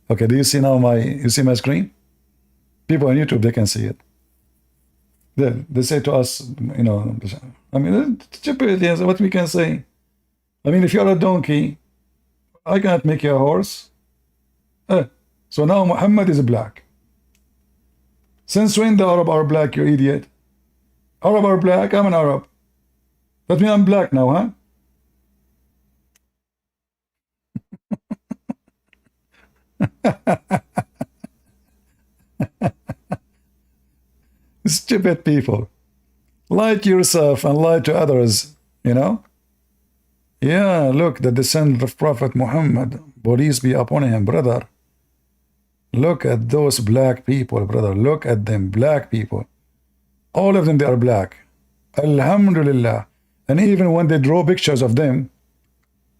Okay, do you see now you see my screen? People on YouTube, they can see it. They say to us, I mean, stupidity is what we can say. I mean, if you're a donkey, I cannot make you a horse. So now Muhammad is black. Since when the Arab are black, you idiot? Arab are black, I'm an Arab. That means I'm black now, huh? Stupid people. Lie to yourself and lie to others, Yeah, look, the descendant of Prophet Muhammad, peace be upon him, brother. Look at those black people, brother. Look at them, black people. All of them, they are black. Alhamdulillah. And even when they draw pictures of them,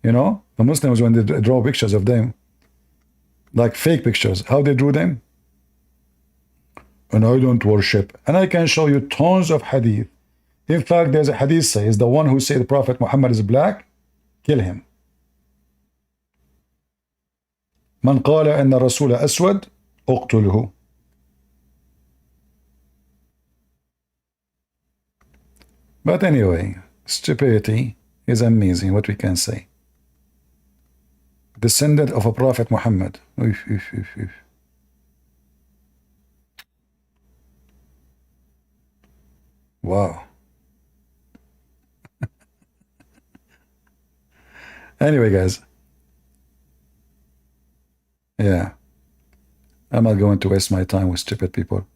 the Muslims, when they draw pictures of them, like fake pictures, how they drew them? And I don't worship. And I can show you tons of hadith. In fact, there's a hadith says, the one who said the Prophet Muhammad is black, kill him. من قال أن الرسول أسود اقتله. But anyway, stupidity is amazing, what we can say. Descendant of a Prophet Muhammad. Wow. Anyway, guys. Yeah. I'm not going to waste my time with stupid people.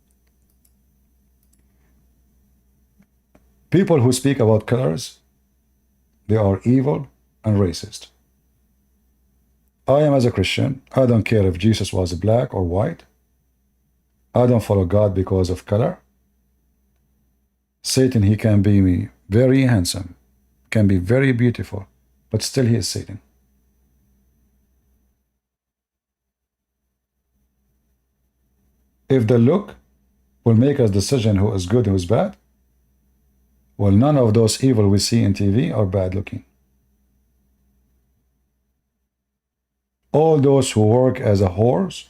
People who speak about colors, they are evil and racist. I am as a Christian, I don't care if Jesus was black or white. I don't follow God because of color. Satan, he can be very handsome, can be very beautiful, but still he is Satan. If the look will make us decision who is good, who is bad, well, none of those evil we see in TV are bad looking. All those who work as a whores,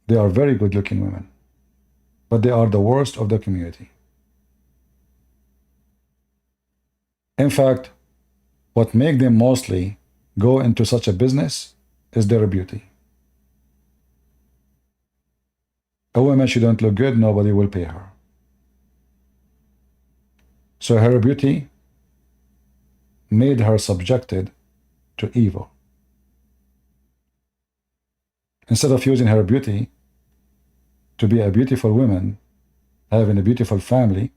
they are very good looking women, but they are the worst of the community. In fact, what makes them mostly go into such a business is their beauty. A woman, she don't look good, nobody will pay her. So her beauty made her subjected to evil. Instead of using her beauty to be a beautiful woman, having a beautiful family,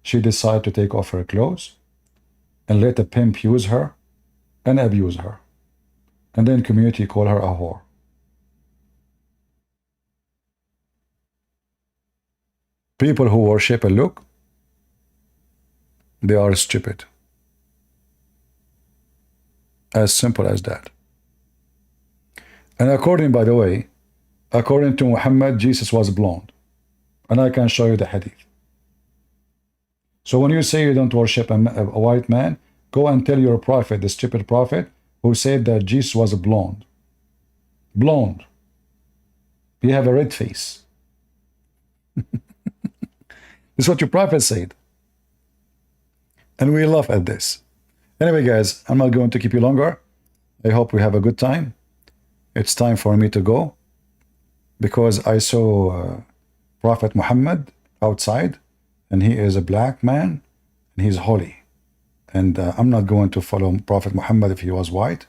she decided to take off her clothes and let a pimp use her and abuse her. And then community call her a whore. People who worship a look, they are stupid. As simple as that. And according, by the way, according to Muhammad, Jesus was blonde. And I can show you the hadith. So when you say you don't worship a white man, go and tell your prophet, the stupid prophet, who said that Jesus was blonde. Blonde. You have a red face. This is what your prophet said. And we laugh at this. Anyway, guys, I'm not going to keep you longer. I hope we have a good time. It's time for me to go because I saw Prophet Muhammad outside, and he is a black man and he's holy. And I'm not going to follow Prophet Muhammad if he was white,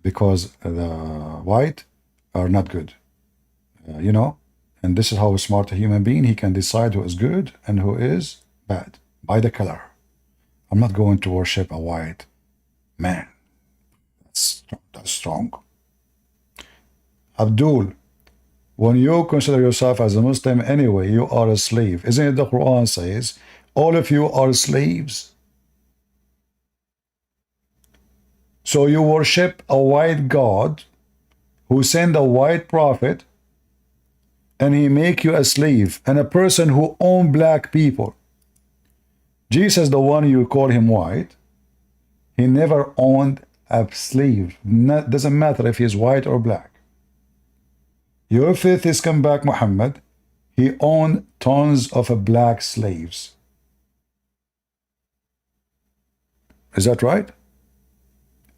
because the white are not good. You know, and this is how a smart human being, he can decide who is good and who is bad by the color. I'm not going to worship a white man. That's strong. Abdul, when you consider yourself as a Muslim anyway, you are a slave. Isn't it the Quran says, all of you are slaves? So you worship a white God who sent a white prophet, and he make you a slave and a person who own black people. Jesus, the one you call him white, he never owned a slave. Doesn't matter if he's white or black. Your faith is come back, Muhammad. He owned tons of black slaves. Is that right?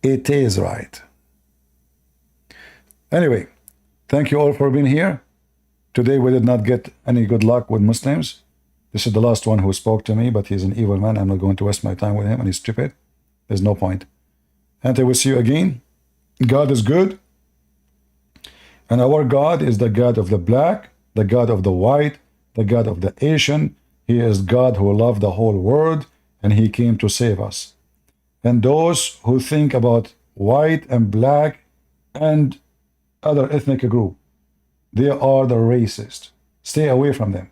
It is right. Anyway, thank you all for being here. Today we did not get any good luck with Muslims. This is the last one who spoke to me, but he's an evil man. I'm not going to waste my time with him, and he's stupid. There's no point. And I will see you again. God is good. And our God is the God of the black, the God of the white, the God of the Asian. He is God who loved the whole world, and he came to save us. And those who think about white and black and other ethnic group, they are the racist. Stay away from them.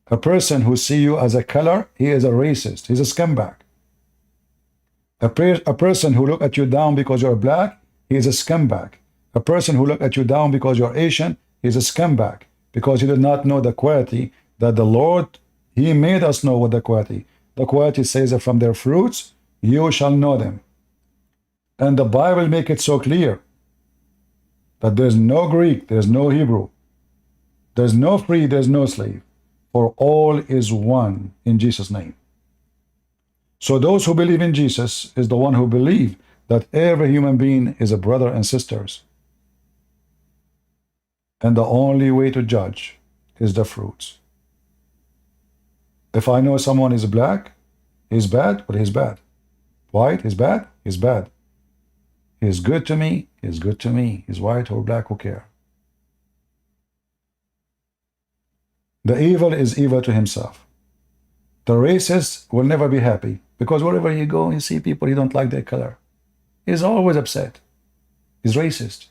A person who see you as a color, he is a racist. He's a scumbag. A person who look at you down because you're black, he is a scumbag. A person who look at you down because you're Asian, he is a scumbag, because he did not know the quality that the Lord, he made us know what the quality. The quality says that from their fruits, you shall know them. And the Bible make it so clear that there's no Greek, there's no Hebrew, there's no free, there's no slave, for all is one in Jesus' name. So those who believe in Jesus is the one who believe that every human being is a brother and sisters. And the only way to judge is the fruits. If I know someone is black, he's bad, but he's bad. White, he's bad, he's bad. He's good to me, he's good to me. He's white or black, who care? The evil is evil to himself. The racist will never be happy, because wherever you go, you see people, you don't like their color. He's always upset. He's racist.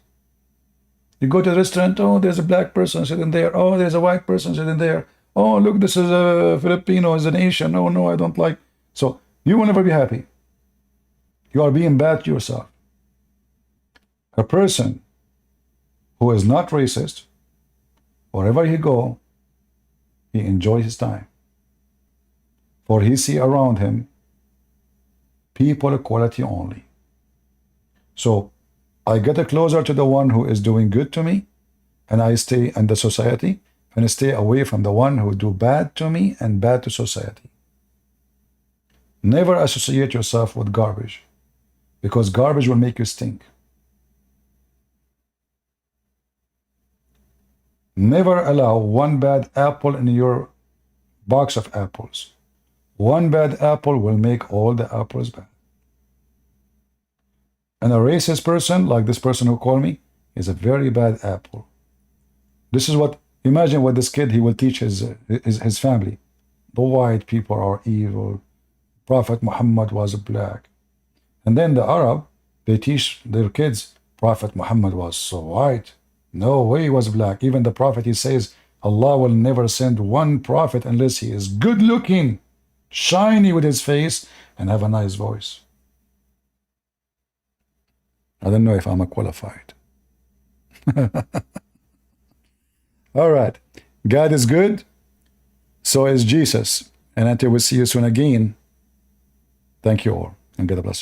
You go to the restaurant, oh, there's a black person sitting there. Oh, there's a white person sitting there. Oh, look, this is a Filipino, is an Asian. Oh, no, I don't like. So you will never be happy. You are being bad to yourself. A person who is not racist, wherever he go, he enjoys his time. For he see around him people equality only. So I get closer to the one who is doing good to me, and I stay in the society, and I stay away from the one who do bad to me and bad to society. Never associate yourself with garbage, because garbage will make you stink. Never allow one bad apple in your box of apples. One bad apple will make all the apples bad. And a racist person, like this person who called me, is a very bad apple. This is what, imagine what this kid, he will teach his family. The white people are evil. Prophet Muhammad was black. And then the Arab, they teach their kids, Prophet Muhammad was so white. No way he was black. Even the Prophet, he says, Allah will never send one prophet unless he is good looking, shiny with his face, and have a nice voice. I don't know if I'm qualified. All right. God is good. So is Jesus. And until we see you soon again, thank you all. And God bless you.